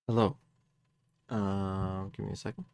Hello. Give me a second.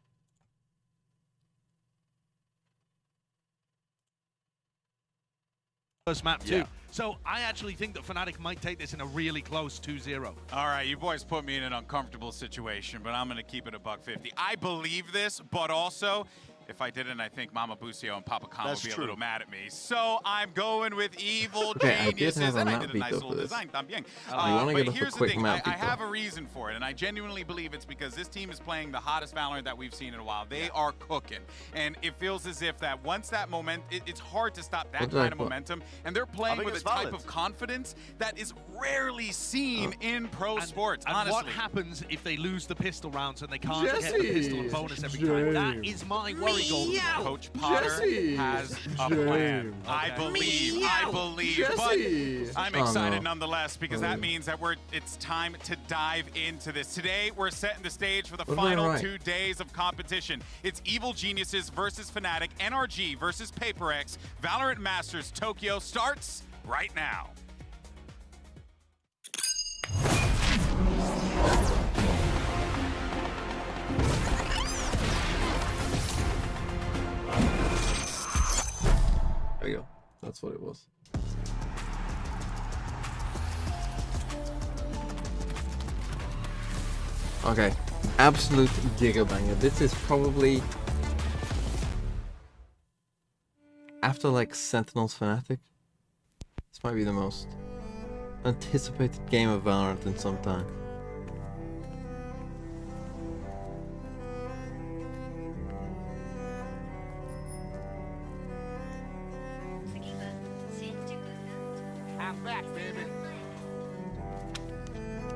First map too. Yeah. So I actually think that Fnatic might take this in a really close 2-0. All right, you boys put me in an uncomfortable situation, but I'm going to keep it a $150. I believe this, but also, if I didn't, I think Mama Busio and Papa Khan would be a little mad at me. So I'm going with evil geniuses, and I did a nice little design. But here's the thing, I have a reason for it, and I genuinely believe it's because this team is playing the hottest Valorant that we've seen in a while. They are cooking, and it feels as if that once that it's hard to stop that kind of momentum, and they're playing with a type of confidence that is rarely seen in pro sports, honestly. What happens if they lose the pistol rounds and they can't get the pistol and bonus every time? That is my worry. Coach Potter has a plan. I believe, but I'm excited nonetheless because that means that it's time to dive into this. Today, we're setting the stage for the final 2 days of competition. It's Evil Geniuses versus Fnatic, NRG versus PaperX. Valorant Masters Tokyo starts right now. There you go. That's what it was. Okay. Absolute giga banger. This is probably, after like Sentinels Fnatic, this might be the most anticipated game of Valorant in some time.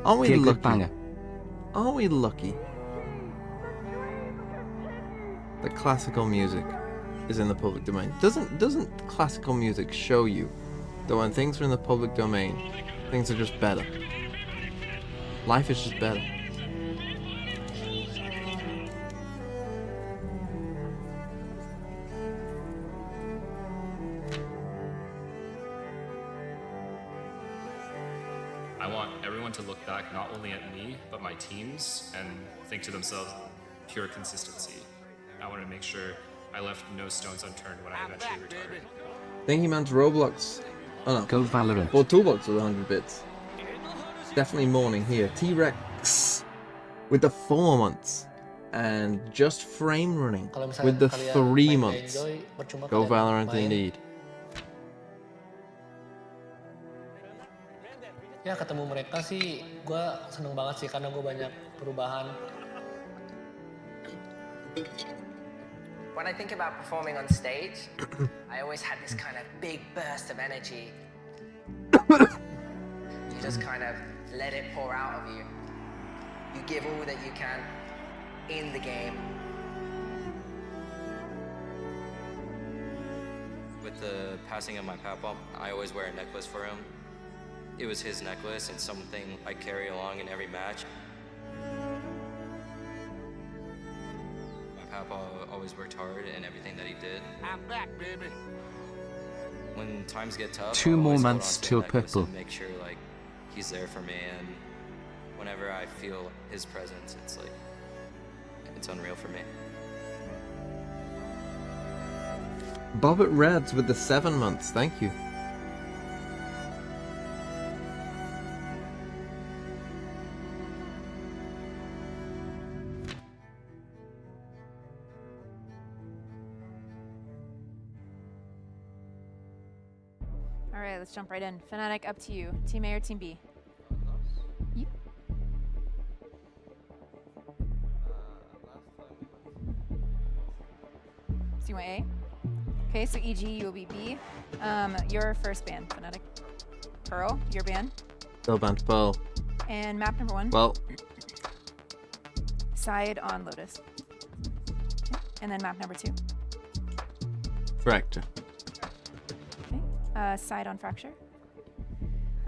Are we lucky? Banger. Are we lucky that classical music is in the public domain? Doesn't classical music show you that when things are in the public domain, things are just better? Life is just better. I want everyone to look back not only at me, but my teams, and think to themselves, pure consistency. I want to make sure I left no stones unturned when I eventually retired. Thank you, man's Roblox. Oh no. Go Valorant. Or Toolbox with 100 bits. Definitely morning here. T-Rex with the 4 months. And just frame running with the 3 months. Go Valorant indeed. Ya ketemu mereka sih, gue seneng banget sih karena gue banyak perubahan. When I think about performing on stage, I always had this kind of big burst of energy. You just kind of let it pour out of you. You give all that you can in the game. With the passing of my papa, I always wear a necklace for him. It was his necklace and something I carry along in every match. My papa always worked hard in everything that he did. I'm back, baby. When times get tough, 2 more months till purple. Make sure like he's there for me, and whenever I feel his presence, it's like it's unreal for me. Bobbit Reds with the 7 months. Thank you. Alright, let's jump right in. Fnatic, up to you. Team A or Team B? Yep. So you want A? Okay, so EG, you will be B. Your first ban, Fnatic. Pearl, your ban. Still banned Pearl. And map number 1. Well. Side on Lotus. Okay. And then map number 2. Fracture. Side on Fracture.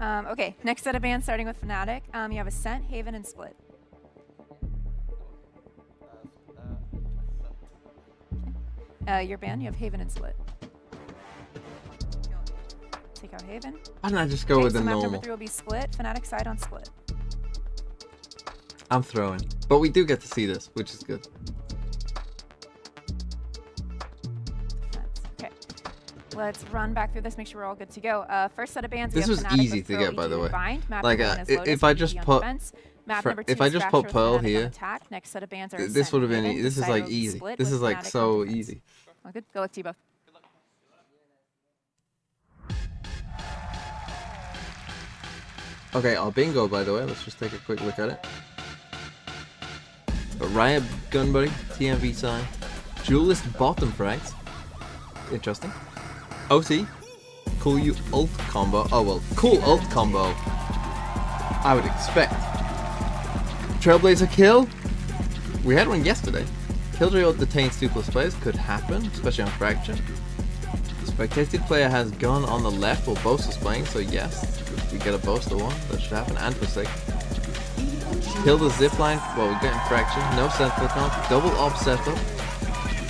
Okay, next set of bans starting with Fnatic. You have Ascent, Haven, and Split. Okay. Your ban, you have Haven and Split. Take out Haven. Why didn't I just go with the map normal? Number 3 will be Split. Fnatic side on Split. I'm throwing. But we do get to see this, which is good. Okay. Let's run back through this, make sure we're all good to go. First set of bans. This was easy to get, by the way. Like, if I just put... If I just put Pearl here, next set of bans this would have been... This is like easy. This is like so easy. All good. Good luck to you both. Okay, our bingo, by the way. Let's just take a quick look at it. Riot Gun Buddy, TMV sign. Duelist bottom frags. Interesting. OC. Cool you ult combo. Oh well, cool ult combo. I would expect. Trailblazer kill. We had one yesterday. Killjoy ult detains 2+ players. Could happen, especially on Fracture. The spectated player has gun on the left while Boast is playing, so yes. We get a Boaster one. That should happen. And Forsake. Kill the zipline. Well, we're getting Fracture. No sentinel count. Double op setup.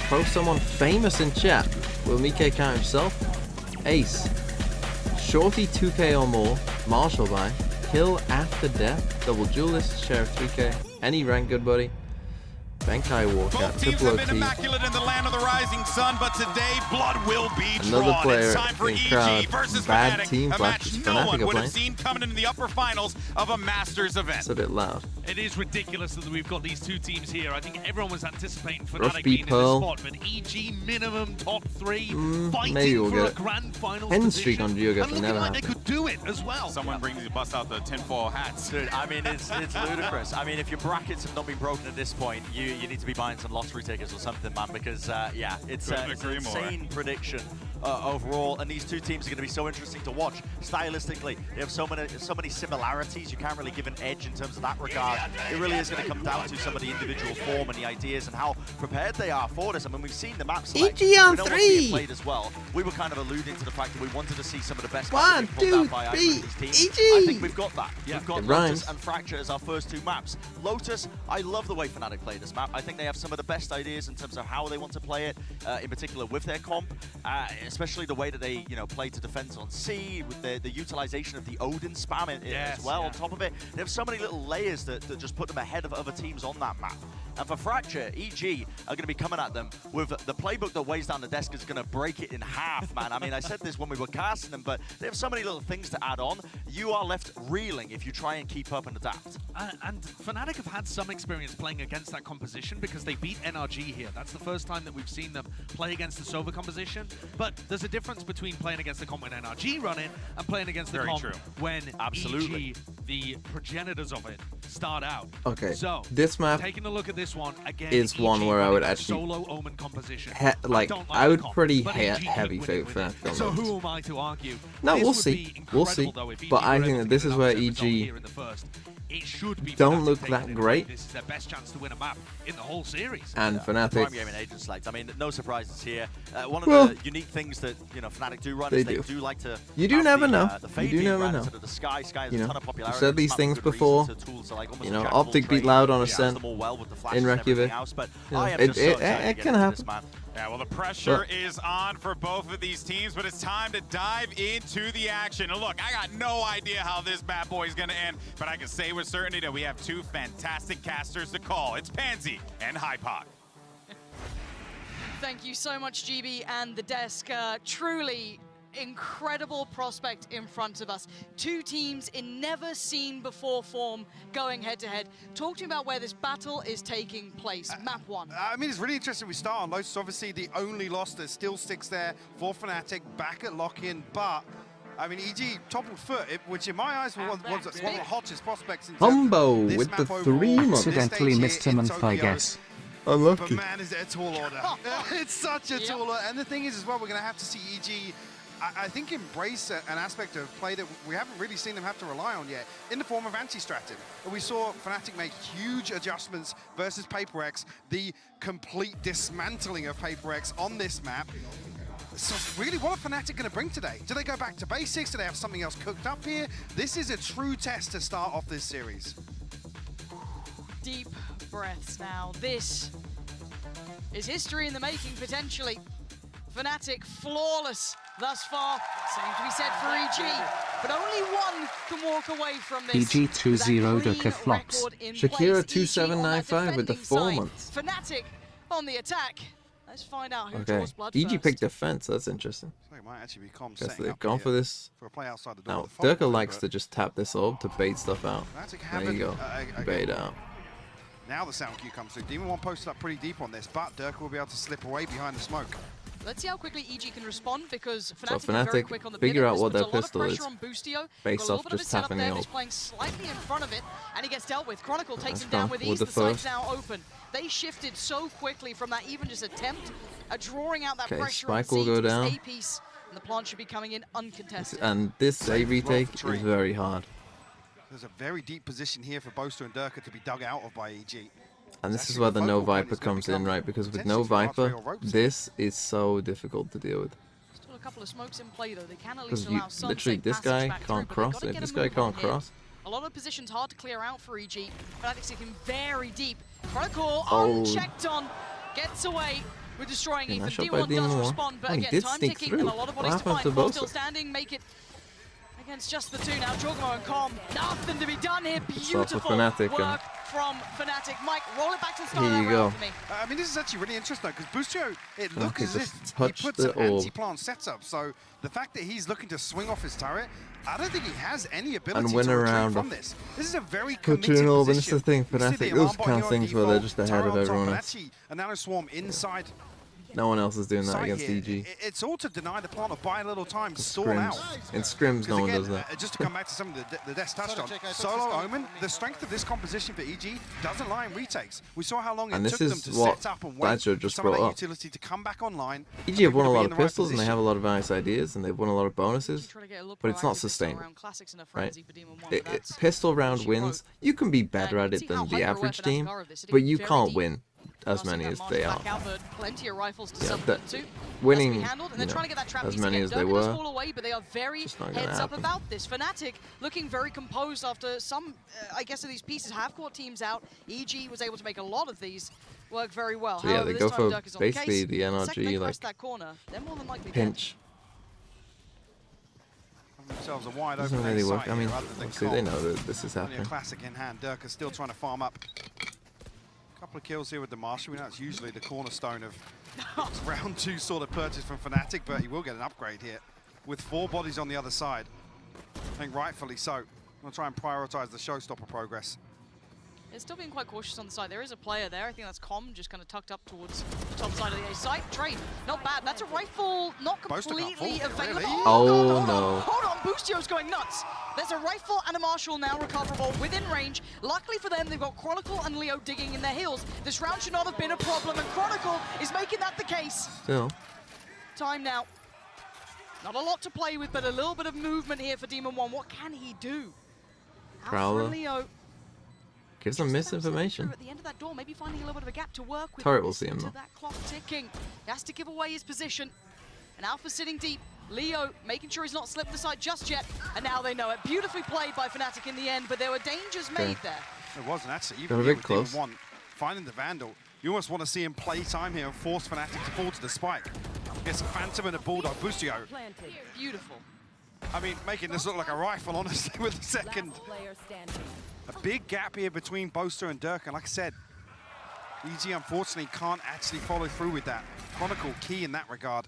Throw someone famous in chat. Will Mike count himself? Ace. Shorty 2k or more. Marshall buy. Kill after death. Double duelist. Share of 3k. Any rank, good buddy. Bankai walkout. Both teams have been immaculate in the land of the rising sun, but today blood will be another drawn. Player it's time for in EG crowd. versus Bad Fnatic, team a match no one would have playing. seen coming into the upper finals of a Masters event. It's a bit loud. It is ridiculous that we've got these two teams here. I think everyone was anticipating Rush Fnatic B being Pearl. in this spot, but EG minimum top 3, fighting maybe we'll for get a it. grand finals 10 position. streak on Geogas And will looking never like they happen. could do it as well. Someone brings you bust out the tinfoil hats. Dude, I mean, it's ludicrous. I mean, if your brackets have not been broken at this point, you need to be buying some lottery tickets or something, man, because, yeah, it's an insane prediction overall, and these two teams are going to be so interesting to watch. Stylistically, they have so many similarities. You can't really give an edge in terms of that regard. It really is going to come down to some of the individual form and the ideas and how prepared they are for this. I mean, we've seen the map select. EG on we know what's 3! being played as well. We were kind of alluding to the fact that we wanted to see some of the best One, maps being pulled two, out by three, either of these teams. EG! I think we've got that. Yeah. We've got It Lotus rhymes. and Fracture as our first two maps. Lotus, I love the way Fnatic play this map. I think they have some of the best ideas in terms of how they want to play it, in particular with their comp, especially the way that they play to defense on C, with the utilization of the Odin spam as well. On top of it, they have so many little layers that just put them ahead of other teams on that map. And for Fracture, EG are going to be coming at them with the playbook that weighs down the desk is going to break it in half, man. I mean, I said this when we were casting them, but they have so many little things to add on. You are left reeling if you try and keep up and adapt. And Fnatic have had some experience playing against that composition because they beat NRG here. That's the first time that we've seen them play against the Sova composition. But there's a difference between playing against the comp when NRG run it and playing against the comp when EG, the progenitors of it, start out. Okay, so this map taking a look at this one again is one where I would actually solo Omen composition. I would pretty heavy favour Fnatic. So who am I to argue? No, we'll see. We'll see. But I think that this is where EG don't look that great. This is their best chance to win a map in the whole series. And Fnatic. Prime Gaming Agent select. I mean, no surprises here. One of the unique things that Fnatic do run is they do like to. You do never know. You do never know. The Sky has a ton of popularity. I've said these things before. Optic beat loud on Ascent in Reykjavik. It can happen. Yeah, well, the pressure is on for both of these teams, but it's time to dive into the action. And look, I got no idea how this bad boy is going to end, but I can say with certainty that we have two fantastic casters to call. It's Pansy and Hypoc. Thank you so much, GB and the desk. Truly incredible prospect in front of us. Two teams in never seen before form going head to head. Talk to me about where this battle is taking place. Map 1. I mean, it's really interesting we start on Lotus, obviously the only loss that still sticks there for Fnatic, back at lock-in, but I mean, EG toppled foot, which in my eyes was one of the hottest prospects in Humbo with the 3 months. Accidentally missed a month, I guess. Unlucky. But man, is it a tall order. It's such a tall order. And the thing is as well, we're going to have to see EG, I think, embrace an aspect of play that we haven't really seen them have to rely on yet, in the form of anti-stratting. We saw Fnatic make huge adjustments versus PaperX, the complete dismantling of PaperX on this map. So really, what are Fnatic going to bring today? Do they go back to basics? Do they have something else cooked up here? This is a true test to start off this series. Deep breaths now. This is history in the making, potentially. Fnatic flawless thus far. Same to be said for EG, but only one can walk away from this. EG 2-0 Duka flops. Shakira 2795 with the 4 months. Fnatic on the attack. Let's find out who Okay, draws blood EG first. picked defense. That's interesting. So it might actually become Guess setting they've up gone here for this. for a play outside the door. Now, of the Durka follow-through, likes but to just tap this orb to bait stuff out. Fnatic There you go. Bait out. Now the sound cue comes through. Demon 1 posted up pretty deep on this, but Durka will be able to slip away behind the smoke. Let's see how quickly EG can respond, because So Fnatic are very Fnatic quick on the figure pivot. out what This their puts a lot of pistol pressure is on Boostio. based Got a off little bit of a just setup tapping there. the He's orb. playing slightly in front of it, and he gets dealt with. Chronicle takes That's him down fine. with With ease. the The site's first. now open. They shifted so quickly from that even just attempt at drawing out that Okay, pressure Spike on will Z go to this down. A-piece, and the plant should be coming in uncontested. And this A Safe as well retake for Tree. is very hard. There's a very deep position here for Boaster and Durka to be dug out of by EG. And this It's is actually where the the no focal point Viper is gonna comes in, become right? Because with no potentially for Viper, arterial ropes. this is so difficult to deal with. Still a couple of smokes in play, though. They can at Because least allow some literally, safe this passage guy back through, can't but they've cross gotta it. get a This guy move on can't here. cross. A lot of positions hard to clear out for EG. Fnatic's taking very deep. Chronicle Oh. unchecked on. Gets away. We're destroying Yeah, Ethan. nice shot D1 by does Demon 1. respond, but Oh, he again, did time sneak ticking through. and a lot of What bodies to happened find. to Core both still of them? standing, make it against just the two now. Jogamo and Com. Nothing to be done here. off for Beautiful Fnatic and- work from Fnatic. Mike, roll it back to the start Here of you that go. round for me. I mean, this is actually really interesting because Boostio, it looks Okay, as just if he touch puts the an orb. anti-plant setup. So the fact that he's looking to swing off his turret, I don't think he has any ability And to win retreat around from off. this. This is a very Put committed an orb, and it's position. the thing, You see Fnatic, the those alarm bot kind here of on things where they're default, just ahead turret of on top, everyone and else. actually, a nano swarm inside. No one else is doing that Site against here. EG. It's all to deny the plant or buy a little time, stall Scrims. out. In scrims, no Because one again, does that. just to come back to something that the desk touched on, Solo Omen, the strength of this composition for EG doesn't lie in retakes. We saw how long And it this took them is to what set up and wait Badger for just some of that brought up. utility to come back online. EG have won a Be lot in of the right pistols, and they have a position. lot of nice ideas, and they've won a lot of bonuses, Trying to get a little but it's not proactive this time sustainable. around. Classics in a Right? frenzy for Demon 1, but that's Pistol round she wins. wrote. You can be better And at you can it see than how the hyper average aware team, Fnatic are of this. They're but you very can't deep. win as Crossing many that as march they back are. out, but plenty of rifles to Yeah, suffer that- too. winning, Has to be handled, and they're you trying know, to get that trap as piece many again. as they Durka does were, fall away, but they are very just not gonna heads up happen. about this. Fnatic looking very composed after some, I guess, of these pieces have caught teams out. EG was able to make a lot of these work very well. So yeah, However, they this go time for Durka's on the basically case. the Second NRG, they like, press that corner, they're more than likely pinch. Themselves a wide Doesn't open really A work. site I mean, here other than obviously they Cole. know that this is Only a happening. classic in hand. Durka's still trying to farm up. Couple of kills here with the Marshal. We know it's usually the cornerstone of round 2 sort of purchase from Fnatic, but he will get an upgrade here with 4 bodies on the other side. I think rightfully so. I'm going to try and prioritize the showstopper progress. It's still being quite cautious on the side. There is a player there. I think that's Com, just kind of tucked up towards the top side of the A site. Trade, not bad. That's a rifle, not Boaster can't completely fall, available. really? Oh, God, no. Hold on, Boostio's going nuts. There's a rifle and a Marshal now recoverable within range. Luckily for them, they've got Chronicle and Leo digging in their heels. This round should not have been a problem, and Chronicle is making that the case. Still, Time now. Not a lot to play with, but a little bit of movement here for Demon 1. What can he do? Prowler. Alpha and Leo. gives them Just misinformation. at the end of that door, maybe finding a little bit of a gap to work with. Turret will see him, To though. that clock ticking. He has to give away his position. And Alpha sitting deep. Leo making sure he's not slipped the side just yet. And now they know it. Beautifully played by Fnatic in the end, but there were dangers made there. It wasn't actually. Got Even a here bit with Demon close. 1, finding the Vandal, you almost want to see him play time here and force Fnatic to fall to the spike. Gets a Phantom and a Bulldog. Boostio, Beautiful. I mean, making this look like a rifle, honestly, with the second. A big gap here between Boaster and Durka, and like I said, EG unfortunately can't actually follow through with that. Chronicle key in that regard.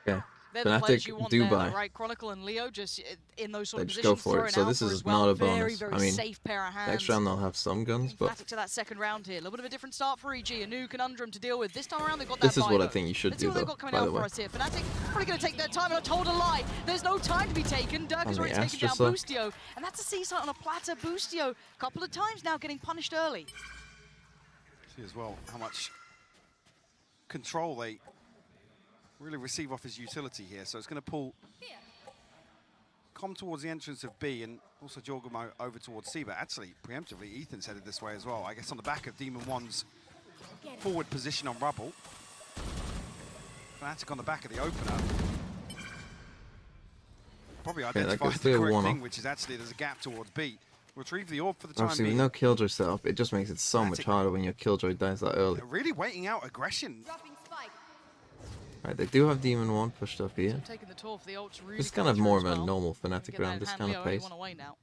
Yeah. They're the players you Fnatic want do there, buy. right? Chronicle and Leo just in those sort They of just go positions. for it. So throwing this Alpha is as well. not a Very, bonus. very I mean, safe pair of hands. next round they'll have some guns, but Fnatic to that second round here. A little bit of a different start for EG. A new conundrum to deal with. This time around they've got that this is what I Vivo. think you should Let's see do, what they've though, got coming by out the for way. us here. Fnatic probably going to take their time, and I told a lie. There's no time to be taken. Durka's On already the taken down Astra Boostio, and that's a C-site on a platter. Boostio a couple of times now getting punished early. See as well how much control they really receive off his utility here. So it's going to pull Com towards the entrance of B and also Jorgamo over towards C. But actually, preemptively, Ethan's headed this way as well. I guess on the back of Demon 1's forward position on Rubble. Fnatic on the back of the opener. Probably that identified gets the the correct one thing, off. which is actually there's a gap towards B. Retrieve the orb for the time obviously with being. no Killjoy setup, it just makes it so much harder when your Killjoy dies that early. Really waiting out aggression. Right, they do have Demon 1 pushed up here. Taking the tour for the ults really It's kind of more of a well. normal Fnatic round, this kind of pace. One away now.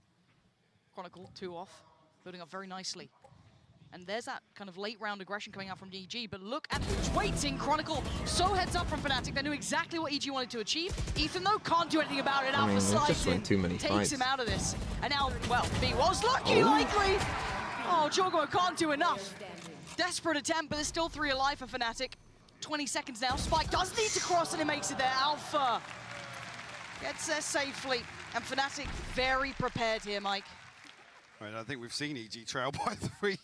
Chronicle 2 off, building up very nicely. And there's that kind of late round aggression coming out from EG, but look at who's waiting. Chronicle so heads up from Fnatic. They knew exactly what EG wanted to achieve. Ethan, though, can't do anything about it. Alpha slides in, too many takes fights. him out of this. And now, well, B was lucky, likely. Oh, Jorgo can't do enough. Desperate attempt, but there's still 3 alive for Fnatic. 20 seconds now. Spike does need to cross, and it makes it there. Alpha gets there safely. And Fnatic very prepared here, Mike. Right, I think we've seen EG trail by 3.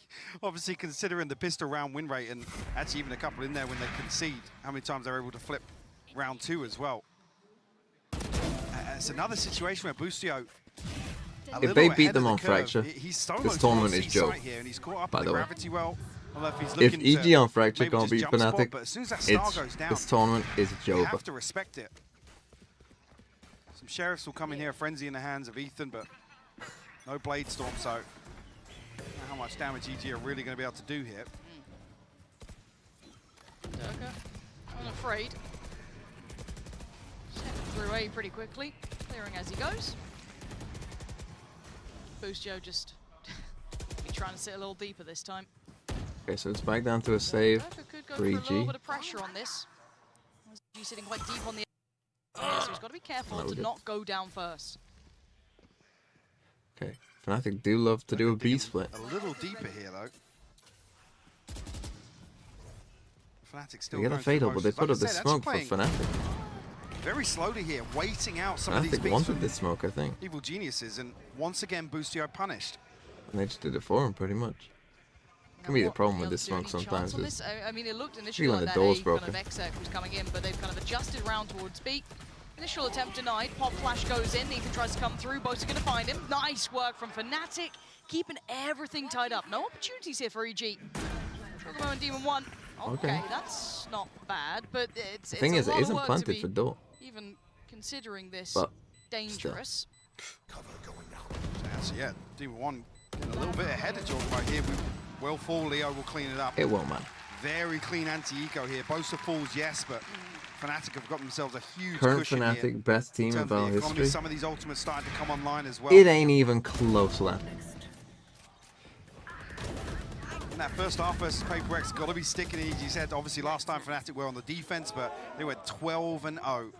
Obviously, considering the pistol round win rate, and actually even a couple in there when they concede, how many times they're able to flip round 2 as well. It's another situation where Boostio, if they beat them on Fracture, this tournament is joke. Here, and he's caught up by the way, if EG on Fracture can't beat Fnatic, but as soon as that star goes down, this tournament is joke. You have to respect it. Some Sheriffs will come in here, a frenzy in the hands of Ethan, but no Blade Storm, so I don't know how much damage EG are really going to be able to do here. Durka, I'm afraid. Through A pretty quickly, clearing as he goes. Boostio just be trying to sit a little deeper this time. Okay, so it's back down to a save Could for go EG. for a little bit of pressure on this. EG sitting quite deep on the edge, so he's got to be careful to not go down first. Okay, Fnatic do love to do a B split. A little deeper here, though. Fnatic still They get a fatal, but they put up the smoke for Fnatic. Very slowly here, waiting out some of these Fnatic wanted this smoke, I think. Evil geniuses, and once again, Boostio punished. And they just did it for him, pretty much. Can be the problem with this smoke sometimes. Is I mean, it looked initially like the that door's A broken. kind of exec was coming in, but they've kind of adjusted round towards B. Initial attempt denied. Pop flash goes in. Ethan tries to come through. Both are going to find him. Nice work from Fnatic, keeping everything tied up. No opportunities here for EG. Chocobo and Demon 1. Okay, that's not bad, but it's the thing is, it isn't planted planted for door. Even considering this but dangerous. So yeah, Demon 1 getting a little bit ahead of Chocobo here. Will fall, Leo will clean it up. It won't, man. Very clean anti-eco here. Bosa falls, yes, but Fnatic have got themselves a huge Current cushion Fnatic, here. best team of our history. Some of these ultimates starting to come online as well. It ain't even close, lad. And that first half versus Paper X got to be sticking in EG's head. Obviously, last time Fnatic were on the defense, but they went 12-0.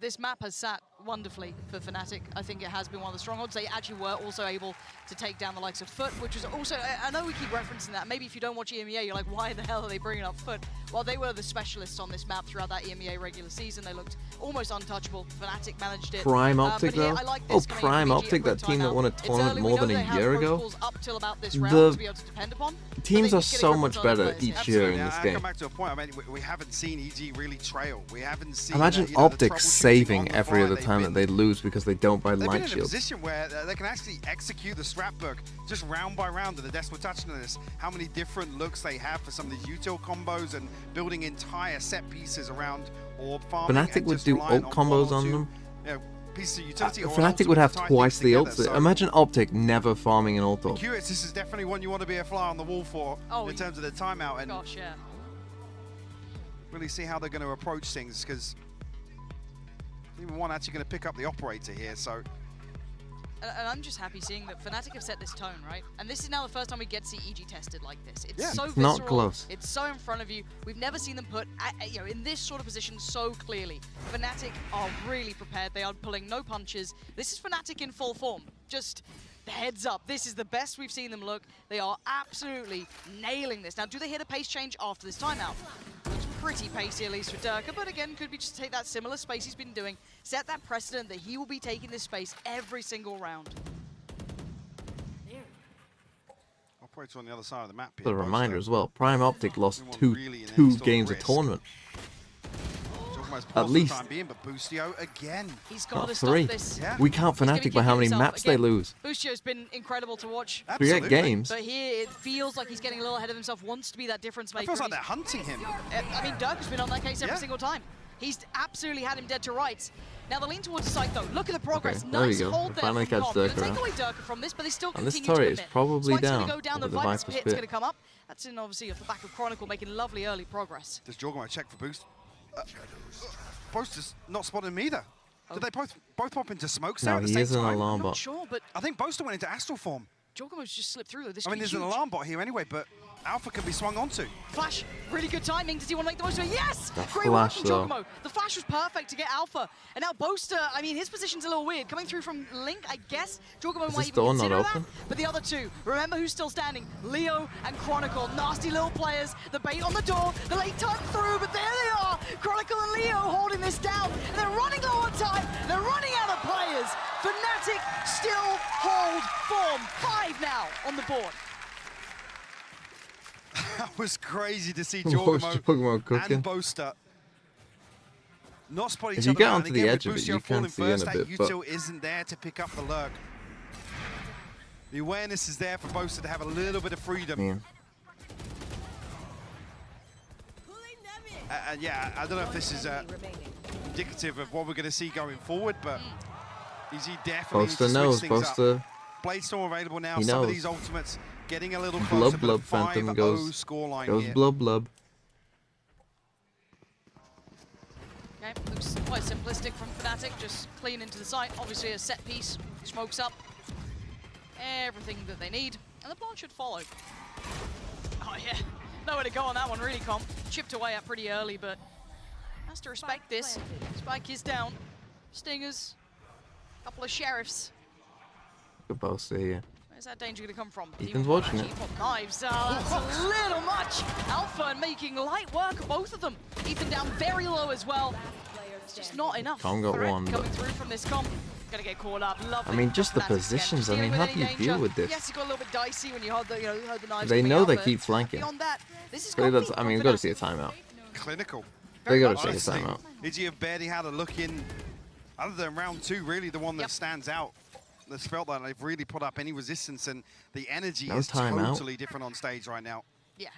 This map has sat wonderfully for Fnatic. I think it has been one of the strongholds. They actually were also able to take down the likes of Foot, which was also, I know we keep referencing that. Maybe if you don't watch EMEA, you're like, why the hell are they bringing up Foot? Well, they were the specialists on this map throughout that EMEA regular season. They looked almost untouchable. Fnatic managed it. Prime Optic, though? Like oh, Prime Optic, that team that won a tournament more than a year ago? The teams are so much better each year in this I game. come back to a point, I mean, we haven't seen EG really trail. We haven't seen Imagine Optic saving every other time that they lose because they don't buy light light shields. They've been in a shields. position where they can actually execute the strat book just round by round, and the Des were touching on this, how many different looks they have for some of these util combos and building entire set pieces around orb farming. Fnatic would do ult combos on them. You know, pieces of utility Fnatic would have twice the ults. So imagine Optic never farming an ult. Curious, this is definitely one you want to be a fly on the wall for in terms of the timeout, and gosh, yeah. really see how they're going to approach things, because even one actually going to pick up the operator here, so. And I'm just happy seeing that Fnatic have set this tone, right? And this is now the first time we get to see EG tested like this. It's so visceral. Not close. It's so in front of you. We've never seen them put, in this sort of position so clearly. Fnatic are really prepared. They are pulling no punches. This is Fnatic in full form. Just heads up. This is the best we've seen them look. They are absolutely nailing this. Now, do they hit a pace change after this timeout? Looks pretty pacey, at least for Durka, but again, could be just take that similar space he's been doing, set that precedent that he will be taking this space every single round. Operator on the other side of the map here. But a reminder as well, Prime Optic lost two games of tournament. At least. But Boostio again. He's got to three. stop this. We count Fnatic by how many maps they lose. Boostio's been incredible to watch. Forget games. But here, it feels like he's getting a little ahead of himself, wants to be that difference maker. It feels like they're hunting him. I mean, Durka's been on that case every single time. He's absolutely had him dead to rights. Now the lean towards the side though. Look at the progress. Okay, there we Nice go. hold there Finally from catch Cobb. Gonna Durka take out. away Durka from this, but they still And this continue to turret commit. is probably Spike's down gonna go down. The over the Viper's Viper's pit's pit. gonna come up. That's in obviously off the back of Chronicle, making lovely early progress. Does Jorgamo check for boost? Boaster's not spotting him either. Did they both pop into smokes there No, at the he same is an time? alarm I'm bot. not sure, but I think Boaster went into astral form. Jorgamo's just slipped through. This I mean, there's huge. an alarm bot here anyway, but Alpha can be swung onto. Flash, really good timing. Does he want to make the most of it? Yes! The Great work flash, from though. Jorgamo. The flash was perfect to get Alpha. And now Boaster, I mean, his position's a little weird. Coming through from Link, I guess. Jorgamo Is might this even door not consider that. open? But the other two, remember who's still standing? Leo and Chronicle. Nasty little players. The bait on the door. The late tuck through, but there they are. Chronicle and Leo holding this down. And they're running low on time. They're running out of players. Fnatic still hold form. 5 now on the board. That was crazy to see What's Jorgamo Jorgamo cooking? and Boaster not spot each If you other get out. onto And the again, edge of with it, you Boostio falling can see in first, a that bit, but- util isn't there to pick up the lurk. The awareness is there for Boaster to have a little bit of freedom. Yeah. And yeah, I don't know if this is indicative of what we're going to see going forward, but EG definitely needs to Boaster switch knows. things up. Boaster. Blade Storm available now. He Some of knows. these ultimates getting a little Blub closer. blub but Phantom 5-0 goes scoreline here. blub blub. Okay, looks quite simplistic from Fnatic, just clean into the site. Obviously a set piece, smokes up, everything that they need, and the plan should follow. Oh yeah, nowhere to go on that one really, Comp. Chipped away at pretty early, but has to respect this. Spike is down. Stingers, couple of sheriffs. Good Boaster here. Where's that danger gonna come from? Ethan's watching it. Knives, that's a little much. Alpha making light work of both of them. Ethan down very low as well. It's just not enough. Tom got Threat one, coming but- through from this comp. Gonna get caught up. Lovely. I mean, just the Fnatic again. positions. I Dealing mean, how with do you any deal danger. with this? Yes, it got a little bit dicey when you heard the, heard the knives. They coming know out, they but keep flanking. Beyond that, this is So that's, complete I mean, we've got to see a timeout. Clinical. They got to Honestly, see a timeout. EG have barely had a look in, other than round 2, really the one that stands out. That's felt that they've really put up any resistance, and the energy No is timeout. totally different on stage right now. Yeah,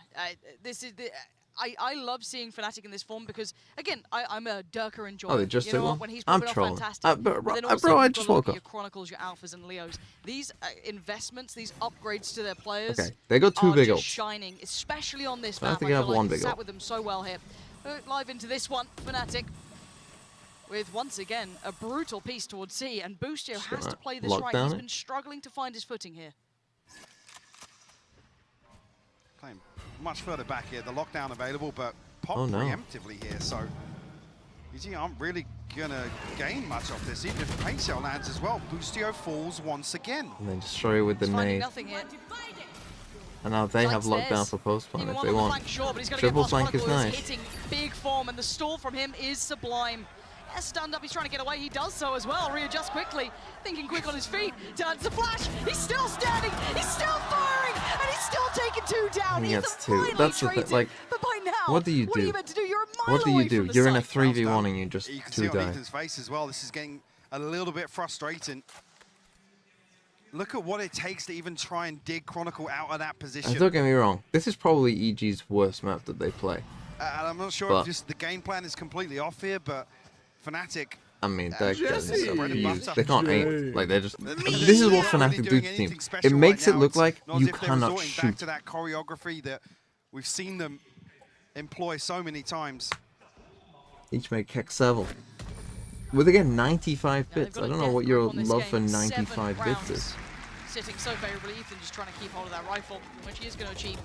this is the. I love seeing Fnatic in this form because, again, I'm a Durka enjoyer. Oh, they just you know took what? one? When he's I'm popping off trolling. fantastic. Bro, But then bro, also I you've just got to look woke at up. Your Chronicles, your Alphas, and Leos. These investments, these upgrades to their players. Okay, they got 2 are big just ults. shining, especially on this I map. think I have feel one like big sat ult. with them so well here. Live into this one, Fnatic. With once again a brutal piece towards C, and Boostio has gonna to play this lock right. down He's it. been struggling to find his footing here. Playing much further back here. The lockdown available, but pop Oh, no. preemptively here. So EG aren't really gonna gain much off this, even if Paint Shell lands as well. Boostio falls once again. And then destroy it with the He's finding nade. nothing here. And now they have Flanks lockdown theirs. for post plan Even if one they on the want. flank, sure, but he's gonna Triple get past flank is Chronicle, who's nice. hitting big form, and the stall from him is sublime. Stunned up, he's trying to get away, he does so as well, readjusts quickly, thinking quick on his feet, turns the flash, he's still standing, he's still firing, and he's still taking 2 down. He Ethan gets 2. finally That's the thing, traded, like, but by now, what do you what are do? you meant to do? You're a mile What do away you do? from the You're in a site. 3v1 and you just You can see 2 on die. Ethan's face as well, this is getting a little bit frustrating. Look at what it takes to even try and dig Chronicle out of that position. And don't get me wrong, this is probably EG's worst map that they play. And I'm not sure But- if just the game plan is completely off here, but Fnatic. I mean, they're Jesse! getting Bread and used. butter. They can't aim. Like, they're just... This is what Not Fnatic really do doing to anything teams. special It makes right it now. look It's like not as you if they're cannot resorting shoot. back to that choreography that we've seen them employ so many times. Each make Hex 7. With again 95 Yeah, they've bits. got I a don't know death what your grip on this love game. for 7 95 bits rounds. is. Sitting so favorably, Ethan just trying to keep hold of that rifle, which he is going to achieve.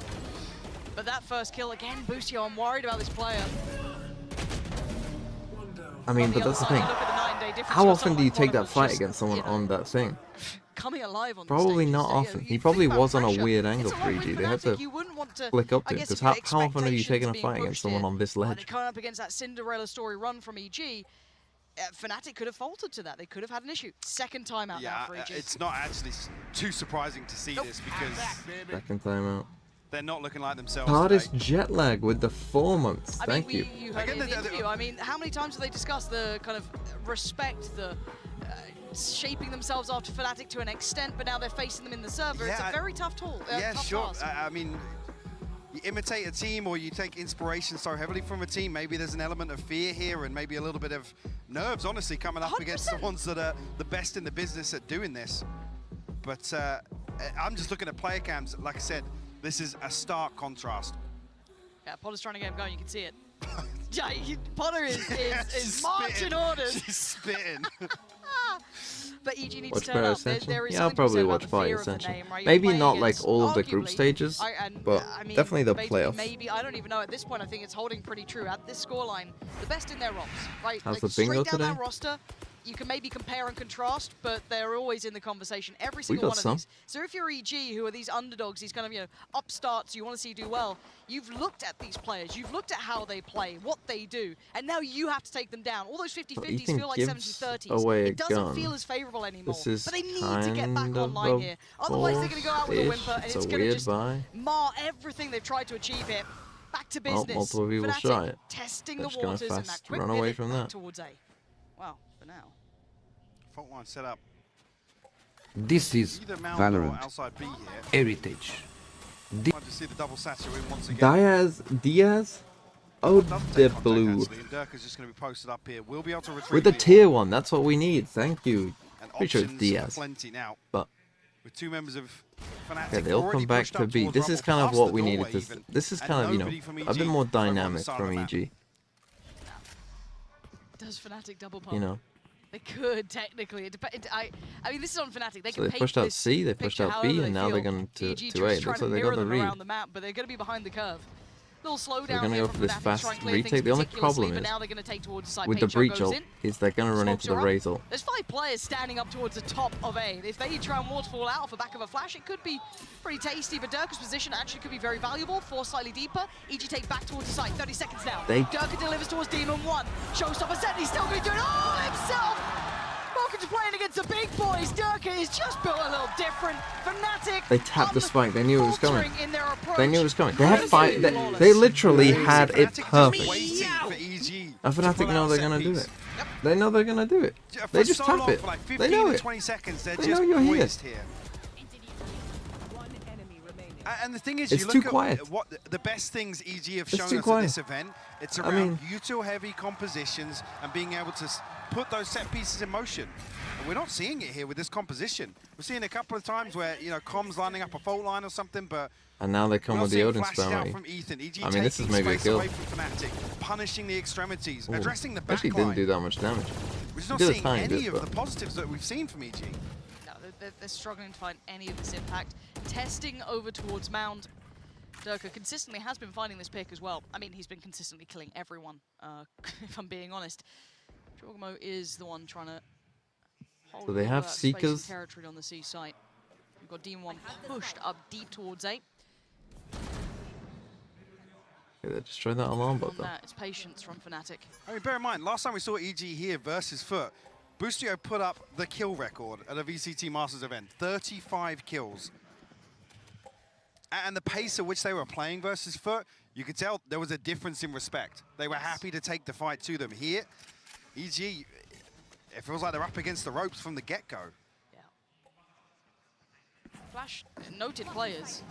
But that first kill, again, Boostio, I'm worried about this player. I mean, On but the that's the other thing. side, look at the 9-day difference How for often someone do you like take that Chronicles, fight just, against someone you know, on that thing? coming alive on the Probably stage, not you know, often. you He think probably about was on a pressure. weird angle It's a lot for with EG. They had Fnatic, to you wouldn't want to, flick up I to it. guess, Because if your how often are you taking a expectations fight being against pushed someone here, on this they're ledge? coming up against that Cinderella story run from EG. Fnatic could have faltered to that. They could have had an issue. Second time out now for EG. It's not actually too surprising to see this because Second time out. they're not looking like themselves Hardest today. jet lag with the 4 months. I Thank mean, you. you heard it in the interview. I mean, how many times have they discussed the kind of respect, the shaping themselves after Fnatic to an extent, but now they're facing them in the server. It's a very tough tool. Yeah, tough sure. task. I mean, you imitate a team or you take inspiration so heavily from a team, maybe there's an element of fear here and maybe a little bit of nerves, honestly, coming up 100%. against the ones that are the best in the business at doing this. But I'm just looking at player cams. Like I said, this is a stark contrast. Yeah, Potter's trying to get him going. You can see it. Potter is marching orders. She's spitting. But EG needs Watch to turn Pro up. Ascension? There is Yeah, I'll something to probably say about watch the Pro fear of the Ascension. name, right? You're Maybe playing not like against, all of the group arguably, stages, but I mean, definitely the basically playoffs. Maybe, I don't even know at this point. I think it's holding pretty true at this scoreline. The best in their ROMs, right? How's Like the bingo straight down today? that roster, you can maybe compare and contrast, but they're always in the conversation. Every We single got one of some. these. So if you're EG, who are these underdogs, these kind of upstarts you want to see do well, you've looked at these players, you've looked at how they play, what they do, and now you have to take them down. All those 50-50s Ethan feel like gives 70-30s. away a It doesn't gun. feel as favorable anymore. This is But they need to get back kind of online a here. Otherwise, they're going to go out with a whimper, and It's it's a going to weird just buy. mar everything they've tried to achieve here. Back to Well, business. multiple people Fnatic try it. testing They're the just gonna waters and that fast quick run away pivot from back that. towards A. Well, for now. Fault line set up. This is Either Mount or Valorant outside B here. Heritage. Might just see the double satchel in once again. Diaz? Oh, Doesn't the take contact, blue. actually, and Dirk is just going to be posted up here. We'll be able to retrieve With the the tier 1, that's what we need. Thank you. and Pretty sure it's options Diaz. plenty now. But With two members of Fnatic yeah, they'll already come back pushed to up B. towards This is Rumble, kind of past what the we needed. doorway This, even, this is and kind of, nobody from a EG bit more over on the dynamic side of from the map. EG. Does Fnatic double pump? You know. They could technically. I mean, this is on Fnatic. They So can they paint pushed out this C, they pushed picture out B, however and they now they're feel. going to EG A. just It trying looks to like they mirror got the them read. around the map, but they're going to be behind the curve. Little slowdown They're going to here go from for this Fnatic to fast try and clear things retake. The only meticulously, problem but is, now they're going to take towards the side. with the Peicho breach goes ult, in. is they're going to run Smokes into the are up. Raze ult. There's 5 players standing up towards the top of A. If they try and waterfall out off the back of a flash, it could be pretty tasty, but Durka's position actually could be very valuable. 4 slightly deeper. EG take back towards the site. 30 seconds now. Durka delivers towards Demon 1. Showstopper Zed, he's still going to do it all himself. Welcome to playing against the big boys. Durka is just built a little different. Fnatic. They tapped the spike. They knew it was coming. In their approach. They knew it was coming. They had 5. They literally had it perfect. And Fnatic know they're going to do it. They know they're going to do it. They just tap it. They know it. 20 seconds, they're They just know you're here. poised here. And the thing is, It's you look too at quiet. what the best things EG have It's shown too us quiet. at this event. It's I around mean- util-heavy compositions and being able to put those set pieces in motion. And we're not seeing it here with this composition. We're seeing a couple of times where, Com's lining up a fault line or something, but And now they we're come not with the seeing Odin flashes spell. out Right? from Ethan. EG I mean, this is taking maybe a space kill. away from Fnatic, punishing the extremities, Ooh. addressing the back Actually line. didn't do that much damage. We're just not Did a seeing tiny any bit, of but- the positives that we've seen from EG. No, they're struggling to find any of this impact. Testing over towards Mound. Durka consistently has been finding this pick as well. I mean, he's been consistently killing everyone, if I'm being honest. Jorgamo is the one trying to hold So they all have that space and Seekers. territory on the C site. We've got Demon 1 pushed up deep towards A. Okay, they destroyed that alarm bot On though. that, it's patience from Fnatic. I mean, bear in mind, last time we saw EG here versus Foot, Boostio put up the kill record at a VCT Masters event, 35 kills. And the pace at which they were playing versus Foot, you could tell there was a difference in respect. They were happy to take the fight to them. Here, EG, it feels like they're up against the ropes from the get-go. Flash, noted players.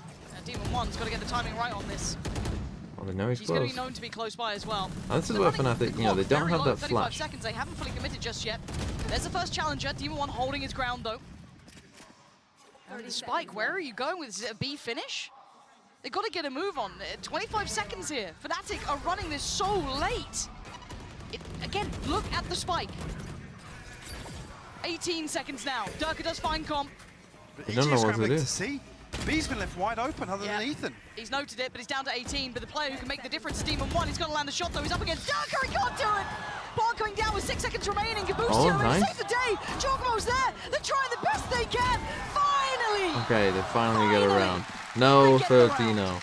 Demon 1's got to get the timing right on this. Oh, they know he's He's going to close. be known to be close by as well. And this is They're where running Fnatic, the they clock don't very have low, that 35 flash. seconds. They haven't fully committed just yet. There's the first challenger. Demon 1 holding his ground though. And the spike, where are you going with this? Is it a B finish? They've got to get a move on. 25 seconds here. Fnatic are running this so late. Again, look at the spike. 18 seconds now. Durka does find comp. They don't know what to do. See, B's been left wide open other than Ethan. He's noted it, but he's down to 18. But the player who can make the difference is Demon 1. He's got to land the shot, though. He's up against Durka. He can't do it. Ball going down with 6 seconds remaining. Gabustio nice. save the day. Jorgamo's there. They're trying the best they can. Finally. Okay, they finally get around. No 30-0.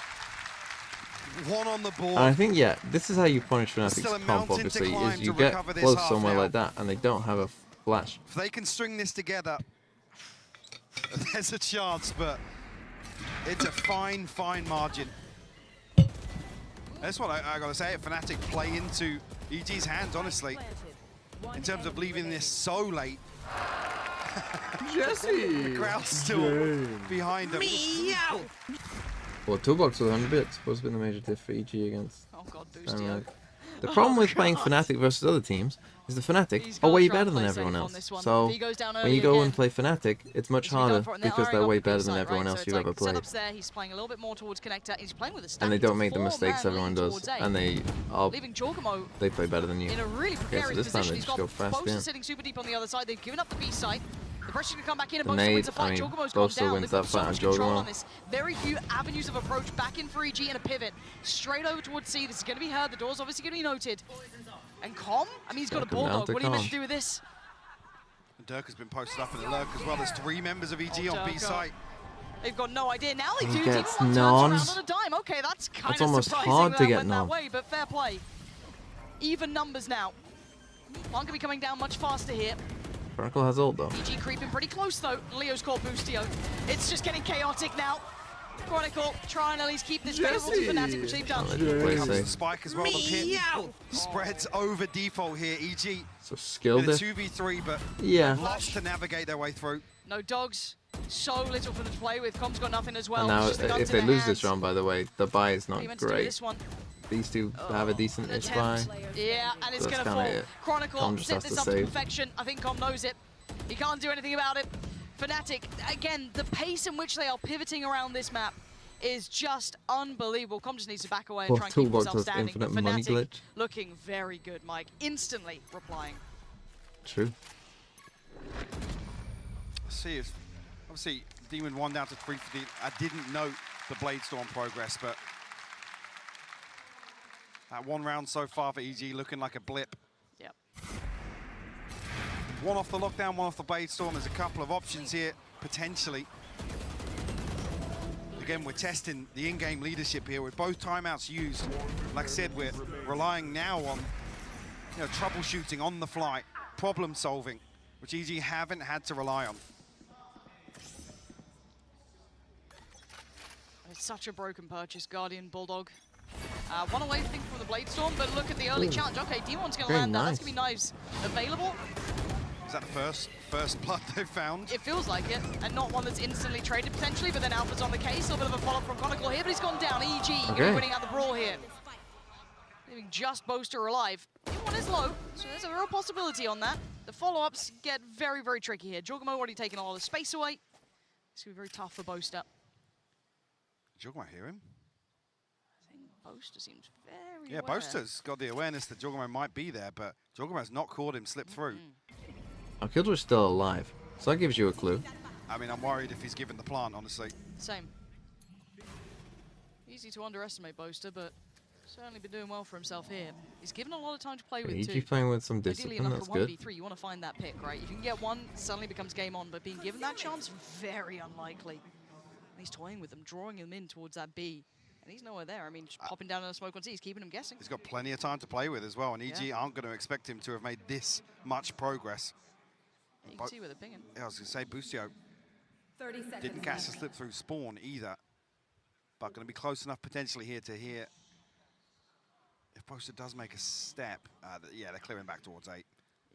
One on the board. And I think, yeah, this is how you punish Fnatic's Still a comp, mountain to obviously, climb is you to get recover this close half somewhere now. like that, and they don't have a flash. If they can string this together, there's a chance, but it's a fine, fine margin. That's what I gotta say. Fnatic play into EG's hands, honestly, in terms of leaving this so late. Jesse! The crowd's still behind them. Meow! Well, 2 bucks with 100 bits. Supposed to be the major diff for EG against. Oh god, Boostio. The problem with playing Fnatic versus other teams is the Fnatic are way better than everyone else. So when you go and play Fnatic, it's much harder because they're way better than everyone else you've ever played. There. He's playing a little bit more towards Connector. He's playing with a and they don't make the mistakes everyone does, and they play better than you. In a really precarious okay, so this time they position. just go fast in. Sitting super deep on the other side. They've given up the B side. The pressure's going to come back in and The Boaster wins nade, the fight. I mean, Jogamo's Boaster gone down. wins They've that got so fight on much control Jogamo. on this. Very few avenues of approach back in for EG and a pivot. Straight over towards C. This is going to be heard. The door's obviously going to be noted. And Com? I mean, he's got a bulldog. What are you meant to do with this? And Dirk has been posted up in the lurk as well. There's 3 members of EG on B site. They've got no idea. Now they He do. gets Demon One turns nons. around on a dime. Okay, that's kind That's of almost surprising hard that to get went that non. way, but fair play. Even numbers now. Aren't going to be coming down much faster here. Chronicle has ult though. EG creeping pretty close though. Leo's caught Boostio. It's just getting chaotic now. Chronicle trying to at least keep this favorable to Fnatic, which they've done. The spike as well. The pit spreads over default here. EG so skilled in a it. 2v3, but yeah, lots to navigate their way through. No dogs. So little for them to play with. Com's got nothing as well. And now, if they lose this round, round, by the way, the buy is not great. This one? These two have a decent-ish buy. Yeah, and it's So going to fall. Chronicle set this up to perfection. I think Com knows it. He can't do anything about it. Fnatic, again, the pace in which they are pivoting around this map is just unbelievable. Com just needs to back away and try and keep himself standing. But Fnatic looking very good, Mike. Instantly replying. True. Let's see if, obviously, Demon 1 down to 3 for the. I didn't note the Blade Storm progress, but that 1 round so far for EG looking like a blip. Yep. 1 off the lockdown, 1 off the Blade Storm. There's a couple of options here, potentially. Again, we're testing the in-game leadership here with both timeouts used. Like I said, we're relying now on troubleshooting on the fly, problem solving, which EG haven't had to rely on. It's such a broken purchase, Guardian, Bulldog. 1 away, I think, from the Blade Storm, but look at the early challenge. Okay, Demon's going to land that. That's going to be knives available. Is that the first blood they've found? It feels like it, and not one that's instantly traded potentially, but then Alpha's on the case. A little bit of a follow-up from Chronicle here, but he's gone down. EG going to be winning out the brawl here. Leaving just Boaster alive. Demon is low, so there's a real possibility on that. The follow-ups get very, very tricky here. Jogamo already taking a lot of space away. It's going to be very tough for Boaster. Jogamo hear him? I think Boaster seems very Yeah, aware. Boaster's got the awareness that Jogamo might be there, but Jogamo's not caught him slip through. Our Kildra's still alive, so that gives you a clue. I mean, I'm worried if he's given the plant, honestly. Same. Easy to underestimate Boaster, but certainly been doing well for himself here. He's given a lot of time to play with, too. EG playing with some Ideally, discipline, in that's like a good. 1v3, you want to find that pick, right? If you can get 1, it suddenly becomes game on, but being given that chance, very unlikely. And he's toying with them, drawing them in towards that B. And he's nowhere there. I mean, just popping down on a smoke on C, he's keeping him guessing. He's got plenty of time to play with as well, and EG aren't going to expect him to have made this much progress. You can see where they're pinging. Yeah, I was going to say, Boostio didn't catch the slip through spawn either, but going to be close enough potentially here to hear if Boaster does make a step. Yeah, they're clearing back towards 8.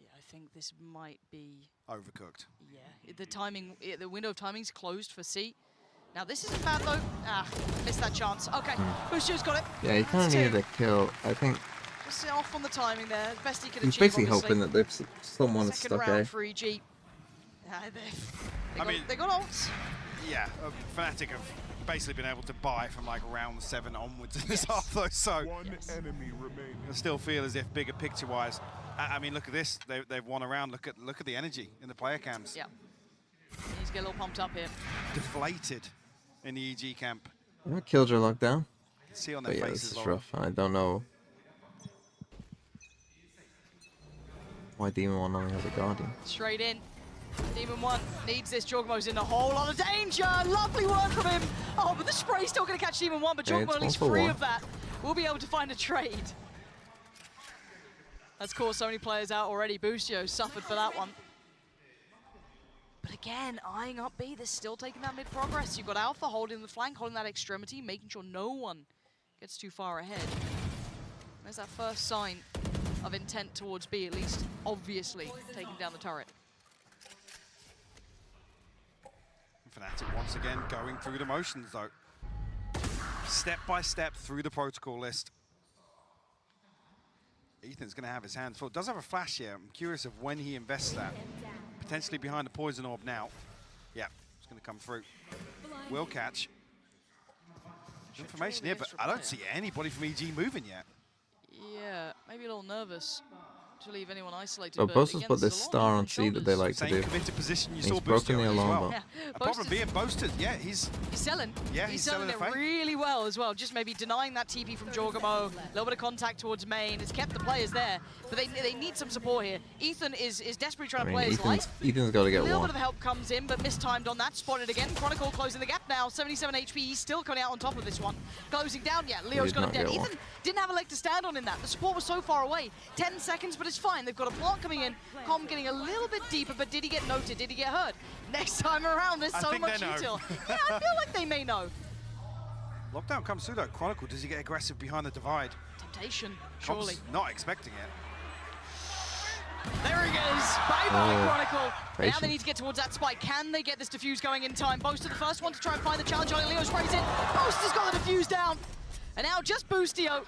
Yeah, I think this might be overcooked. Yeah, the timing, the window of timing's closed for C. Now this isn't bad though. Missed that chance. Okay, Boostio's got it. Yeah, he kind of needed a kill, I think. Just off on the timing there. Best he could He's achieve, basically obviously. hoping that someone is Second stuck round A. for EG. They got ults. Yeah, Fnatic have basically been able to buy from like round 7 onwards in this half though, so enemy remaining. I still feel as if bigger picture-wise. I mean, look at this. They've won a round. Look at the energy in the player cams. Yeah. He needs to get a little pumped up here. Deflated in the EG camp. Killjoy locked down. See on their But yeah, faces. this is rough. I don't know why Demon 1 only has a Guardian. Straight in. Demon 1 needs this. Jogmo's in a whole lot of danger. Lovely work from him. Oh, but the spray's still going to catch Demon 1, but Okay, Jogmo at least free of that. We'll be able to find a trade. That's caught so many players out already. Boostio suffered for that one. But again, eyeing up B, they're still taking that mid progress. You've got Alpha holding the flank, holding that extremity, making sure no one gets too far ahead. There's that first sign of intent towards B, at least, obviously, taking down the turret. Fnatic once again going through the motions though. step by step through the protocol list. Ethan's going to have his hands full. Does have a flash here. I'm curious of when he invests that. Potentially behind the poison orb now. Yeah, it's going to come through. Will catch. Information here, but I don't see anybody from EG moving yet. Yeah, maybe a little nervous to leave anyone isolated. But Boaster's put this star on C that they like to do. Committed position you He's saw broken the alarm bell. Yeah, a problem being boasted. Yeah, he's selling. Yeah, he's selling it really well as well. Just maybe denying that TP from Jorgamo. A little bit of contact towards main. It's kept the players there, but they need some support here. Ethan is desperately trying to play his life. Ethan's got to get A little one. bit of help comes in, but mistimed on that. Spotted again. Chronicle closing the gap now. 77 HP. He's still coming out on top of this one. Closing down. Yeah, Leo's got him dead. Ethan didn't have a leg to stand on in that. The support was so far away. 10 seconds, but it's fine. They've got a plant coming in. Com getting a little bit deeper, but did he get noted? Did he get hurt? Next time around, there's so much util. Yeah, I feel like they may know. Lockdown comes through though. Chronicle, does he get aggressive behind the divide? Temptation, surely. Not expecting it. There he goes. Bye-bye, Chronicle. Now they need to get towards that spike. Can they get this defuse going in time? Boaster the first one to try and find the challenge on it. Leo sprays in. Boaster's got the defuse down. And now just Boostio.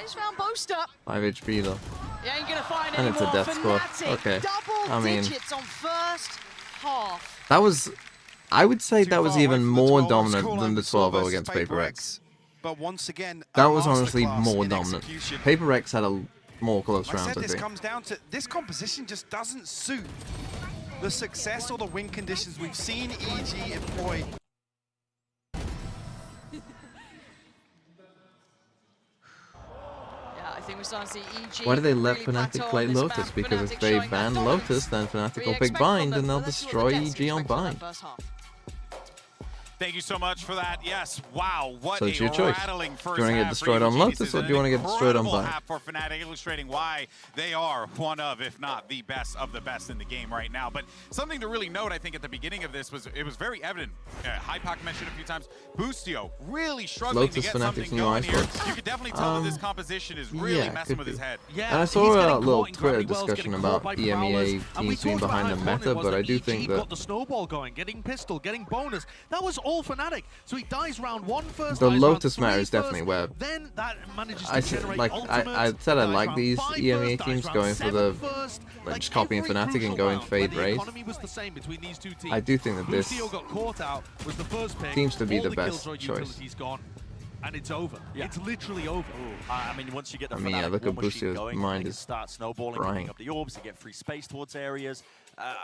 He's found Boaster. 5 HP though. You ain't gonna find And it's a death score. Okay. Double digits on first half. That was, I would say that was even more dominant than the 12-0 against Paper X. But once again, that was honestly more dominant. Paper X had a more close round, I this think. comes down to this composition just doesn't suit the success or the win conditions we've seen EG employ. I think we're starting to see EG. Why do they let Fnatic play Lotus? Because if they ban Lotus, then Fnatic will pick Bind and they'll destroy EG on Bind. Thank you so much for that. Yes, wow, what So it's a your choice. rattling first Do you want to get half destroyed for on EG. Lotus This or is do you want to get destroyed on incredible Bind? half for Fnatic, illustrating why they are one of, if not the best of the best in the game right now. But something to really note, I think, at the beginning of this was it was very evident. Hypoc mentioned a few times, Boostio really struggling Lotus to get Fnatic's something new going here. icebergs. You could definitely tell that this composition is really messing with his head. Yeah, and I saw a little Twitter discussion about EMEA teams being behind the meta, but I do think that got the snowball going, getting pistol, getting bonus. That was all Fnatic. So he dies round 1 first. the Lotus meta is definitely where Then that manages to I said I like these EMEA teams going for the just copying Fnatic and going Fade Raid. I do think that this seems to be the best choice. And it's over. Yeah. It's literally over. I mean, once you get the yeah, look at Boostio's going, mind they can is start snowballing, picking up the orbs to get free space towards areas.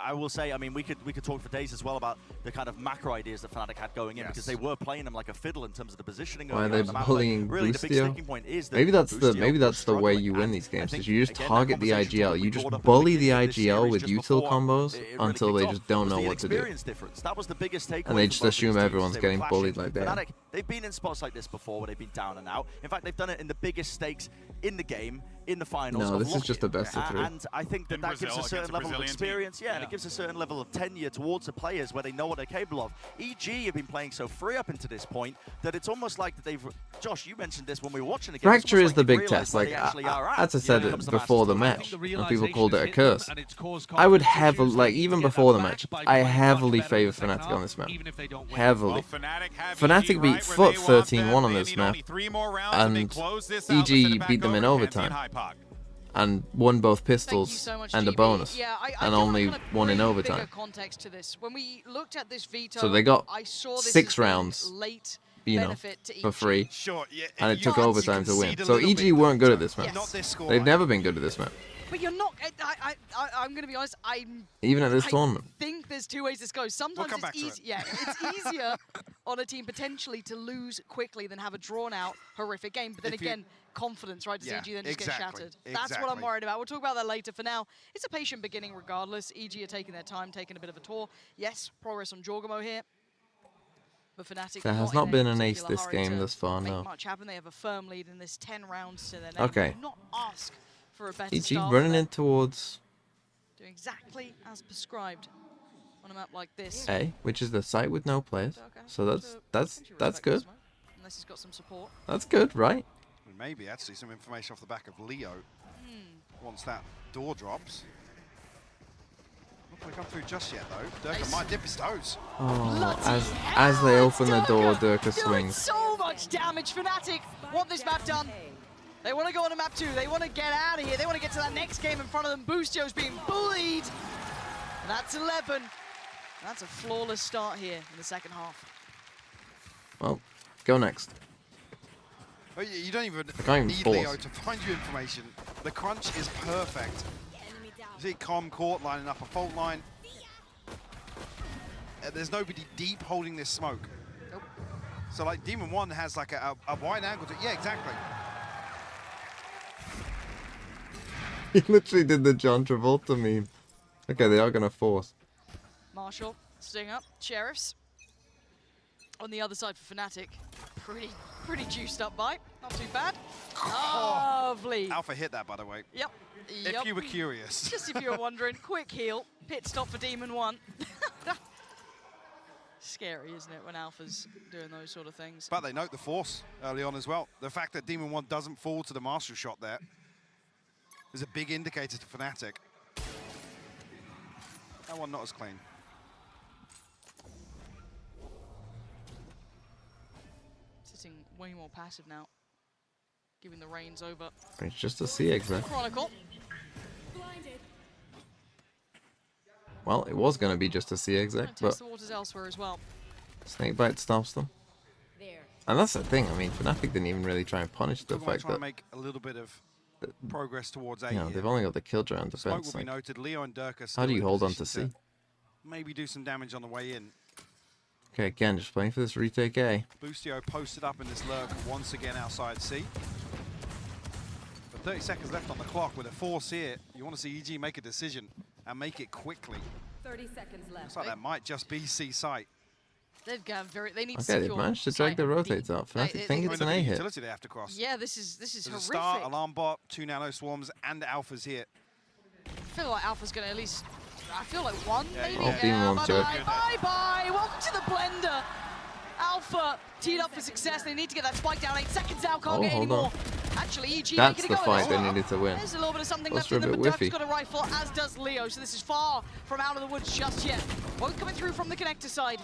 I will say, I mean, we could talk for days as well about the kind of macro ideas that Fnatic had going in because they were playing them like a fiddle in terms of the positioning. Why are they bullying Boostio? Maybe that's the way you win these games. Is you just target the IGL. You just bully the IGL with util combos until they just don't know what to do. That was the biggest takeaway. And they just assume everyone's getting bullied like that. They've been in spots like this before where they've been down and out. In fact, they've done it in the biggest stakes in the game, in the finals. No, this is just the best of 3. And I think that gives a certain level of experience. Yeah, and it gives a certain level of tenure towards the players where they know what they're capable of. EG have been playing so free up into this point that it's almost like that they've... Josh, you mentioned this when we were watching the game. Fracture is the big test. Like, as I said before the match, when people called it a curse, I would heavily, like, even before the match, I heavily favor Fnatic on this map. Heavily. Fnatic beat Foot 13-1 on this map, and EG beat them in overtime. And won both pistols and a bonus, and only won in overtime. So they got 6 rounds, you know, for free, and it took overtime to win. So EG weren't good at this map. They've never been good at this map. But you're not. I'm going to be honest. Even at this tournament. I think there's 2 ways this goes. Sometimes it's easy. Yeah, it's easier on a team potentially to lose quickly than have a drawn-out horrific game. But then again, confidence, right? Does EG then just get shattered? That's what I'm worried about. We'll talk about that later. For now, it's a patient beginning regardless. EG are taking their time, taking a bit of a tour. Yes, progress on Jorgamo here. But Fnatic there has not been an ace this game thus far, no. Much happen. They have a firm lead in this 10 rounds to their name. Okay. Not ask for a better EG start running in towards doing exactly as prescribed on a map like this. A, which is the site with no players. So that's good. Unless he's got some support. That's good, right? Maybe actually some information off the back of Leo once that door drops. Not going to come through just yet, though. Durka might dip his toes. Oh, as they open the door, Durka swings. So much damage. Fnatic want this map done. They want to go on to map 2. They want to get out of here. They want to get to that next game in front of them. Boostio's being bullied. And that's 11. That's a flawless start here in the second half. Well, go next. Oh, you don't even need force. Leo to find you information. The crunch is perfect. You see Com Court lining up a fault line. There's nobody deep holding this smoke. Nope. So like Demon 1 has like a wide angle to, yeah, exactly. He literally did the John Travolta meme. Okay, they are going to force. Marshall, sting up. Sheriffs. On the other side for Fnatic. Pretty juiced up bite. Not too bad. Lovely. Alpha hit that, by the way. Yep. If you were curious. Just if you were wondering, quick heal. Pit stop for Demon 1. Scary, isn't it, when Alpha's doing those sort of things? But they note the force early on as well. The fact that Demon 1 doesn't fall to the Marshall shot there is a big indicator to Fnatic. That one not as clean. Sitting way more passive now. Giving the reins over. It's just a C exit. Chronicle. Well, it was going to be just a C exec, but Test the waters elsewhere as well. Snakebite stops them. And that's the thing, I mean, Fnatic didn't even really try and punish the fact trying that... to make a little bit of progress towards A. You know, they've only got the Killjoy on Smoke defense. will be Like, noted. Leo and Durka how do you hold on to C? C? Maybe do some damage on the way in. Okay, again, just playing for this retake A. Boostio posted up in this lurk once again outside C. But 30 seconds left on the clock with a force here. You want to see EG make a decision and make it quickly. 30 seconds left. Looks like that might just be C site. They've got they need to Okay, they've secure managed to drag site the deep. rotates out. Fnatic think it's an A hit. Utility they have to cross. Yeah, this is There's horrific. a star, alarm bot, 2 nano swarms, and Alphas here. I feel like Alpha's going to at least, I feel like one maybe. Oh, Demon One's bye, bye, bye. Welcome to the blender. Alpha teed up for success. They need to get that spike down. 8 seconds out. Can't get any more. Actually, EG That's making the a go fight of they this. needed to win. There's a little bit of something Those left in are a them, bit but Durka's whiffy. got a rifle, as does Leo. So this is far from out of the woods just yet. Both coming through from the connector side.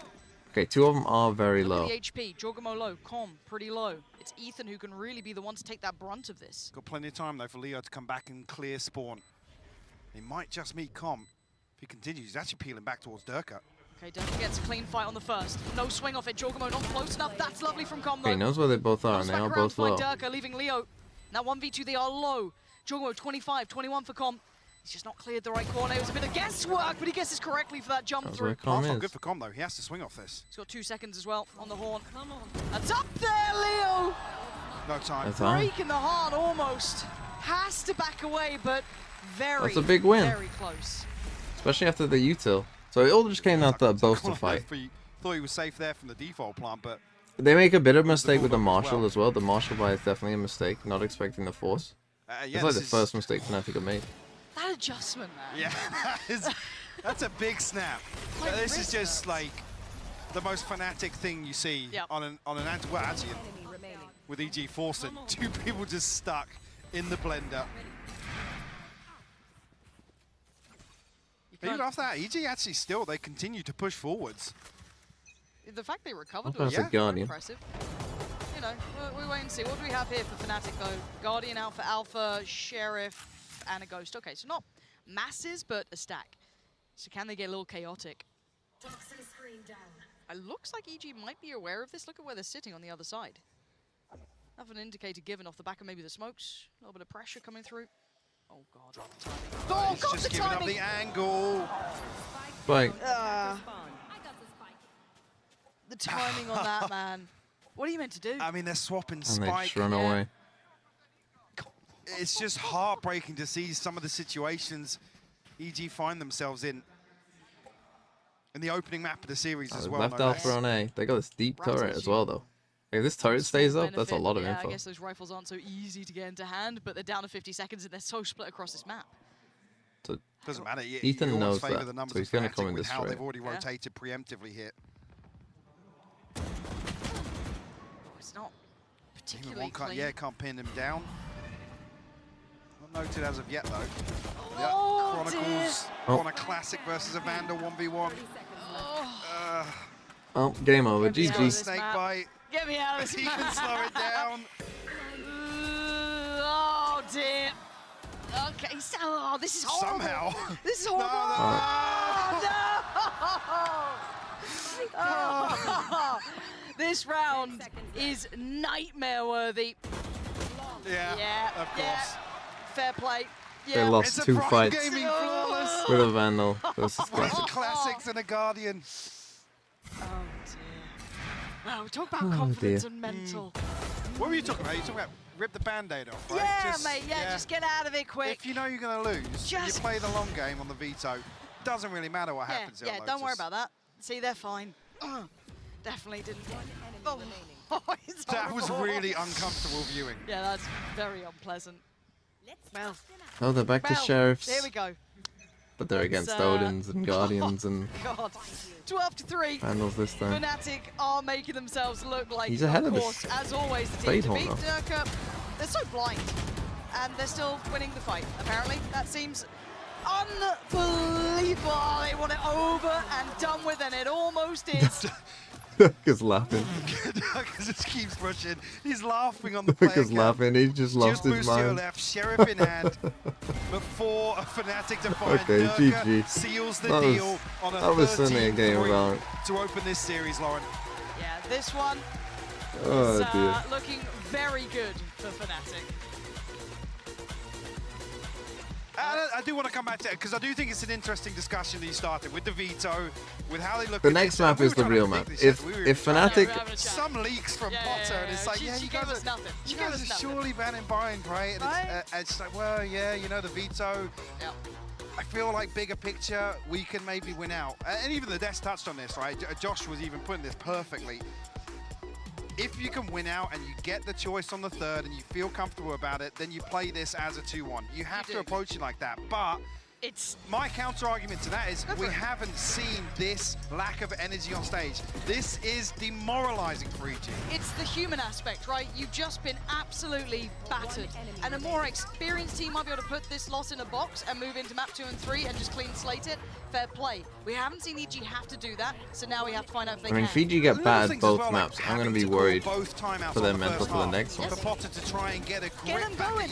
Okay, 2 of them are very Look low. at the HP. Jorgamo low. Com pretty low. It's Ethan who can really be the one to take that brunt of this. Got plenty of time though for Leo to come back and clear spawn. He might just meet Com. If he continues, he's actually peeling back towards Durka. Okay, Durka gets a clean fight on the first. No swing off it. Jorgamo not close enough. That's lovely from Com though. Okay, he knows where they both are, and they are both low. Durka leaving Leo. Now 1v2, they are low. Jorgamo 25, 21 for Com. He's just not cleared the right corner. It was a bit of guesswork, but he guesses correctly for that jump That's through. where Com Not is. good for Com though. He has to swing off this. He's got 2 seconds as well on the horn. That's up there, Leo. No time. That's time. Break in the heart almost. Has to back away, but very, That's a big win. very close. Especially after the util. So it all just came out to boast to fight. Thought he was safe there from the default plant, but They make a bit of a mistake with the Marshall as well. The Marshall buy is definitely a mistake, not expecting the force. yeah, It's like this the is- first mistake Fnatic have made. That adjustment, man. Yeah, that's a big snap. Like This is wrist just like the most Fnatic thing you see on an anti. Well, actually, with EG forced it, 2 people just stuck in the blender. Even after that, EG actually still they continue to push forwards. The fact they recovered That's was a Guardian. impressive. You know, we wait and see. What do we have here for Fnatic though? Guardian, Alpha, Sheriff, and a Ghost. Okay, so not masses, but a stack. So can they get a little chaotic? It looks like EG might be aware of this. Look at where they're sitting on the other side. Have an indicator given off the back of maybe the smokes. A little bit of pressure coming through. Oh god, the timing. Oh, He's got just the giving up timing! the angle. Spike. The timing on that, man. What are you meant to do? I mean, they're swapping And they spike. just run away. It's just heartbreaking to see some of the situations EG find themselves in the opening map of the series as well. Left no Alpha less. on A. They got this deep turret Rattles as you. well, though. If this turret stays up, that's a Benefit. lot of Yeah, info. I guess those rifles aren't so easy to get into hand, but they're down to 50 seconds and they're so split across this map. So Doesn't matter. Ethan you always knows favour that, the numbers so he's of going to Fnatic come in with this how they've straight. already rotated preemptively here. Oh, it's not Demon particularly One can't, clean. yeah, can't pin him down. not noted as of yet, though. Oh, Chronicles on a Classic versus a Vandal 1v1. Oh, game over. Get me out of GG. this Snake map. bite. Get me out of this He map. can slow it down. Oh, dear. Okay, so, oh, this is horrible. Somehow. This is horrible. Oh, this round is nightmare worthy. Yeah, of course. Fair play. They Yeah. lost It's a 2 Prime fights Gaming flawless. with a Vandal versus With Classic. Classics and a Guardian. Oh, dear. Wow, talk about Oh, confidence dear. and mental. What were you talking about? You talking about rip the Band-Aid off, right? Yeah, mate, just get out of it quick. If you know you're going to lose, you Just- play the long game on the veto. Doesn't really matter what happens here. Yeah, don't worry about that. See, they're fine. Definitely didn't. Oh, it's That was horrible. really uncomfortable viewing. Yeah, that's very unpleasant. Well, Oh, they're back to well, Sheriffs. there we go. But they're against Let's, Odins and Guardians and God. 12-3. Vandals this time. Fnatic are making themselves look like, He's ahead of course, this as always, the team Fade to Horn, beat. though. Durka, they're so blind. And they're still winning the fight, apparently. That seems unbelievable. Oh, they want it over and done with, and it almost is. Just laughing. Because it keeps pushing. He's laughing on the player Just cam. laughing. He just lost his Busio mind. left, Sheriff in hand. Before a Fnatic to find Okay, Durka GG. seals the That was- deal on a that was certainly a game of 13-3 Valorant. to open this series, Lauren. Yeah, this one Oh, is dear. looking very good for Fnatic. I do want to come back to it because I do think it's an interesting discussion that you started with the veto, with how they look The at next this. map We is were the trying to real predict map. this, If we were- if Fnatic, We're having a chat. some leaks from Potter, and it's like, she, yeah, she you gave guys us are, nothing. She you gave guys us are nothing. surely banning Brian, right? And Right? it's like, well, yeah, you know, the veto. Yeah. I feel like bigger picture, we can maybe win out. And even the desk touched on this, right? Josh was even putting this perfectly. If you can win out and you get the choice on the third and you feel comfortable about it, then you play this as a 2-1. You have to approach it like that. But it's my counter argument to that is we haven't seen this lack of energy on stage. This is demoralizing for EG. It's the human aspect, right? You've just been absolutely battered. And a more experienced team might be able to put this loss in a box and move into map 2 and 3 and just clean slate it. Fair play. We haven't seen EG have to do that, so now we have to find out if they I mean, can. if EG get Little battered things as both well, like maps, I'm going to having be call worried both timeouts for on their the mental first for the half. next one. For Potter to try and get a Get grip them back, going.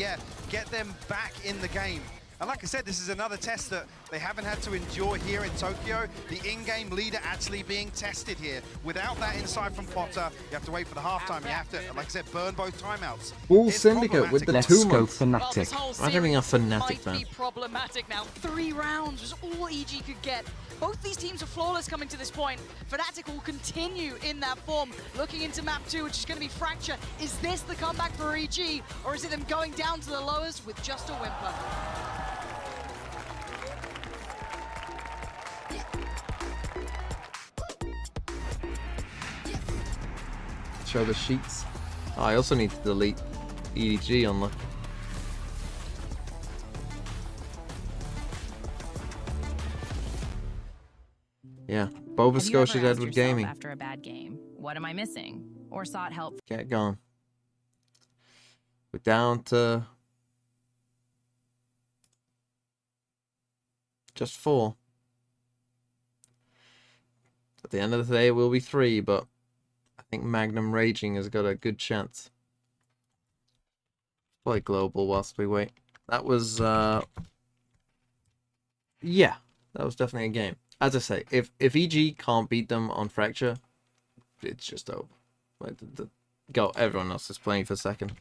get them back in the game. And like I said, this is another test that they haven't had to endure here in Tokyo. The in-game leader actually being tested here. Without that insight from Potter, you have to wait for the halftime. You have to, like I said, burn both timeouts. Full It's Syndicate with the problematic. 2 Let's go months. Well, this Fnatic. whole I'm having a series Fnatic might fan. be problematic now. 3 rounds was all EG could get. Both these teams are flawless coming to this point. Fnatic will continue in that form, looking into map 2, which is going to be Fracture. Is this the comeback for EG, or is it them going down to the lowers with just a whimper? Show the sheets. Oh, I also need to delete EG on the. Yeah, Bova Have you ever Scotia asked Edward yourself Gaming. after a bad game, what am I missing? Or sought help? Get going. We're down to just 4. At the end of the day, it will be 3, but I think Magnum Raging has got a good chance. Play global whilst we wait. That was, yeah, that was definitely a game. As I say, if EG can't beat them on Fracture, it's just over. Like everyone else is playing for second.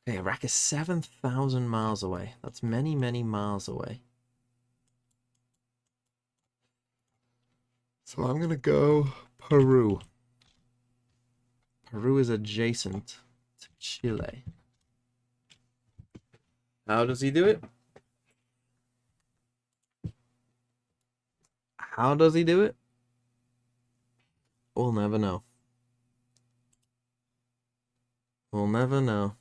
Okay, Iraq is 7,000 miles away. That's many, many miles away. So I'm gonna go Peru. Peru is adjacent to Chile. How does he do it? How does he do it? We'll never know. We'll never know.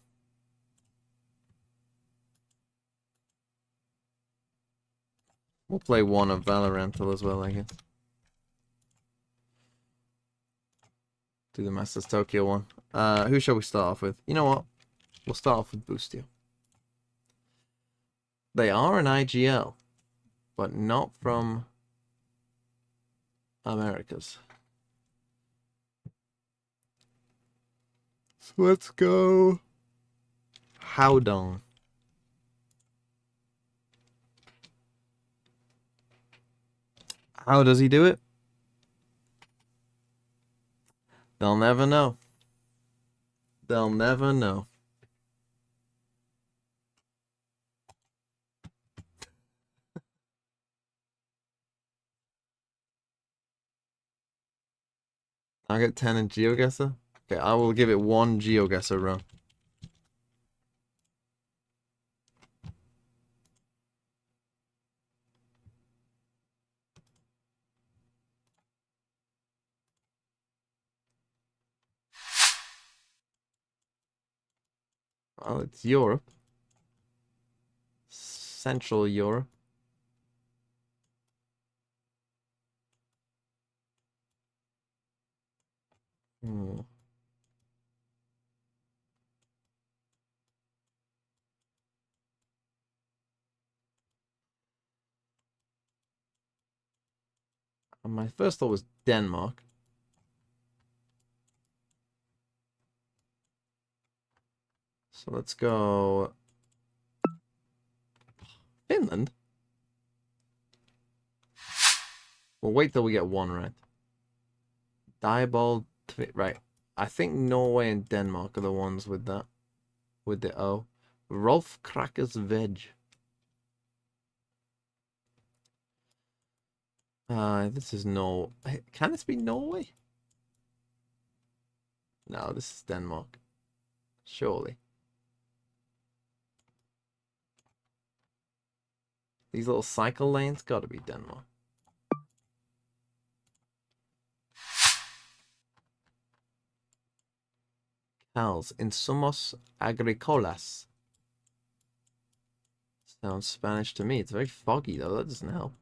We'll play one of Valorantal as well, I guess. Do the Masters Tokyo one. Who shall we start off with? You know what? We'll start off with Boostio. They are an IGL, but not from Americas. So let's go Howdong. How does he do it? They'll never know. They'll never know. I get 10 in GeoGuessr? Okay, I will give it 1 GeoGuessr run. Well, it's Europe. Central Europe. Hmm. My first thought was Denmark. So let's go Finland. We'll wait till we get 1 right. Diebold, right. I think Norway and Denmark are the ones with that. With the O. Rolf Krakers Veg. This is no. Can this be Norway? No, this is Denmark. Surely. These little cycle lanes gotta be Denmark. Cows. Insumos agricolas. Sounds Spanish to me. It's very foggy though. That doesn't help.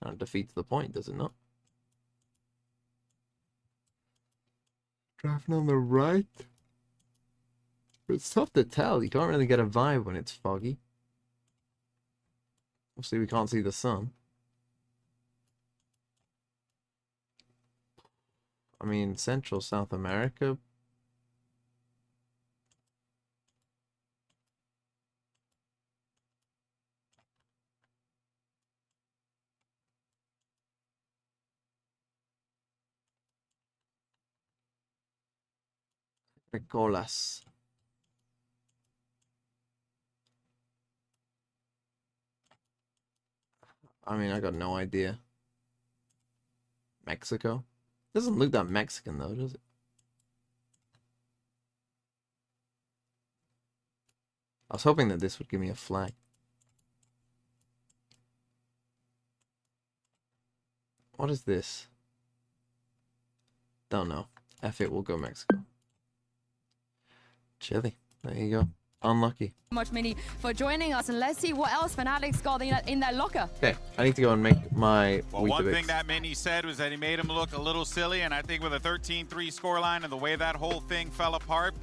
Kind of defeats the point, does it not? Driving on the right. It's tough to tell. You can't really get a vibe when it's foggy. Obviously, we can't see the sun. I mean, Central South America. Colas. I mean, I got no idea. Mexico? Doesn't look that Mexican though, does it? I was hoping that this would give me a flag. What is this? Don't know. F it, we'll go Mexico. Chile. There you go. Unlucky. Much, Mini, for joining us, and let's see what else Fnatic's got in their locker. Okay, I need to go and make my Well, one thing that Mini said was that he made him look a little silly, and I think with a 13-3 scoreline and the way that whole thing fell apart,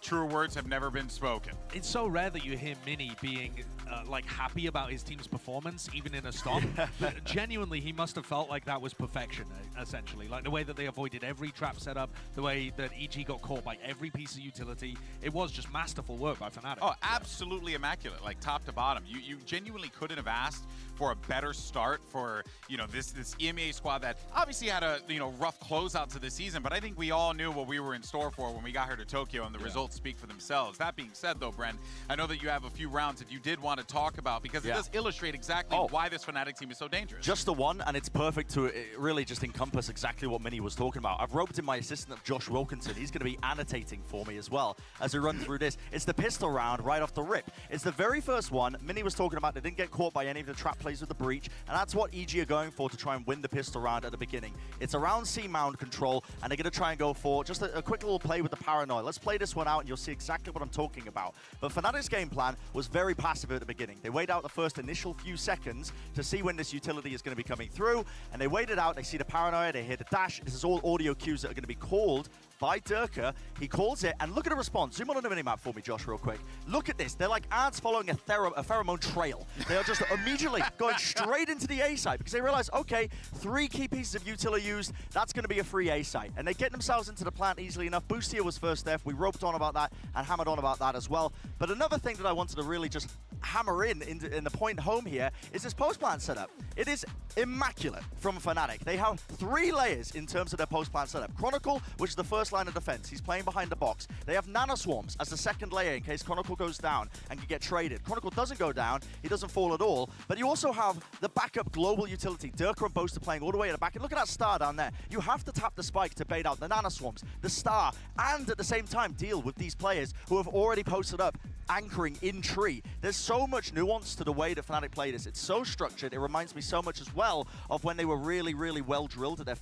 truer words have never been spoken. It's so rare that you hear Mini being like happy about his team's performance, even in a stomp. But genuinely, he must have felt like that was perfection, essentially. Like the way that they avoided every trap setup, the way that EG got caught by every piece of utility. It was just masterful work by Fnatic. Oh, absolutely immaculate, like top to bottom. You genuinely couldn't have asked for a better start for, you know, this EMEA squad that obviously had a, you know, rough closeout to the season, but I think we all knew what we were in store for when we got here to Tokyo, and the results speak for themselves. That being said, though, Bren, I know that you have a few rounds that you did want to talk about, because it does illustrate exactly why this Fnatic team is so dangerous. Just the one, and it's perfect to really just encompass exactly what Mini was talking about. I've roped in my assistant, Josh Wilkinson. He's going to be annotating for me as well as we run through this. It's the pistol round right off the rip. It's the very first one. Mini was talking about they didn't get caught by any of the trap plays with the breach, and that's what EG are going for to try and win the pistol round at the beginning. It's around C mound control, and they're going to try and go for just a quick little play with the paranoia. Let's play this one out, and you'll see exactly what I'm talking about. But Fnatic's game plan was very passive at the beginning. They wait out the first initial few seconds to see when this utility is going to be coming through, and they wait it out. They see the paranoia, they hear the dash. This is all audio cues that are going to be called by Durka. He calls it, and look at the response. Zoom on the minimap for me, Josh, real quick. Look at this. They're like ants following a pheromone trail. They are just immediately going straight into the A site because they realize, okay, 3 key pieces of util are used. That's going to be a free A site. And they get themselves into the plant easily enough. Boostia was first there. We roped on about that and hammered on about that as well. But another thing that I wanted to really just hammer in the point home here is this post-plant setup. It is immaculate from Fnatic. They have 3 layers in terms of their post-plant setup. Chronicle, which is the first line of defense. He's playing behind the box. They have Nanoswarms as the second layer in case Chronicle goes down and can get traded. Chronicle doesn't go down. He doesn't fall at all. But you also have the backup global utility. Durka and Boaster playing all the way at the back. And look at that star down there. You have to tap the spike to bait out the Nanoswarms, the star, and at the same time deal with these players who have already posted up anchoring in tree. There's so much nuance to the way that Fnatic play this. It's so structured. It reminds me so much as well of when they were really, really well drilled at their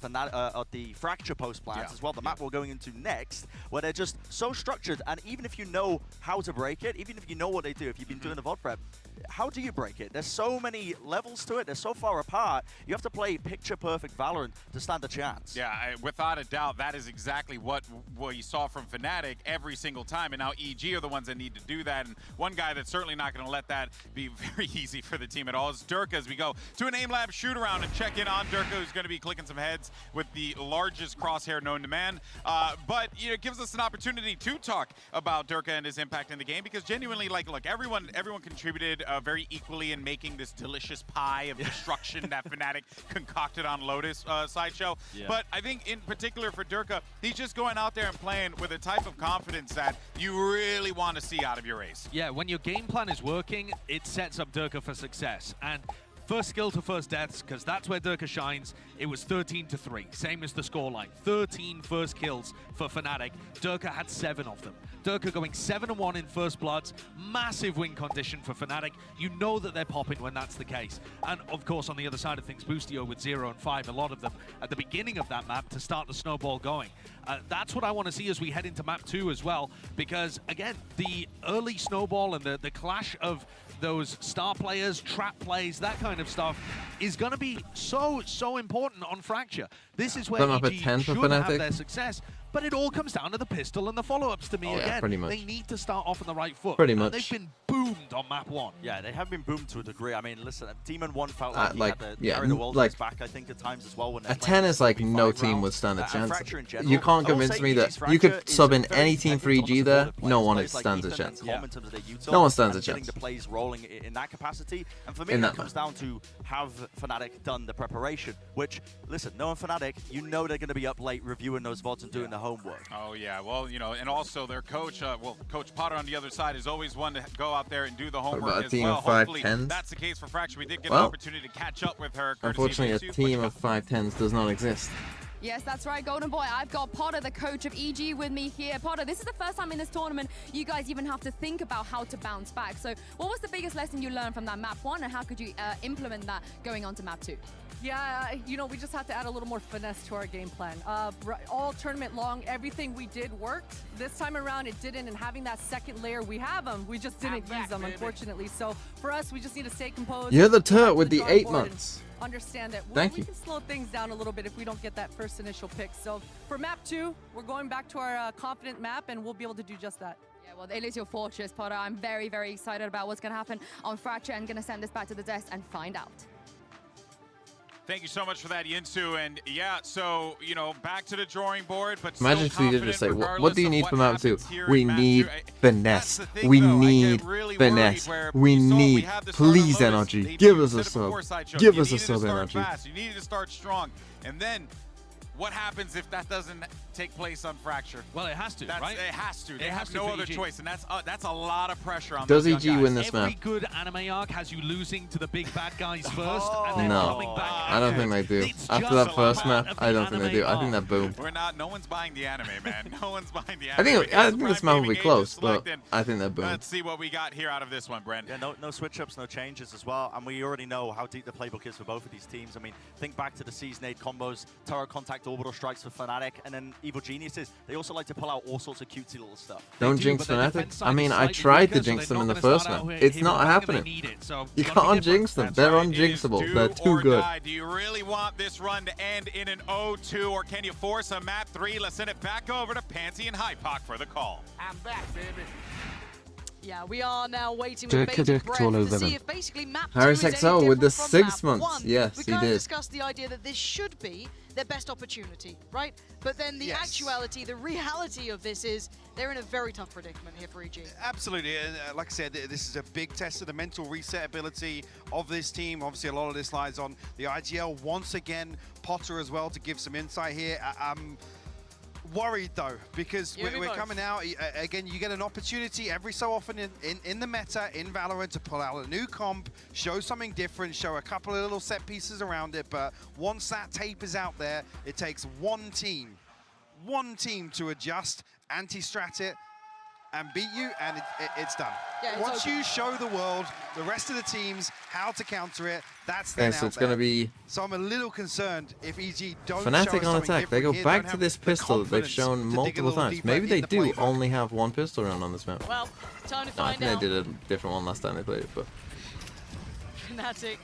the Fracture post plans as well. The map we're going into next, where they're just so structured. And even if you know how to break it, even if you know what they do, if you've been doing the VOD prep, how do you break it? There's so many levels to it. They're so far apart. You have to play picture-perfect Valorant to stand a chance. Yeah, without a doubt, that is exactly what you saw from Fnatic every single time. And now EG are the ones that need to do that. And one guy that's certainly not going to let that be very easy for the team at all is Durka, as we go to an AimLab shoot-around and check in on Durka, who's going to be clicking some heads with the largest crosshair known to man. But it gives us an opportunity to talk about Durka and his impact in the game, because genuinely, like, look, everyone contributed very equally in making this delicious pie of destruction that Fnatic concocted on Lotus Sideshow. But I think in particular for Durka, he's just going out there and playing with a type of confidence that you really want to see out of your ace. Yeah, when your game plan is working, it sets up Durka for success. And first skill to first deaths, because that's where Durka shines. It was 13-3, same as the scoreline. 13 first kills for Fnatic. Durka had 7 of them. Durka going 7-1 in first bloods. Massive win condition for Fnatic. You know that they're popping when that's the case. And of course, on the other side of things, Boostio with 0 and 5, a lot of them at the beginning of that map to start the snowball going. That's what I want to see as we head into map 2 as well, because again, the early snowball and the clash of those star players, trap plays, that kind of stuff is going to be so important on Fracture. This is where EG should have their success, but it all comes down to the pistol and the follow-ups to me again. Pretty much. They need to start off on the right foot. Pretty much. They've been boomed on map 1. Yeah, they have been boomed to a degree. I mean, listen, Demon 1 felt like he like, had the yeah, carry the world like, back, I think, at times as well. When a 10 is like no team would stand a chance. You can't convince me that you could sub in any team for EG there. No one stands a chance. No one stands a chance. Getting the plays rolling in that capacity. And for me, that comes down to have Fnatic done the preparation, which, listen, knowing Fnatic, you know they're going to be up late reviewing those VODs and doing the homework. Oh, yeah. Well, you know, and also their coach, Coach Potter on the other side is always one to go out there and do the homework as well. Hopefully, that's the case for Fracture. We did get an opportunity to catch up with her. Unfortunately, a team of 5-10s does not exist. Yes, that's right, Golden Boy. I've got Potter, the coach of EG, with me here. Potter, this is the first time in this tournament you guys even have to think about how to bounce back. So what was the biggest lesson you learned from that map 1, and how could you implement that going on to map 2? Yeah, you know, we just have to add a little more finesse to our game plan. All tournament long, everything we did worked. This time around, it didn't, and having that second layer, we have them. We just didn't use them, unfortunately. So for us, we just need to stay composed. You're the turret with the 8 months. Understand that we can slow things down a little bit if we don't get that first initial pick. So for map 2, we're going back to our confident map, and we'll be able to do just that. Yeah, well, it is your fortress, Potter. I'm very, very excited about what's going to happen on Fracture, and going to send this back to the desk and find out. Thank you so much for that, Yinsu. And yeah, so, you know, back to the drawing board, but imagine if you did just say, what do you need for map 2? We need finesse. We need finesse. We need, please, NRG. Give us a sub. Give us a sub, NRG. You need to start strong. And then, what happens if that doesn't take place on Fracture? Well, it has to, right? It has to. They have no other choice, and that's a lot of pressure on those those EG win this map? Every good anime arc has you losing to the big bad guys first, and then no, coming back. I don't think they do. After that first map, I don't think they do. I think they're boom. No one's buying the anime, man. No one's buying the anime. I think this map will be close, but I think they're boom. Let's see what we got here out of this one, Brent. Yeah, no switch-ups, no changes as well, and we already know how deep the playbook is for both of these teams. I mean, think back to the Season 8 combos, Turret Contact orbital strikes for Fnatic, and then Evil Geniuses, they also like to pull out all sorts of cutesy little stuff. Don't jinx Fnatic. I mean, I tried to jinx them in the first one. It's not happening. You can't jinx them. They're unjinxable. They're too good. Do you really want this run to end in an 0-2, or can you force a map 3? Let's send it back over to Pansy and Hypoc for the call. I'm back, baby. Yeah, we are now waiting with bated breath to see if basically map 2 Harris is XO any with the different from 6 map months. 1. Yes, we he kind of did. discussed the idea that this should be their best opportunity, right? But then the actuality, the reality of this is they're in a very tough predicament here for EG. Absolutely, and like I said, this is a big test of the mental reset ability of this team. Obviously, a lot of this lies on the IGL. Once again, Potter as well to give some insight here. I'm worried though, because we're coming out again. You get an opportunity every so often in the meta in Valorant to pull out a new comp, show something different, show a couple of little set pieces around it. But once that tape is out there, it takes one team to adjust, anti-strat it, and beat you, and it's done. Yeah, once you show the world, the rest of the teams, how to counter it, that's Okay, so it's going to be So I'm a little concerned if EG don't Fnatic show on us attack. They go here, back don't to have this the pistol that they've confidence shown to dig a multiple little times. deeper Maybe they in the do playbook. only have one pistol round on this map. Well, time to No, I find think out. they did a different one last time they played it, but Fnatic.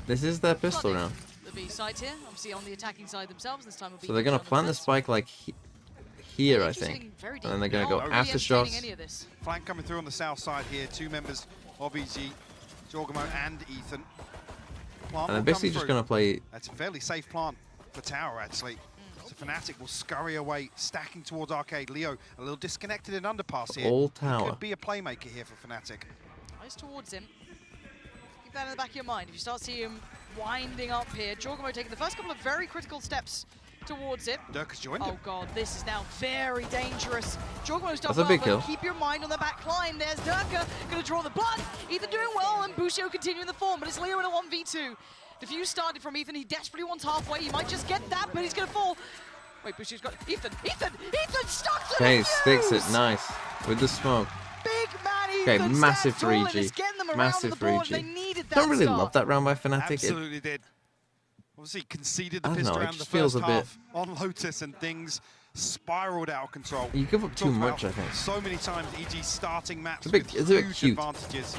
this is their pistol round. The B side here, obviously on the attacking side themselves. This time will be So they're going to plant the spike like here, I think. And then they're going to go after shots. Flank coming through on the south side here. Two members of EG, Jorgamo and Ethan. Plant And they're will basically come just through. going to play... That's a fairly safe plant for Tower, actually. So Fnatic will scurry away, stacking towards Arcade. Leo, a little disconnected in underpass here. All He Tower. could be a playmaker here for Fnatic. Eyes towards him. Keep that in the back of your mind. If you start seeing him winding up here, Jorgamo taking the first couple of very critical steps towards it. Dirk has joined Oh him. god, this is now very dangerous. Jorgamo's done That's a well, big but kill. keep your mind on the back line. There's Durka, gonna draw the blood. Ethan doing well, and Busio continuing the form, but it's Leo in a 1v2. Defuse started from Ethan, he desperately wants halfway. He might just get that, but he's gonna fall. Wait, Busio's got Ethan stuck to Okay, the sticks it. defuse! Nice. With the smoke. Big man Okay, Ethan massive stands tall and 3G. is getting them around Massive the board. 3G. They needed that Don't really start. love that round by Fnatic. Absolutely did. Obviously conceded the I don't pistol know, it round the just feels first a bit- half on Lotus, and things spiraled out of control. You give up too Talked much, about I think. So many times EG starting maps It's a bit with huge cute. advantages.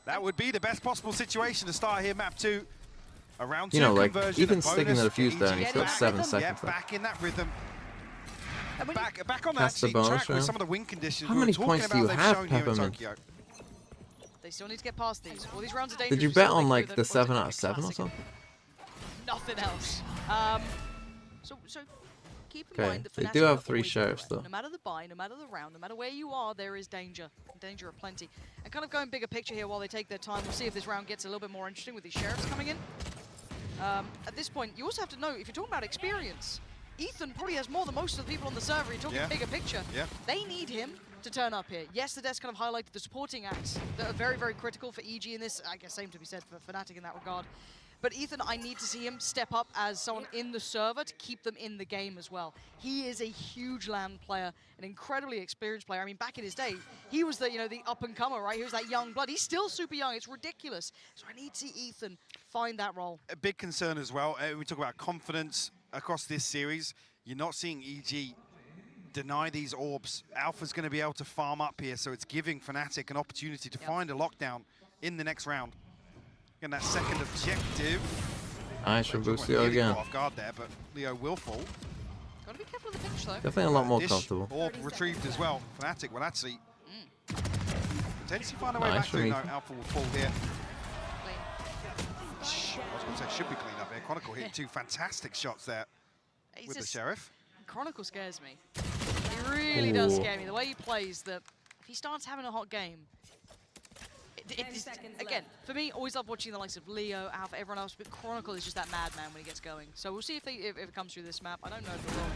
That would be the best possible situation to start here, map 2. Around 2 You know, like, conversion, even a sticking bonus the defuse for there EG. and he's got Back 7 in- seconds Yeah, left. back in that rhythm. Back on Cast the actually bonus track with round. some of the win conditions How we were many talking points do about you they've have, shown here in Peppermint? Tokyo. They still need to get past these. All these rounds are dangerous. Did you We bet saw on they like do the that. 7 out of 7 or Classic. something? Nothing else. So keep in Okay, mind that they Fnatic do have are 3 always sheriffs threat. though. No matter the buy, no matter the round, no matter where you are, there is danger. Danger aplenty. And kind of going bigger picture here while they take their time. We'll see if this round gets a little bit more interesting with these sheriffs coming in. At this point, you also have to know, if you're talking about experience, Ethan probably has more than most of the people on the server. You're talking bigger picture. Yeah. They need him to turn up here. Yes, the desk kind of highlighted the supporting acts that are very, very critical for EG in this. I guess same to be said for Fnatic in that regard. But Ethan, I need to see him step up as someone in the server to keep them in the game as well. He is a huge land player, an incredibly experienced player. I mean, back in his day, he was the, the up-and-comer, right? He was that young blood. He's still super young. It's ridiculous. So I need to see Ethan find that role. A big concern as well, we talk about confidence across this series. You're not seeing EG deny these orbs. Alpha's going to be able to farm up here, so it's giving Fnatic an opportunity to find a lockdown in the next round. And that second objective. Nice from Busio Nearly again. caught off guard there, but Leo will fall. Gotta be careful of the pinch though. Definitely a lot more Dish comfortable. Orb retrieved as well. Fnatic will actually potentially find a way Nice back to from no, Ethan. Alpha will fall here. I was going to say should be cleaned up here. Chronicle hitting 2 fantastic shots there with the Sheriff. Chronicle scares me. He really does Ooh. scare me. The way he plays, that if he starts having a hot game, again, for me, always love watching the likes of Leo, Alpha, everyone else, but Chronicle is just that madman when he gets going. So we'll see if it comes through this map. I don't know if it will.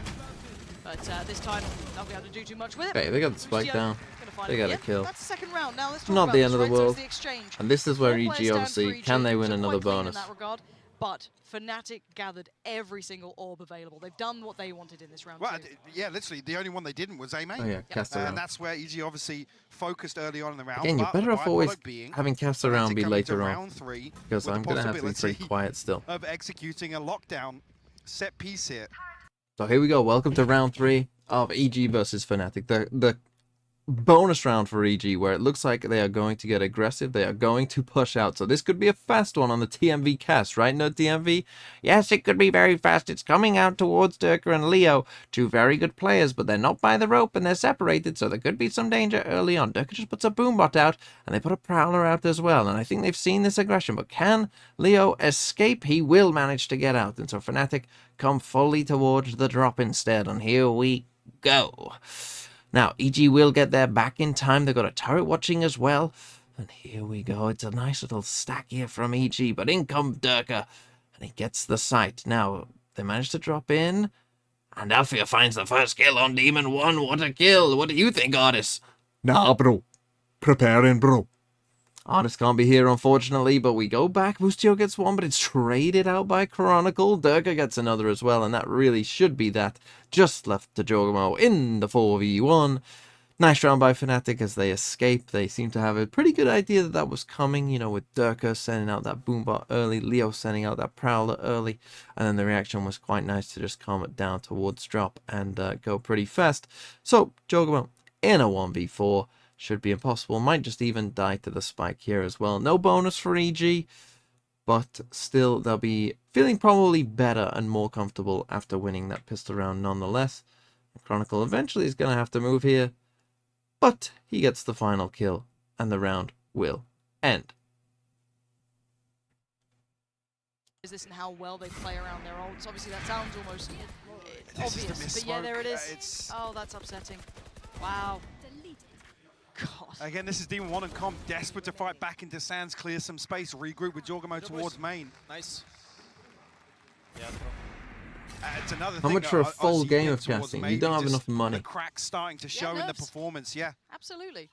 But this time, they'll be able to do too much with it. Okay, they got the spike Busio down. gonna find They it. got a Yeah, kill. That's the second round. Now let's talk Not about the this, end of the right? So it's world. the exchange. And this is where 4 EG players down obviously, for EG, can they win so another quite clean bonus? in that regard. But Fnatic gathered every single orb available. They've done what they wanted in this round Well, too. yeah, literally, the only one they didn't was A-Main. Oh yeah, cast around. And that's where EG obviously focused early on in the round. Again, you're but the better off always byproduct being having cast Fnatic around be coming to later on. round 3 Because with I'm the going to have to be possibility pretty quiet still. of executing a lockdown set piece here. So here we go. Welcome to round 3 of EG versus Fnatic. The bonus round for EG, where it looks like they are going to get aggressive. They are going to push out. So this could be a fast one on the TMV cast, right? No TMV? Yes, it could be very fast. It's coming out towards Durka and Leo. 2 very good players, but they're not by the rope and they're separated, so there could be some danger early on. Durka just puts a boombot out, and they put a prowler out as well. And I think they've seen this aggression, but can Leo escape? He will manage to get out. And so Fnatic come fully towards the drop instead. And here we go. Now, EG will get there back in time. They've got a turret watching as well. And here we go. It's a nice little stack here from EG. But in comes Durka. And he gets the sight. Now, they manage to drop in. And Alfia finds the first kill on Demon 1. What a kill. What do you think, Artis? Nah, bro. Preparing, bro. Artis can't be here, unfortunately, but we go back. Bustio gets one, but it's traded out by Chronicle. Durka gets another as well, and that really should be that. Just left to Jogamo in the 4v1. Nice round by Fnatic as they escape. They seem to have a pretty good idea that that was coming, you know, with Durka sending out that boombot early, Leo sending out that prowler early, and then the reaction was quite nice to just calm it down towards drop and go pretty fast. So, Jogamo in a 1v4. Should be impossible. Might just even die to the spike here as well. No bonus for EG, but still they'll be feeling probably better and more comfortable after winning that pistol round nonetheless. Chronicle eventually is going to have to move here, but he gets the final kill and the round will end. Is this and how well they play around their ults? Obviously that sounds almost obvious, but yeah, there it is. Oh, that's upsetting. Wow. God. Again, this is Demon 1 and Com desperate to fight back into Sands, clear some space, regroup with Jorgamo towards main. Nice. Yeah, it's another How thing much for a full game of casting? You don't have enough money. The cracks starting to show in the performance, yeah. Absolutely.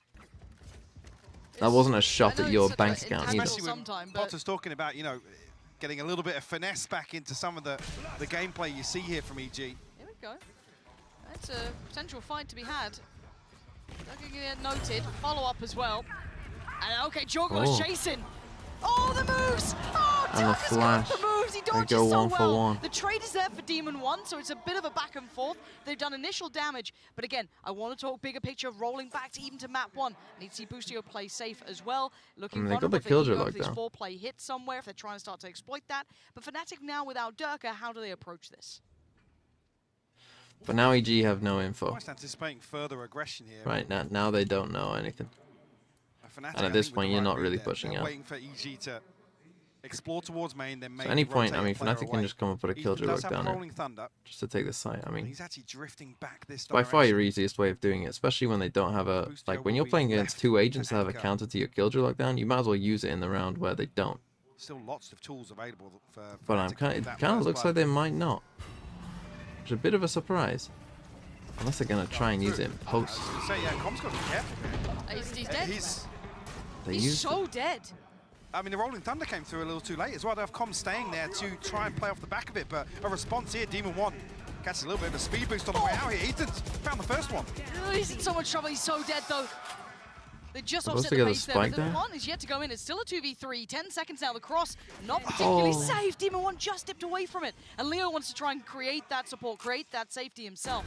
That wasn't a shot at your bank account either. Especially when Potter's talking about, you know, getting a little bit of finesse back into some of the gameplay you see here from EG. Here we go. That's a potential fight to be had. Looking at noted, follow-up as well. And okay, Jorgo's chasing. Oh, the moves! Oh, and the flash. The moves. He dodges go so 1 for well. 1. The trade is there for Demon 1, so it's a bit of a back and forth. They've done initial damage, but again, I want to talk bigger picture, rolling back to even to map 1. I need to see Bustio play safe as well. Looking they got vulnerable the killjoy if these lockdown. 4-play hits somewhere, if they're trying to start to exploit that. But Fnatic now without Durka, how do they approach this? But now EG have no info. I'm anticipating further aggression here. Right now they don't know anything. Fnatic, and at this point, you're not really pushing out. Waiting for EG to explore towards main, then So at any point, I mean, Fnatic can just come and put a killjoy lock down rolling thunder. Just to take the site. I mean, he's actually drifting back this by far your easiest way of doing it, especially when they don't have a like when you're playing against 2 agents that have a counter to your killjoy lockdown, you might as well use it in the round where they don't. Still lots of tools available for. But it kind of looks like they might not. It's a bit of a surprise. Unless they're going to try and use it in post. So yeah, Com's got to be careful here. He's dead. He's so dead. I mean, the Rolling Thunder came through a little too late as well. They have Com staying there to try and play off the back of it, but a response here, Demon 1 catches a little bit of a speed boost on the way out here. Ethan's found the first one. He's in so much trouble. He's so dead, though. They just offset to the get a pace there, spike but the there? one is yet to go in. It's still a 2v3. 10 seconds now. The cross not particularly safe. Demon 1 just dipped away from it. And Leo wants to try and create that support, create that safety himself.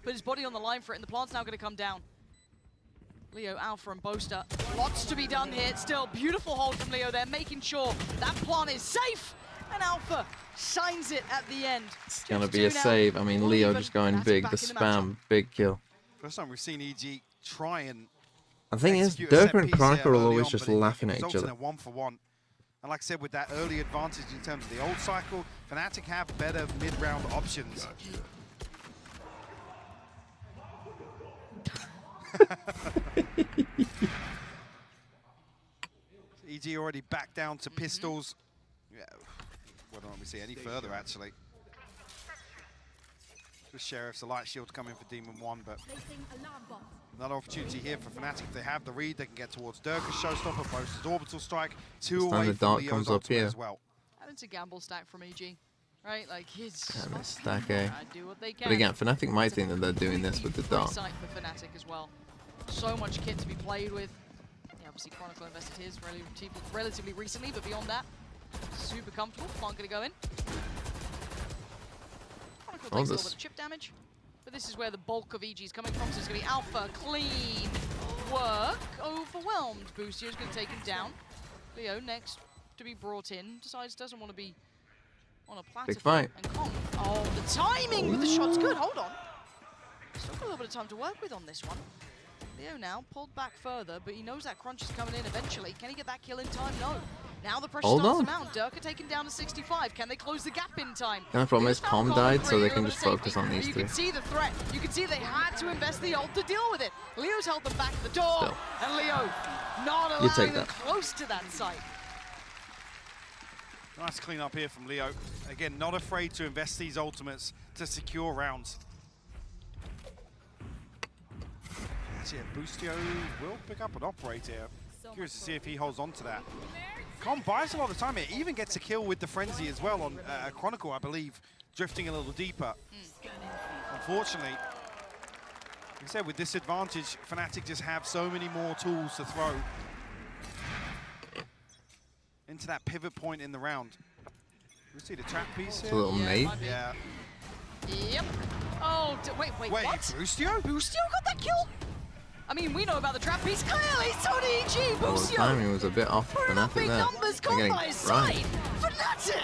Put his body on the line for it, and the plant's now going to come down. Leo, Alpha, and Boaster. Lots to be done here. Still, beautiful hold from Leo there, making sure that plant is safe. And Alpha signs it at the end. It's going to be a save. I mean, Leo just going big. The spam, big kill. First time we've seen EG try and. The thing is, Durka and Chronicle are always just laughing at each other. 1 for 1. And like I said, with that early advantage in terms of the old cycle, Fnatic have better mid-round options. EG already back down to pistols. Yeah, whether or not we see any further, actually. The Sheriff's a light shield coming for Demon 1, but another opportunity here for Fnatic. If they have the read, they can get towards Durka's showstopper, Boaster's orbital strike, 2 away from Leo's comes up here as well. And it's a gamble stack from EG, right? Like his stack A. do what they can. But again, Fnatic might think that they're doing this with the dart. Sight for Fnatic as well. So much kit to be played with. Yeah, obviously Chronicle invested his relatively recently, but beyond that, super comfortable. Plant gonna go in. Chronicle takes a little bit of chip damage. But this is where the bulk of EG is coming from, so it's going to be Alpha, clean work, overwhelmed. Boostio's going to take him down. Leo next to be brought in, decides doesn't want to be on a platform. Big fight. And Kong, oh, the timing with the shot's good, hold on. Still got a little bit of time to work with on this one. Leo now pulled back further, but he knows that crunch is coming in eventually. Can he get that kill in time? No. Now the pressure starts to mount. Durka taken down to 65. Can they close the gap in time? And the problem is Calm died, so they can just focus on these You two. can see the threat. You can see they had to invest the ult to deal with it. Leo's held them back at the door, Still. and Leo not You take allowing them that. close to that site. Nice clean up here from Leo. Again, not afraid to invest these ultimates to secure rounds. Actually, Boostio will pick up an operator here. Curious to see if he holds on to that. Con buys a lot of time here. Even gets a kill with the Frenzy as well on Chronicle, I believe, drifting a little deeper. Unfortunately, like I said, with this advantage, Fnatic just have so many more tools to throw into that pivot point in the round. We see the trap piece here. It's a little nade. Yeah. Yep. Oh, wait, Wait, what? Boostio? Boostio got that kill? I mean, we know about the trap piece. Clearly, so did EG. Well, the Boostio. timing was a bit off for Fnatic Big there. numbers They're caught getting by his right. side. Fnatic.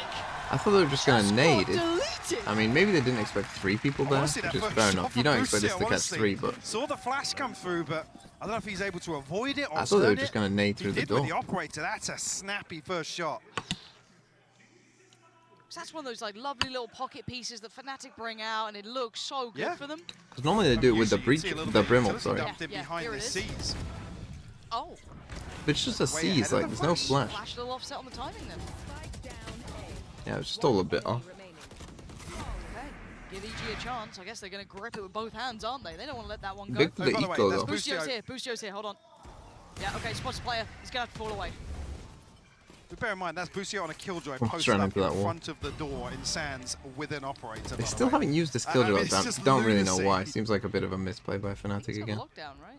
I thought they were just going to nade it. Deleted. I mean, maybe they didn't expect 3 people there, Honestly, which that is first fair shot enough. from You don't expect this Boostio, to catch honestly, 3, but saw the flash come through, but I don't know if he's able to avoid it or I thought they were stun just it. going to nade He through the did with door. the operator. That's a snappy first shot. So that's one of those like lovely little pocket pieces that Fnatic bring out, and it looks so good for them. Because normally they do it with the Usually you'd see a little the bit of Brimble, utility sorry. dumped in behind here the it is. C's. Oh. But it's just a Way C, ahead it's of like, the there's no flash. flash. Flash a little offset on the timing then. Yeah, it's just all a bit off. Okay. Give EG a chance. I guess they're going to grip it with both hands, aren't they? They don't want to let that one go. Big for the by the way, eco, that's though. Boostio's here. Boostio's here. Hold on. Yeah, okay. Spots the player. He's going to have to fall away. But bear in mind, that's Boostio on a Killjoy Oh, posted ran up into that in wall. front of the door in Sands with an operator. They still haven't used this I Killjoy mean, like it's that. just Don't really know lunacy. why. Seems like a bit of a misplay by He's Fnatic got again. a lockdown, right?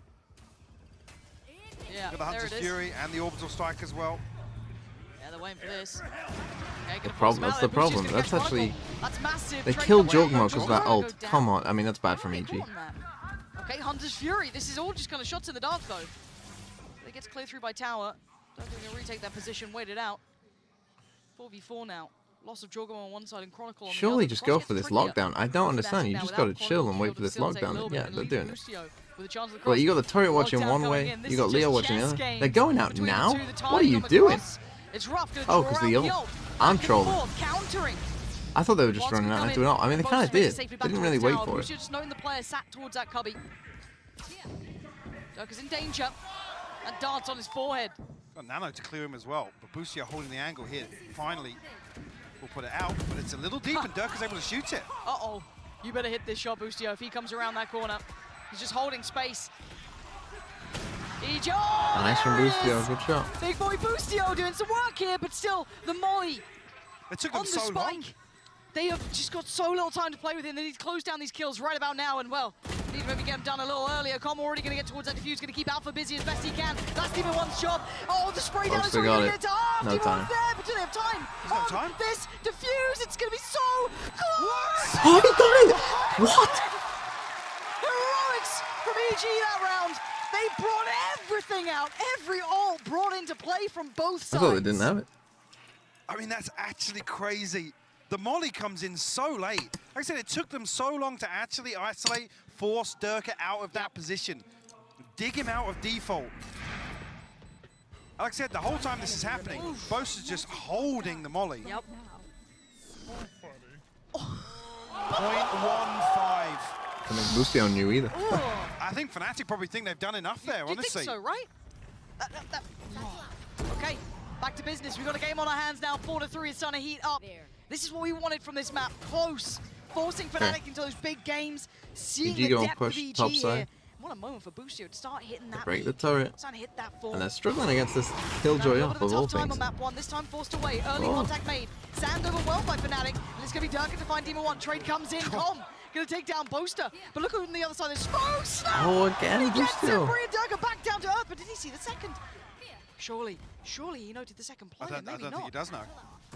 Yeah, Got the there Hunter's it is. Fury and the Orbital Strike as well. Yeah, they're waiting for this. Okay, The gonna problem, force that's him the out there. Boostio's problem. gonna That's catch actually... Chronicle. That's massive. They Trade killed away. Jogma because of that Jogma ult. go down. Come on. I mean, that's bad from Hey, EG. come on, man. Okay, Hunter's Fury. This is all just kind of shots in the dark, though. It gets cleared through by Tower. Don't think they'll retake that position. Wait it out. 4v4 now. Loss of Jogma on one side and Chronicle on the other. Surely just go Cross for gets this trickier. lockdown. I don't understand. You Now just without got to chill Chronicle, and wait Shield for will this still take a lockdown. little Yeah, bit and they're leave doing it. Boostio with a chance of the Well, you got the cross. turret watching Lockdown one going way, in. This you got is Leo just watching the chess other. game They're going out between the now? two. The What are you timing doing? across. It's rough. Gonna Oh, draw because out the ult. ult. I'm Back and trolling. forth, countering. I thought they were just Watts running can out come into an in. ult. I mean, they Both kind of make it did. safely They back didn't towards really wait tower. for Boostio it. just knowing the player sat towards that cubby. Durka's in danger. And darts on his forehead. Got Nano to clear him as well, but Boostio holding the angle here. Finally, will put it out, but it's a little deep, and Durka's able to shoot it. Uh-oh. You better hit this shot, Boostio, if he comes around that corner. He's just holding space. EG! Nice from There it Boostio. is. Good shot. Big boy Boostio doing some work here, but still, the molly It took on them the so spike. long. They have just got so little time to play with him. They need to close down these kills right about now, and well, need to maybe get them done a little earlier. Com already going to get towards that defuse, going to keep Alpha busy as best he can. That's Demon One's job. Oh, the spray down is they already got going to it. get to No Demon time. One's there, but do they have time? no time? This defuse, it's going to be so close! Oh, he got it! What? Heroics from EG that round. They brought everything out. Every ult brought into play from both I sides. thought they didn't have it. I mean, that's actually crazy. The molly comes in so late. Like I said, it took them so long to actually isolate, force Durka out of that position, dig him out of default. Like I said, the whole time this is happening, Boast is just holding the molly. Yep. 0.15. I think Boostio knew either. I think Fnatic probably think they've done enough there, You honestly. think so, right? Okay, back to business. We've got a game on our hands now. 4-3 is starting to heat up. This is what we wanted from this map. Close. Forcing Fnatic into those big games. Seeing EG the going depth push of EG top here. side. What a moment for Boostio to start hitting that Break the peak. turret. Starting to hit that form. And they're struggling against this Now, Killjoy a up little bit of of all tough time things. on map one. This time forced away. Early Oh. contact made. Sand overwhelmed by Fnatic. And it's going to be Durka to find Demon One. Trade comes in. Com going to take down Boaster. But look on the other side. There's Boaster! Oh, again, He gets it. Boostio. Bringing Durka back down to earth. But did he see the second? Surely he noted the second play. I don't think he does know.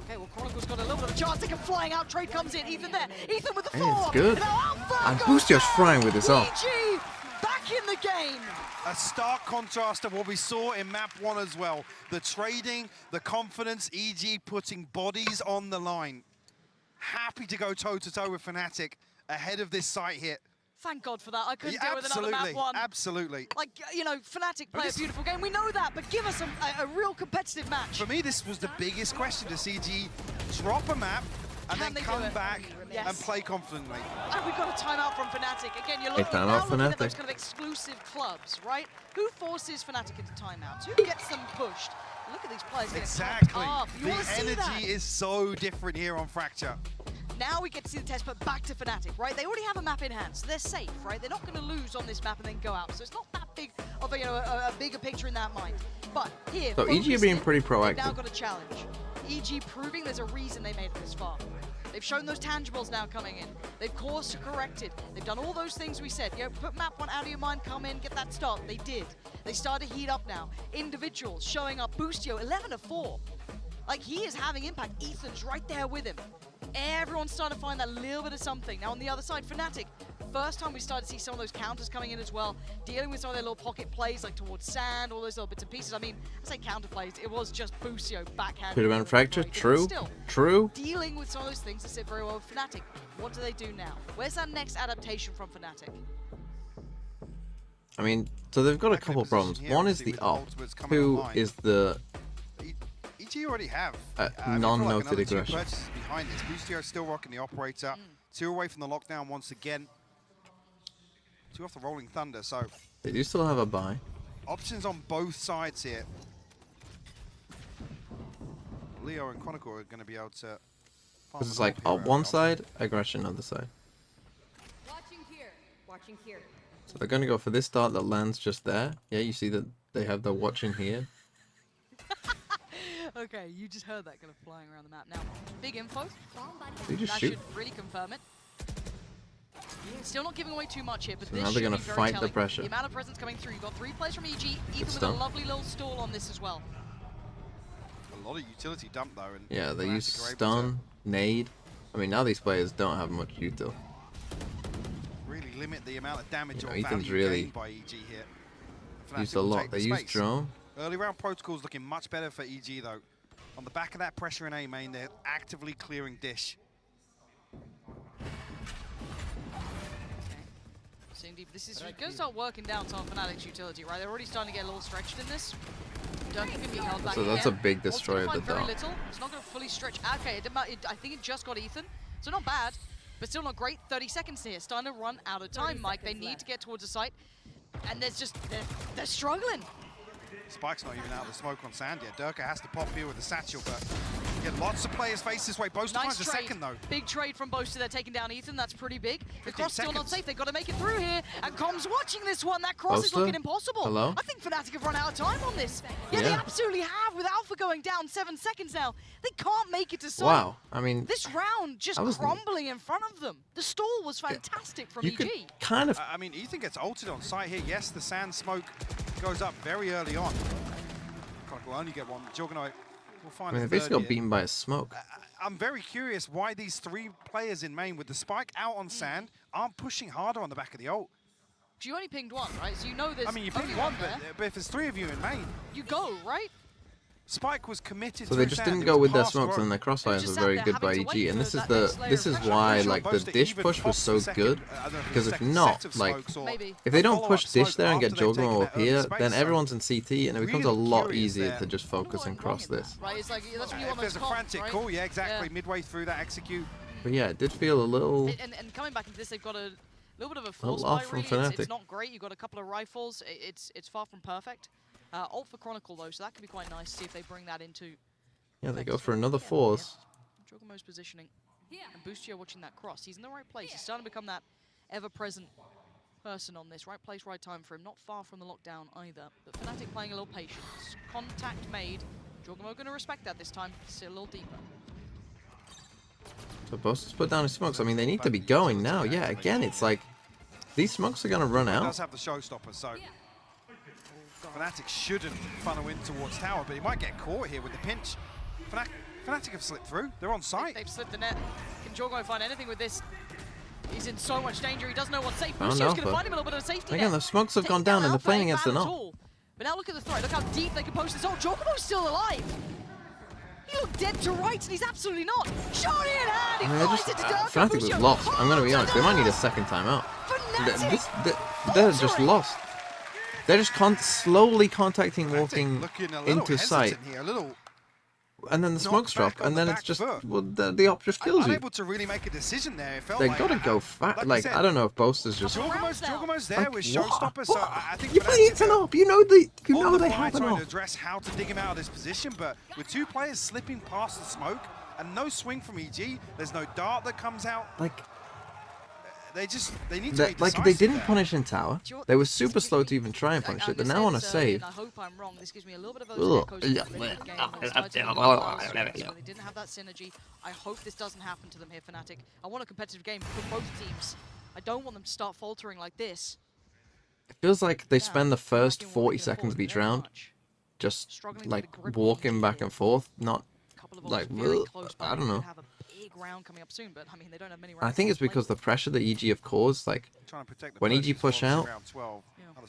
Okay, well, Chronicle's got a little bit of a chance. They can flying out. Trade comes in. Ethan there. Ethan with the Hey, four. it's good. Now Alpha And goes Boostio's down. frying with this off. EG back in the game. A stark contrast of what we saw in map 1 as well. The trading, the confidence, EG putting bodies on the line. Happy to go toe-to-toe with Fnatic ahead of this site hit. Thank God for that. I couldn't deal with another map 1. Absolutely. Like, you know, Fnatic play a beautiful game. We know that, but give us a real competitive match. For me, this was the biggest question to see EG drop a map and then come back and play confidently. And we've got a timeout from Fnatic. Again, you're looking, at those kind of exclusive clubs, right? Who forces Fnatic into timeouts? Who gets them pushed? Look at these players getting Exactly. up. You The want to see energy that? is so different here on Fracture. Now we get to see the test, but back to Fnatic, right? They already have a map in hand, so they're safe, right? They're not going to lose on this map and then go out. So it's not that big of a bigger picture in that mind. But here, So EG are being pretty they've now proactive. got a challenge. EG proving there's a reason they made it this far. They've shown those tangibles now coming in. They've course corrected. They've done all those things we said. You know, put map 1 out of your mind, come in, get that start. They did. They started to heat up now. Individuals showing up. Boostio, 11-4. Like, he is having impact. Ethan's right there with him. Everyone's starting to find that little bit of something. Now on the other side, Fnatic, first time we started to see some of those counters coming in as well, dealing with some of their little pocket plays like towards sand, all those little bits and pieces. I mean, I say counter plays, it was just Boostio backhand. Could have been Fracture, true, Still, true. dealing with some of those things that sit very well with Fnatic. What do they do now? Where's that next adaptation from Fnatic? I mean, so they've got a couple problems. One is the op, who is the EG already have non-noted like aggression. purchases behind this. Boostio still rocking the operator. 2 away from the lockdown once again. 2 off the Rolling Thunder, so They do still have a buy. options on both sides here. Leo and Chronicle are going to be able to. Because it's like op one side, aggression other side. Watching here. Watching here. So they're going to go for this dart that lands just there. Yeah, you see that they have the watching here. Okay, you just heard that kind of flying around the map. Now, big info. They just that shoot. should really confirm it. Still not giving away too much here, but So this now they're going gonna to fight the telling. pressure. The amount of presence coming through. You've got 3 players from EG, Ethan with a stuff. lovely little stall on this as well. A lot of utility dump though. And Yeah, they Fnatic use are able stun, nade. I mean, now these players don't have much util. to really limit the amount of damage You know, or Ethan's value really gained by EG here. Fnatic Used a will lot. take They the use space. drone. Early round protocols looking much better for EG though. On the back of that pressure in A main, they're actively clearing dish. So indeed, this is going to start working down some Fnatic's utility, right? They're already starting to get a little stretched in this. Duncan can be held back So that's again. a big Ult's gonna destroyer of find the very dart. little. It's not going to fully stretch. Okay, I think it just got Ethan. So not bad, but still not great. 30 seconds here. Starting to run out of time, Mike. They need to get towards the site. And there's just, they're struggling. Spike's not even out of the smoke on sand yet. Durka has to pop here with the satchel, but get lots of players face this way. Boast Nice finds a trade. second though. Big trade from Boaster. They're taking down Ethan. That's pretty big. The 15 cross still not seconds. safe. They've got to make it through here. And Com's watching this one. That cross is Boaster? looking impossible. Hello? I think Fnatic have run out of time on this. Yeah, they Yeah. absolutely have. With Alpha going down 7 seconds now, they can't make it to site. Wow. I mean, This round just I was- crumbling in front of them. The stall was fantastic from you EG. could kind of. I mean, Ethan gets ulted on site here. Yes, the sand smoke goes up very early on. Chronicle will only get one. Juggernaut will I find mean, a they basically third got here. beaten by a smoke. I'm very curious why these 3 players in main with the spike out on sand aren't pushing harder on the back of the ult. You only pinged one, right? So you know there's I mean, you only pick one, there. but if there's 3 of you in main, You go, right? Spike was committed So to they his just sand. didn't It go was with their past smokes, row. and their crossfires just were sat very there good by having to EG. wait And for this is that the next layer this of is pressure. why I'm sure like the Boaster dish even push was pops so the second, good. I don't know if Because it's if second not, set of like smokes or Maybe. if they a don't follow-up push dish smoke there and get after they've taken Jogmo that up early here, space, then so everyone's in CT, and it becomes a really lot curious easier there. to just focus and cross this. Right, it's like that's when you if want those there's a comps, frantic right? call, yeah, exactly. Yeah. Midway through that execute. But yeah, it did feel a little. And coming back into this, they've got a little bit of a force off buy, from really. Fnatic. It's not great. You've got a couple of rifles. It's far from perfect. Ult for Chronicle, though, so that could be quite nice to see if they bring that into Yeah, they go for another force. Jogamo's positioning. And Boostio watching that cross. He's in the right place. He's starting to become that ever-present person on this. Right place, right time for him. Not far from the lockdown either. But Fnatic playing a little patience. Contact made. Jogamo going to respect that this time. Sit a little deeper. So Boaster's put down his smokes. I mean, they need to be going now. Yeah, again, it's like these smokes are gonna run He out. does have the showstopper, so Fnatic shouldn't funnel in towards tower, but he might get caught here with the pinch. Fnatic have slipped through. They're on site. They've slipped the net. Can Jorgo find anything with this? He's in so much danger. He doesn't know what's safe. Lucio's going to find him a little bit of safety. Again, the smokes have gone down and they're playing against the knock. But now look at the threat. Look how deep they can post this. Oh, Jokomo's still alive. He looked dead to rights, and he's absolutely not. Shot in hand. He flies it to Dirk. Fnatic was lost. I'm going to be honest. They might need a second timeout. They're just lost. They're just slowly contacting, walking into sight. And then the smokes drop, and then it's just, well, the op just kills you. Unable to really make a decision there. It felt They like gotta go fast. Like, I don't know if Boaster's just. Jorgomo's there with Showstopper, so I think you play it's an op. You know they have an trying op. to address how to dig him out of this position, but with two players slipping past the smoke and no swing from EG, there's no dart that comes out. Like. They need to be like they didn't punish in tower. They were super slow to even try and punish it. They're now on a save. I hope I'm wrong. This gives me a little bit of Ugh. They didn't have that synergy. I hope this doesn't happen to them here, Fnatic. I want a competitive game for both teams. I don't want them to start faltering like this. It feels like they spend the first 40 seconds of each round just like walking back and forth, not like I don't know. Round coming up soon, but I mean they don't have many I think it's because the pressure that EG have caused, like when EG push out,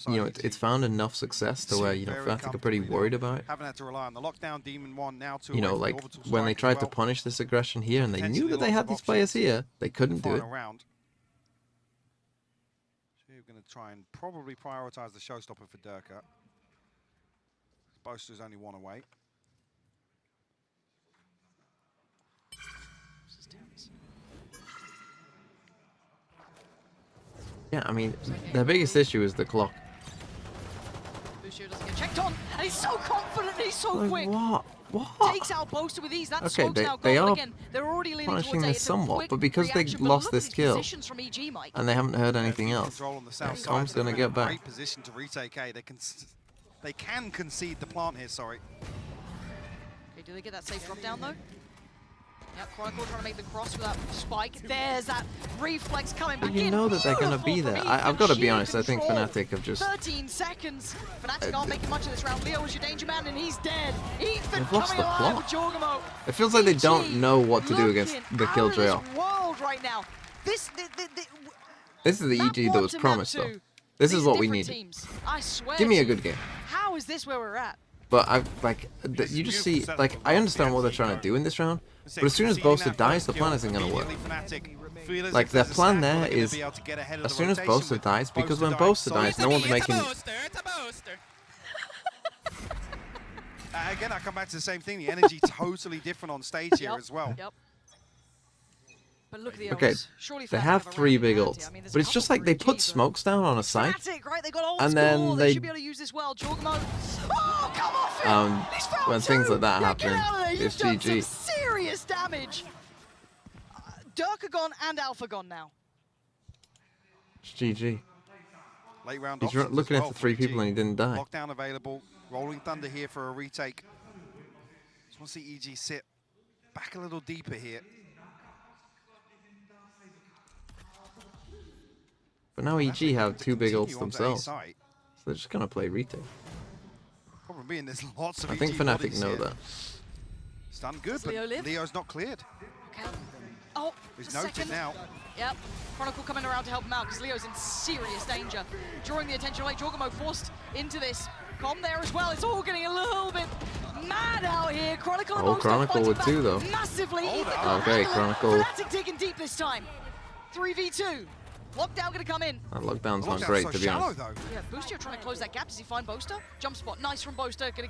you know, it's found enough success to where, you know, Fnatic are pretty worried about it. Haven't had to rely on the lockdown. Demon 1 now to you know, like when they tried to punish this aggression here, and they knew that they had these players here, they couldn't do it. So you're going to try and probably prioritize the showstopper for Durka. Boaster's only one away. Yeah, I mean, their biggest issue is the clock. Lucio doesn't get checked on, and he's so confident, he's so like, quick. What? Takes out Boaster with ease. That Okay, smoke's now they gone, are but again, they're already leaning punishing towards this somewhat, but because they lost this kill, and they haven't heard anything else, Com's gonna get back. Great position to retake A. They can concede the plant here. Sorry. Okay, do they get that safe drop down though? Yep, Chronicle trying to make the cross with that spike. There's that reflex coming back in. You know that they're going to be there. I've got to be honest, I think Fnatic have just... 13 seconds. Fnatic aren't making much of this round. Leo was your danger man, and he's dead. Ethan They've lost coming the alive plot. with Jorgomo. It feels like they don't know what to do against the kill trail. World right now. This is the EG that was promised, though. This is what we need. I swear. Give me a good game. How is this where we're at? But you just see, like, I understand what they're trying to do in this round, but as soon as Boaster dies, the plan isn't going to work. Like, their plan there is, as soon as Boaster dies, because when Boaster dies, no one's making... Again, I come back to the same thing. The energy totally different on stage here as well. Yep. But look at the okay, surely they have 3 big ults, but it's just like they put smokes down on a site, right? They got and then they should be able to use this well. Jorgomo. Oh, come off it! when things like that happen, it's GG. Serious damage. Durka gone and Alpha gone now. It's GG. Late round He's looking at the 3 people and he didn't die. Lockdown available. Rolling Thunder here for a retake. Just want to see EG sit back a little deeper here. But now EG have 2 big ults themselves, so they're just gonna play retake. Problem being there's lots of I think Fnatic know that. Stun good, but Leo's not cleared. Okay. Oh, he's noted now. Yep. Chronicle coming around to help him out because Leo's in serious danger. Drawing the attention away, Jorgomo forced into this. Com there as well. It's all getting a little bit mad out here. Chronicle and Chronicle would too, though. Massively. Okay, Chronicle. Fnatic digging deep this time. 3v2. Lockdown gonna come in. That lockdown's not great, to be honest. Yeah, Boostio trying to close that gap. Does he find Boaster? Jump spot, nice from Boaster. Gonna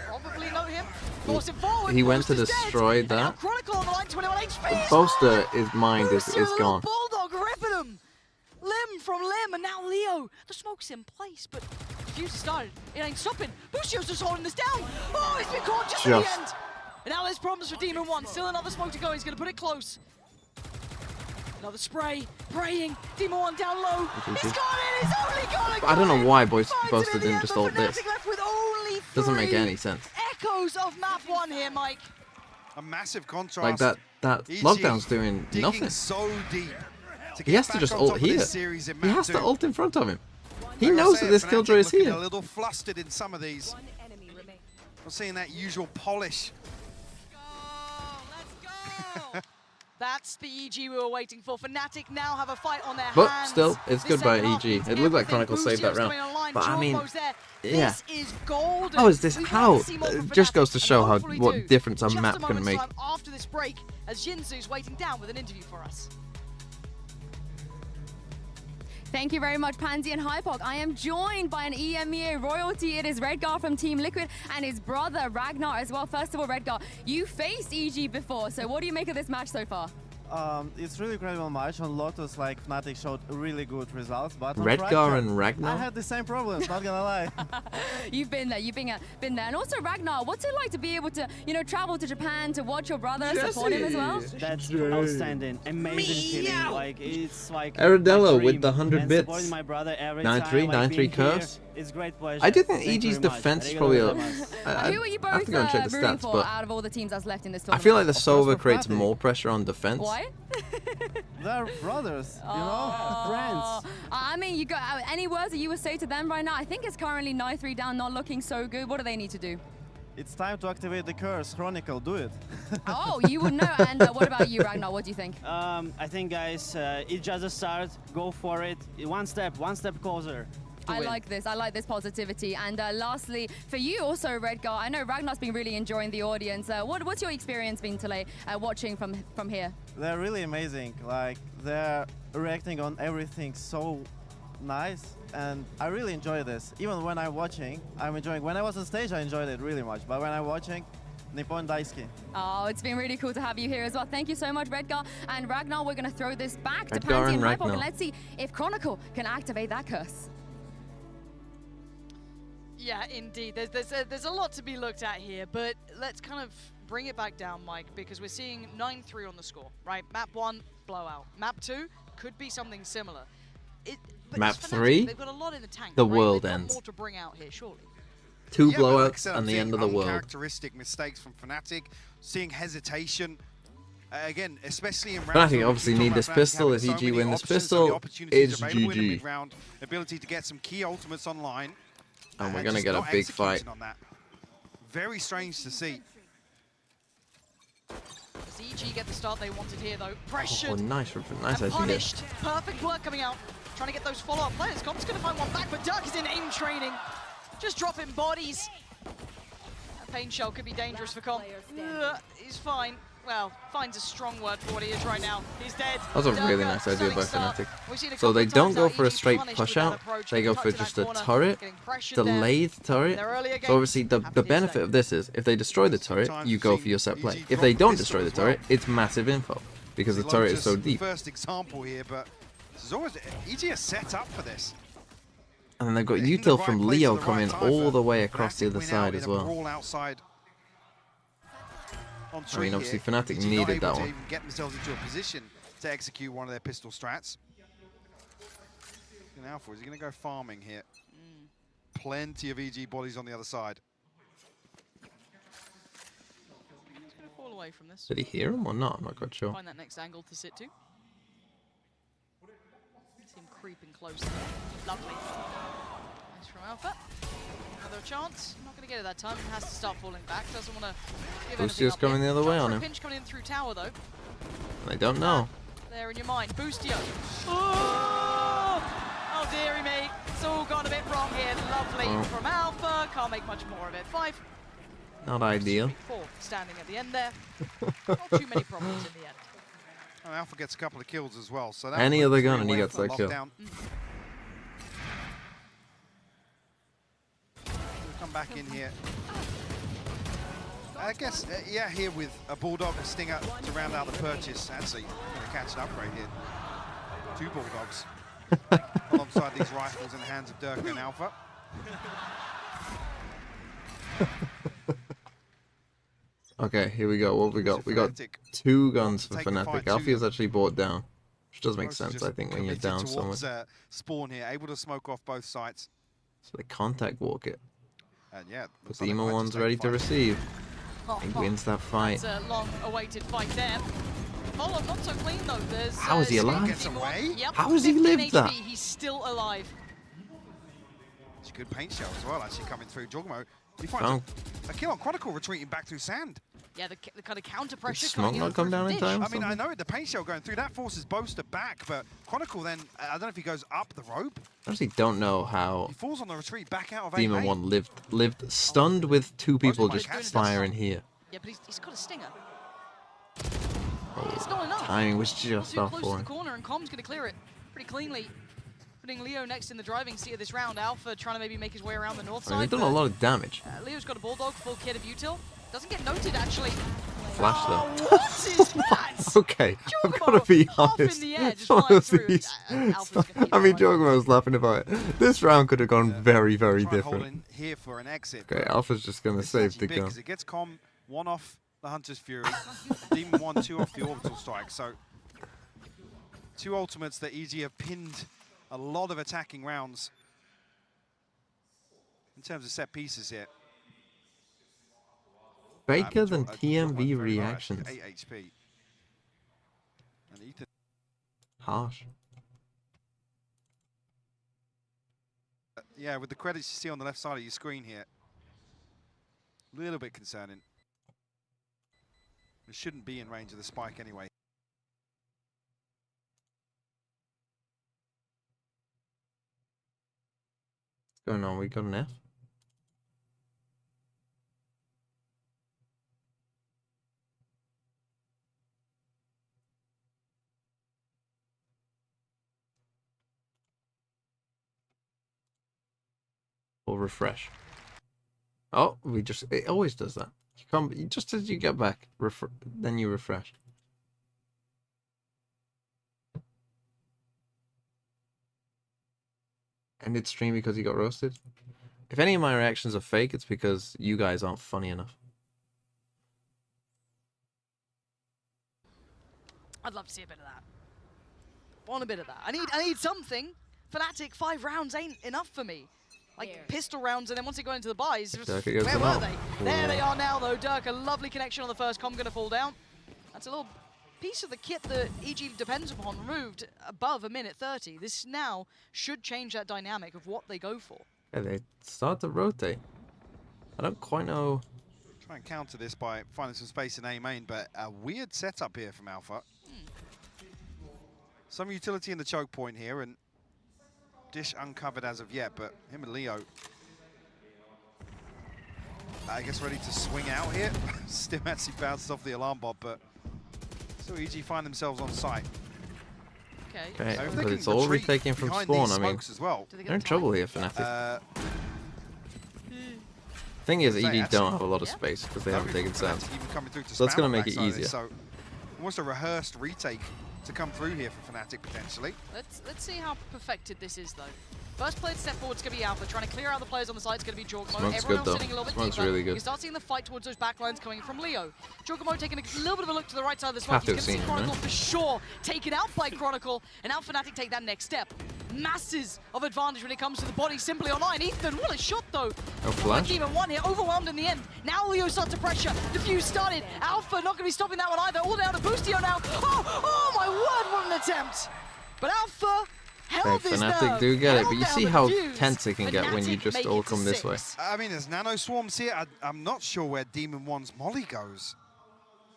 probably note him. Force him forward. He went to destroy that. Chronicle on the line, 21 HP. Boaster, his mind is gone. Bulldog ripping him. Limb from limb, and now Leo. The smoke's in place, but the fuse started. It ain't stopping. Boostio's just holding this down. Oh, he's been caught just at the end. And now there's problems for Demon 1. Still another smoke to go. He's gonna put it close. Another spray, praying. Demon 1 down low. He's got it. He's only got it. I don't know why Boaster didn't just ult this. Doesn't make any sense. Echoes of map 1 here, Mike. A massive contrast. Like that lockdown's doing nothing. So deep He has to just ult here. He has to ult in front of him. He knows that this killjoy is looking here. a little flustered in some of these. We're seeing that usual polish. That's the EG we were waiting for. Fnatic now have a fight on their But hands. still, it's good by EG. It looked like Chronicle saved that round. But I mean, yeah. This is golden. How is this? We How? want to see more from It just Fnatic, goes to and show how hopefully what do. difference a Just map a can moment's make. time after this break, as Jinzu's waiting down with an interview for us. Thank you very much, Pansy and Hypok. I am joined by an EMEA royalty. It is Redgar from Team Liquid and his brother Ragnar as well. First of all, Redgar, you faced EG before, so what do you make of this match so far? It's really incredible match. On Lotus, like Fnatic showed really good results, but on Redgar Fracture, and Ragnar? I had the same problems, not gonna lie. You've been there, been there. And also Ragnar, what's it like to be able to, travel to Japan to watch your brother, support him as well? That's outstanding, amazing feeling. Like it's like Aradello with the 100 bits. Supporting my brother every 9-3, time, 9-3 curse. It's great pleasure. I do think Thank you EG's very much. defense is Arigato probably a... gozaimasu. Who are you I have both to go and check the rooting stats, for but out of all the teams that's left in this I tournament? feel like the Of course Sova for creates Fnatic. more pressure on defense. Why? They're brothers, you know, friends. I mean, you got any words that you would say to them right now? I think it's currently 9-3 down, not looking so good. What do they need to do? It's time to activate the curse. Chronicle, do it. Oh, you would know. And what about you, Ragnar? What do you think? I think, guys, it's just a start. Go for it. One step closer. I like this positivity. And lastly, for you also, Redgar, I know Ragnar's been really enjoying the audience. What's your experience been today watching from here? They're really amazing. Like, they're reacting on everything so nice. And I really enjoy this. Even when I'm watching, I'm enjoying. When I was on stage, I enjoyed it really much. But when I'm watching, Nippon Daisuke. Oh, it's been really cool to have you here as well. Thank you so much, Redgar. And Ragnar, we're going to throw this back to Redgar Pansy and and Hypok. Ragnar. And let's see if Chronicle can activate that curse. Yeah, indeed. There's a lot to be looked at here, but let's kind of bring it back down, Mike, because we're seeing 9-3 on the score, right? Map 1, blowout. Map 2 could be something similar. But Map it's Fnatic. 3, They've got a lot in the tank, the right? world They've got ends. more to bring out here, surely. Two Yeah, but like I blowouts said, I'm and the seeing end of the world. uncharacteristic mistakes from Fnatic, seeing hesitation. Again, especially in rounds. Fnatic obviously need this pistol. If EG win this pistol, it's GG. Round ability to get some key ultimates online. And we're going to just get a not big fight. executing on that. Very strange to see. Does EG get the start they wanted here, though? Pressured Oh, nice, nice and idea. punished. Perfect work coming out. Trying to get those follow-up players. Comp's going to find one back, but Dirk is in aim training. Just dropping bodies. That pain shell could be dangerous for Comp. He's fine. Well, fine's a strong word for what he is right now. He's dead. That was a really Dirk, nice idea by stunning start. Fnatic. We've seen a So couple they of don't times go now for a EG straight punished push with that out. approach, They go tucked for in that just a corner, turret, getting pressured there. delayed turret. They're early again. So obviously the benefit of this is if they destroy the turret, you go for your set play. If they don't destroy the turret, it's massive info because the turret is so deep. First example here, but this is always EG is set up for this. And then they've got In the util right from place Leo at the right coming time all for the way across the Fnatic other win side out as in a well. brawl outside. On I mean, tree obviously here. Fnatic EG not needed able that to one. even get themselves into a position to execute one of their pistol strats. And Alpha, is he going to go farming here? Plenty of EG bodies on the other side. He's going to fall away from this. Did he hear him or not? I'm not quite sure. Find that next angle to sit to. See him creeping closer. Lovely. Nice from Alpha. Another chance. Not going to get it that time. Has to start falling back. Doesn't want to give anything Boostio's up coming here. the other way Trying on for a him. pinch coming in through tower though. They don't know. There in your mind. Boostio. Oh, oh dearie me. It's all gone a bit wrong here. Lovely Oh. from Alpha. Can't make much more of it. 5. Not ideal. 4 standing at the end there. Not too many problems in the end. And Alpha gets a couple of kills as well. So that Any puts other three gun and he away gets from that kill. lockdown. We'll come back in here. I guess, yeah, here with a Bulldog and Stinger to round out the purchase. Actually, going to catch an upgrade here. 2 Bulldogs alongside these rifles in the hands of Dirk and Alpha. Okay, here we go. What have we got? We got 2 guns for Take the Fnatic. fight to Alfie is them. actually brought down, which does make Most sense, just I think, when you're committed down so much. towards, Spawn here, able to smoke off both sides. So they contact walk it. And yeah, But looks the like they Emo might just one's take ready the to fight. receive. Oh, He wins that fight. It's a long-awaited fight there. Follow not so clean though. There's How is he alive? Gets away? Yep. How has he 15 lived HP. that? He's still alive. It's a good paint shell as well, actually, coming through. Jogamo, he finds a kill on Chronicle, retreating back through sand. Yeah, the kind of counter pressure. Did smoke not come down in time? I mean, I know the paint shell going through, that forces Boaster back, but Chronicle then, I don't know if he goes up the rope. I honestly don't know how He falls on the retreat back out of Demon 1 lived stunned with 2 people just firing here. Yeah, but he's got a stinger. Oh, It's not enough. timing was just Too off close for to the him. corner, and Com's going to clear it pretty cleanly. Putting Leo next in the driving seat of this round. Alpha trying to maybe make his way around the north I mean, side. they've done a lot of damage. Leo's got a Bulldog, full kit of util. Doesn't get noted, actually. Flash though. What is that? Okay, I've got to be honest. in the air, just One flying of through. these- Alpha's I mean, Jogamo's laughing about it. This round could have gone very, very Try and hold different. in here for an exit. Okay, but Alpha's just going to it's save actually the big gun. 'cause it gets Com 1 off the Hunter's Fury, Demon 1, 2 off the Orbital Strike. So 2 ultimates that EG have pinned a lot of attacking rounds in terms of set pieces here. Faker than Jog- TMV Jogamo very low, reactions. actually, 8 HP. And Ethan, Harsh. yeah, with the credits you see on the left side of your screen here, a little bit concerning. It shouldn't be in range of the spike anyway. What's going on? We got an F? Or refresh. Oh, it always does that. Just as you get back, then you refresh. Ended stream because he got roasted. If any of my reactions are fake, it's because you guys aren't funny enough. I'd love to see a bit of that. Want a bit of that. I need something. Fnatic, 5 rounds ain't enough for me. Like pistol rounds, and then once they go into the buys, where were they? There they are now, though. Dirk, a lovely connection on the first com, going to fall down. That's a little piece of the kit that EG depends upon, removed above a minute 30. This now should change that dynamic of what they go for. Yeah, they start to rotate. I don't quite know. Try and counter this by finding some space in A main, but a weird setup here from Alpha. Some utility in the choke point here, and Dish uncovered as of yet, but him and Leo, I guess, ready to swing out here. Stim actually bounced off the alarm bot, but still EG find themselves on site. Okay, so but it's all retaking from spawn. I mean, as well. they're in trouble here, Fnatic. Thing is, EG don't have a lot of space because they haven't taken sounds. So that's going to make it easier. So almost a rehearsed retake to come through here for Fnatic potentially. Let's see how perfected this is, though. First player to step forward is going to be Alpha, trying to clear out the players on the side. It's going to be Jogamo. Smoke's Everyone good, else though. sitting a little bit Smoke's deeper. really good. You start seeing the fight towards those backlines coming from Leo. Jogamo taking a little bit of a look to the right side of the smoke. Have to He's have going to see seen him, Chronicle right? for sure taken out by Chronicle, and now Fnatic take that next step. Masses of advantage when it comes to the body simply online. Ethan, what a shot, though. No flash. Demon 1 here, overwhelmed in the end. Now Leo starts to pressure. The fuse started. Alpha not going to be stopping that one either. All down to Boostio now. Oh my word, what an attempt. But Alpha held Hey, his Fnatic nerve, do get it, held but you down see the how fuse. tense it can get when you Fnatic just make all it to come this way. 6. I mean, there's nano swarms here. I'm not sure where Demon 1's molly goes.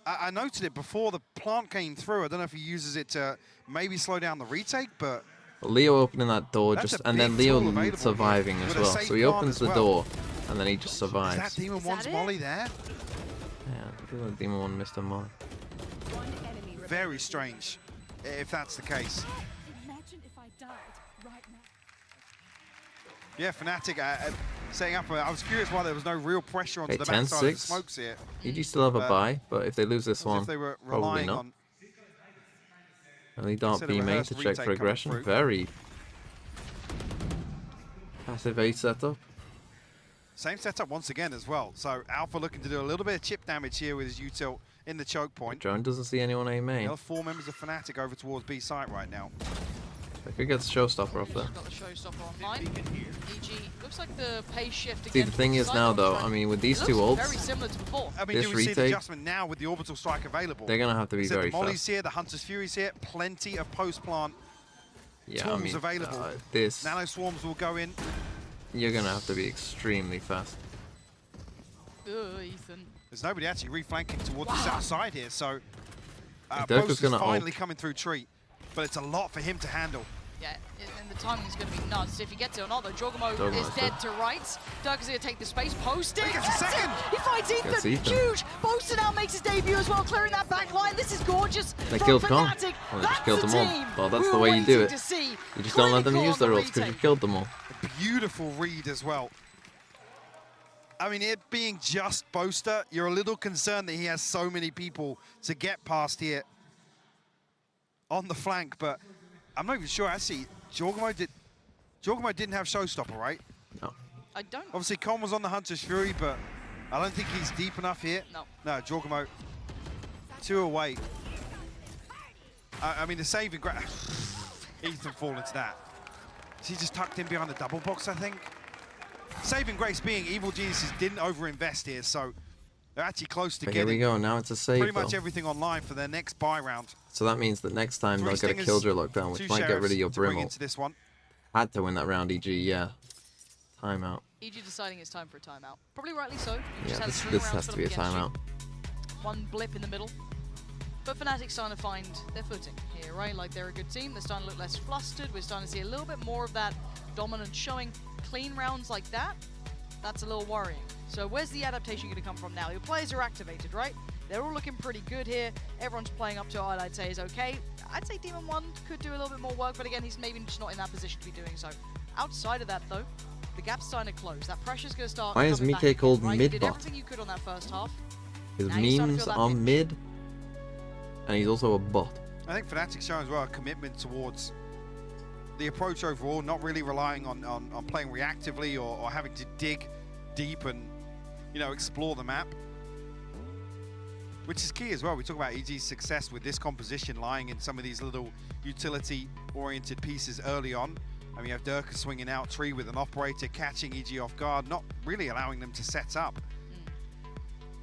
I noted it before the plant came through. I don't know if he uses it to maybe slow down the retake, but Leo opening that door That's just, a and then big Leo tool available surviving here as with a well. safe So he plant opens as the well. door, and then he just is survives. that Demon 1's molly there? Yeah, I feel like Demon 1 missed a molly. Very strange, if that's the case. Imagine if I died right now. Yeah, Fnatic setting up. I was curious why there was no real pressure onto Okay, the backside of the 10-6. smokes here. EG still have a But bye, but if they lose this as one, if they were probably relying not. on Early dart instead of B main rehearsed to check retake for coming aggression. through. Very passive A setup. Same setup once again as well. So Alpha looking to do a little bit of chip damage here with his util in the choke point. Drone doesn't see anyone A The main. other 4 members of Fnatic over towards B site right now. They could get the showstopper off there. Got the showstopper online. EG looks like the pace shift See, again. the thing is now though, I mean, with these It two looks ults, very similar to before. I mean, This do we see the retake- adjustment now with the orbital strike available? they're gonna have to be So very the Molly's fast. here, the Hunter's Fury's here, plenty of post-plant Yeah, tools I mean, available. this. Nano swarms will go in. You're gonna have to be extremely fast. Ethan. There's nobody actually reflanking towards the south side here, so Dirk is Boaster's gonna finally coming through tree, but it's a lot for him to handle. Yeah, and the timing is going to be nuts. If he gets it or not, though, Jorgamo Jorgamo's is dead to rights. Dirk is going to take the space. Posting. He gets a second. He fights Gets Ethan. Ethan. Huge. Boaster now makes his debut as well, clearing that back line. This is gorgeous. They from killed Con. Fnatic. Well, they just That's killed the them all. team Well, that's we the were way you do waiting it. to see. You just don't let them Clinical use on the their ults because you retake. killed them all. Beautiful read as well. I mean, it being just Boaster, you're a little concerned that he has so many people to get past here on the flank, but I'm not even sure. Actually, Jorgamo didn't have Showstopper, right? No. I don't. Obviously, Con was on the Hunter's Fury, but I don't think he's deep enough here. No. No, Jorgamo, 2 away. I mean, the saving Ethan fall into that. Is he just tucked in behind the double box, I think? Saving grace being Evil Geniuses didn't overinvest here, so they're actually close to But here we getting go. Now it's a save. pretty much though. everything online for their next buy round. So that means that next time 3 they'll get a stingers, Killjoy lockdown, 2 which might get rid of your sheriffs to bring Brimble. into this one. Had to win that round, EG. Yeah. Timeout. EG deciding it's time for a timeout. Probably rightly so. You Yeah, just had this 3 has rounds to put be a up against you. timeout. One blip in the middle. But Fnatic's starting to find their footing here, right? Like, they're a good team. They're starting to look less flustered. We're starting to see a little bit more of that dominance showing. Clean rounds like that, that's a little worrying. So where's the adaptation going to come from now? Your players are activated, right? They're all looking pretty good here. Everyone's playing up to what I'd say is okay. I'd say Demon 1 could do a little bit more work, but again, he's maybe just not in that position to be doing so. Outside of that, though, the gap's starting to close. That pressure's going to start. Why is coming back Mike again, called right? You mid did bot? everything you could on that first half. His Now you're starting to memes feel that are pinch. mid, and he's also a bot. I think Fnatic's showing as well a commitment towards the approach overall, not really relying on playing reactively or having to dig deep and, you know, explore the map. Which is key as well. We talk about EG's success with this composition lying in some of these little utility-oriented pieces early on. I mean, you have Durka swinging out tree with an operator, catching EG off guard, not really allowing them to set up.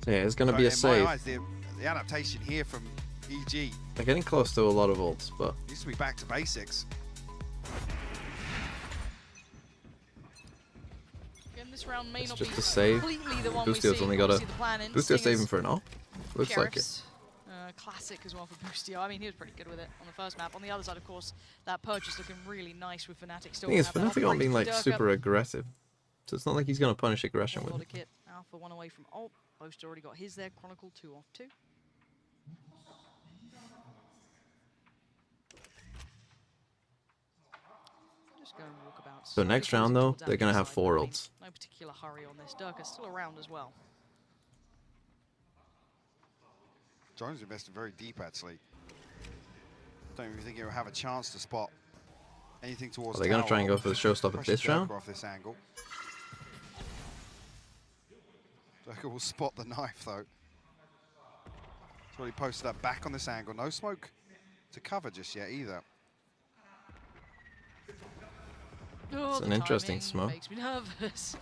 So yeah, it's going to be a in save. my eyes, the adaptation here from EG They're getting close to a lot of ults, but needs to be back to basics. Again, this round may it's not just be a save. completely the one we Boostio's see. only got a... Obviously the plan in, Boostio's Stingers, saving for an AWP. Looks like it. Sheriffs. Classic as well for Boostio. I mean, he was pretty good with it on the first map. On the other side, of course, that purchase looking really nice with Fnatic still. The thing is, have that Fnatic aren't being like operator. super aggressive. So it's not like he's going to punish aggression with Got a it. kit. Alpha 1 away from ult. Boaster already got his there. Chronicle 2 off 2. Just go and walk about. So next round though, they're going to have 4 ults. No particular hurry on this. Durka's still around as well. Jones invested very deep, actually. Don't even think he'll have a chance to spot anything towards. Are they going to try and go for the showstopper Pressure this round? Durka off this angle. Durka will spot the knife, though. So he posted that back on this angle. No smoke to cover just yet, either. Oh, It's an the interesting timing smoke. Makes me nervous.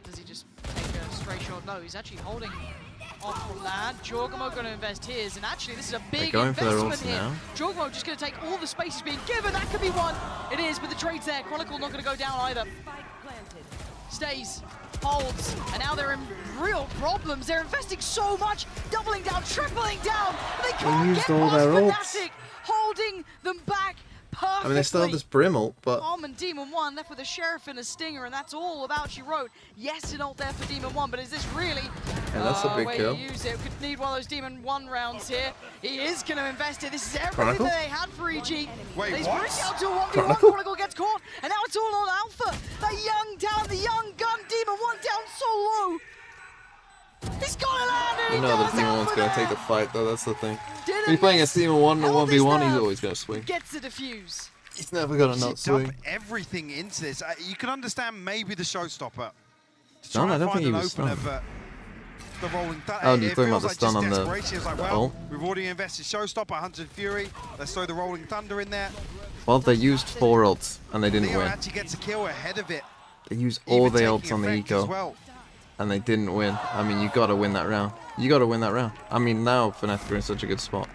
Does he just take a stray shot? No, he's actually holding on from that. Jorgamo going to invest his, and actually this is a big going for their investment ults here. now. Jorgamo just going to take all the space he's being given. That could be one. It is, but the trade's there. Chronicle not going to go down either. Stays, holds, and now they're in real problems. They're investing so much, doubling down, tripling down. They can't used get all past their ults. Fnatic, holding them back perfectly. I mean, they still have this Brim ult, but... Palm and Demon 1 left with a Sheriff and a Stinger, and that's all about she wrote. Yes, an ult there for Demon 1, but is this really that's a big way kill. to use it? Could need one of those Demon 1 rounds here. He is going to invest it. This is everything Chronicle? that they had for EG. Wait, He's what? pushed out to a 1v1. Chronicle? Chronicle gets caught, and now it's all on Alpha. The young down, the young gun. Demon 1 down so low. He's got to land, and he You know the does. Demon Alpha 1's going to take there. the fight, though. That's the thing. Didn't When you're playing miss. against Demon 1 in a Held his 1v1, he's nerve. always going to swing. Gets the defuse. He's never going to She not swing. dumped everything into this. You can understand maybe the showstopper. To Stun? try I and don't find think he an was opener, stunned. but the rolling thunder. Oh, you're it talking about feels the like stun just on the- desperation. It's like, the well, ult? we've already invested showstopper, Hunted Fury. Let's throw the rolling thunder in there. Well, they used 4 ults, and they didn't Leo win. actually gets a kill ahead of it. They used all even the taking ults on the effect as eco, well. and they didn't win. I mean, you got to win that round. You got to win that round. I mean, now Fnatic are in such a good spot.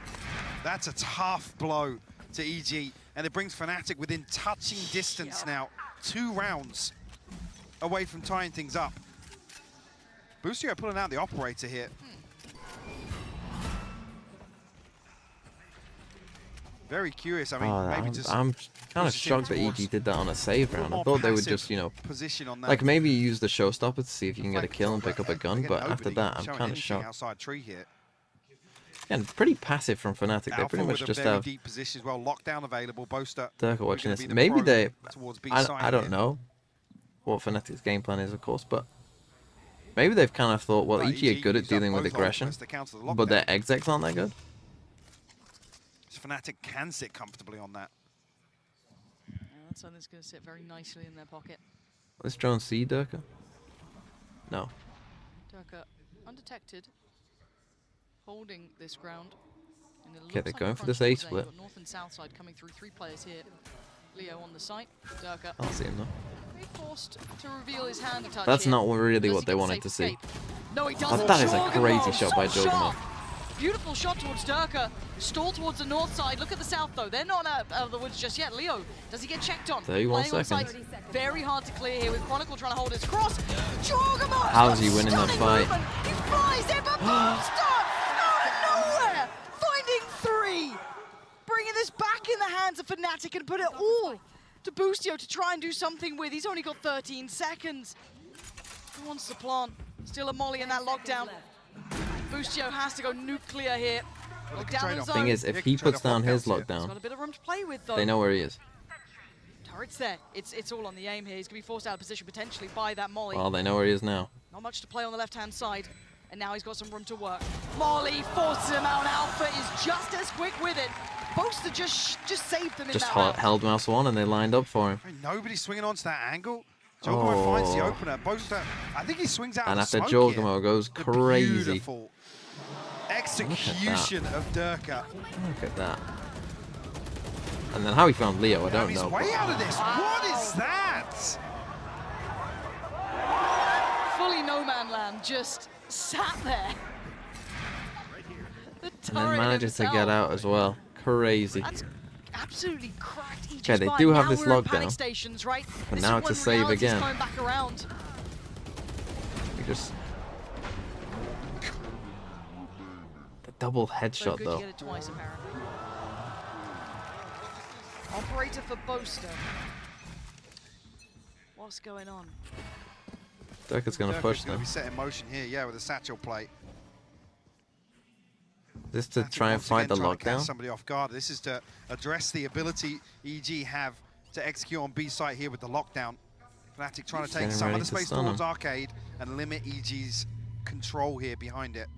That's a tough blow to EG, and it brings Fnatic within touching distance now. 2 rounds. away from tying things up. Boostio pulling out the operator here. Very curious. I mean, maybe just... I'm kind of shocked that EG did that on a save round. I thought they would just, you know, like maybe use the showstopper to see if you can get a kill and pick up a gun, but after that, I'm kind of shocked. Outside tree here. And pretty passive from Fnatic. They pretty much just have deep position as well. Lockdown available. Boaster. Durka watching this. Maybe they... I don't know what Fnatic's game plan is, of course, but maybe they've kind of thought, well, EG are good at dealing with aggression, but their execs aren't that good. Fnatic can sit comfortably on that. Yeah, that's something that's going to sit very nicely in their pocket. Let's try and see Durka. No. Durka undetected, holding this ground. Okay, they're going for this A split. North and south side coming through, 3 players here. Leo on the site. Durka. I'll see him though. Forced to reveal his hand touch. That's not really what they wanted to see. No, he doesn't. That is a crazy shot by Jogamo. Beautiful shot towards Durka. Stall towards the north side. Look at the south though. They're not out of the woods just yet. Leo, does he get checked on? 31 seconds. Very hard to clear here with Chronicle trying to hold his cross. Jogamo! How's he winning that fight? He flies in, but Boomster out of nowhere! Finding 3! Bringing this back in the hands of Fnatic and put it all to Boostio to try and do something with. He's only got 13 seconds. He wants to plant. Still a molly in that lockdown. Boostio has to go nuclear here. The thing is, if he puts down his lockdown, got a bit of room to play with, though. they know where he is. Turret's there. It's all on the aim here. He's going to be forced out of position potentially by that molly. Well, they know where he is now. Not much to play on the left-hand side. And now he's got some room to work. Molly forces him out. Alpha is just as quick with it. Boaster just saved them in Just that round. held mouse 1 and they lined up for him. Nobody's swinging onto that angle. Jogamo finds the opener. Boaster, I think he swings out And of after smoke Jogamo here. goes crazy. Beautiful execution of Durka. Look at that. And then how he found Leo, I don't He's know. way out of this. What is that? Fully no man land, just sat there. The And then manages to get out as well. Crazy. That's absolutely cracked each Okay, they do have this lockdown. Stations, right? But now it's a save again. Coming back around. We just... The double headshot Good though. to get it twice, apparently. Operator for Boaster. What's going on? Durka's going to push going to them. be set in motion here, yeah, with a satchel plate. This to try and fight the lockdown? Somebody off guard. This is to address the ability EG have to execute on B site here with the lockdown. Fnatic trying to take some of the space towards Arcade and limit EG's control here behind it.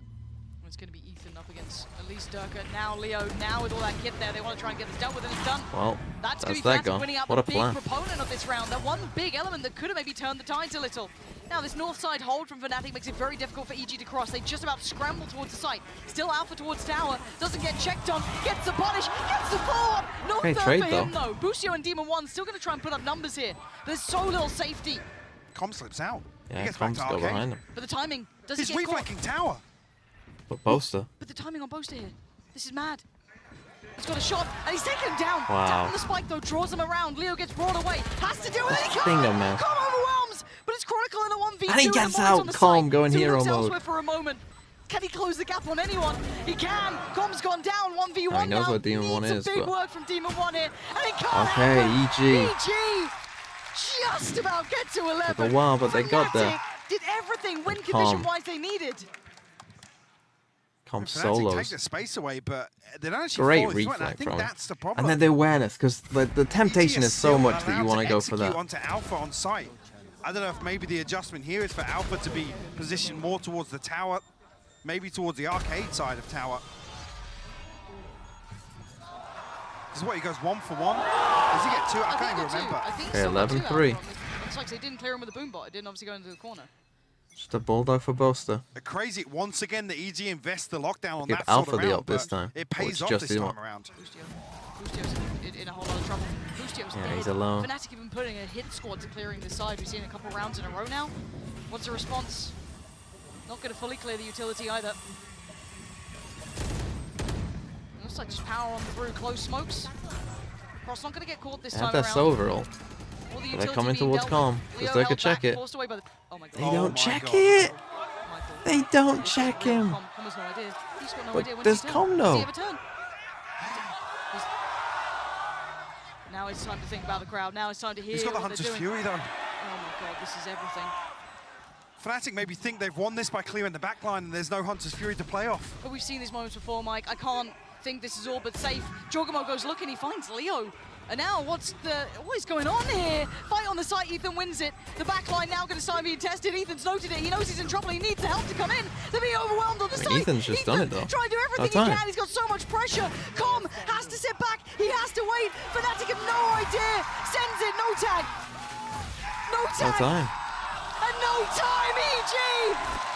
It's going to be Ethan up against at least Durka. Now Leo, now with all that kit there, they want to try and get this dealt with, and it's done. Well, that's going to that be gone. winning out What the a plan. big proponent of this round. That one big element that could have maybe turned the tides a little. Now this north side hold from Fnatic makes it very difficult for EG to cross. They just about scramble towards the site. Still Alpha towards tower. Doesn't get checked on. Gets the punish. Gets the follow-up. No Great third trade, for him though. Boostio and Demon 1 still going to try and put up numbers here. There's so little safety. Com slips out. Yeah, he gets back Com's to go Arcade. behind him. But the timing, does He's he get caught? reflecting tower. But Boaster. But the timing on Boaster here. This is mad. He's got a shot, and he's taken him down. Wow. Down on the spike, though, draws him around. Leo gets brought away. Has to deal with it. He Stinger, can't. man. Com overwhelms, but it's Chronicle in a 1v2. And he gets the out. on the Com side. going So he hero looks mode. elsewhere for a moment. Can he close the gap on anyone? He can. Com's gone down. 1v1 He knows now. what Demon 1 Needs is, a big but... work from Demon 1 here, and it can't Okay, happen. EG. Just about get to 11. Took a while, but they got there. Fnatic did everything win Com. condition-wise they needed. Com Fnatic solos. take the space away, but they don't actually Great follow through, and I reflect think from him. that's the problem. And then the awareness, because the temptation is so much that you want to go for that. Onto Alpha on site. I don't know if maybe the adjustment here is for Alpha to be positioned more towards the tower, maybe towards the Arcade side of tower. This is what he goes 1 for 1. Does he get 2? I can't even remember. I think Okay, so, 11-3. It's like they didn't clear him with a boom bot. It didn't obviously go into the corner. Just a bulldog for Boaster. Crazy once again the EG invests the lockdown on Give that Alpha sort of the round, up this but time. it Or pays it's off just this him time up. around. Boostio's in a whole lot of trouble. Boostio's Yeah, dead. he's alone. Fnatic even putting a hit squad to clearing this side. We've seen a couple rounds in a row now. What's the response? Not going to fully clear the utility either. Looks like just power on through close smokes. Cross not going to get caught this They time have that around. Silver ult. All the They're utility coming being towards dealt calm with. because Leo they could held check back, it. forced away by the... Oh my god. They don't check it. They don't check him. Com has no idea. He's got no But idea when does to turn. Com Does know? he have a turn? Now it's time to think about the crowd. Now it's time to hear He's got the what they're Hunter's doing. Fury though. Oh my god, this is everything. Fnatic maybe think they've won this by clearing the backline and there's no Hunter's Fury to play off. But we've seen these moments before, Mike. I can't think this is all but safe. Jorgamo goes looking, he finds Leo. And now what is going on here? Fight on the site, Ethan wins it. The backline now going to start being tested. Ethan's noted it. He knows he's in trouble. He needs the help to come in. They're being overwhelmed on the site. Ethan's just done it though. Trying to do everything he can. He's got so much pressure. Com has to sit back. He has to wait. Fnatic have no idea. Sends it. No tag. No tag. No time. And no time. EG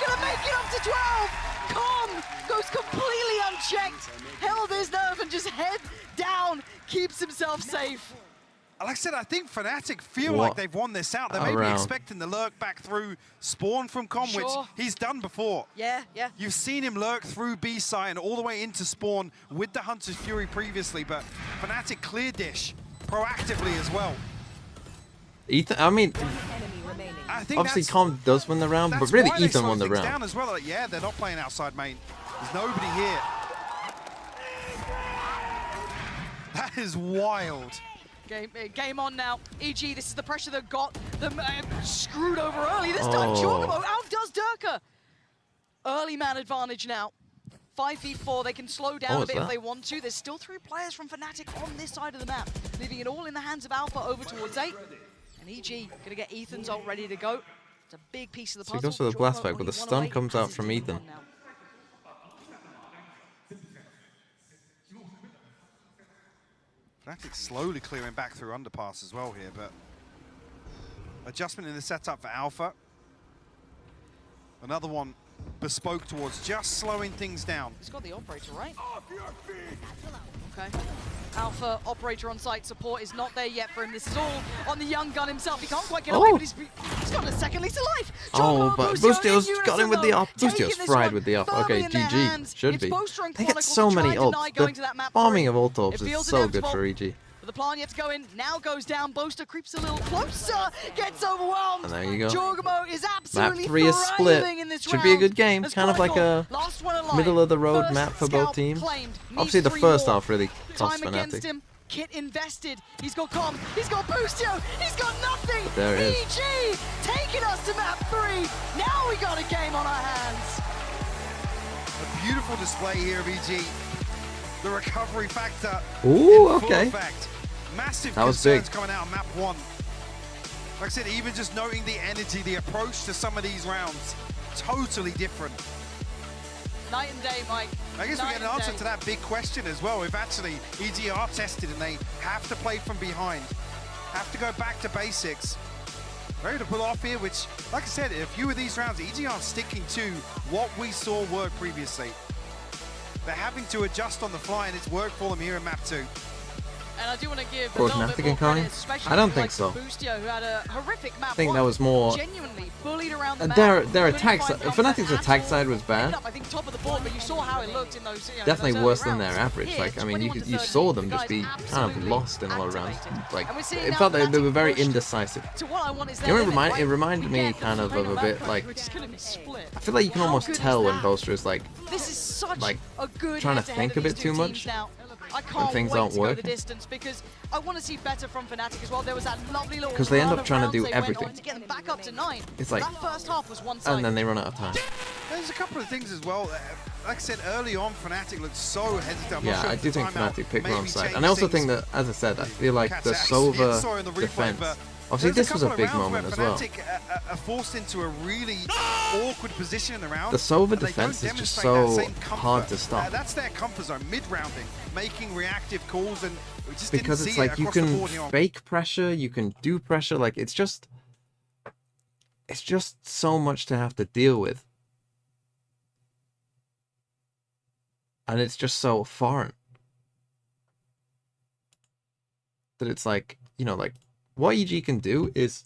gonna make it up to 12. Com goes completely unchecked. Held his nerve and just head down. Keeps himself safe. Like I said, I think Fnatic feel like they've won this out. They may be expecting the lurk back through spawn from Com, which he's done before. Yeah. You've seen him lurk through B side and all the way into spawn with the Hunter's Fury previously, but Fnatic clear dish proactively as well. Ethan, I mean, I think obviously Com does win the round, but really Ethan won the round. Down as well. Like, yeah, they're not playing outside main. There's nobody here. That is wild. Game on now. EG, this is the pressure that got them screwed over early. This time, Jorgamo outdoes Durka. Early man advantage now. 5v4, they can slow down a bit if they want to. There's still 3 players from Fnatic on this side of the map, leaving it all in the hands of Alpha over towards 8. And EG gonna get Ethan's ult ready to go. It's a big piece of the puzzle. So he goes for the blast back, but the stun comes out from Ethan. Fnatic slowly clearing back through underpass as well here, but adjustment in the setup for Alpha. Another one bespoke towards just slowing things down. He's got the operator, right? Okay. Alpha operator on site. Support is not there yet for him. This is all on the young gun himself. He can't quite get away, but he's got a second lease of life. But Boostio's got him with the up. Boostio's fried with the up. Okay, GG. Should be. They get so many ults. The farming of ult orbs is so good for EG. But the plan yet to go in now goes down. Boaster creeps a little closer, gets overwhelmed. And there you go. Jorgamo is absolutely Map 3 is split. in this Should be a good game. Kind of like a middle of the road map for both teams. Obviously, the first half really cost Fnatic. Kit invested. He's got Com. He's got Boostio. He's got nothing. There it is. EG taking us to map 3. Now we got a game on our hands. A beautiful display here of EG. The recovery factor. Ooh, okay. Effect. Massive that was concerns big. coming out of map 1. Like I said, even just noting the energy, the approach to some of these rounds, totally different. Night and day, Mike. I guess we get an answer to that big question as well. If actually EG are tested and they have to play from behind, have to go back to basics, ready to pull off here, which, like I said, a few of these rounds, EG aren't sticking to what we saw work previously. They're having to adjust on the fly, and it's worked for them here in map 2. And I do want to give a little bit more credit, especially I don't think so. Boostio, who had a horrific map. I think that was more. Genuinely bullied around the map. Their attack side, Fnatic's attack side was bad. I think top of the board, but you saw how it looked in those. Definitely worse than their average. Like, I mean, you saw them just be kind of lost in a lot of rounds. Like, it felt like they were very indecisive. To what I want is it reminded me kind of a bit like. I feel like you can almost tell when Boaster is like trying to think a bit too much. I can't things wait aren't to go working. the distance because I want to see better from Fnatic as well. There was that lovely little because they end run up of trying to rounds do they went everything. on to get them back up to 9. It's like that first half was one-sided. and then they run out of time. There's a couple of things as well. Like I said early on, Fnatic looked so hesitant. Yeah, I do think Fnatic picked wrong side, and I also think that, as I said, I feel like the Sova defense. Obviously, this was a big moment as well. Are forced into a really awkward position in the round. The Sova defense is just so hard to stop. That's their comfort zone, mid-rounding, making reactive calls, and we just because didn't it's see like you can fake pressure, you can do pressure, like it's just so much to have to deal with, and it's just so foreign that it's like, you know, like. What EG can do is,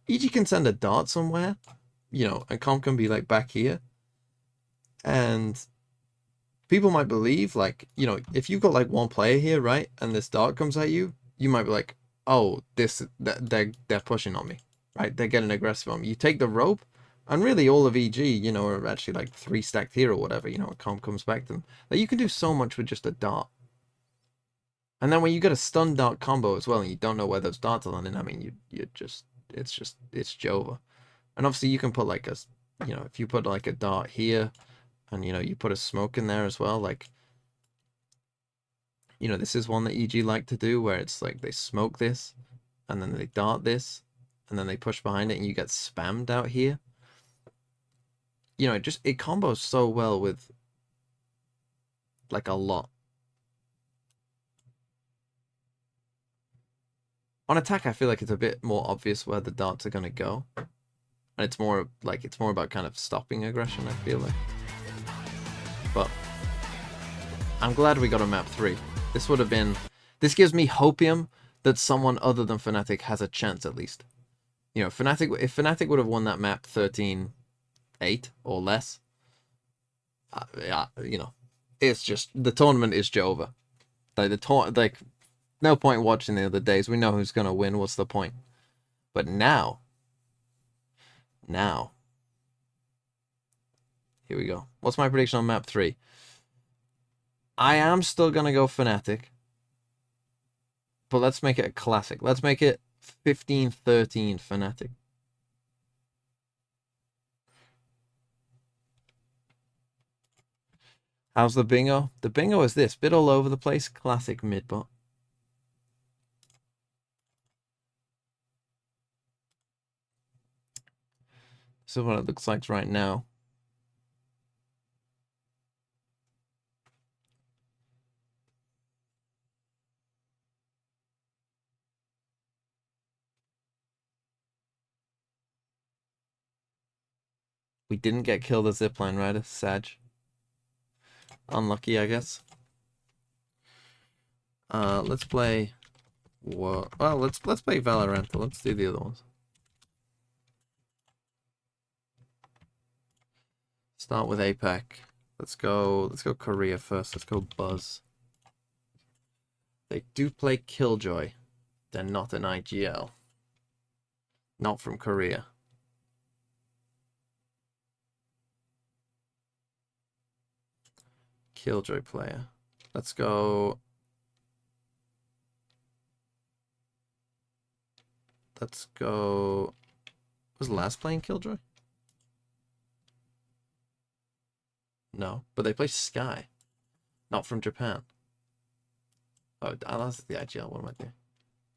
EG can send a dart somewhere, you know, and Com can be like back here. And people might believe, like, you know, if you've got like one player here, right, and this dart comes at you, you might be like, oh, they're pushing on me, right? They're getting aggressive on me. You take the rope, and really all of EG, you know, are actually like 3 stacked here or whatever, you know, when comp comes back to them. Like, you can do so much with just a dart. And then when you get a stun dart combo as well, and you don't know where those darts are landing, I mean, it's Jova. And obviously you can put like a, you know, if you put like a dart here, and you know, you put a smoke in there as well, like, you know, this is one that EG like to do, where it's like they smoke this, and then they dart this, and then they push behind it, and you get spammed out here. You know, it combos so well with like a lot. On attack, I feel like it's a bit more obvious where the darts are going to go. And it's more about kind of stopping aggression, I feel like. But I'm glad we got a map 3. This gives me hopium that someone other than Fnatic has a chance at least. You know, if Fnatic would have won that map 13-8 or less, you know, it's just, the tournament is over. Like, no point watching the other days. We know who's going to win. What's the point? But now, here we go. What's my prediction on map 3? I am still going to go Fnatic. But let's make it a classic. Let's make it 15-13 Fnatic. How's the bingo? The bingo is this. Bit all over the place. Classic mid-bot. This is what it looks like right now. We didn't get killed as zipline rider. Sag. Unlucky, I guess. Let's play. Whoa. Well, let's play Valorant. Let's do the other ones. Start with APAC. Let's go Korea first. Let's go Buzz. They do play Killjoy. They're not an IGL. Not from Korea. Killjoy player. Let's go. Was the last playing Killjoy? No, but they play Sky. Not from Japan. Oh, that's the IGL. What am I doing?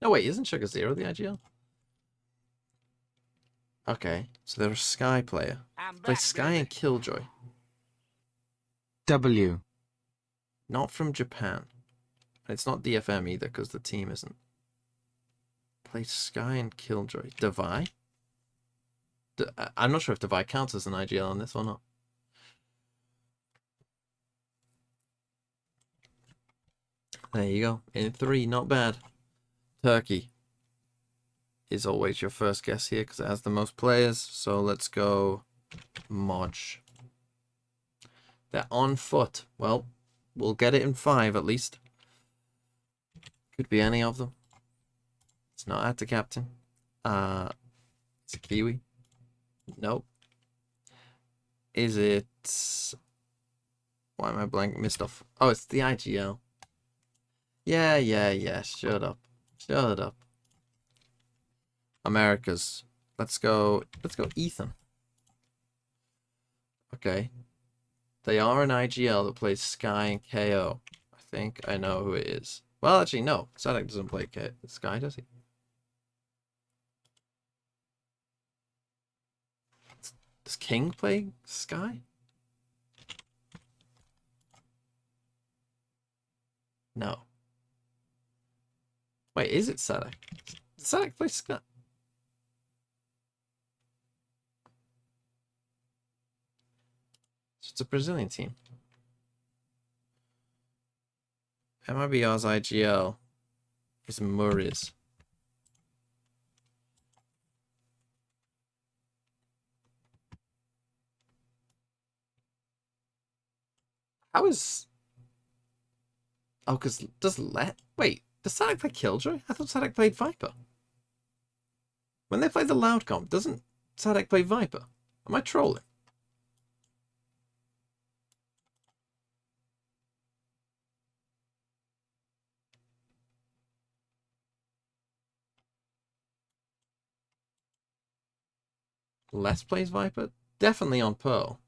No, wait, isn't Sugar Zero the IGL? Okay, so they're a Sky player. Play Sky and Killjoy. W. Not from Japan. And it's not DFM either, because the team isn't. Play Sky and Killjoy. Devi? I'm not sure if Devi counts as an IGL on this or not. There you go. In 3, not bad. Turkey is always your first guess here because it has the most players. So let's go Modge. They're on foot. Well, we'll get it in 5 at least. Could be any of them. It's not at the captain. It's a Kiwi. Nope. Is it... Why am I blank? Missed off. Oh, it's the IGL. Yeah. Shut up. Americas. Let's go Ethan. Okay. They are an IGL that plays Sky and KO. I think I know who it is. Well, actually, no. Sadek doesn't play Sky, does he? Does King play Sky? No. Wait, is it Sadek? Does Sadek play Sky? It's a Brazilian team. MIBR's IGL is Murray's. How is... Oh, because does Wait, Does Sadek play Killjoy? I thought Sadek played Viper. When they play the loud comp, doesn't Sadek play Viper? Am I trolling? Les plays Viper? Definitely on Pearl.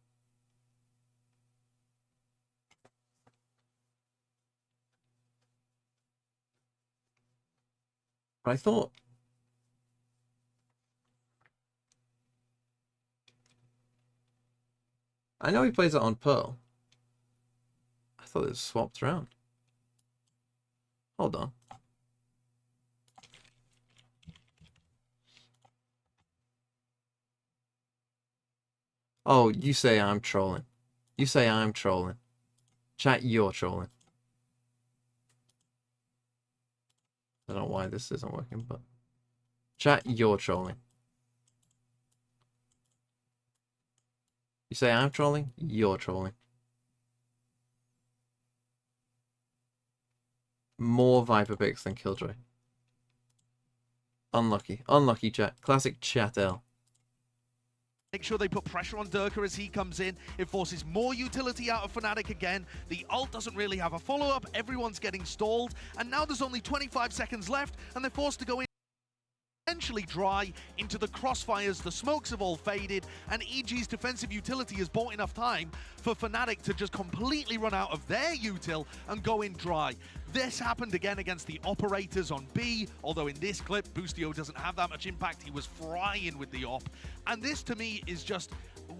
But I thought... I know he plays it on Pearl. I thought it was swapped around. Hold on. Oh, you say I'm trolling. You say I'm trolling. Chat, you're trolling. I don't know why this isn't working, but... Chat, you're trolling. You say I'm trolling, you're trolling. More Viper picks than Killjoy. Unlucky. Unlucky, chat. Classic chat L. Make sure they put pressure on Durka as he comes in. It forces more utility out of Fnatic again. The ult doesn't really have a follow-up. Everyone's getting stalled. And now there's only 25 seconds left, and they're forced to go in. Essentially dry into the crossfires. The smokes have all faded, and EG's defensive utility has bought enough time for Fnatic to just completely run out of their util and go in dry. This happened again against the operators on B, although in this clip, Boostio doesn't have that much impact. He was frying with the op. And this, to me, is just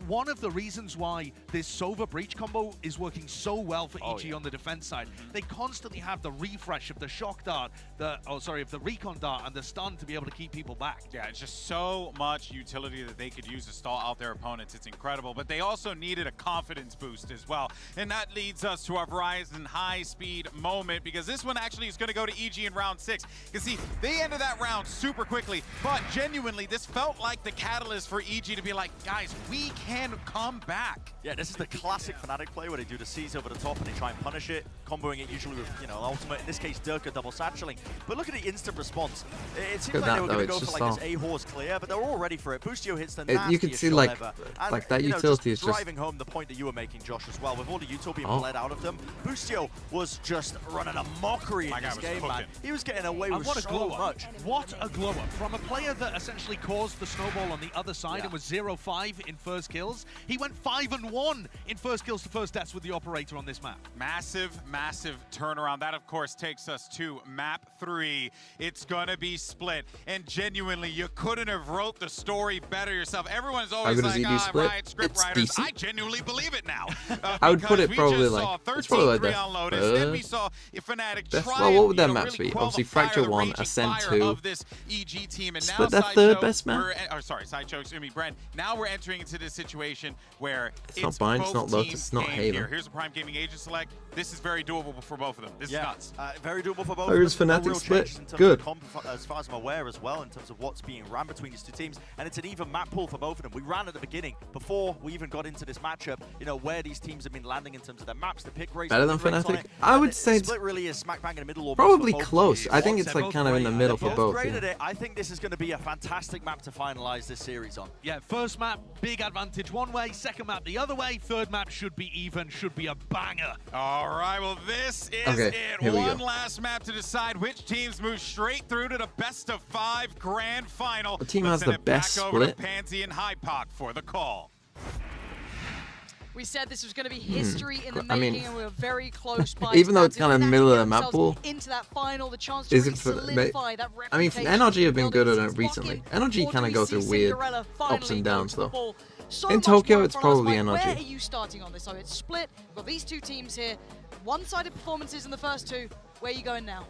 one of the reasons why this Sova Breach combo is working so well for EG on the defense side. They constantly have the refresh of the shock dart, of the recon dart and the stun to be able to keep people back. Yeah, it's just so much utility that they could use to stall out their opponents. It's incredible, but they also needed a confidence boost as well. And that leads us to our Verizon high-speed moment, because this one actually is going to go to EG in round 6. You see, they ended that round super quickly, but genuinely, this felt like the catalyst for EG to be like, guys, we can come back. Yeah, this is the classic Fnatic play where they do the C's over the top and they try and punish it, comboing it usually with, you know, ultimate, in this case, Durka double satcheling. But look at the instant response. It seems like they were going to go for like this A-Horse clear, but they're all ready for it. Boostio hits the nastiest you can see shot like, ever. like And, that you know, utility is just driving home the point that you were making, Josh, as well. With all the util being bled out of them, Boostio was just running a mockery in this game, man. He was getting away with so much. What a glow up from a player that essentially caused the snowball on the other side and was 0-5 in first kills. He went 5-1 in first kills to first deaths with the operator on this map. Massive, massive turnaround. That, of course, takes us to map 3. It's gonna be split, and genuinely, you couldn't have wrote the story better yourself. Everyone's always like, Riot script writers. decent. I genuinely believe it now. I would put it probably like, it's probably like the then we saw Fnatic try well, what would and, that maps really be? quell Obviously, the fire, Fracture the 1, raging Ascent fire 2. of this EG team, and Split now that third Sideshow, best map? Sideshow, excuse me, Brent. Now we're entering into this situation where it's not Bind, it's not Lotus, it's not Haven. here. Here's a Prime Gaming agent select. This is very doable for both of them. This is nuts. Very doable for both Oh, of it's them. No Fnatic real split. changes in terms Good. of comp, as far as I'm aware as well, in terms of what's being ran between these two teams. And it's an even map pool for both of them. We ran at the beginning, before we even got into this matchup, you know, where these teams have been landing in terms of their maps, the pick race. Better than Fnatic? I would say it's split really is smack bang in the middle. Probably close. I think it's like kind of in the middle for both. Yeah. I think this is going to be a fantastic map to finalize this series on. Yeah, first map, big advantage one way. Second map, the other way. Third map should be even, should be a banger. All right, well, this is it. One last map to decide which teams move straight through to the best-of-5 grand final. The team has the best back split. Over to Pansy and Hypoc for the call. We said this was going to be history in the making, and we were very close by. Even though it's kind of middle of the map pool, into that final, the chance to really solidify that I mean, reputation. NRG have been good at it recently. NRG kind of go through weird ups and downs though. In Tokyo, it's probably NRG. Where are you starting on this? So it's split. We've got these two teams here. One-sided performances in the first two. Where are you going now?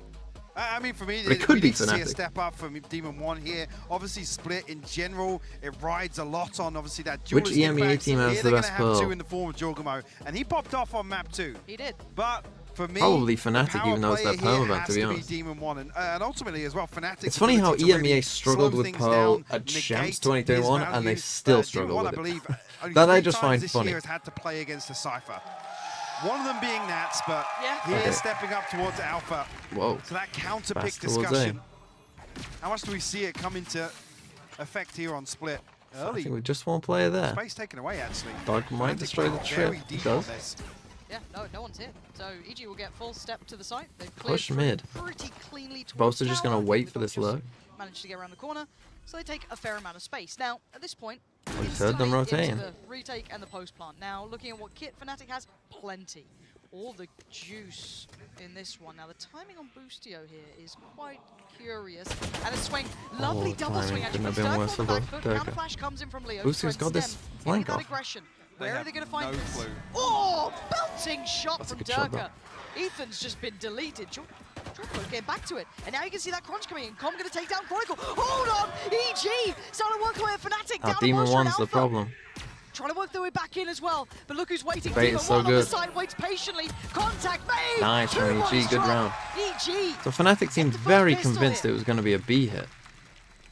I mean, for me, it could be need to see a Fnatic. step up from Demon 1 here. Obviously, split in general, it rides a lot on obviously that duelist Which EMEA team has the best They're pearl? going to have two in the form of Jorgamo, and he popped off on map 2. He did. But for me, Probably Fnatic, even though it's that Pearl event, to be honest. Demon 1, and ultimately as well, Fnatic. It's funny how EMEA struggled with Pearl at Champs 2021, and they still struggle with it. That I just find funny. Has had to play against a Cypher. One of them being Nats, but he is stepping up towards Alpha. Whoa. So that counter pick Fast towards discussion. How much do we see it come into effect here on Split? I think we just one player there. Space taken away, actually. Dog might destroy the trip. He does. Yeah, no one's here. So EG will get full step to the site. They've Push cleared mid. pretty cleanly towards Both are just going to tower. wait for this lurk. Managed to get around the corner, so they take a fair amount of space. Now, at this point, We heard them rotating. the retake and the post plant. Now, looking at what kit Fnatic has, plenty. All the juice in this one. Now, the timing on Boostio here is quite curious. And a swing, lovely double swing. Couldn't have been worse for Counter flash comes in from Leo. Boostio's got this flank off. Aggression. Where are they going to find this? Clue. Oh, bouncing shot That's a from good shot, Durka. Ethan's just been deleted. Jorko's getting back to it. And now you can see that crunch coming in. Com going to take down Chronicle. Hold on! EG! Starting to work their way at Fnatic. Down Demon to 1's the Alpha. problem. Trying to work their way back in as well. But look who's waiting. Bait Demon is so 1 on the good. side, waits patiently. Contact made! Nice from EG, good round. EG! So Fnatic seemed very pistol convinced hit. it was going to be a B hit.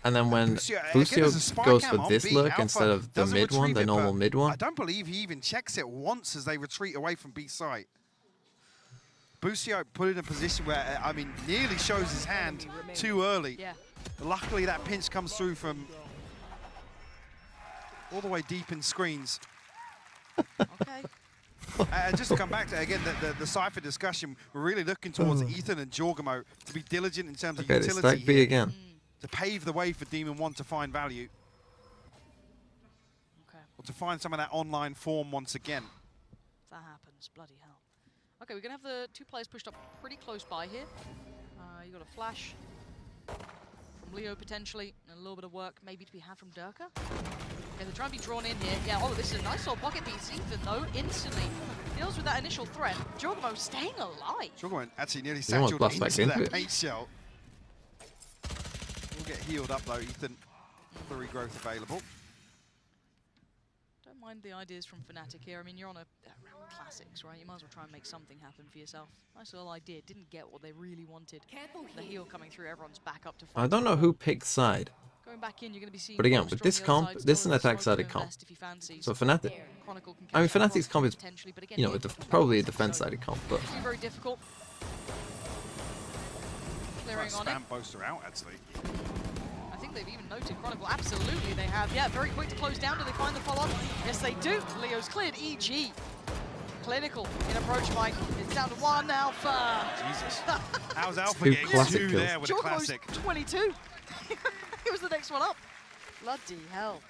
And then when Boostio goes for this lurk instead of the mid one, the normal mid one. I don't believe he even checks it once as they retreat away from B site. Boostio put in a position where, I mean, nearly shows his hand too early. Yeah. Luckily, that pinch comes through from all the way deep in screens. Okay. And just to come back to, again, the Cypher discussion, we're really looking towards Ethan and Jorgamo to be diligent in terms of Okay, they utility stack B here, again. to pave the way for Demon 1 to find value. Okay. Or to find some of that online form once again. If that happens, bloody hell. Okay, we're going to have the two players pushed up pretty close by here. You got a flash from Leo potentially, and a little bit of work maybe to be had from Durka. Okay, they're trying to be drawn in here. Yeah, oh, this is a nice little pocket piece. Ethan, though, instantly deals with that initial threat. Jorgamo staying alive. Jorgamo actually nearly He almost satchelled blasts back into into that it. paint shell. We'll get healed up, though, Ethan. The regrowth available. Don't mind the ideas from Fnatic here. I mean, you're on a round classics, right? You might as well try and make something happen for yourself. Nice little idea. Didn't get what they really wanted. The heal coming through, everyone's back up to fight. I don't know who picked side. Going back in, you're going to be seeing. But again, with this comp, this is an attack-sided comp. So Fnatic, I mean, Fnatic's comp is, you know, probably a defense-sided comp, but very difficult. Clearing on it. Spam Boaster out, actually. I think they've even noted Chronicle. Absolutely, they have. Yeah, very quick to close down. Do they find the follow-up? Yes, they do. Leo's cleared. EG. Clinical in approach fight. It's down to 1 Alpha. Jesus. How's Alpha Two getting classic 2 kills. there with a classic? 22. He was the next one up. Bloody hell.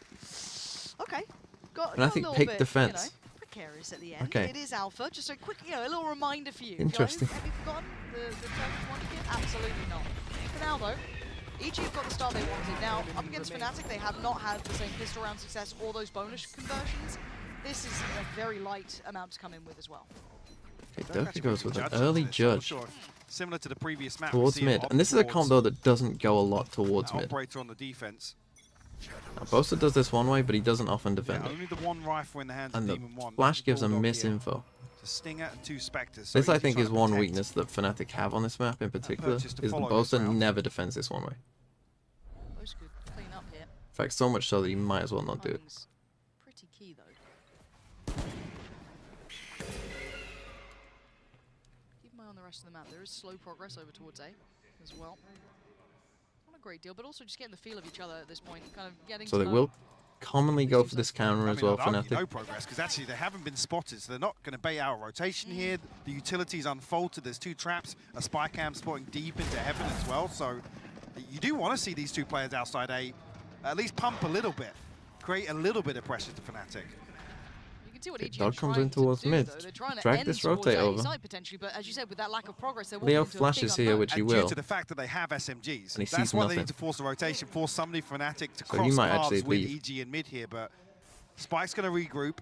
Okay. Got a Fnatic little picked bit, defense. You know, precarious at the end. Okay. It is Alpha. Just a quick, you know, a little reminder for you. Interesting. Guys, have you forgotten the Turkish one kit? Absolutely not. For now, though, EG have got the start they wanted. Now, up against Fnatic, they have not had the same pistol round success or those bonus conversions. This is a very light amount to come in with as well. okay, Durka goes with an early judge Similar to the previous map. towards mid. And this is a comp, though, that doesn't go a lot towards mid. Operator on the defense. Now, Boaster does this one way, but he doesn't often defend Yeah, it. only the one rifle in the hands And of the Demon 1. flash gives a Bulldog misinfo. here. It's a Stinger and 2 Spectres. So This, I he's think, trying is to one protect. weakness that Fnatic have on this map in particular, purchase to is that follow Boaster this round. never defends this one way. Both could clean up here. In fact, so much so that he might as well not do it. Timing's pretty key, though. Keep an eye on the rest of the map. There is slow progress over towards A as well. Not a great deal, but also just getting the feel of each other at this point. Kind of getting So to they know. will commonly go for this counter as well, I'd argue Fnatic. no progress, because actually they haven't been spotted, so they're not going to bait out a rotation here. The utility's unfolded. There's 2 traps, a spy cam spotting deep into heaven as well. So you do want to see these 2 players outside A at least pump a little bit, create a little bit of pressure to Fnatic. You can see what Okay, EG Dog are comes trying in to towards do, mid. though. They're trying to Drag end this towards rotate A over. side potentially, but as you said, with that lack of progress, they're Leo walking into a flashes big here, unknown. which he And will. due to the fact that they have SMGs, And he that's sees why they nothing. need to force a rotation, force somebody Fnatic to So he cross might paths actually with leave. EG in mid here, but Spike's going to regroup.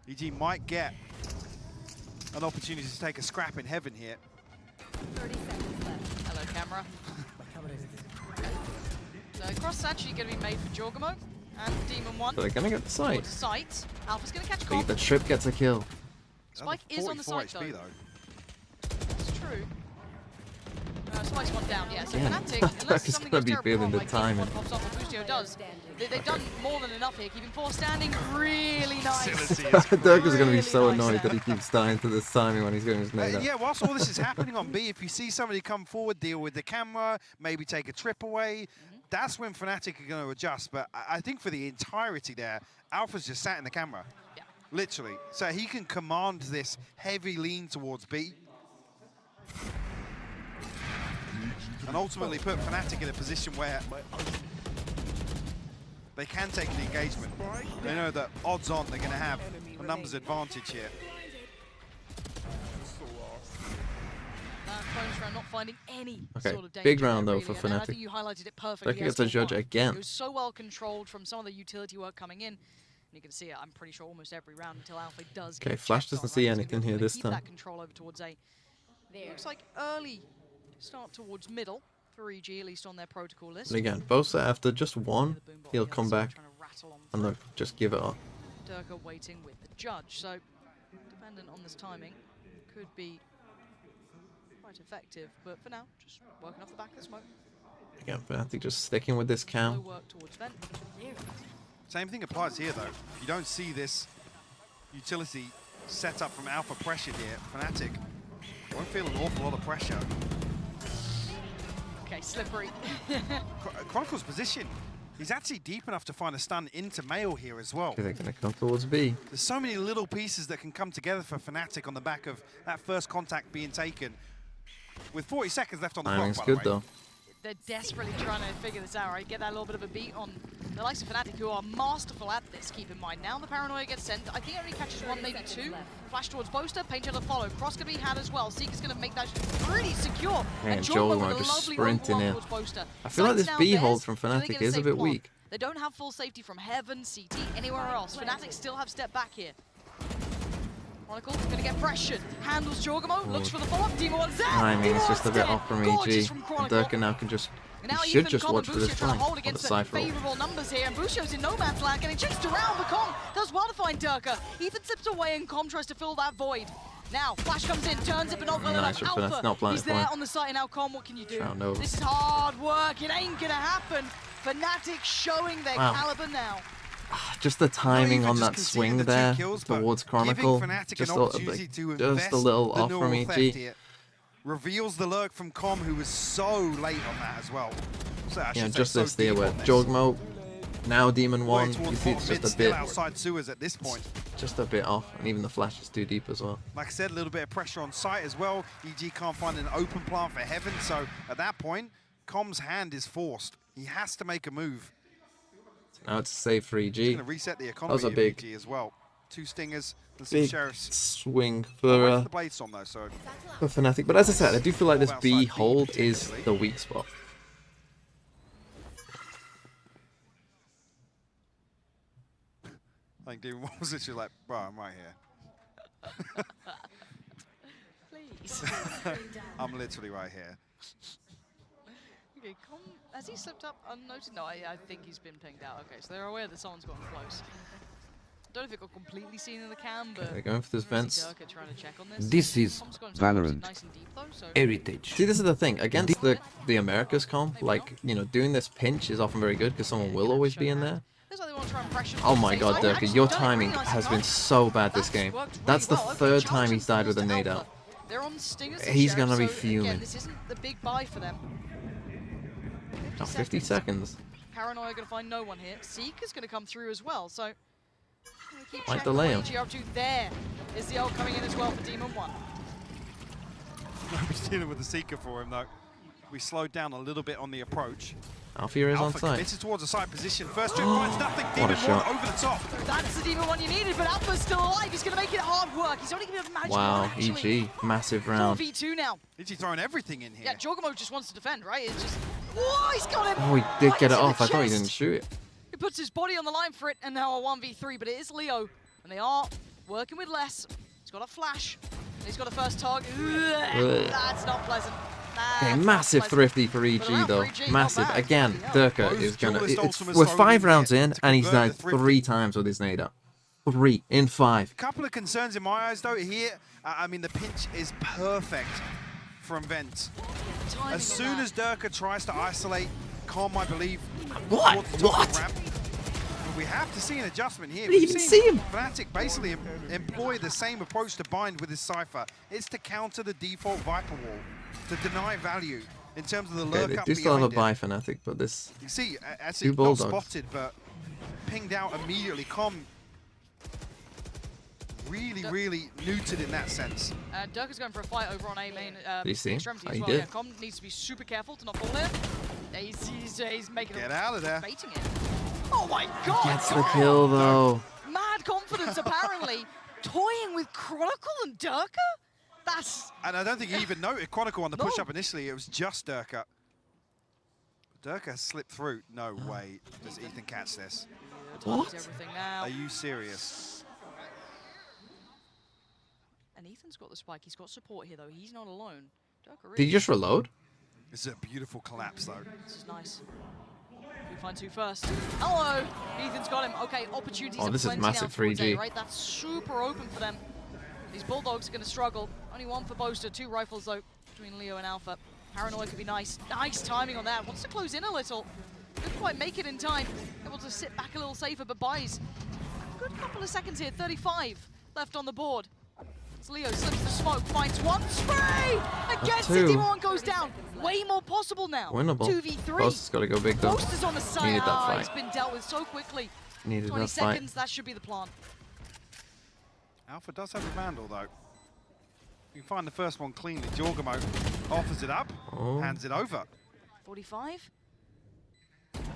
EG might get an opportunity to take a scrap in heaven here. 30 seconds left. Hello, camera. So cross actually going to be made for Jorgamo and Demon 1. So they're going to get the site. Towards sight. Alpha's going to catch The Cobb. trip gets a kill. Spike is on the 44 site, HP though. It's true. Spike's one down, yeah. So Yeah. Fnatic, Dark unless is something gonna goes be terribly feeling wrong, the like Demon 1 timing. pops off, what Boostio does. They've done more than enough here, keeping 4 standing. Really nice utility. Durka's going to be so annoyed that he keeps dying to this timing when he's getting his nade up. Yeah, whilst all this is happening on B, if you see somebody come forward, deal with the camera, maybe take a trip away, that's when Fnatic are going to adjust. But I think for the entirety there, Alpha's just sat in the camera. Yeah. Literally. So he can command this heavy lean towards B. And ultimately put Fnatic in a position where they can take the engagement. They know that odds on they're going to have a numbers advantage here. Not finding any okay, sort of danger big round though really. for And I Fnatic. think you highlighted it perfectly. Durka gets a judge again. It was so well controlled from some of the utility work coming in. And you can see it, I'm pretty sure, almost every round until Alpha does. Okay, Flash doesn't see anything here this time. That control over towards A. Looks like early start towards middle for EG, at least on their protocol list. And again, Bosa after just one, he'll come back and look, just give it up. Durka waiting with the judge, so dependent on this timing, could be quite effective, but for now, just working off the back of the smoke. Again, Fnatic just sticking with this count. Same thing applies here, though. If you don't see this utility set up from Alpha pressure here, Fnatic won't feel an awful lot of pressure. Okay, slippery. Chronicle's position. He's actually deep enough to find a stun into Mail here as well. They're going to come towards B. There's so many little pieces that can come together for Fnatic on the back of that first contact being taken. With 40 seconds left on the clock, by good the way. though. They're desperately trying to figure this out, right? Get that little bit of a beat on the likes of Fnatic, who are masterful at this, keep in mind. Now the Paranoia gets sent. I think it only catches one, maybe two. Flash towards Boaster, Painter to follow. Cross can be had as well. Seeker's going to make that really secure. Man, and Joel just sprinting in. I feel like this B hold from Fnatic is a bit weak. They don't have full safety from Heaven, CT, anywhere else. Fnatic still have step back here. Chronicle going to get pressured. Handles Jorgamo, looks for the follow-up. Demon one's there. Timing is just a bit off from EG. Durka now can just, he should just watch for this flank on the Cypher. Favorable numbers here, and Busio's in no man's land, getting chased around, but Com does well to find Durka. Ethan slips away, and Com tries to fill that void. Now, Flash comes in, turns it, but not well enough. Alpha, he's there on the site, and now Com, what can you do? This is hard work, it ain't gonna happen. Fnatic showing their caliber now. Just the timing on that swing there towards Chronicle, just a little off from EG. Reveals the lurk from Com, who was so late on that as well. So yeah, just this there with Jorgmo, now Demon 1, you see it's just a bit outside sewers at this point. Just a bit off, and even the Flash is too deep as well. Like I said, a little bit of pressure on site as well. EG can't find an open plant for Heaven, so at that point, Com's hand is forced. He has to make a move. Now it's safe for EG. He's going to reset the economy that was a big, EG as well. 2 stingers and some big sheriffs. Swing for the blades on though, so for Fnatic. But as I said, I do feel like this B hold is the weak spot. I think Demon was literally like, bro, I'm right here. Please. I'm literally right here. Okay, has he slipped up unnoticed? No, I think he's been pinged out. Okay, so they're aware that someone's gotten close. Don't know if it got completely seen in the cam, but they're going for this vents. This is Valorant heritage. See, this is the thing against the Americas comp. Like, you know, doing this pinch is often very good because someone will always be in there. Oh my god, Durka, your timing has been so bad this game. That's the third time he's died with a nade out. He's gonna be fuming. This isn't the big buy for them. Now 50 seconds. Paranoia gonna find no one here. Seeker's gonna come through as well, so might delay him. There is the ult coming in as well for Demon 1. Nobody's dealing with the Seeker for him though. We slowed down a little bit on the approach. Alpha is on site. Committed towards a side position. First two finds nothing. Demon 1 over the top. That's the Demon 1 you needed, but Alpha's still alive. He's going to make it hard work. He's only going to have magic. Wow, EG, massive round. 4v2 now. EG throwing everything in here. Yeah, Jorgamo just wants to defend, right? It's just, whoa, he's got him. Oh, he did get it off. I thought he didn't shoot it. He puts his body on the line for it, and now a 1v3, but it is Leo, and they are working with less. He's got a flash. He's got a first target. That's not pleasant. Okay, massive thrifty for EG though. Massive. Again, Durka is gonna. We're 5 rounds in, and he's died 3 times with his nade up. 3 in 5. A couple of concerns in my eyes though here. I mean, the pinch is perfect from Vent. As soon as Durka tries to isolate Com, I believe. What? we have to see an adjustment here. Did he even see him? Fnatic basically employ the same approach to bind with his Cypher. It's to counter the default Viper wall, to deny value in terms of the lurk Okay, up they do still have a behind buy Fnatic, but this... You see, as two it not Bulldogs. spotted, but pinged out immediately. Com really neutered in that sense. Durka's going for a fight over on A main Did you see him? extremity Oh, as he well. did. Yeah, Com needs to be super careful to not fall in. He's making Get out of there. baiting it. Oh my god! Gets the kill, though. Mad confidence, apparently. Toying with Chronicle and Durka? That's... And I don't think he even noted Chronicle on the push-up initially. It was just Durka. Durka slipped through. No way. Does Ethan catch this? What? Everything now. Are you serious? And Ethan's got the spike. He's got support here, though. He's not alone. Durka really... Did you just reload? This is a beautiful collapse, though. This is nice. Who finds who first? Hello! Ethan's got him. Okay, opportunities Oh, are this is plenty massive now towards 3G. A, right? That's super open for them. These Bulldogs are going to struggle. Only one for Boaster. 2 rifles, though, between Leo and Alpha. Paranoid could be nice. Nice timing on that. Wants to close in a little. Couldn't quite make it in time. Able to sit back a little safer, but buys a good couple of seconds here. 35 left on the board. As Leo slips the smoke, finds one spray! Against it, Demon goes down. Way more possible now. Winnable. 2v3. Boaster's got to go big, though. Boaster's on the side. Needed that fight. He's been dealt with so quickly. Needed 20 that fight. seconds, that should be the plan. Alpha does have a Vandal, though. You can find the first one cleanly. Jorgamo offers it up, hands it over. 45.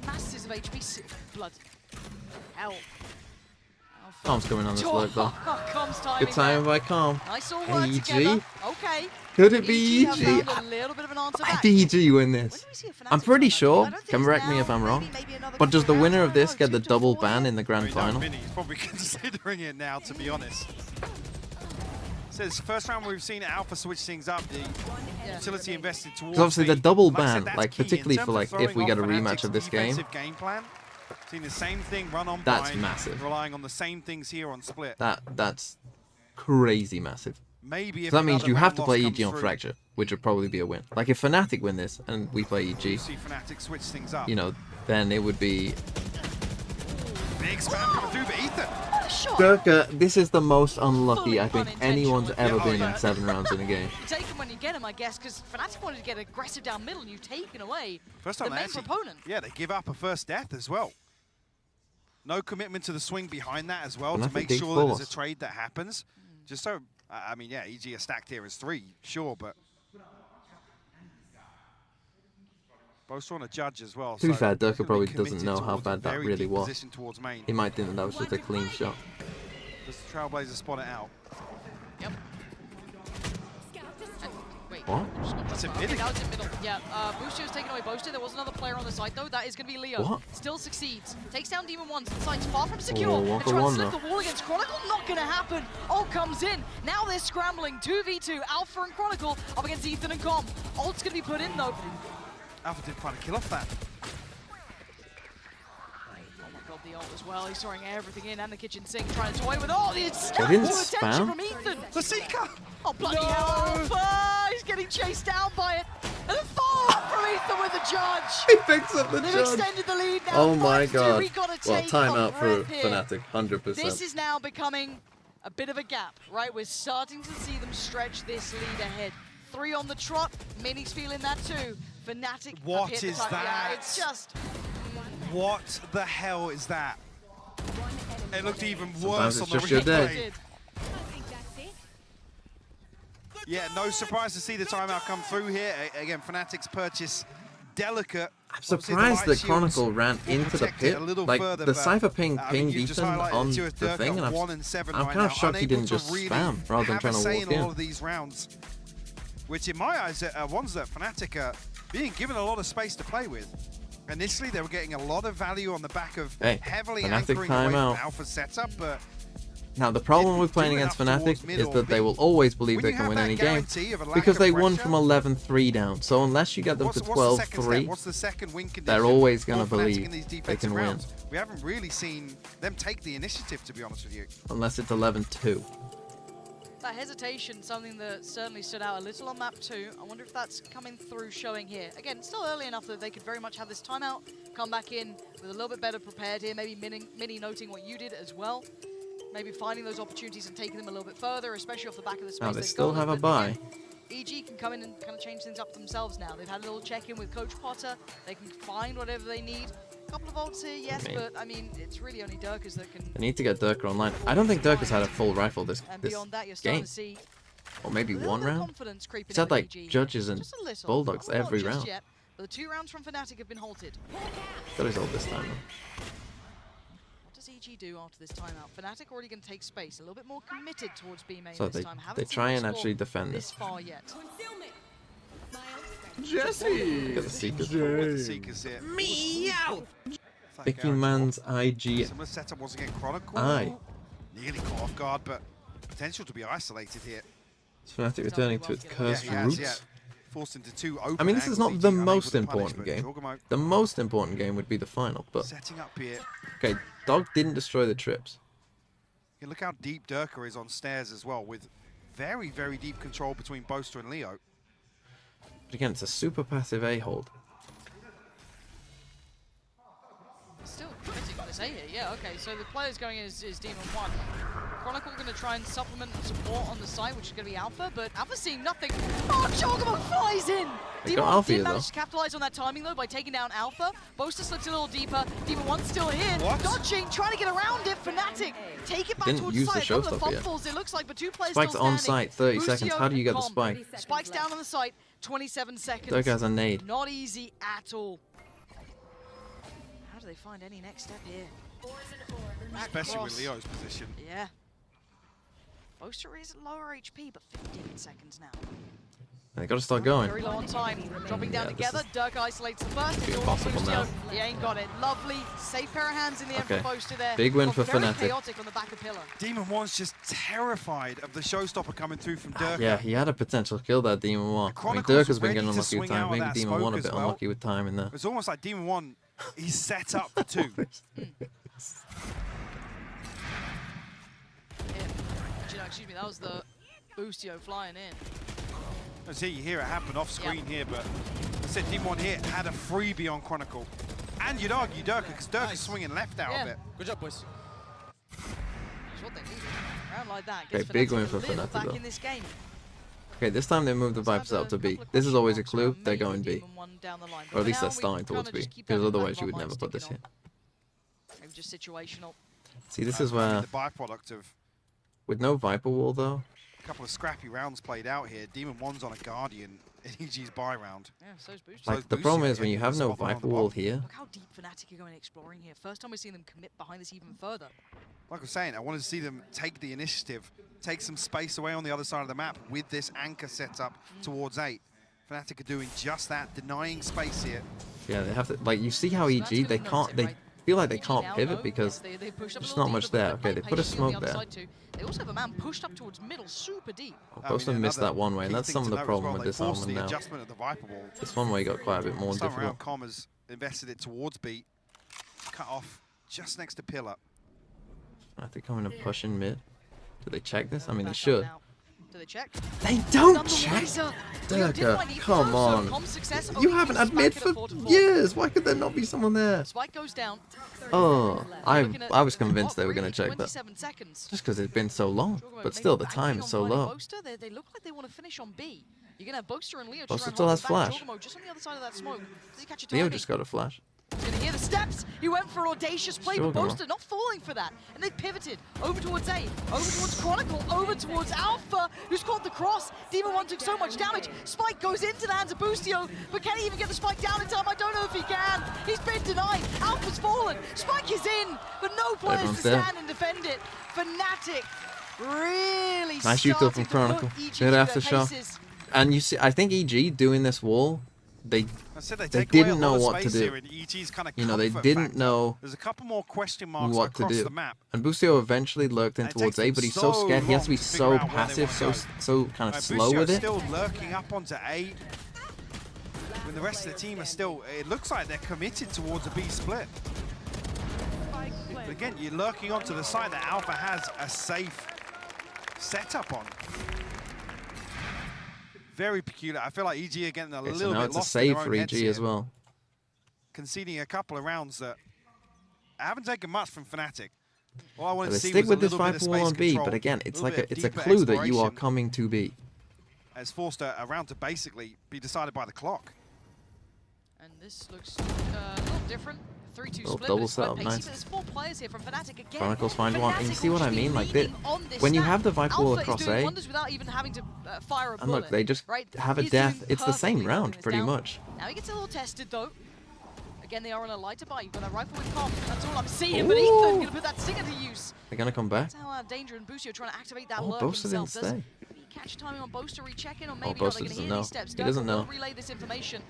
Masses of HP. Blood. Hell. Com's coming on this lurk, though. Com's timing Good timing by Com. Nice all work EG? together. Okay. Could it be EG EG? have found a little bit of an answer I back. think EG win this. I'm pretty sure, can correct me if I'm wrong, but does the winner of this get the double ban in the grand final? He's probably considering it now, to be honest. Says first round we've seen Alpha switch things up. The utility invested towards. Because obviously the double like I said, ban, that's like key. particularly In for like terms of if we get a throwing off rematch of Fnatic's this game, defensive game plan, seeing the same thing run on that's bind, massive. relying on the same things here on split. That's crazy massive. Maybe if So that means another you have round to loss play comes EG on through. Fracture, which would probably be a win. Like if Fnatic win this and we play EG, See Fnatic switch things up. you know, then it would be. Big spam coming through, but Ethan. Durka, this is the most unlucky I think anyone's ever been in 7 rounds in a game. You take him when you get him, I guess, because Fnatic wanted to get aggressive down middle and you've taken away First the time they main actually, proponent. yeah, they give up a first death as well. No commitment to the swing behind that as well And to that's a make big sure that there's a force. trade that happens. Just so, I mean, yeah, EG are stacked here as 3, sure, but both on a judge as well. To be so fair, they're Durka gonna probably be doesn't committed know how towards a bad that very really deep was. position towards main. He might think that was just a clean shot. Does the Trailblazer spot it out? Yep. Wait. What? That's in Okay, middle. that was in middle. Yeah, Booster has taken away Boaster. There was another player on the side, though. That is going to be Leo. What? Still succeeds. Takes down Demon 1. Side's far from secure. Oh, And 1 for trying to 1 slip though. the wall against Chronicle. Not going to happen. Ult comes in. Now they're scrambling. 2v2. Alpha and Chronicle up against Ethan and Com. Ult's going to be put in, though. Alpha did find a kill off that. Got the ult as well. He's throwing everything in and the kitchen sink, trying to toy with all the They didn't attention spam? from Ethan. The Seeker! Oh, bloody hell, Alpha! He's getting chased down by it. And a fall from Ethan with the judge. He picks up the They've judge. extended the lead now. Oh my 5-2. god. We gotta Well, take timeout a for breath here. Fnatic, 100%. This is now becoming a bit of a gap, right? We're starting to see them stretch this lead ahead. 3 on the trot. Mini's feeling that too. Fnatic. What have hit is the target. that? Yeah, it's just. What the hell is that? It looked even Sometimes worse it's on the just your replay. day. Yeah, no surprise to see the timeout come through here. Again, Fnatic's purchase delicate. I'm surprised that Chronicle ran into the pit. Like, the Cypher pinged Ethan on the thing, and I'm kind of shocked he didn't just spam rather than trying to walk in all in. of these rounds, which in my eyes are ones that Fnatic are being given a lot of space to play with. Initially, they were getting a lot of value on the back of heavily Fnatic anchoring away from timeout. Alpha's setup, but Now, the problem with playing against Fnatic is that they will always believe they can win any game because they won from 11-3 down. So unless you get them to 12-3, what's the second win condition they're always going to for Fnatic believe in these they defensive can win. rounds? We haven't really seen them take the initiative, to be honest with you. Unless it's 11-2. That hesitation, something that certainly stood out a little on map 2. I wonder if that's coming through, showing here. Again, still early enough that they could very much have this timeout, come back in with a little bit better prepared here, maybe mini noting what you did as well. Maybe finding those opportunities and taking them a little bit further, especially off the back of the space. Now they still have a bye. EG can come in and kind of change things up themselves now. They've had a little check-in with Coach Potter. They can find whatever they need. A couple of ults here, yes, but I mean, it's really only Durkers that can... I need to get Durker online. I don't think Durker's had a full rifle this game. To see or maybe one round. He's had like judges and bulldogs every round. Yet, but the 2 rounds from Fnatic have been halted. Got his ult this time though. What does EG do after this timeout? Fnatic already going to take space, a little bit more committed towards B main So this time. they try and actually defend this far yet. Jesse! Got the Seekers. The Seekers here. Meow! Vicky Man's IG. Similar setup once again. Chronicle. Aye. Nearly caught off guard, but potential to be isolated here. Fnatic returning to its cursed roots. Forced into 2 open. I mean, this is not the most important game. The most important game would be the final, but... Setting up here. Okay, Dog didn't destroy the trips. You look how deep Durka is on stairs as well, with very, very deep control between Boaster and Leo. But again, it's a super passive A-hold. Still committing on this A here, yeah, okay. So the players going in is Demon 1. Chronicle going to try and supplement and support on the side, which is going to be Alpha, but Alpha seeing nothing. Oh, Chocobo flies in! They got Alpha did here, manage though. to capitalize on that timing, though, by taking down Alpha. Boaster slips a little deeper. Demon 1's still here. What? Dodging, trying to get around it. Fnatic take it back Didn't towards use the the side. A couple of showstopper yet. fumbles, it looks like, but 2 players Spike's still on standing. site, 30 Busio seconds. How do you get the com. spike? Spike's down on the site, 27 seconds. Durka has a nade. Not easy at all. How do they find any next step here? Especially with Leo's position. Yeah. Boaster is lower HP, but 15 seconds now. They got to start going. Very low on time. Dropping down together. Dirk isolates the first. Be It's all impossible Boostio. now. He ain't got it. Lovely. Safe pair of hands in the end Okay. for Boaster there. Big win Got for very Fnatic. chaotic on the back of Pillar. Demon 1's just terrified of the showstopper coming through from Durka. Yeah, he had a potential kill there, Demon 1. I mean, Chronicle's Durka's been getting ready to unlucky with swing out time. of Maybe that Demon 1 a smoke bit as well. unlucky with time in there. It's almost like Demon 1, he's set up for 2. Yeah. Excuse me, that was the Boostio flying in. See, you hear it happen off screen here, but I said Demon 1 here had a freebie on Chronicle. And you'd argue Durka, because Durka's swinging left out of it. Good job, boys. That's what they needed. Round like that. Okay, Gets big Fnatic win a for little Fnatic, back though. in this game. Okay, this time they moved the Vipers out to B. This is always a clue. They're going B. Or at least they're starting towards B. Because otherwise you would never put this here. Maybe just situational. See, this is where... The byproduct of With no Viper Wall, though... a couple of scrappy rounds played out here. Demon 1's on a Guardian in EG's buy round. Yeah, so's Boostio. Like, the problem is when you have no Viper Wall here... Look how deep Fnatic are going exploring here. First time we've seen them commit behind this even further. Like I was saying, I wanted to see them take the initiative, take some space away on the other side of the map with this anchor set up towards 8. Fnatic are doing just that, denying space here. Yeah, they have to... Like, you see how EG, they can't... They feel like they can't pivot because there's not much there. Okay, they put a smoke there. They also have a man pushed up towards middle, super deep. Boaster missed that one way, and that's some of the problem with this Almond now. Adjustment of the Viper Wall. This one way got quite a bit more This time difficult. around, Com has invested it towards B. Cut off just next to Pillar. I think coming to push in mid. Do they check this? I mean, they should. Do they check? They don't check! Durka, come on. You haven't had mid for years. Why could there not be someone there? Spike goes down. Oh, I was convinced they were going to check that. Just because it's been so long. But still, the time is so low. They look like they want to finish on B. You're going to have Boaster and Leo Boaster still has flash. just on the other side of that smoke. Does he catch a Leo timing? just got a flash. He's going to hear the steps. He went for an audacious play, but Sure, Boaster not falling for that. And they pivoted over towards A, over towards Chronicle, over towards Alpha, who's caught the cross. Demon 1 took so much damage. Spike goes into the hands of Boostio, but can he even get the Spike down in time? I don't know if he can. He's been denied. Alpha's fallen. Spike is in, but no players Everyone's to dead. stand and defend it. Fnatic really Nice shoot up from starting to Chronicle. put EG Good through their aftershock. paces. And you see, I think EG doing this wall, they take didn't away a know lot of what to space do. here in EG's kind of You know, they comfort didn't factor. know There's a couple more question marks what to across do. the map. And Boostio eventually lurked in And it towards takes A, but them he's so so scared. He has to be long to so figure out where they passive, wanna so kind of Right, slow Boostio's with it. still lurking up onto A. When the rest of the team are still, it looks like they're committed towards a B split. But again, you're lurking onto the side that Alpha has a safe setup on. Very peculiar. I feel like EG are getting a Okay, little so now bit it's a lost in their save own for heads EG here. as well. Conceding a couple of rounds that haven't taken much from Fnatic. All I wanted So they to see stick was with a this little bit of 5-4 space on B, control, but again, it's little like bit it's a deeper clue that you are exploration. coming to B. Has forced a round to basically be decided by the clock. And this looks a little different. 3-2 split, but double it's quite setup, pacey, nice. but there's 4 players here from Fnatic again. Chronicles find one, and you see what I mean? Like, leaning on this when you stack. have the Viper wall Alpha across is doing A, wonders without even having to fire a and bullet. look, they just right? have a He's death. doing It's the same perfectly round, holding this pretty down. much. Now he gets a little tested, though. Again, they are on a lighter buy. You've got a rifle with comp. That's all I'm seeing, but Ethan's going to put that stinger to use. They're gonna come back. That's how Danger and Boostio are trying to activate that Oh, lurk Boaster didn't himself. Does stay. he catch timing on Boaster recheck-in, or maybe not? Boaster They're going to doesn't hear know. these steps. He doesn't Durka know. will relay this information.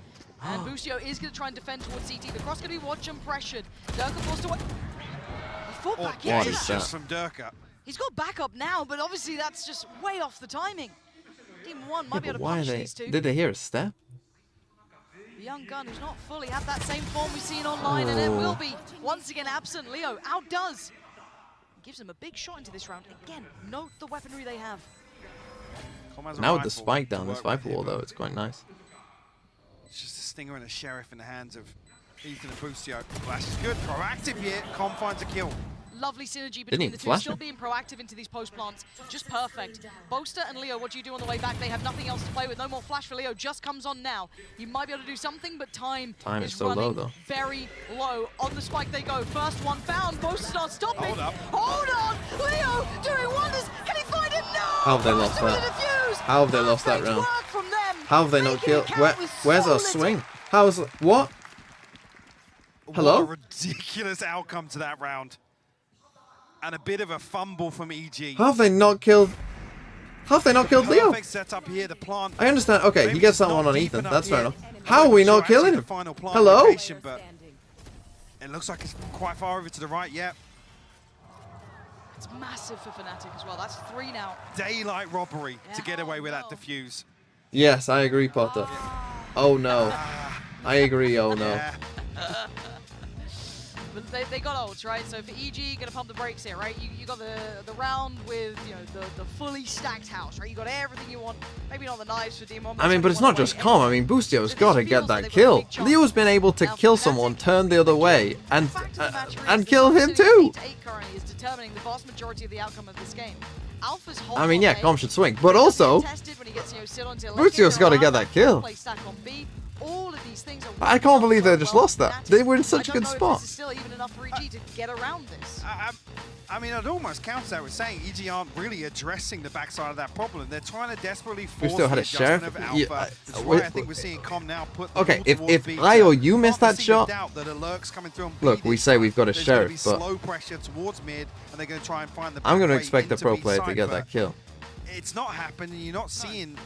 And Boostio is going to try and defend towards CT. The cross going to be watch and pressured. Durka forced away. He fought back what into is that. that? From Durka. He's got backup now, but obviously that's just way off the timing. Team 1 might Yeah, be able but to why are punish they? these two. Did they hear a step? The young gun who's not fully had that same form we've seen online, and it will Oh. be once again absent. Leo outdoes. Gives them a big shot into this round. Again, note the weaponry they have. Now with the spike down this Viper wall, though, it's quite nice. It's just a stinger and a sheriff in the hands of Ethan and Boostio. Flash is good. Proactive here. Com finds a kill. Lovely synergy Didn't between even the two, flash still him. being proactive into these post plants. Just perfect. Boaster and Leo, what do you do on the way back? They have nothing else to play with. No more flash for Leo, just comes on now. You might be able to do something, but time is is so running low, though. very low. On the spike they go. First one found. Boaster's not stopping. Hold up. Hold on! Leo doing wonders. Can he find it? No! How have they lost Boaster with that? a defuse. How have they lost that Perfect round? work from them. How have they not Making it killed? count with Where's so our little. swing? How's what? Hello? What a ridiculous outcome to that round. And a bit of a fumble from EG. How have they not killed? How have they not killed Leo? Perfect setup here. The plant. I understand. Okay, he Maybe gets it's that not one on deep Ethan. enough That's fair here. enough. How are we not Actually, killing the him? final plant Hello? location, but it looks like it's quite far over to the right. Yeah. It's massive for Fnatic as well. That's 3 now. Daylight robbery to get away with that defuse. Yes, I agree, Potter. Oh no. I agree. Oh no. But they got ults, right? So for EG, gonna pump the brakes here, right? You got the round with the fully stacked house, right? You got everything you want. Maybe not the knives for Demon. I mean, but it's not just calm. I mean, Boostio's got to get that kill. Leo's been able to kill someone, turn the other way, and kill him too. 8 currently is determining the vast majority of the outcome of this game. Alpha's hold I mean, on yeah, A, calm should swing, but also tested when he gets, sit onto Boostio's got to get that kill. play stack on B. All of these things are I can't believe they just lost that. They were in such a good I don't know if spot. this is still even enough for EG to get around this. I mean, I'd almost counter that with saying EG aren't really addressing the backside of that problem. They're trying to desperately force still had the a sheriff. adjustment of Alpha. That's why I think we're seeing Com now put the Okay, ball if towards B I to or you miss that obviously shot, doubt that a lurk's coming through on B look, we this say time. we've got a There's gonna be sheriff, but slow pressure towards mid, and they're going to try and find the I'm going to back way expect the into pro B player to side, get but that kill. It's not happening. You're not seeing.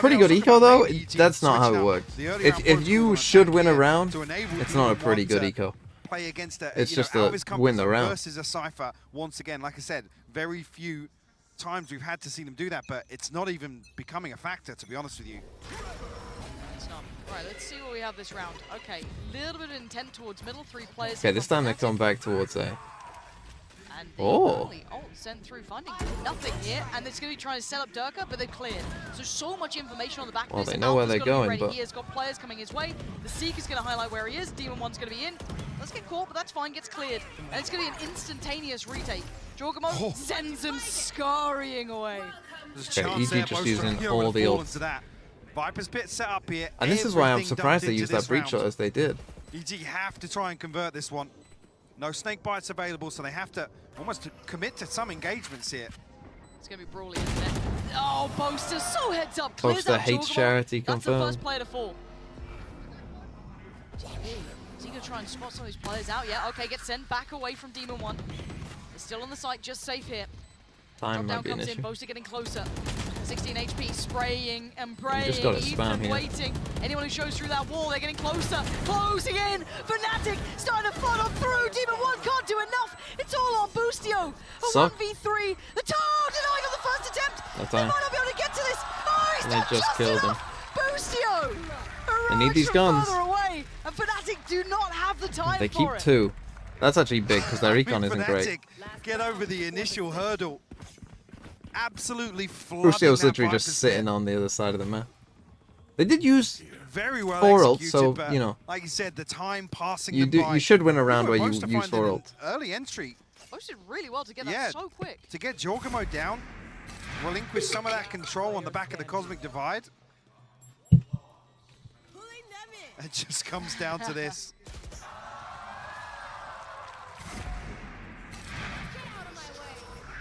Pretty good eco though. That's not how it switching works. up the early round If you protocol should attack win a here round, to enable it's not a Demon pretty One good to eco. Play against a, It's just to Alvis win the Compass round. versus a Cypher. Once again, like I said, very few times we've had to see them do that, but it's not even becoming a factor, to be honest with you. It's not. Right, let's see what we have this round. Okay, little bit of intent towards middle, 3 players. Okay, this time they come back towards A. And the Oh. early ult sent through, finding nothing here, and it's going to be trying to set up Durka, but they've cleared. So much information on the back. Well, of this. they know where Alpha's they're gotta be going, ready. but- He has got players coming his way. The Seeker's going to highlight where he is. Demon 1's going to be in. Let's get caught, but that's fine. Gets cleared, and it's going to be an instantaneous retake. Jorgamo sends him scurrying away. There's a Okay, chance EG there, just Boaster using Hero all would the fall ults. into that. Viper's pit set up here. And this is why I'm Everything surprised they dumped used into that breach this shot round. as they did. EG have to try and convert this one. No snake bites available, so they have to almost commit to some engagements here. It's going to be brawly, isn't it? Oh, Boaster, so heads up. Clears Boaster out hates Jorgamo. charity, That's the confirmed. first player to fall. Is he going to try and spot some of these players out? Yeah, okay, gets sent back away from Demon 1. They're still on the site, just safe here. Time Drop down might be an comes in, issue. Boaster getting closer. 16 HP, spraying and praying. just gotta Ethan spam here. waiting. Anyone who shows through that wall, they're getting closer. Closing in. Fnatic starting to flood on through. Demon 1 can't do enough. It's all on Boostio. A Suck. 1v3. The toe denying on the first attempt. That They time. might not be able to get to this. Oh, he's They not just killed him. Boostio. They need these from guns. further away. And Fnatic do not have the time They for keep it. 2. That's actually big because their I mean, econ isn't great. Fnatic get over the initial hurdle. absolutely flooding Crucio was that literally Viper's just pit. sitting on the other side of the map. They did use Very well 4 ults, executed, so, but you know. like you said, the time passing You them by. you should win a round where you Boaster use 4 finding an ults. early entry. Boaster did really well to get Yeah, that so quick. to get Jorgamo down, relinquish some of that control on the back of the Cosmic Divide. It just comes down to this.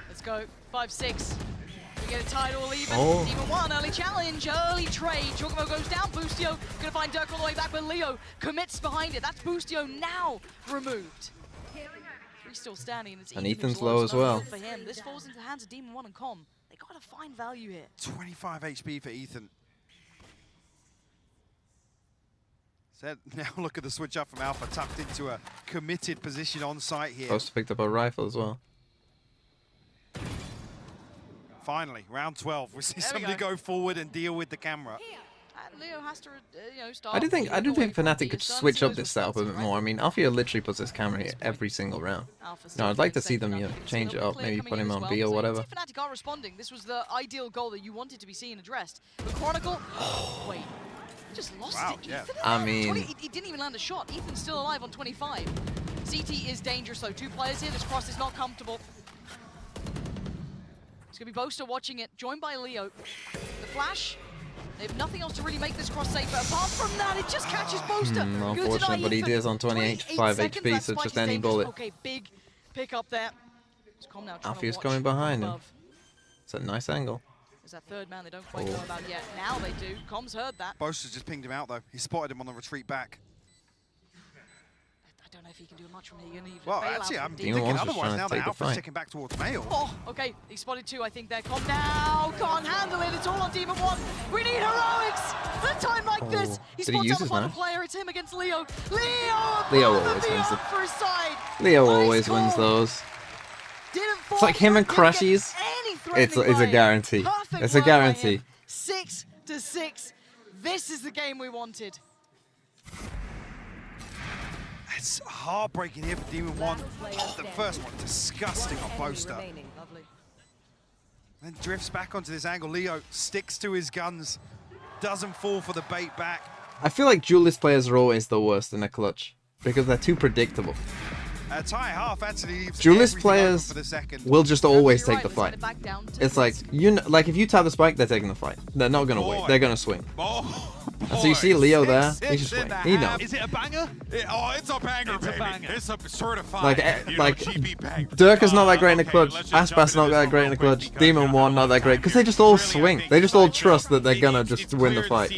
Let's go. 5-6. We get a title even. Oh. Demon 1, early challenge, early trade. Jorgamo goes down. Boostio gonna find Dirk all the way back, but Leo commits behind it. That's Boostio now removed. 3 still standing. And, it's And Ethan Ethan's who's low lost. as No well. heal for him. This falls into the hands of Demon 1 and Com. They gotta find value here. 25 HP for Ethan. Said, now look at the switch up from Alpha, tucked into a committed position on site here. Boaster picked up a rifle as well. Finally, round 12. We see There we somebody go. go forward and deal with the camera. And Leo has to, you know, start. I do think moving away from Fnatic could the sun. switch See up those this setup a bit responses, more. right? I mean, Alfia literally puts his camera here every single round. No, I'd like to see them, you know, change it up, maybe put him on B or whatever. Fnatic are responding. This was the ideal goal that you wanted to be seen addressed. But Chronicle, wait, he just lost it to yeah. Ethan. I mean- He didn't even land a shot. Ethan's still alive on 25. CT is dangerous though. 2 players here. This cross is not comfortable. It's gonna be Boaster watching it, joined by Leo. The flash. They have nothing else to really make this cross safe, but apart from that, it just catches Boaster. Unfortunate, but he is on 28 5 HP, so just any bullet. Okay, big pick up there. Alfia's coming behind him. It's a nice angle. There's that third man they don't quite know about yet. Now they do. Com's heard that. Boaster's just pinged him out though. He spotted him on the retreat back. I don't know if he can do much from here. You're gonna need Well, a bailout actually, from I'm Demon. thinking One's just otherwise trying now to that take the Alpha's fight. ticking back towards Mail. Oh, okay. He spotted 2, I think. There. Com now. Can't handle it. It's all on Demon 1. We need heroics. At a time like this. He Did he spots use out the his bottom knife? player. It's him against Leo. Leo Leo above always and wins beyond it. for his side. Leo Nice always wins call. those. Didn't fall It's like him and for it, didn't get Crushies. any It's threatening a play. guarantee. Perfect It's a work by guarantee. him. 6-6. This is the game we wanted. It's heartbreaking here for Demon 1. The first one, disgusting on Boaster. Lovely. Then drifts back onto this angle. Leo sticks to his guns, doesn't fall for the bait back. I feel like duelist players are always the worst in a clutch because they're too predictable. Ty Half actually leaves Duelist everything players open for the second. will just always You're take the right, fight. let's get it back down to It's like like if you tap the spike, they're taking the fight. They're not gonna wait. They're gonna swing. And so you see Leo there. He just wait. He knows. Is it a banger? It's a banger, It's a baby. banger. It's a certified, Like GP banger. Dirk is not that great in the clutch. Aspas not that great in the clutch. Demon 1 not that great because they just all swing. They just all trust that they're gonna just win the fight.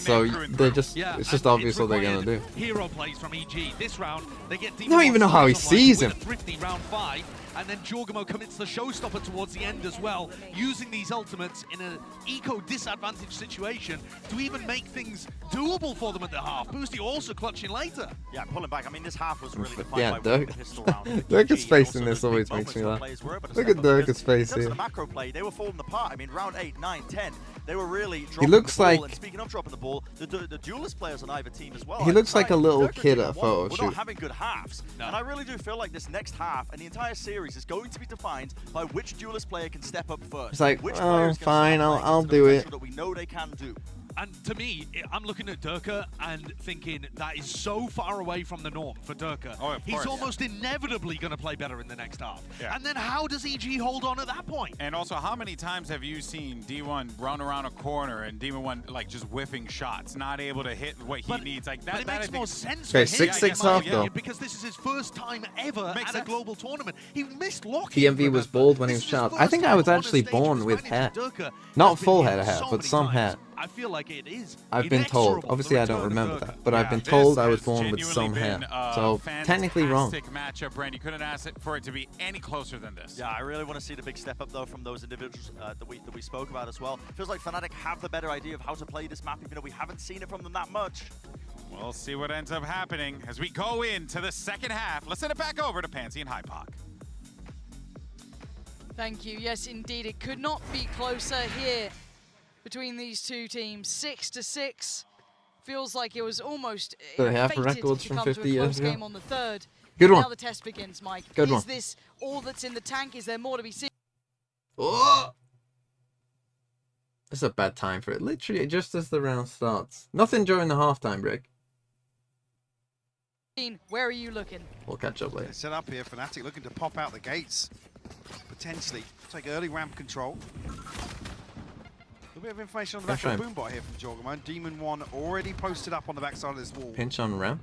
So they just it's just obvious what they're gonna do. Hero plays from EG. This round, they get I don't even know how he sees him. Thrifty round 5, and then Jorgamo commits the showstopper towards the end as well, using these ultimates in an eco disadvantaged situation to even make things doable for them at the half. Boosty also clutching later. Yeah, pulling back. I mean, this half was really defined Yeah, by Dirk. the pistol round. Dirk's EG, face and in also this those always big makes me moments where laugh. players were able to Look step at up Dirk's because face in terms here. of the macro play, they were falling apart. I mean, round 8, 9, 10, they were really dropping He looks the ball. like- And speaking of dropping the ball, the duelist players on either team as well. He looks like a little Dirk and kid Demon at a 1 photo were shoot. not having good halves. And I really do feel like this next half and the entire series is going to be defined by which duelist player can step up first. It's like, which oh, player is gonna fine, start playing I'll to the do it. potential that we know they can do. And to me, I'm looking at Durka and thinking that is so far away from the norm for Durka. Oh, of He's course. almost inevitably going to play better in the next half. Yeah. And then how does EG hold on at that point? And also, how many times have you seen D1 run around a corner and Demon 1 like just whiffing shots, not able to hit what he needs? Like that. But it that I makes think more is- sense Okay, for him. 6-6 half, though. Because this is his first time ever Makes at a sense. global tournament. He missed locking. TMV was bald when he was child. I think I was actually born with hair. Not full head of hair, but some hair. I feel like it is. I've been told. inexorable, Obviously, the I don't return of remember Durka. that, but I've been This told I was has born with genuinely some hair. been a So technically wrong. fantastic matchup, Brand. You couldn't ask it for it to be any closer than this. Yeah, I really want to see the big step up though from those individuals that we spoke about as well. Feels like Fnatic have the better idea of how to play this map, even though we haven't seen it from them that much. We'll see what ends up happening as we go into the second half. Let's send it back over to Pansy and Hypoc. Thank you. Yes, indeed. It could not be closer here between these two teams. 6-6. Feels like it was almost Do they have fated records to from come 50 to a years close ago? game on the third. Good Now one. the test begins, Mike. Good Is one. this all that's in the tank? Is there more to be seen? Oh! It's a bad time for it. Literally, just as the round starts. Nothing during the halftime break. Where are you looking? We'll catch up later. Set up here, Fnatic looking to pop out the gates. Potentially take early ramp control. A little bit of information on the back of the boombot here from Jorgemon. Demon 1 already posted up on the backside of this wall. Pinch on ramp.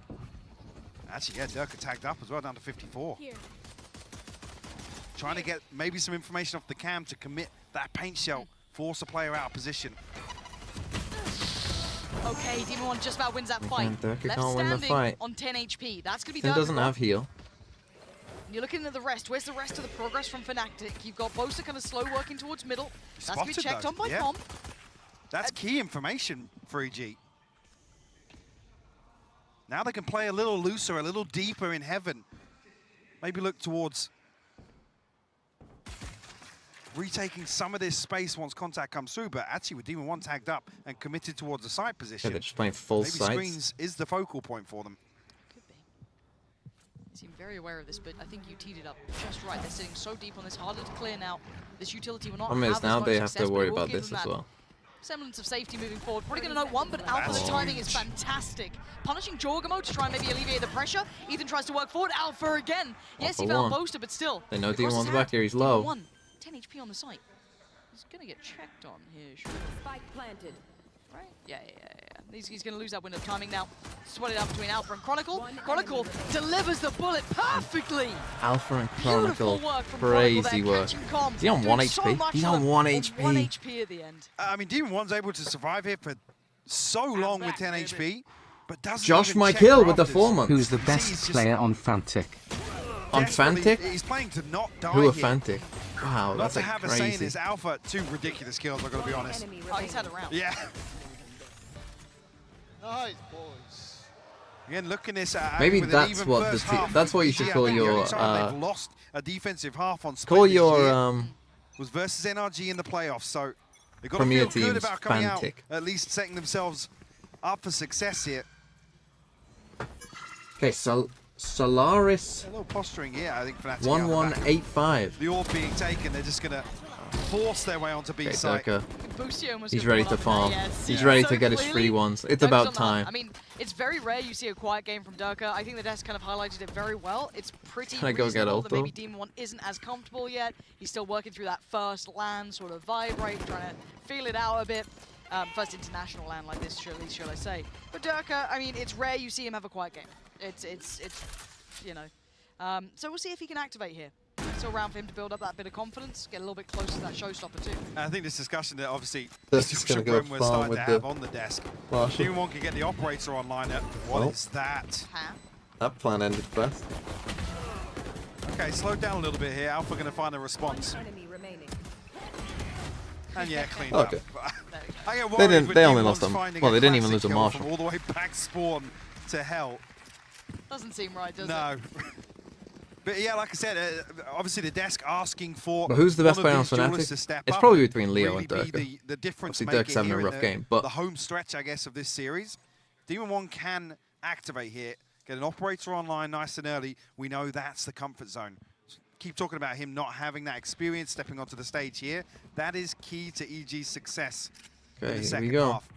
Actually, yeah, Durka tagged up as well, down to 54. Here. Trying to get maybe some information off the cam to commit that paint shell, force a player out of position. Okay, Demon 1 just about wins that fight. Durka Left can't win the fight. on 10 HP. That's going to be He Durka. doesn't have heal. You're looking at the rest. Where's the rest of the progress from Fnatic? You've got Bosa kind of slow working towards middle. That's going to be checked on by Pom. That's key information for EG. Now they can play a little looser, a little deeper in heaven. Maybe look towards retaking some of this space once contact comes through, but actually with Demon 1 tagged up and committed towards the side position. Yeah, they're just playing full maybe sides. screens is the focal point for them. Could be. You seem very aware of this, but I think you teed it up just right. They're sitting so deep on this, harder to clear now. This utility will not have as now much they have success, to but worry it will about give this them as that well. semblance of safety moving forward. Probably going to note one, but Alpha's timing is fantastic. Punishing Jorgemon to try and maybe alleviate the pressure. Ethan tries to work forward. Alpha again. Yes, he found Boaster, but still. They know Demon 1's back here. He's low. 1, 10 HP on the site. He's going to get checked on here. Sure. Spike planted. Right? Yeah. He's going to lose that window of timing now. Sweat it out between Alpha and Chronicle. Chronicle delivers the bullet perfectly. Alpha and Chronicle. Crazy work. Is he on 1 HP? He's on 1 HP. 1 HP at the end. I mean, Demon 1's able to survive here for so long with 10 HP, but doesn't Josh even my check kill for with the afters. 4 months. Who's the best player on Fnatic? On Fnatic? He's playing to not die Who are here. Fnatic? Wow, Not that's to like have a say in crazy. his Alpha, 2 ridiculous kills, I've got to be honest. Oh, he's had a round. Yeah. Nice, boys. Again, looking this Maybe with that's what that's what you should call your they've lost a defensive half on split call this your year. Was versus NRG in the playoffs, so they've got to Premier feel good teams about coming out, Fnatic. at least setting themselves up for success here. Okay, so Solaris A little posturing here, I think, Fnatic. 1185. The orb being taken, they're just going to force their way onto B Okay, site. Durka. Busio must He's have ready brought to up farm. there, yes. He's Yeah. ready So to get his clearly, free ones. It's Durka's about on the time. hunt. I mean, it's very rare you see a quiet game from Durka. I think the desk kind of highlighted it very well. It's pretty Can I go get reasonable that ult, maybe though? Demon 1 isn't as comfortable yet. He's still working through that first LAN sort of vibe, right? Trying to feel it out a bit. First international LAN like this, shall I say. But Durka, I mean, it's rare you see him have a quiet game. It's you know. So we'll see if he can activate here. Still around for him to build up that bit of confidence, get a little bit closer to that showstopper too. I think this discussion that obviously This is gonna go we're farm starting with to the have on the desk. Marshall. Demon 1 can get the operator online. What is that? That plan ended fast. Okay, slow down a little bit here. Alpha going to find a response. And yeah, cleaned Okay. up. I get They worried didn't. when They only Demon lost 1's them. finding Well, a they didn't even classic lose a kill Marshall. from all the way back spawn to hell. Doesn't seem right, does it? No. But yeah, like I said, obviously the desk asking for. But who's the best one player on of these duelists to Fnatic? step It's up probably and between Leo really and be Durka. The difference Obviously, Durka's maker having a here in rough the, game, but the home stretch, I guess, of this series. Demon 1 can activate here, get an operator online nice and early. We know that's the comfort zone. Keep talking about him not having that experience stepping onto the stage here. That is key to EG's success in Okay, the here second we go. half.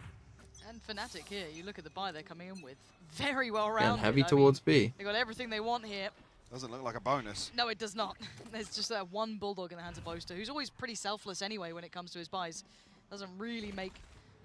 And Fnatic here, you look at the buy they're coming in with. Very well Getting rounded. heavy I towards mean, B. They got everything they want here. Doesn't look like a bonus. No, it does not. There's just that one Bulldog in the hands of Boaster, who's always pretty selfless anyway when it comes to his buys. Doesn't really make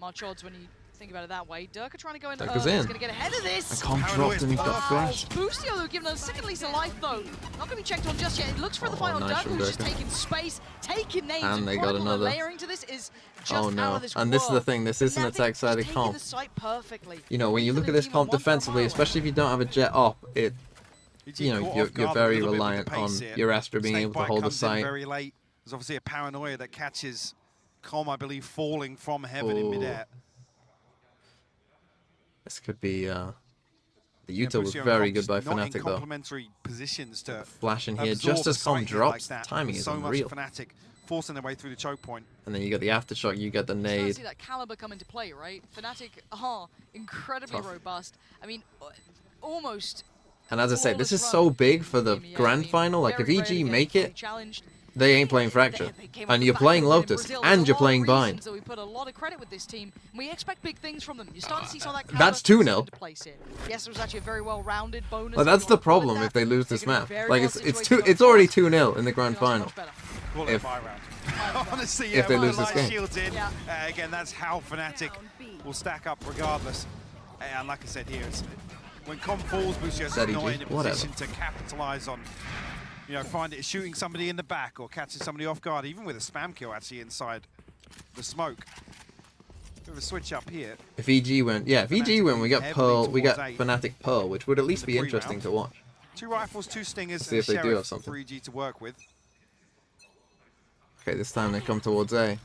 much odds when you think about it that way. Durka trying to go in. Durka's He's in. going to get ahead of this. I can't drop and he's got flash. Busio, though, giving us a second lease of life, though. Not going to be checked on just yet. It looks for the final nice Durka, from who's just Durka. taking space, taking names, And they got Chronicle another. layering to this is just Oh out no. of this And this is the world. thing. This isn't a Fnatic tech-sided taking comp. the site perfectly. You know, when you look at this comp defensively, especially if you don't have a jet up, it, you know, you're very reliant on your Astra being able to hold the site. Very late. There's obviously a paranoia that catches Com, I believe, falling from heaven in midair. This could be. The Utah was Busio and very Com good by just not in Fnatic though. complementary positions to Flash in here absorb just a as Com site hit drops. like that. Timing is So much unreal. Fnatic forcing their way through the choke point. And then you get the aftershock, you get the Starting to nade. see that caliber come into play, right? Fnatic are incredibly Tough. robust. I mean, almost. And as I say, this is so big for the grand final. Like if very EG rarely make getting it, challenged. they ain't playing Fracture. And you're playing Lotus, and you're playing Bind. So we put a lot of credit with this team. We expect big things from them. You start to see some of that That's 2-0. Yes, it was actually a very well-rounded bonus. Well, that's the problem if they lose this map. Like it's already 2-0 in the grand final. If Honestly, if they lose this game. Shields in. Again, that's how Fnatic will stack up regardless. And like I said here, it's, when Com falls, Busio's not in a position to capitalize on, you know, shooting somebody in the back or catching somebody off guard, even with a spam kill actually inside the smoke. Bit of a switch up here. If EG win, if EG win, we get Pearl, we get Fnatic Pearl, which would at least be interesting to watch. 2 rifles, 2 stingers, See if and they a do have Sheriff something. for EG to work with. Okay, this time they come towards A.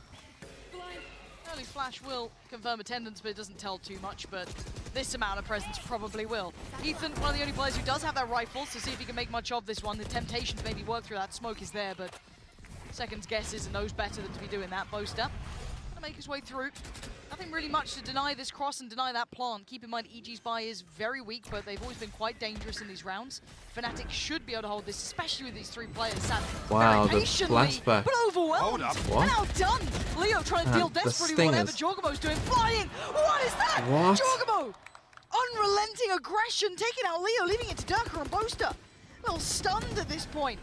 Early flash will confirm attendance, but it doesn't tell too much, but this amount of presence probably will. Ethan, one of the only players who does have that rifle, so see if he can make much of this one. The temptation to maybe work through that smoke is there, but Second's guesses and knows better than to be doing that. Boaster gonna make his way through. Nothing really much to deny this cross and deny that plant. Keep in mind, EG's buy is very weak, but they've always been quite dangerous in these rounds. Fnatic should be able to hold this, especially with these 3 players sat wow, very the patiently, flashback. but overwhelmed. What? And outdone. Leo trying to deal desperately with whatever Jorgamo's doing. Flying! What is that? What? Jorgamo! Unrelenting aggression, taking out Leo, leaving it to Durka and Boaster. A little stunned at this point.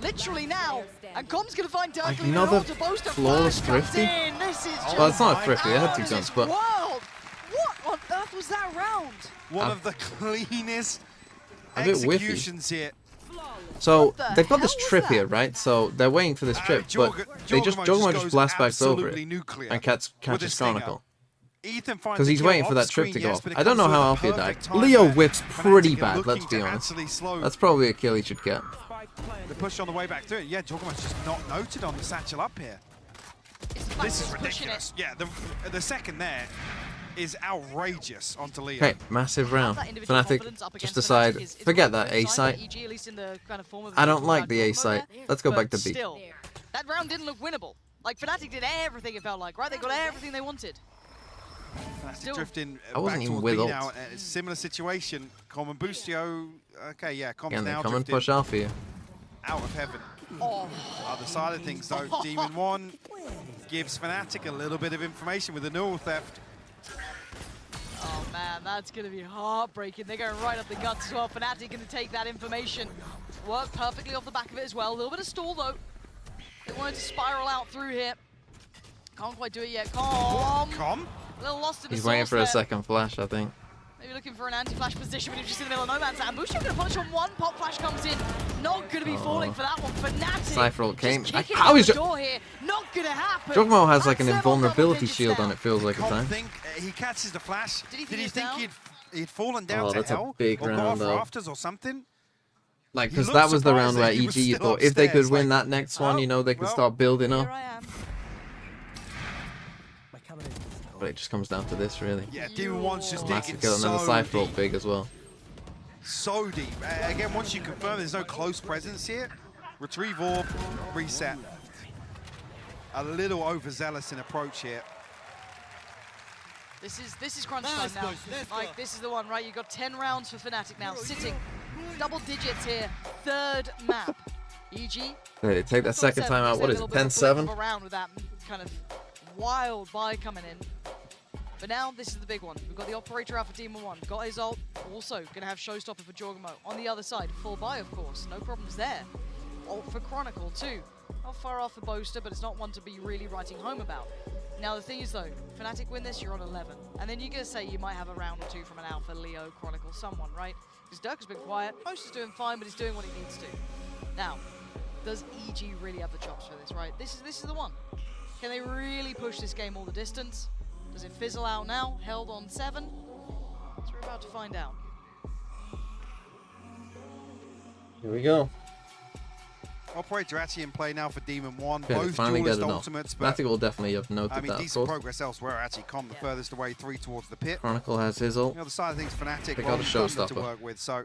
Literally now, and Com's gonna find Durka leaving it all to Boaster. Flawless thrifty? This is just Well, it's not thrifty, they had 2 guns, but... wild. What on earth was that round? One of the cleanest a bit whiffy. executions here. So they've got this trip here, right? So they're waiting for this trip, but Jorgamo just blast backs over it and catches Chronicle. Because he's waiting for that trip to go off. I don't know how Alfia died. Leo whips pretty bad, let's be honest. That's probably a kill he should get. The push on the way back through it. Yeah, Jorgamo's just not noted on the satchel up here. This is ridiculous. Yeah, the second there is outrageous onto Leo. Okay, massive round. Fnatic just decide, forget that A site. I don't like the A site. Let's go back to B. Still, that round didn't look winnable. Like, Fnatic did everything it felt like, right? They got everything they wanted. Fnatic drifting I wasn't back even towards with B ult. now. Similar situation. Com and Boostio. Okay, yeah, Com's Again, they now come and drifting push Alfia. out of heaven. Other side of things, though, Demon 1 gives Fnatic a little bit of information with the neural theft. Oh man, that's going to be heartbreaking. They're going right up the guts as well. Fnatic going to take that information. Worked perfectly off the back of it as well. A little bit of stall though. They wanted to spiral out through here. Can't quite do it yet. Com? A little lost in the He's waiting for there. a second flash, I think. Maybe looking for an anti-flash position, but he's just in the middle of no man's land. Bush going to punish on one. Pop flash comes in. Not going to be falling for that one. Fnatic. Cypher ult came. How is the door here? Not going to happen. Jorgamo has like an invulnerability shield on it, feels like at times. He catches the flash. Did he think he'd fallen down Oh, to that's a hell? big or round, go off though. rafters or something? Like, He because looked that was the round surprised where that he was EG still thought if they could upstairs, win like, that next one, you know, they could start building up. But it just comes down to this, really. Yeah, Demon 1's just digging Massive kill, and then the Cypher ult big as well. So deep. Again, once you confirm there's no close presence here, retrieve orb, reset. A little overzealous in approach here. This is crunch time now. Like, this is the one, right? You've got 10 rounds for Fnatic now, sitting double digits here. 3rd map. EG. They take that second time out. What is it? 10-7? Around with that kind of wild buy coming in. But now this is the big one. We've got the operator out for Demon 1. Got his ult. Also going to have Showstopper for Jorgamo. On the other side, full buy, of course. No problems there. Ult for Chronicle, too. Not far off the Boaster, but it's not one to be really writing home about. Now, the thing is, though, Fnatic win this, you're on 11. And then you're going to say you might have a round or 2 from an Alpha, Leo, Chronicle, someone, right? Because Dirk has been quiet. Boaster's doing fine, but he's doing what he needs to. Now, does EG really have the chops for this, right? This is the one. Can they really push this game all the distance? Does it fizzle out now? Held on 7? So we're about to find out. Here we go. Operator actually in play now for Demon 1. Yeah, Both finally duelist get it ultimates, off. but Fnatic will definitely have noted I mean, that, of decent course. progress elsewhere. Actually, Com the furthest away, 3 towards the pit. Chronicle has his ult. The other side of things, Fnatic They got a to Showstopper. work with, so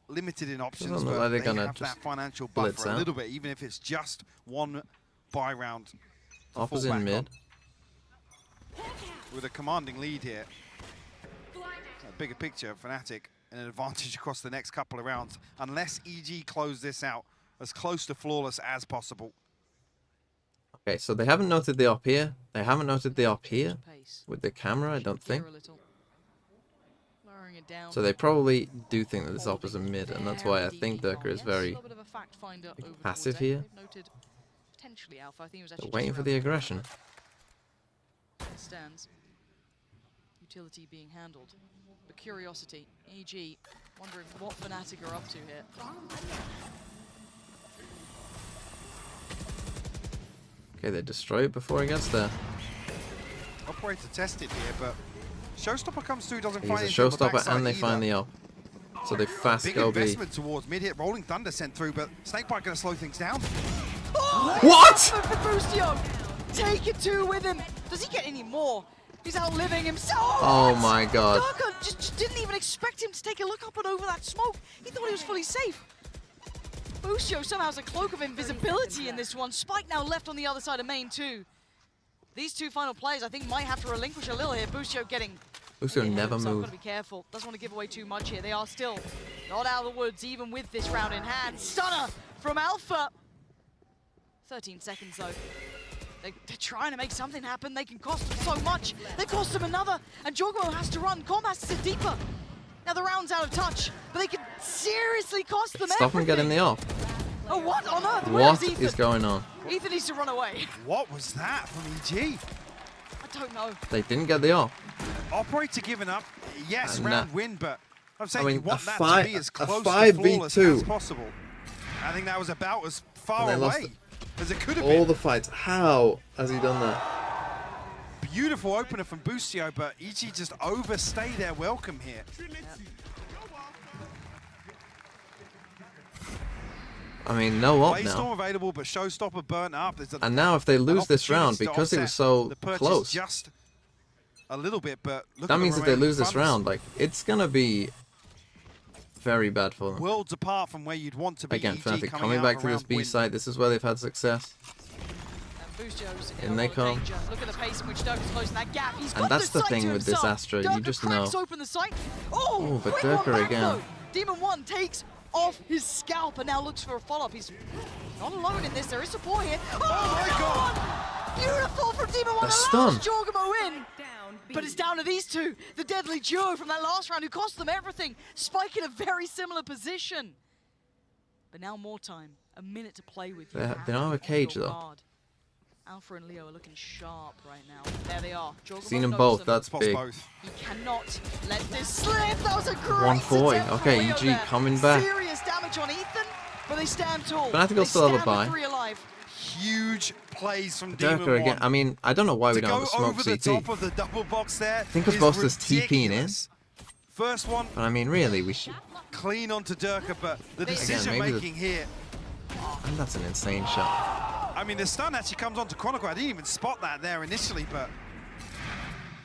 limited in options, Doesn't look but like they're they gonna have just that financial blitz buffer a out. little bit, even if it's just 1 buy round. to Off is fall in back mid. on. With a commanding lead here. A bigger picture, Fnatic, and an advantage across the next couple of rounds. Unless EG close this out as close to flawless as possible. Okay, so they haven't noted the op here. They haven't noted the op here with the camera, I don't think. So they probably do think that this op is a mid, and that's why I think Durka is very passive here. They're waiting for the aggression. Stands. Utility being handled. But curiosity, EG, wondering what Fnatic are up to here. Okay, they destroy it before it gets there. Operator tested here, but Showstopper comes through, doesn't He's find a anything on the showstopper, backside and they either. find the op. So they fast Big go B. investment towards mid hit. Rolling Thunder sent through, but Snakebite going to slow things down. Oh, what? For Boostio. Take it two with him. Does he get any more? He's outliving himself. Oh my god. Durka just didn't even expect him to take a look up and over that smoke. He thought he was fully safe. Boostio somehow has a cloak of invisibility in this one. Spike now left on the other side of main too. These two final players, I think, might have to relinquish a little here. Boostio getting... Boostio never moved. Gotta be careful. Doesn't want to give away too much here. They are still not out of the woods, even with this round in hand. Stunner from Alpha. 13 seconds though. They're trying to make something happen. They can cost them so much. They cost them another, and Jogo has to run. Com has to sit deeper. Now the round's out of touch, but they can seriously cost them Stop him getting the op. Oh, what on earth? What is going on? Ethan needs to run away. What was that from EG? I don't know. They didn't get the op. Operator giving up. Yes, And, round win, but I'm saying I mean, you want a that five- to be as a close to 5v2. flawless as possible. I think that was about as far And they lost away as it could have all been. the fights. How has he done that? Beautiful opener from Boostio, but EG just overstay their welcome here. I mean, no op Blaze now. Storm available, but Showstopper burnt up. There's And now if they lose this round, opportunity to because it was offset so the purchase close, just a little bit, but look that at the means if they remaining lose this funds. round, like, it's gonna be very bad for them. Worlds apart from where you'd want to be. Again, EG Fnatic coming coming out back of to a this round B win. site. This is where they've had success. Boostio's In they come. Look at the pace in which Durka's closing that gap. He's And got that's the site thing to with this himself. Astra, you Durka just cracks know. open the site. Oh, Ooh, but quick one Durka back, again. though. Demon 1 takes off his scalp and now looks for a follow-up. He's not alone in this. There is support here. Oh my god! Beautiful from Demon 1. A stun. Allows Jorgamo in. But it's down to these two. The deadly duo from that last round who cost them everything. Spike in a very similar position. But now more time. A minute to play with. They don't have a cage, though. Guard. Alpha and Leo are looking sharp right now. There they are. Jorgamo Seen them knows both, them. that's big. He cannot let this slip. That was a great 140. attempt from Okay, Leo EG there. coming back. Serious damage on Ethan, but they stand tall. Fnatic will They still have a stand bye. with 3 alive. Huge plays from Demon Durka again. 1. I mean, I don't know why we To don't have a go smoke over the CT. top of the double box there. I think it's is supposed to TPing in. ridiculous. First one, But I mean, really, we should. clean onto Durka, but the Again, decision maybe making here. And that's an insane shot. I mean, the stun actually comes onto Chronicle. I didn't even spot that there initially, but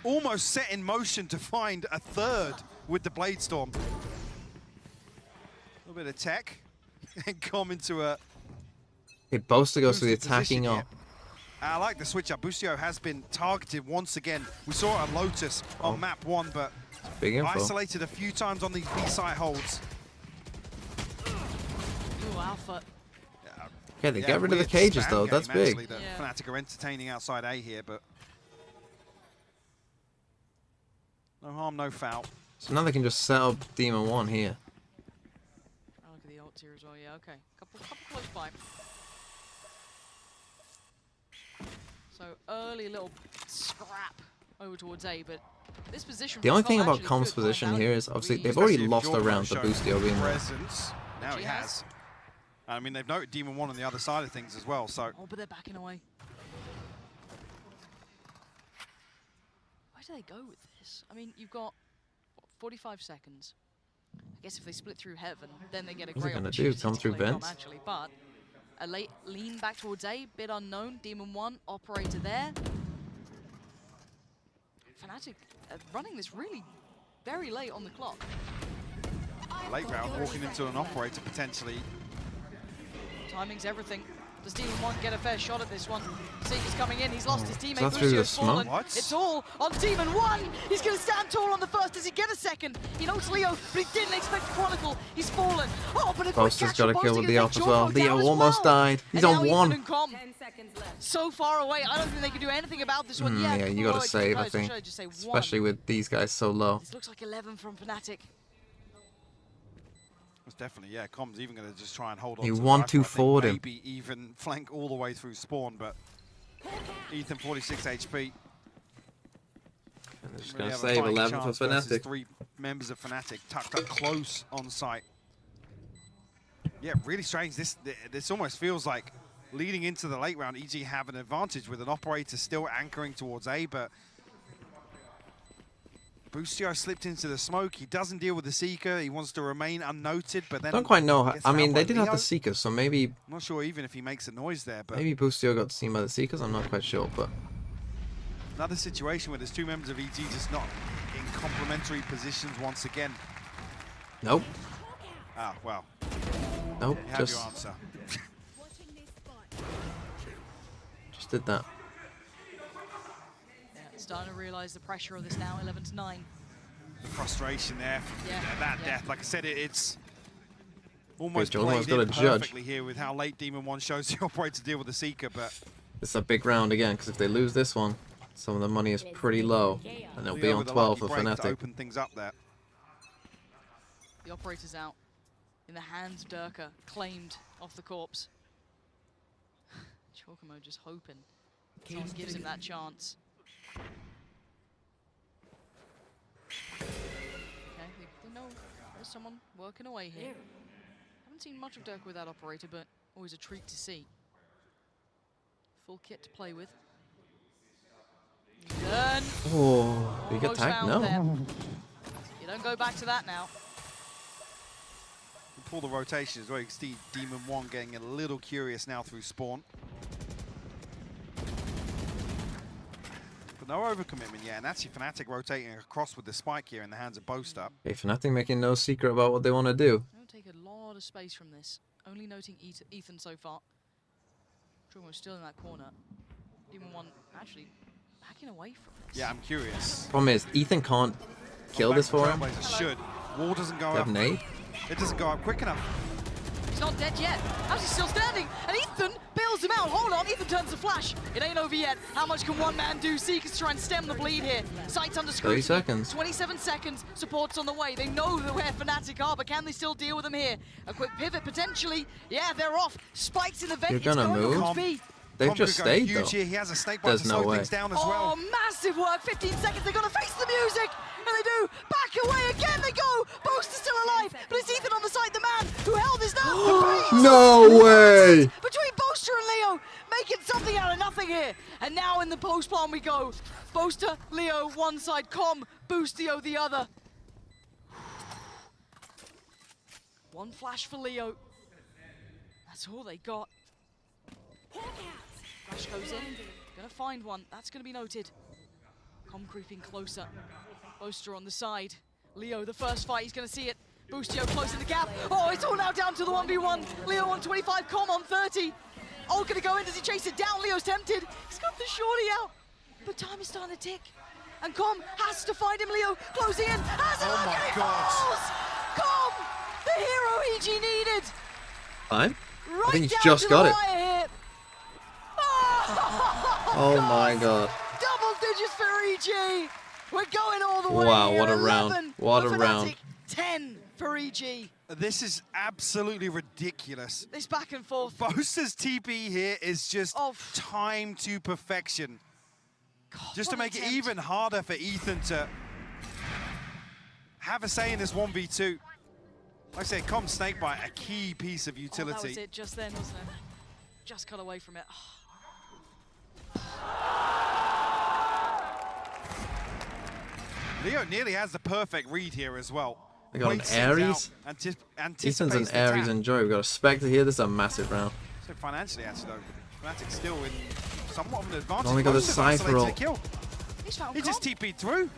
almost set in motion to find a third with the Blade Storm. A little bit of tech and come into a. Okay, Boaster goes for the boosted position attacking here. op. I like the switch up. Boostio has been targeted once again. We saw it on Lotus on map 1, but Big info. isolated a few times on these B-side holds. Ooh, Alpha. Okay, they Yeah, get rid of the weird cages, spam though. game, That's big. actually, that Fnatic are entertaining outside A here, but no harm, no foul. So now they can just set up Demon 1 here. Oh, look at the ults here as well. Yeah, okay. Couple close by. So early little scrap over towards A, but this position. The only from thing Com about actually Com's good. position here is obviously they've Especially already if lost a Jordan round to showed Boostio being there. presence. Now he has. I mean, they've noted Demon 1 on the other side of things as well, so. Oh, but they're backing away. Where do they go with this? I mean, you've got what, 45 seconds. I guess if they split through Heaven, then they get a What's it great gonna do, opportunity come to through play Com, vents? actually, but a late lean back towards A, bit unknown. Demon 1, operator there. Fnatic running this really very late on the clock. Late round, walking into an operator potentially. Timing's everything. Does Demon 1 get a fair shot at this one? Seeker's coming in, he's lost his teammate, that through the Lucio's fallen. smoke? It's all on Demon 1! He's gonna stand tall on the first, does he get a second? He knows Leo, but he didn't expect Chronicle, he's fallen. Oh, but a quick Boaster's catch got a from kill Boaster, with the gonna AWP take as well. Jorko down Leo as almost well. died. He's And on now 1. Ethan and Com, so far away, I don't think they can do anything about this one yet. Yeah, you gotta Guys, save, or I think. should just say one? Especially with these guys so low. This looks like 11 from Fnatic. It's definitely, yeah, Com's even going to just try and hold on He to the 1-2 rifle. I think forward him. Maybe even flank all the way through spawn, but Ethan 46 HP. And they're just Really going to have a save fighting 11 for chance versus Fnatic. 3 members of Fnatic tucked up close on site. Yeah, really strange. This almost feels like leading into the late round, EG have an advantage with an operator still anchoring towards A, but Boostio slipped into the smoke. He doesn't deal with the Seeker. He wants to remain unnoted, but then Don't quite know. gets I mean, found they by did have Leo. the Seekers, so maybe I'm not sure even if he makes a noise there, but maybe Boostio got seen by the Seekers. I'm not quite sure, but another situation where there's 2 members of EG just not in complementary positions once again. nope, Ah, well, nope. you have your answer. Just did that. Yeah, starting to realize the pressure of this now, 11-9. The frustration there from that death. Like I said, it's almost Jordan played got in a judge. perfectly here with how late Demon 1 shows the operator to deal with the Seeker, but It's a big round again, because if they lose this one, some of the money is pretty low, and they'll be Leo on with a 12 for lucky break to Fnatic. open things up there. The operator's out in the hands of Durka, claimed off the corpse. Chalkamo just hoping someone gives him that chance. Okay, they know there's someone working away here. Haven't seen much of Durka with that operator, but always a treat to see. Full kit to play with. Done. Oh, big Almost attack? found No. them. You don't go back to that now. Pull the rotation as well. You can see Demon 1 getting a little curious now through spawn. But no overcommitment yet, and actually Fnatic rotating across with the spike here in the hands of Boaster. Okay, Fnatic making no secret about what they want to do. Don't take a lot of space from this. Only noting Ethan so far. Trumo's still in that corner. Demon 1 actually backing away from this. Yeah, I'm curious. Problem is, Ethan can't kill this for him. Trailblazer should. Wall doesn't go They up. have nade. It doesn't go up quick enough. He's not dead yet. How's he still standing? And Ethan bails him out. Hold on, Ethan turns the flash. It ain't over yet. How much can one man do? Seekers try and stem the bleed here. Sights under scrutiny. 30 seconds. 27 seconds. Support's on the way. They know where Fnatic are, but can they still deal with them here? A quick pivot potentially. Yeah, they're off. Spikes in the vent. You're gonna it's going move? to be. They've Tom just could go stayed, huge though. here. He has a snake bite There's to no slow way. things down as Oh, well. massive work. 15 seconds. They've got to face the music. And they do. Back away again they go. Boaster's still alive. But it's Ethan on the side. The man who held his now. No way! Between Boaster and Leo, making something out of nothing here. And now in the post plan we go. Boaster, Leo, one side, Com, Boostio, the other. One flash for Leo. That's all they got. Flash goes in. Gonna find one. That's gonna be noted. Com creeping closer. Boaster on the side. Leo, the first fight, he's gonna see it. Boostio closing the gap. Oh, it's all now down to the 1v1. Leo on 25, Com on 30. Oh, gonna go in. Does he chase it down? Leo's tempted. He's got the shorty out. But time is starting to tick. And Com has to find him. Leo closing in. Has it? Oh my Okay, God. falls. Com, the hero EG needed. Fine. Right I think he's down just to got the it. wire here. Oh my god. Double digits for EG. We're going all the way. Wow, here. what a 11 round. What for a Fnatic, round. 10 for EG. This is absolutely ridiculous. This back and forth. Boaster's TP here is just time to perfection. Just to what an make it attempt. even harder for Ethan to have a say in this 1v2. Like I said, Com Snakebite, a key piece of Oh, utility. that was it just then, wasn't it? Just cut away from it. Leo nearly has the perfect read here as well. They got an Waits things Ares. out, Ethan's an anticipates the Ares tap. and Joy. We've got a Spectre here. This is a massive round. So financially, actually, though, Fnatic's still in somewhat of an advantage. Only got a Boaster's Cypher isolated ult. the kill. He's found He just Com. TP'd through.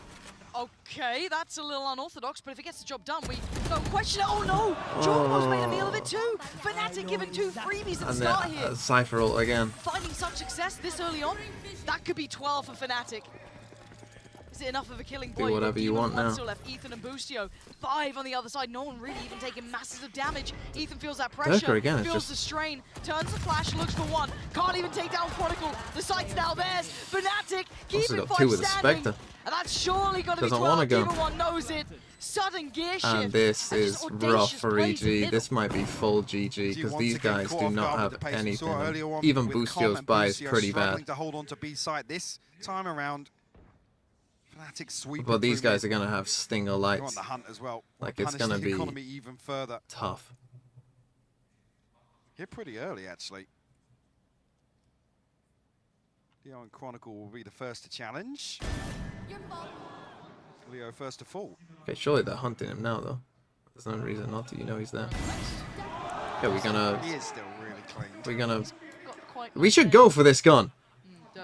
Okay, that's a little unorthodox, but if he gets the job done, we No question. Oh no! Jorgo's made a meal of it too. Fnatic given 2 freebies at the And start then here. Cypher ult again. Finding such success this early on, that could be 12 for Fnatic. Is it enough of a killing blow? Do whatever you want now. Still left Ethan and Boostio. 5 on the other side. No one really even taking masses of damage. Ethan feels that pressure. Durka again, feels just... the strain. Turns the flash, looks for one. Can't even take down Chronicle. The sight's now theirs. Fnatic keeping got 5 2 with the standing. Spectre. And that's surely got to be Doesn't 12. wanna go. Demon One knows it. Sudden gear shift. And this and is rough for EG. This might be full GG because these guys do not have anything. Even Boostio's buy is pretty bad. To hold on to B side this time around. Fnatic sweep. But these guys are gonna have Stinger On lights. the hunt as well. Like it's gonna be even further. tough. Hit pretty early actually. Leo and Chronicle will be the first to challenge. Leo first to fall. Okay, surely they're hunting him now though. There's no reason not to. You know he's there. Yeah, we're gonna. He is still really clean. We're gonna. We should go for this gun.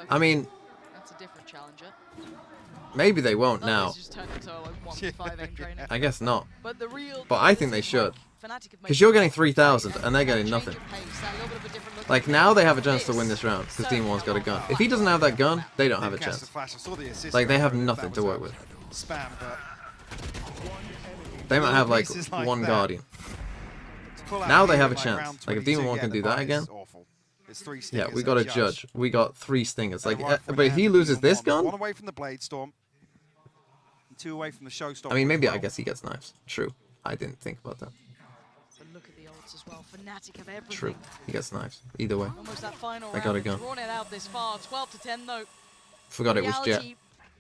I mean, that's a different challenger. maybe they won't now. I guess not. But the real. But I think they should. Because you're getting 3,000 and they're getting nothing. Like now they have a chance to win this round because Demon One's got a gun. If he doesn't have that gun, they don't have a chance. Like they have nothing to work with. Spam, but they might have like one Guardian. Now they have a chance. Like if Demon One can do that again, yeah, we got a judge. We got 3 Stingers. Like, but if he loses this gun, 1 away from the Blade Storm, 2 away from the Showstopper. I mean, maybe I guess he gets knives. True. I didn't think about that. But look at the odds as well. Fnatic have everything. True. He gets knives. Either way. Almost that final I got a gun. Drawn it out this far. 12 to 10 though. Forgot it was Jet.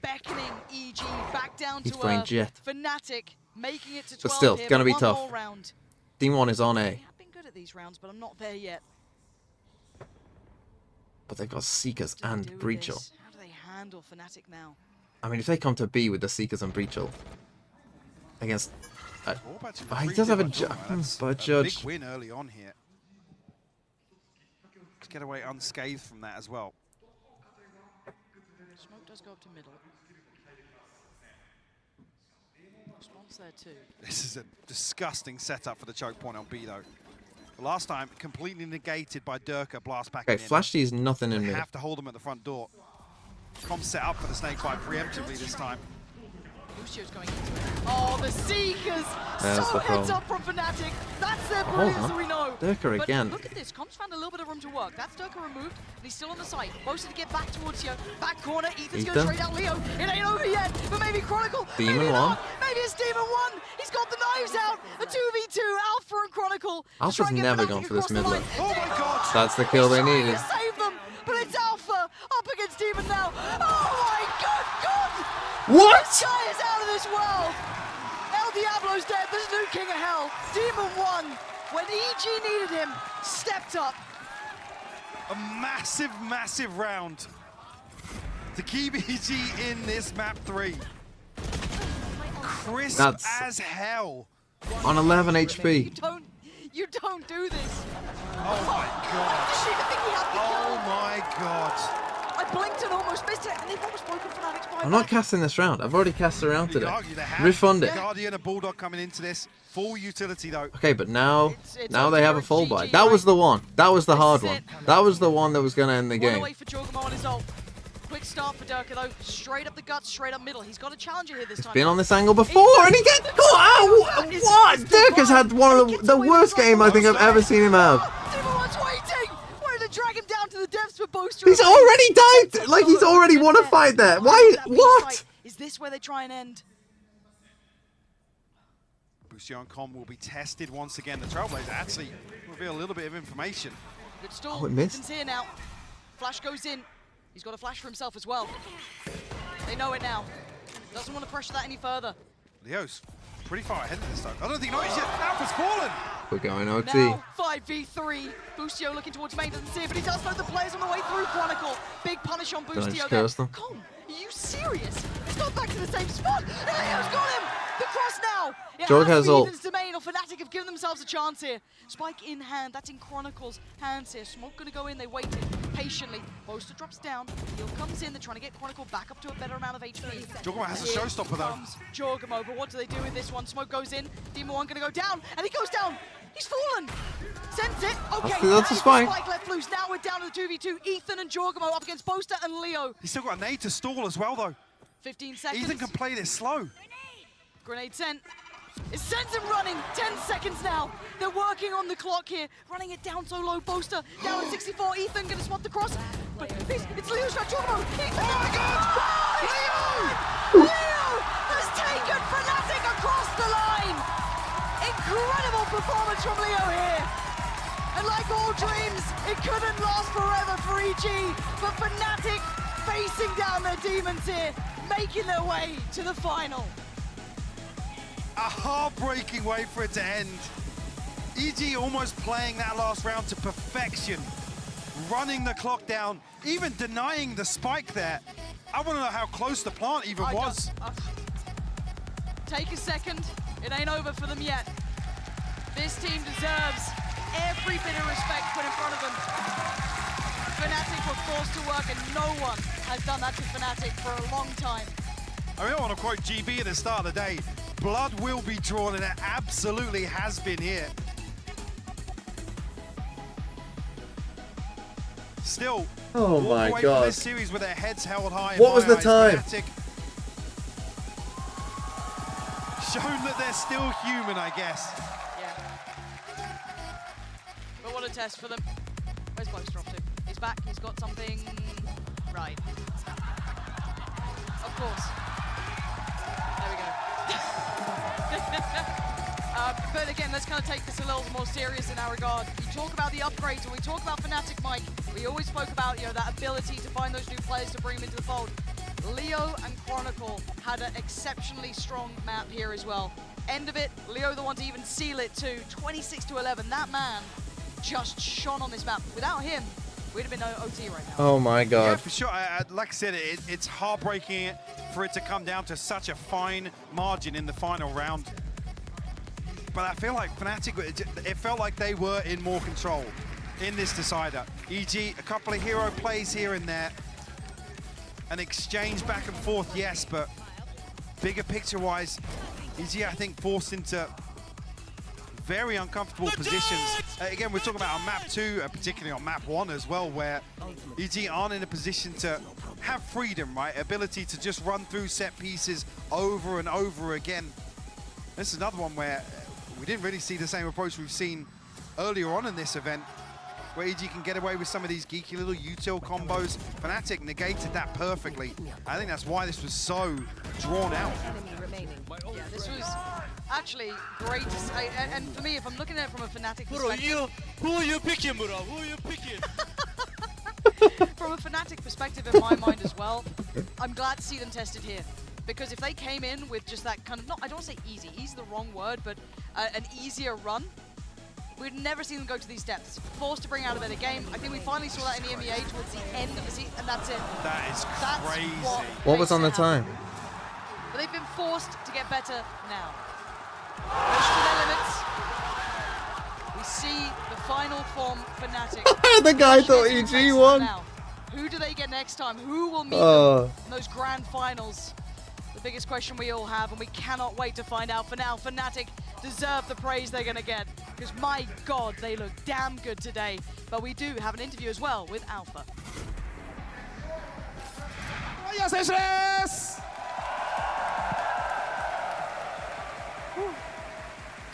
Beckoning EG back down He's to playing Jet. Fnatic making it to 12 But still, here, gonna be one tough. more round. Demon One is on A. I've been good at these rounds, but I'm not there yet. But they've got Seekers and Breachel. How do they handle Fnatic now? I mean, if they come to B with the Seekers and Breachel against... he does have a judge. Big win early on here. To get away unscathed from that as well. Smoke does go up to middle. Response there too. This is a disgusting setup for the choke point on B though. The last time, completely negated by Durka blast back in. Okay, Flash D is nothing in They mid. have to hold him at the front door. Com set up for the snake bite preemptively this time. Lucio's going into it. Oh, the Seekers! There's so the heads problem. up from Fnatic. That's their Hold brilliance, on. we know. Durka But again. look at this. Com's found a little bit of room to work. That's Durka removed, and he's still on the site. Mostly to get back towards you. Back corner. Ethan's going straight out Leo. It ain't over yet, but maybe Chronicle. Demon maybe One. not. Maybe it's Demon One. He's got the knives out. A 2v2. Alpha and Chronicle. Alpha's never gone for this mid lane. Oh my god! That's the kill they Trying needed. to save them, but it's Alpha up against Demon now. Oh my god! What? This guy is out of this world. El Diablo's dead. There's new King of Hell. Demon One, when EG needed him, stepped up. A massive, massive round to keep EG in this map 3. Crisp That's as hell. on 11 HP. You don't do this. Oh my god. Oh my god. I blinked and almost missed it, and they've almost broken Fnatic's buy I'm not back. casting this round. I've already cast the round You could today. argue they have. Refund it. Guardian and Bulldog coming into this. Full utility though. Okay, but now It's now they have a full buy. That was the one. That was the hard one. That was the one that was going to end the One game. away for Jorgamo on his ult. Quick start for Durka though. Straight up the guts, straight up middle. He's got a challenger here this time. Been on this angle before, and he gets caught out. What? Durka's had one of the worst game I think I've ever seen him have. Demon One's waiting. Wanted to drag him down to the depths for Booster. He's already died. Like he's already won a fight there. Why? What? Is this where they try and end? Boostio and Com will be tested once again. The Trailblazer actually reveal a little bit of information. Good stall. Oh, it missed. Ethan's here now. Flash goes in. He's got a flash for himself as well. They know it now. Doesn't want to pressure that any further. Leo's pretty far ahead of this though. I don't think he noticed yet. Alpha's fallen. We're going OT. Now 5v3. Boostio looking towards main, doesn't see it, but he does know the players on the way through Chronicle. Big punish on Did I just Boostio curse there. them? Come, are you serious? He's gone back to the same spot. Leo's got him. The cross now. It Jorg has has to be ult. Ethan's domain, or Fnatic have given themselves a chance here. Spike in hand. That's in Chronicle's hands here. Smoke gonna go in. They waited. patiently. Boaster drops down. Heal comes in. They're trying to get Chronicle back up to a better amount of HP. Jorgamo has a showstopper though. Jorgamo, but what do they do with this one? Smoke goes in. Demon 1 gonna go down, and he goes down. He's fallen. Sends it. Okay, that's just fine. Spike left loose. Now we're down to the 2v2. Ethan and Jorgamo up against Boaster and Leo. He's still got a nade to stall as well though. 15 seconds. Ethan can play this slow. Grenade sent. It sends him running. 10 seconds now. They're working on the clock here. Running it down so low. Boaster down at 64. Ethan gonna swap the cross. But it's Leo's shot. Jorgamo. Oh my God! Leo has taken Fnatic across the line. Incredible performance from Leo here. And like all dreams, it couldn't last forever for EG. But Fnatic facing down their demons here, making their way to the final. A heartbreaking way for it to end. EG almost playing that last round to perfection. Running the clock down, even denying the spike there. I want to know how close the plant even was. Take a second. It ain't over for them yet. This team deserves every bit of respect put in front of them. Fnatic were forced to work, and no one has done that to Fnatic for a long time. I mean, I want to quote GB at the start of the day. Blood will be drawn, and it absolutely has been here. Still, oh my away God. from this series with their heads held high. What was the time? Fnatic shown that they're still human, I guess. Yeah. But what a test for them. Where's Boaster off to? He's back. He's got something right. Of course. There we go. But again, let's kind of take this a little more serious in our regard. You talk about the upgrades, and we talk about Fnatic, Mike. We always spoke about, you know, that ability to find those new players to bring them into the fold. Leo and Chronicle had an exceptionally strong map here as well. End of it, Leo the one to even seal it too. 26-11. That man just shone on this map. Without him, we'd have been OT right now. Oh my God. Yeah, for sure. Like I said, it's heartbreaking for it to come down to such a fine margin in the final round. But I feel like Fnatic, it felt like they were in more control in this decider. EG, a couple of hero plays here and there. An exchange back and forth, yes, but bigger picture-wise, EG, I think, forced into very uncomfortable positions. Again, we're talking about on map 2, particularly on map 1 as well, where EG aren't in a position to have freedom, right? Ability to just run through set pieces over and over again. This is another one where we didn't really see the same approach we've seen earlier on in this event, where EG can get away with some of these geeky little util combos. Fnatic negated that perfectly. I think that's why this was so drawn out. Yeah, this was actually great to see. And for me, if I'm looking at it from a Fnatic perspective... Who are you picking, bro? Who are you picking? From a Fnatic perspective in my mind as well, I'm glad to see them tested here. Because if they came in with just that kind of, I don't want to say easy, easy the wrong word, but an easier run, we'd never seen them go to these steps. Forced to bring out a better game. I think we finally saw that in the MEA towards the end of the season, and that's it. That is crazy. What was on the time? But they've been forced to get better now. Pushed to their limits. We see the final form Fnatic. The guy thought EG won. Now. Who do they get next time? Who will meet them in those grand finals? The biggest question we all have, and we cannot wait to find out. For now, Fnatic deserve the praise they're going to get, because my God, they look damn good today. But we do have an interview as well with Alpha.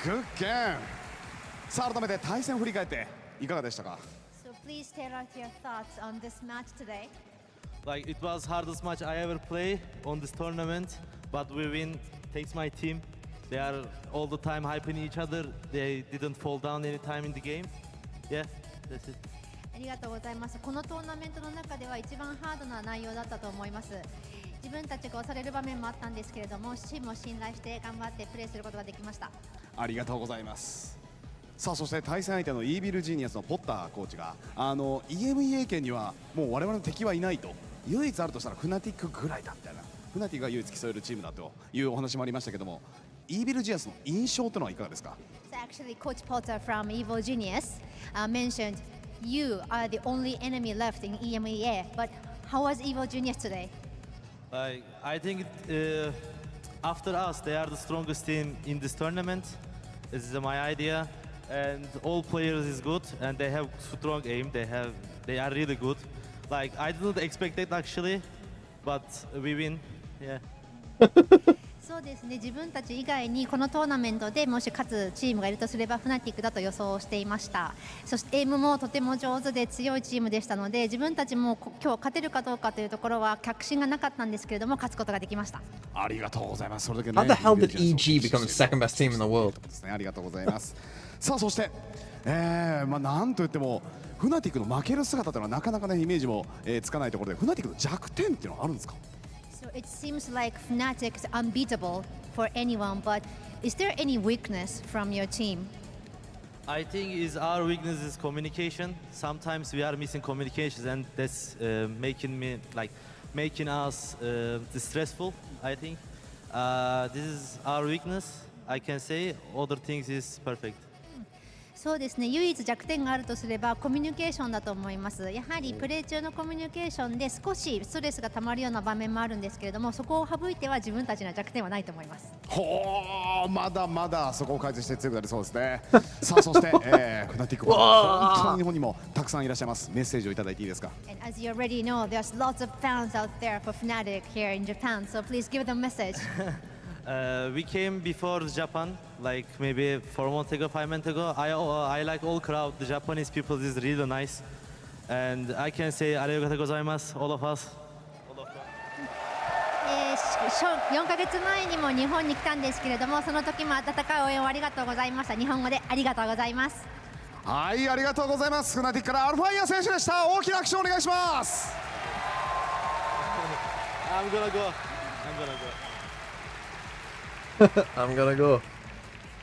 Good game. さあ改めて対戦を振り返っていかがでしたか? So please tell us your thoughts on this match today. Like, it was hardest match I ever play on this tournament, but we win thanks my team. They are all the time hyping each other. They didn't fall down any time in the game. Yeah, that's it. ありがとうございます。このトーナメントの中では一番ハードな内容だったと思います。自分たちが押される場面もあったんですけれども、チームを信頼して頑張ってプレーすることができました。ありがとうございます。さあそして対戦相手のイービルジーニアスのポッターコーチがEMEA 圏にはもう我々の敵はいないと、唯一あるとしたらフナティックぐらいだみたいな、フナティックが唯一競えるチームだというお話もありましたけども、イービルジーニアスの印象というのはいかがですか? So actually, Coach Potter from Evil Genius mentioned you are the only enemy left in EMEA. But how was Evo Juniors today? I think after us, they are the strongest team in this tournament. This is my idea, and all players is good, and they have strong aim. They are really good. Like I didn't expect it actually, but we win. Yeah. そうですね、自分たち以外にこのトーナメントでもし勝つチームがいるとすればフナティックだと予想していました。そしてエイムもとても上手で強いチームでしたので、自分たちも今日勝てるかどうかというところは確信がなかったんですけれども、勝つことができました。ありがとうございます。それだけね。 How the hell did EG become the second best team in the world? ですね。ありがとうございます。さあそして、なんといってもフナティックの負ける姿というのはなかなかねイメージも、つかないところで、フナティックの弱点っていうのはあるんですか？ So it seems like Fnatic is unbeatable for anyone, but is there any weakness from your team? I think our weakness is communication. Sometimes we are missing communications, and that's making us distressful. I think this is our weakness. I can say other things is perfect. そうですね、唯一弱点があるとすればコミュニケーションだと思います。やはりプレー中のコミュニケーションで少しストレスがたまるような場面もあるんですけれども、そこを省いては自分たちの弱点はないと思います。ほー、まだまだそこを改善して強くなりそうですね。さあそして、フナティックは本当に日本にもたくさんいらっしゃいます。メッセージをいただいていいですか？ And as you already know, there's lots of fans out there for Fnatic here in Japan, so please give them a message. We came before Japan, like maybe 4 months ago, 5 months ago. I like all crowd. The Japanese people is really nice, and I can say arigatou gozaimasu, all of us. 4ヶ月前にも日本に来たんですけれども、その時も温かい応援をありがとうございました。日本語でありがとうございます。はい、ありがとうございます。フナティックからアルファイア選手でした。大きな拍手をお願いします。I'm gonna go. I'm gonna go.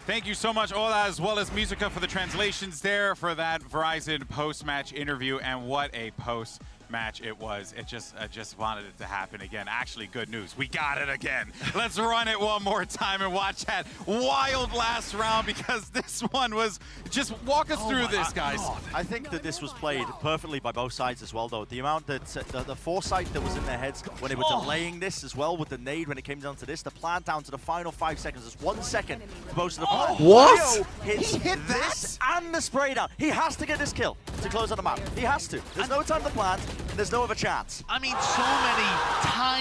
Thank you so much, Ola, as well as Musica, for the translations there for that Verizon post-match interview. And what a post-match it was. I just wanted it to happen again. Actually, good news. We got it again. Let's run it one more time and watch that wild last round, because this one was... Just walk us through this, guys. I think that this was played perfectly by both sides as well, though. The amount that the foresight that was in their heads when they were delaying this as well with the nade when it came down to this, the plan down to the final 5 seconds. There's 1 second for most of the plan. What? Hits He hit this and the spray down. He has to get this kill to close out the map. He has to. There's no time to plant. There's no other chance. I mean, so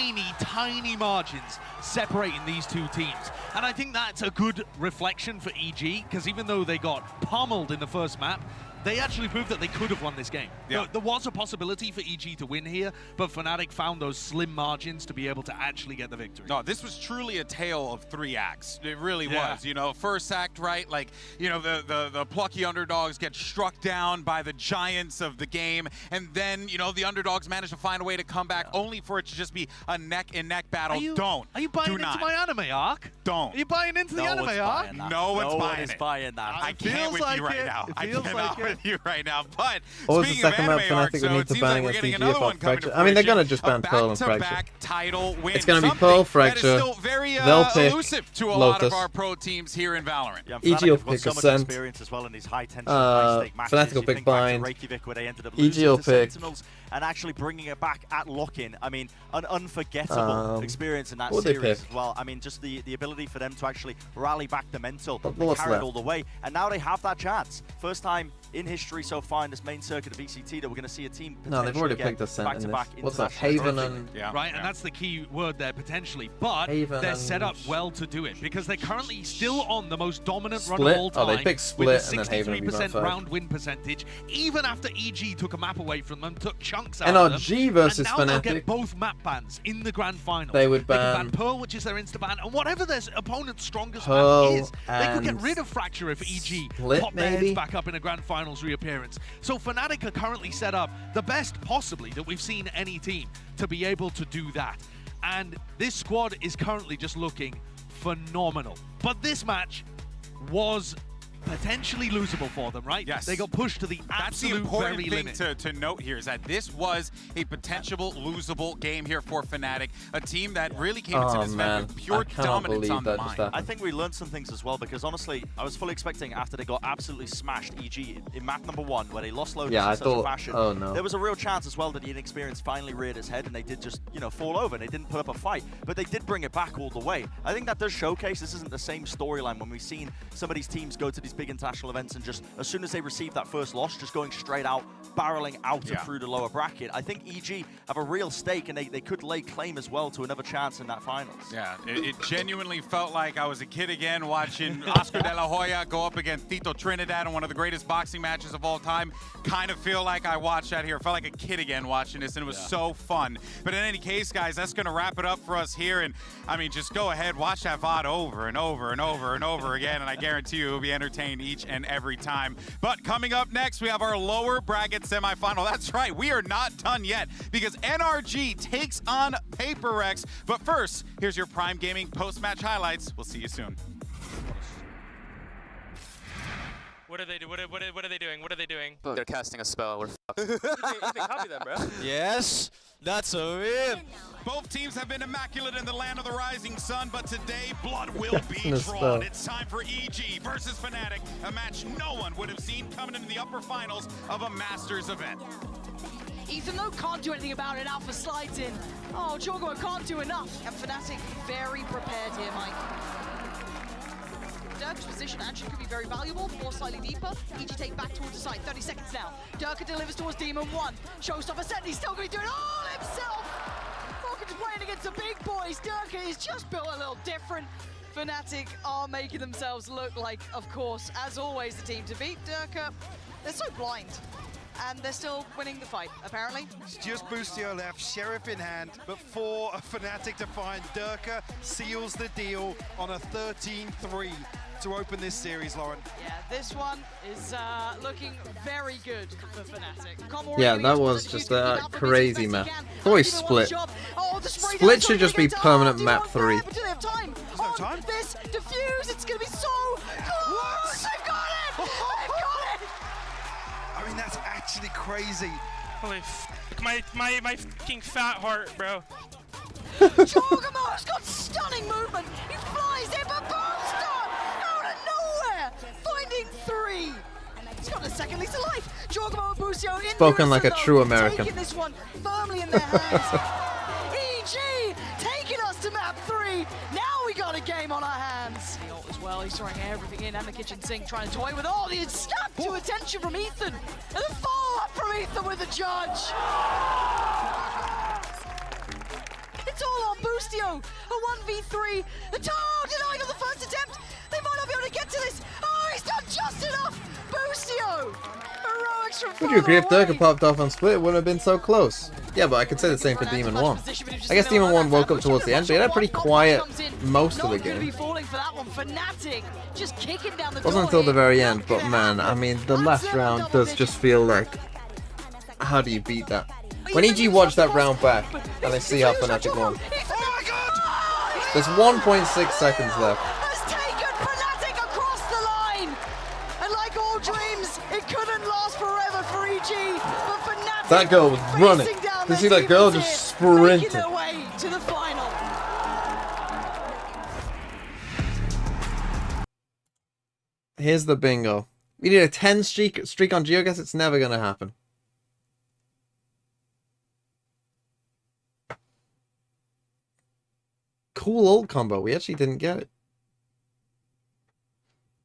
many tiny margins separating these two teams. And I think that's a good reflection for EG, because even though they got pummeled in the first map, they actually proved that they could have won this game. Yeah. There was a possibility for EG to win here, but Fnatic found those slim margins to be able to actually get the victory. No, this was truly a tale of 3 acts. It really was. You know, first act, right? Like, you know, the plucky underdogs get struck down by the giants of the game, and then, you know, the underdogs manage to find a way to come back, only for it to just be a neck-and-neck battle. Are you buying into my anime arc? Don't. Are you buying into the anime arc? No one's buying it. Buying that. I can't with you right now. I cannot with you right now. But What was the speaking of second map anime arc, Fnatic would so need it to seems ban like we're against getting EG another one apart coming Fracture? to I mean, they're fruition. gonna just ban Pearl and Fracture. Back-to-back title win. It's gonna be Something Pearl, that is Fracture. still very They'll pick elusive to a lot of Lotus. our pro teams here in Valorant. Yeah, EG Fnatic will have got pick so much Ascent. experience as well in these high-tension, high-stake matches. Fnatic will You pick think back to Bind. Reykjavik where they ended up EG losing will to pick Sentinels and actually bringing it back at lock-in. I mean, an unforgettable experience in that what would they series pick? as well. I mean, just the ability for them to actually rally back the mental, what's carry it left? all the way, and now they have that chance. First time in history so far in this main circuit of ECT that we're going to see a team No, they've already potentially picked Ascent in this. back-to-back What's that? international Haven trophy. and... Right, and that's the key word there, potentially. But Haven they're and set up well to do it, because they're currently still on the most dominant run Split? of all time. Oh, they picked Split with and a then Haven would be 63% round round win percentage, even after EG took a map away from them, took chunks out NRG of them. versus and now they'll Fnatic. get both map bans in the grand final. They would They ban can ban Pearl, which is their insta-ban, and whatever their opponent's strongest Pearl map is, they could get and rid of Fracture if EG Split, pop their maybe? heads back up in a grand finals reappearance. So Fnatic are currently set up the best possibly that we've seen any team to be able to do that. And this squad is currently just looking phenomenal. But this match was potentially losable for them, right? Yes. They got pushed to the That's the absolute important very thing limit. to note here is that this was a potential losable game here for Fnatic, a team that really came into this event with pure dominance on the mind. I think we learned some things as well, because honestly, I was fully expecting after they got absolutely smashed EG in map number 1, where they lost Lotus in such a fashion, oh no, there was a real chance as well that the inexperience finally reared its head and they did just, you know, fall over and they didn't put up a fight, but they did bring it back all the way. I think that does showcase this isn't the same storyline when we've seen some of these teams go to these big international events and just, as soon as they receive that first loss, just going straight out, barreling out and through the lower bracket. I think EG have a real stake, and they could lay claim as well to another chance in that finals. Yeah, it genuinely felt like I was a kid again watching Oscar De La Hoya go up against Tito Trinidad in one of the greatest boxing matches of all time. Kind of feel like I watched that here. Felt like a kid again watching this, and it was so fun. But in any case, guys, that's going to wrap it up for us here. And I mean, just go ahead, watch that VOD over and over and over and over again, and I guarantee you it'll be entertained each and every time. But coming up next, we have our lower bracket semifinal. That's right, we are not done yet, because NRG takes on PRX. But first, here's your Prime Gaming post-match highlights. We'll see you soon. What are they doing? What are they doing? What are they doing? They're casting a spell. We're fucked. You can copy them, bro. Yes, that's a win. Both teams have been immaculate in the land of the rising sun, but today blood will be This drawn. stuff. It's time for EG versus Fnatic, a match no one would have seen coming into the upper finals of a Masters event. Ethan, though, can't do anything about it. Alpha slides in. Oh, Jorgo can't do enough. And Fnatic very prepared here, Mike. Dirk's position actually could be very valuable, more slightly deeper. EG take back towards the side, 30 seconds now. Dirk delivers towards Demon 1. Showstopper set, he's still going to be doing it all himself! Falcon's playing against the big boys. Dirk is just built a little different. Fnatic are making themselves look like, of course, as always, the team to beat. Dirk, they're so blind. And they're still winning the fight, apparently. It's just Boostio left, Sheriff in hand, but for a Fnatic to find, Durka seals the deal on a 13-3 to open this series, Lauren. Yeah, this one is looking very good for Fnatic. Yeah, that was just a crazy map. It's always split. Split should just be permanent map 3. Do they have time? On this defuse, it's going to be so close! They've got it! They've got it! I mean, that's actually crazy. Holy my fucking fat heart, bro. Jorgamo's got stunning movement. He flies in, but Boomstar out of nowhere, finding 3. He's got a second lease of life. Jorgamo and Busio in Spoken like a true American. taking this one firmly in their hands. EG taking us to map 3. Now we got a game on our hands. The ult as well. He's throwing everything in, and the kitchen sink trying to toy with all the snap to attention from Ethan, and the follow up from Ethan with the judge. It's all on Boostio. A 1v3. The toe denied on the first attempt. They might not be able to get to this. Oh, he's done just enough. Boostio. Heroics from Would you agree if Durka popped off on split, it wouldn't have been so close? Yeah, but I could say the same for Demon 1. I guess Demon 1 woke up towards the end, but he had a pretty quiet most of the game. falling for that one. Fnatic just kicking down the Wasn't until the very end, but man, I mean, the last round does just feel like, how do you beat that? When EG watched that round back, and they see how Fnatic won. There's 1.6 seconds left. Fnatic across the line. And like all dreams, it couldn't last forever for EG. But Fnatic That girl was running. facing down You their see that girl just making sprinting. their way to the final. Here's the bingo. We need a 10 streak on GeoGuess. It's never gonna happen. Cool ult combo. We actually didn't get it.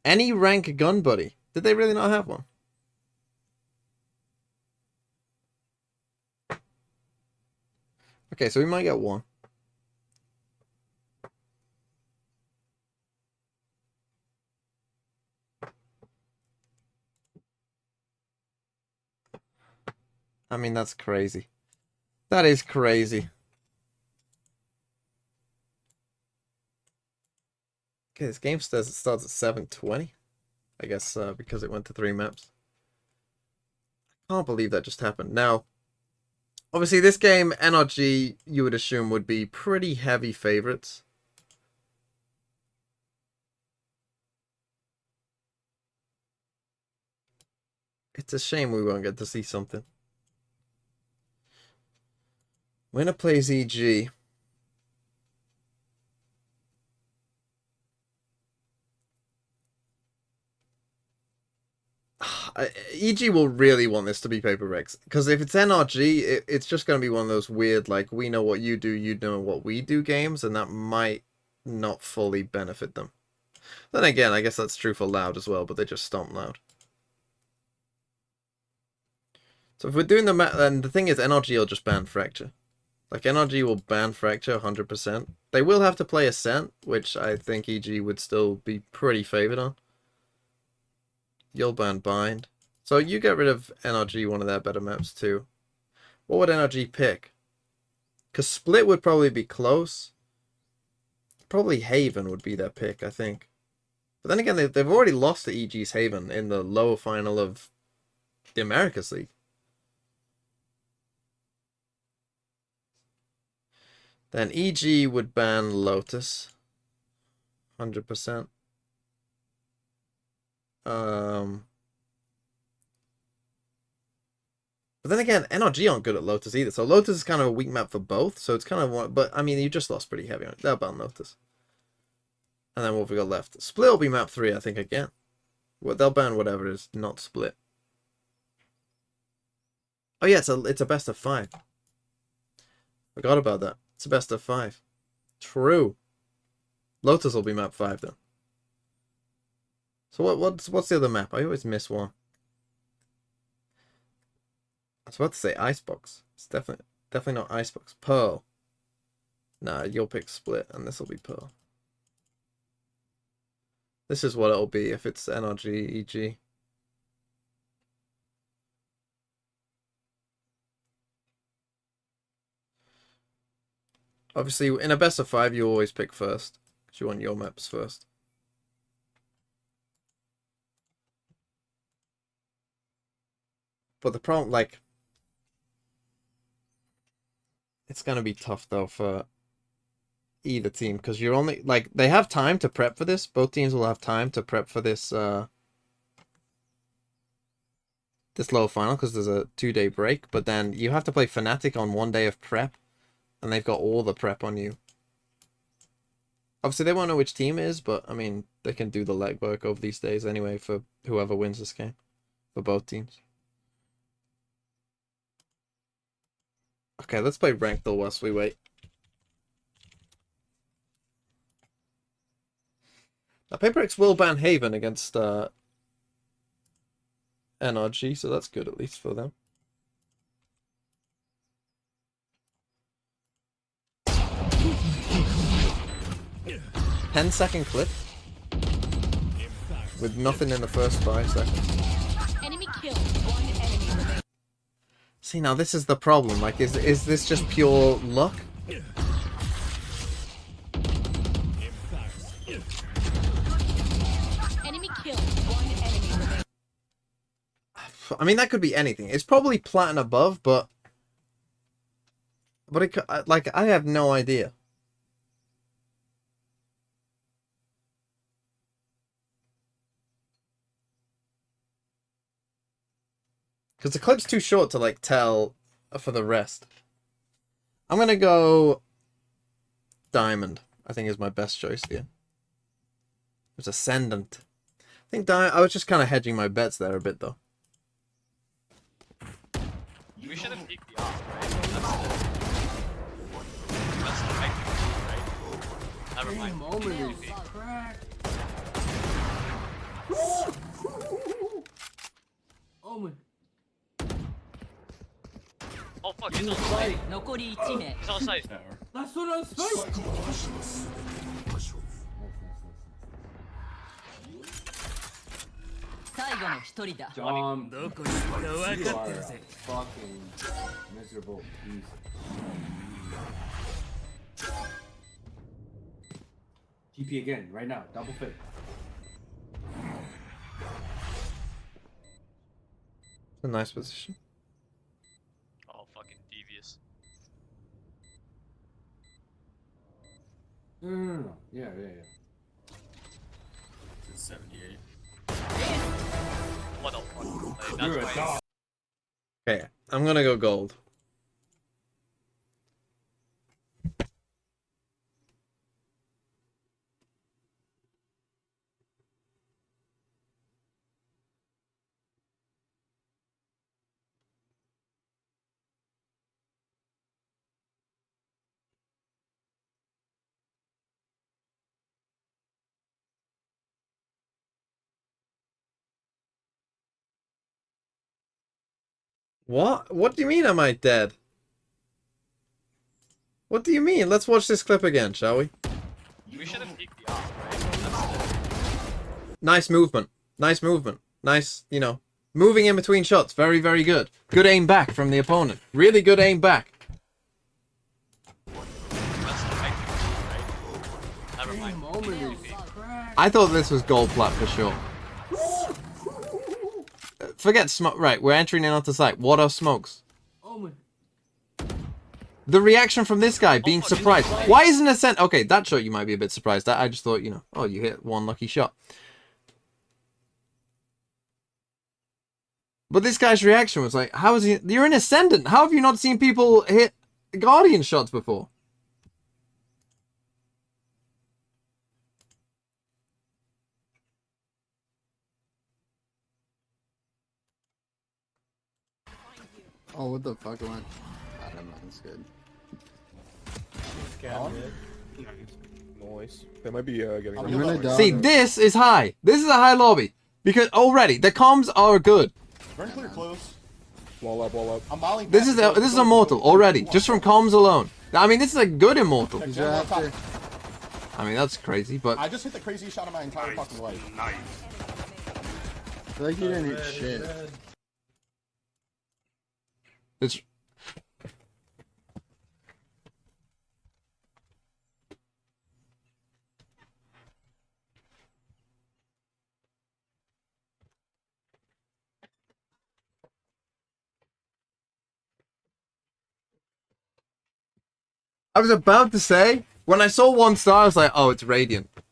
Any rank gun buddy. Did they really not have one? Okay, so we might get one. I mean, that's crazy. That is crazy. Okay, this game says it starts at 7:20. I guess because it went to 3 maps. I can't believe that just happened. Now, obviously this game, NRG, you would assume, would be pretty heavy favorites. It's a shame we won't get to see something. Winner plays EG. EG will really want this to be Paper Rex, because if it's NRG, it's just going to be one of those weird, like, we know what you do, you know what we do games, and that might not fully benefit them. Then again, I guess that's true for Loud as well, but they just stomp Loud. So if we're doing the map, then the thing is, NRG will just ban Fracture. Like, NRG will ban Fracture 100%. They will have to play Ascent, which I think EG would still be pretty favored on. You'll ban Bind. So you get rid of NRG, one of their better maps too. What would NRG pick? Because Split would probably be close. Probably Haven would be their pick, I think. But then again, they've already lost to EG's Haven in the lower final of the Americas League. Then EG would ban Lotus. 100%. But then again, NRG aren't good at Lotus either. So Lotus is kind of a weak map for both. So it's kind of one. But I mean, you just lost pretty heavy on it. They'll ban Lotus. And then what have we got left? Split will be map 3, I think, again. Well, they'll ban whatever is not Split. Oh yeah, it's a best of 5. Forgot about that. It's a best of 5. True. Lotus will be map 5 then. So what's the other map? I always miss one. I was about to say Icebox. It's definitely not Icebox. Pearl. Nah, you'll pick Split, and this will be Pearl. This is what it'll be if it's NRG, EG. Obviously, in a best of 5, you always pick first, because you want your maps first. But the problem, like, it's going to be tough, though, for either team, because you're only, like, they have time to prep for this. Both teams will have time to prep for this, this lower final, because there's a 2-day break, but then you have to play Fnatic on 1 day of prep, and they've got all the prep on you. Obviously, they won't know which team it is, but, I mean, they can do the legwork over these days anyway for whoever wins this game, for both teams. Okay, let's play ranked though whilst we wait. Now, PaperX will ban Haven against NRG, so that's good at least for them. "10-second clip with nothing in the first 5 seconds. Enemy killed. 1 enemy remaining. See, now this is the problem. Like, is this just pure luck? Enemy killed. 1 enemy remaining. I mean, that could be anything. It's probably plat and above, but it could, like, I have no idea. Because the clip's too short to, like, tell for the rest. I'm going to go Diamond, I think is my best choice here. It's Ascendant. I think I was just kind of hedging my bets there a bit, though. We should have peeked the off, right? That's the big right? Never mind. Oh my. Oh fuck, he's on site. He's on site. That's what I'm supposed to. John, you are fucking miserable piece. TP again, right now, double fit. A nice position. Oh, fucking devious. No. Yeah. It's 78. What the fuck? You're a dog. Okay, I'm gonna go gold. What? What do you mean am I dead? What do you mean? Let's watch this clip again, shall we? We should have picked the off, right? Nice movement. Nice movement. Nice, you know, moving in between shots. Very, very good. Good aim back from the opponent. Really good aim back. Never mind. I thought this was gold plat for sure. Forget smoke. Right, we're entering in onto site. What are smokes? Oh my. The reaction from this guy being surprised. Why isn't a cent? Okay, that shot you might be a bit surprised at. I just thought, you know, oh, you hit one lucky shot. But this guy's reaction was like, how is he? You're an Ascendant. How have you not seen people hit Guardian shots before? Oh, what the fuck went? I don't know, it's good. Noise. They might be getting. I'm gonna die. See, this is high. This is a high lobby. Because already, the comms are good. Very clear close. Wall up, wall up. I'm molling. This is immortal already, just from comms alone. I mean, this is a good immortal. I mean, that's crazy, but I just hit the craziest shot of my entire fucking life. Nice. I feel like you didn't hit shit. it's. I was about to say, when I saw 1 star, I was like, oh, it's Radiant. It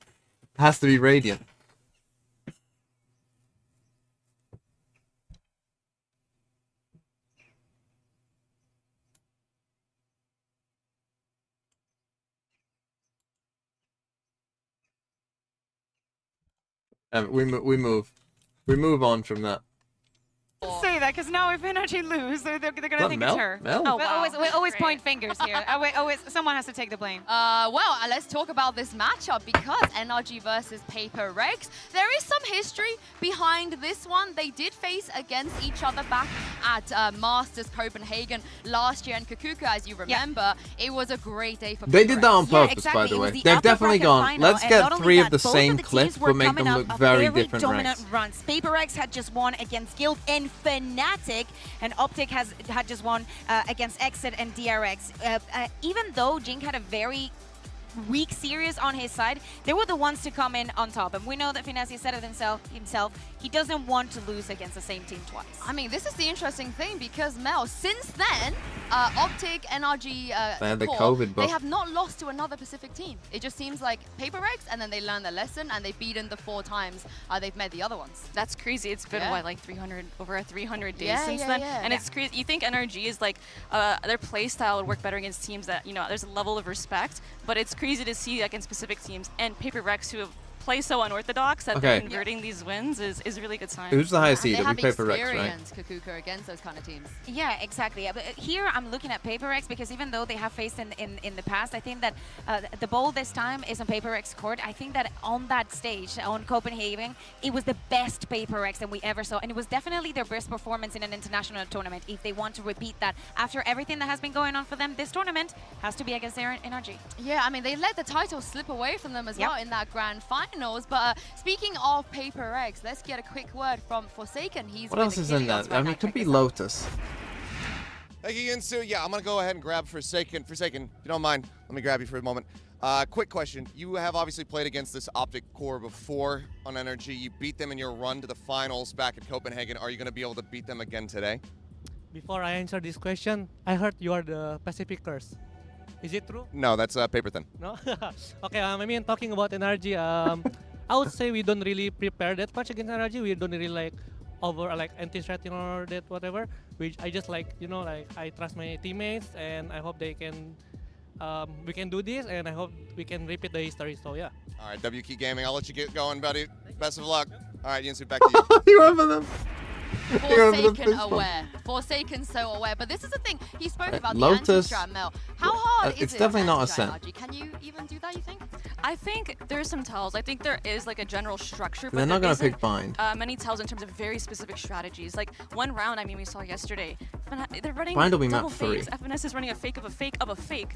has to be Radiant. We move on from that. Say that because now if NRG lose, they're gonna think Mel? it's her. Mel? Oh, wow. we always point fingers here. Always, someone has to take the blame. Well, let's talk about this matchup because NRG versus Paper Rex. There is some history behind this one. They did face against each other back at Masters Copenhagen last year, and Kukuka, as you remember, it was a great day for Paper They did that on Rex. purpose, by the way. They've definitely gone, let's get 3 of the same clips, but make them look very different ranks. Runs. Paper Rex had just won against Guild and Fnatic, and Optic had just won against Exit and DRX. Even though Jink had a very weak series on his side, they were the ones to come in on top. And we know that Finesse said it himself, he doesn't want to lose against the same team twice. I mean, this is the interesting thing because Mel, since then, Optic, NRG, They had the Core, COVID buff. they have not lost to another Pacific team. It just seems like Paper Rex, and then they learn their lesson, and they've beaten the 4 times they've met the other ones. That's crazy. It's been, what, like 300, over 300 days since then? Yeah. And it's crazy. You think NRG is like, their play style would work better against teams that, you know, there's a level of respect, but it's crazy to see against specific teams and Paper Rex who have play so unorthodox that they're converting these wins is a really good sign. Who's the highest seed? They have Paper Rex, right? experience, Kukuka, against those kind of teams. Yeah, exactly. But here I'm looking at Paper Rex because even though they have faced in the past, I think that the ball this time is on Paper Rex court. I think that on that stage, on Copenhagen, it was the best Paper Rex that we ever saw. And it was definitely their best performance in an international tournament. If they want to repeat that after everything that has been going on for them, this tournament has to be against their NRG. Yeah, I mean, they let the title slip away from them as well in that grand finals. But speaking of Paper Rex, let's get a quick word from Forsaken. What else is in that? I mean, it could be Lotus. Thank you, Ginsu. Yeah, I'm going to go ahead and grab Forsaken. Forsaken, if you don't mind, let me grab you for a moment. Quick question. You have obviously played against this Optic core before on NRG. You beat them in your run to the finals back at Copenhagen. Are you going to be able to beat them again today? Before I answer this question, I heard you are the Pacific Curse. Is it true? No, that's Paper Thin. No? Okay, I mean, talking about NRG, I would say we don't really prepare that much against NRG. We don't really like over like anti-threatening or that whatever. Which I just like, you know, like I trust my teammates, and I hope they can. We can do this, and I hope we can repeat the history. So yeah. All right, WK Gaming, I'll let you get going, buddy. Best of luck. All right, Yinsu, back to you. You remember them? Forsaken aware. Forsaken so aware. But this is the thing. He spoke about Lotus, the anti-strat, Mel. How hard is it's it definitely not a to sen. NRG? Can you even do that, you think? I think there's some tells. I think there is like a general structure, but They're not going gonna to pick bind. Many tells in terms of very specific strategies. Like one round, I mean, we saw yesterday. They're running Bind will be double map 3. fakes. FNC is running a fake of a fake of a fake.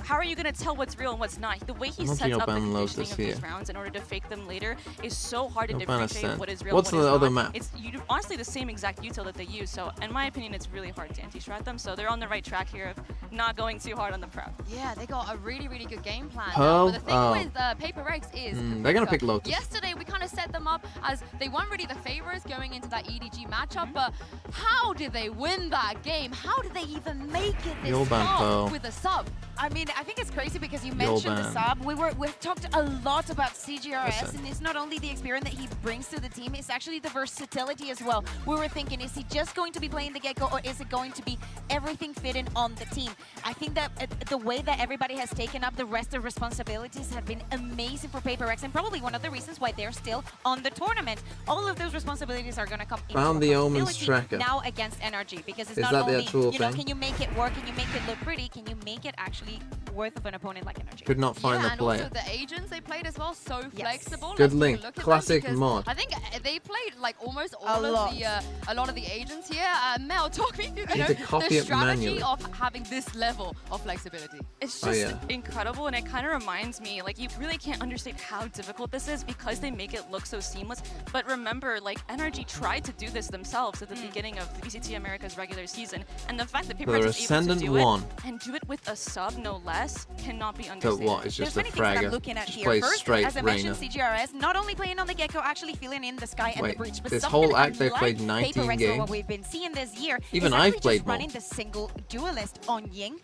How are you going to tell what's real and what's not? The way he I'm sets not up the ban conditioning Lotus of these here. rounds in order to fake them later is so hard to No ban differentiate Ascent. what is real What's and what the is other not. map? It's honestly the same exact util that they use. So in my opinion, it's really hard to anti-strat them. So they're on the right track here of not going too hard on the prep. Yeah, they got a really, really good game plan. Pearl? But the thing with PaperX is they're gonna pick Lotus. Yesterday we kind of set them up as they weren't really the favorites going into that EDG matchup, but how did they win that game? How did they even make it this You'll ban Pearl. far with a sub? I mean, I think it's crazy because you You'll mentioned the ban. sub. We've talked a lot about CGRS, Listen. and it's not only the experience that he brings to the team, it's actually the versatility as well. We were thinking, is he just going to be playing the get-go, or is it going to be everything fitting on the team? I think that the way that everybody has taken up the rest of responsibilities have been amazing for PaperX, and probably one of the reasons why they're still on the tournament. All of those responsibilities are going to come into Found the Omens responsibility tracker. now against NRG, because it's Is not that the only, actual you know, thing? can you make it work, can you make it look pretty, can you make it actually worth of an opponent like NRG? Could not find the and player. also the agents they played as well, so flexible. Good Let's take a link. look at them Classic because mod. I think they played like almost A all lot. of the a lot of the agents here. Mel, talk me through Need to copy the it strategy manually. of having this level of flexibility. It's Oh, just yeah. incredible, and it kind of reminds me, like, you really can't understand how difficult this is because they make it look so seamless. But remember, like, NRG tried to do this themselves at the beginning of the VCT America's regular season, and the fact that So PaperX they're was able to Ascendant do 1. it and do it with a sub, no less, cannot be So understated. what? It's just There's a many things that I'm fragger. looking at Just here. plays First, straight as I mentioned, Reyna. CGRS not only playing on the get-go, actually filling in the sky and Wait, the breach, but this something whole act they've unlike played 19 PaperX or games. what we've been seeing this year Even is actually I've played just more. running the single duelist on Ying,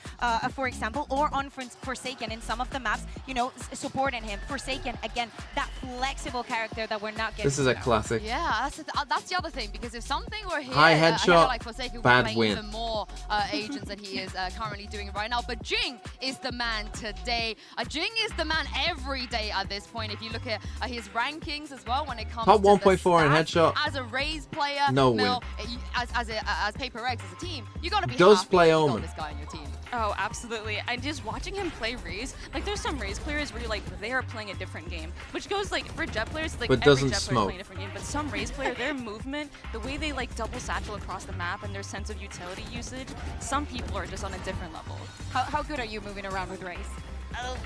for example, or on Forsaken in some of the maps, you know, supporting him. Forsaken, again, that flexible character that we're not getting. This is a classic. Yeah, that's the other thing, because if something were here, High I feel headshot, like Forsaken would bad play win. even more agents than he is currently doing right now. But Jing is the man today. Jing is the man every day at this point. If you look at his rankings as well, when it comes Top to 1.4 in the headshot. stats, as a Raze player, No Mel, as PaperX as a team, you got to be Does happy play that you got Omen. this guy on your team. Oh, absolutely. And just watching him play Raze, like there's some Raze players where you're like, they are playing a different game. Which goes like, for Jet players, like But every doesn't Jet player smoke. is playing a different game. But some Raze player, their movement, the way they like double satchel across the map and their sense of utility usage, some people are just on a different level. How good are you moving around with Raze?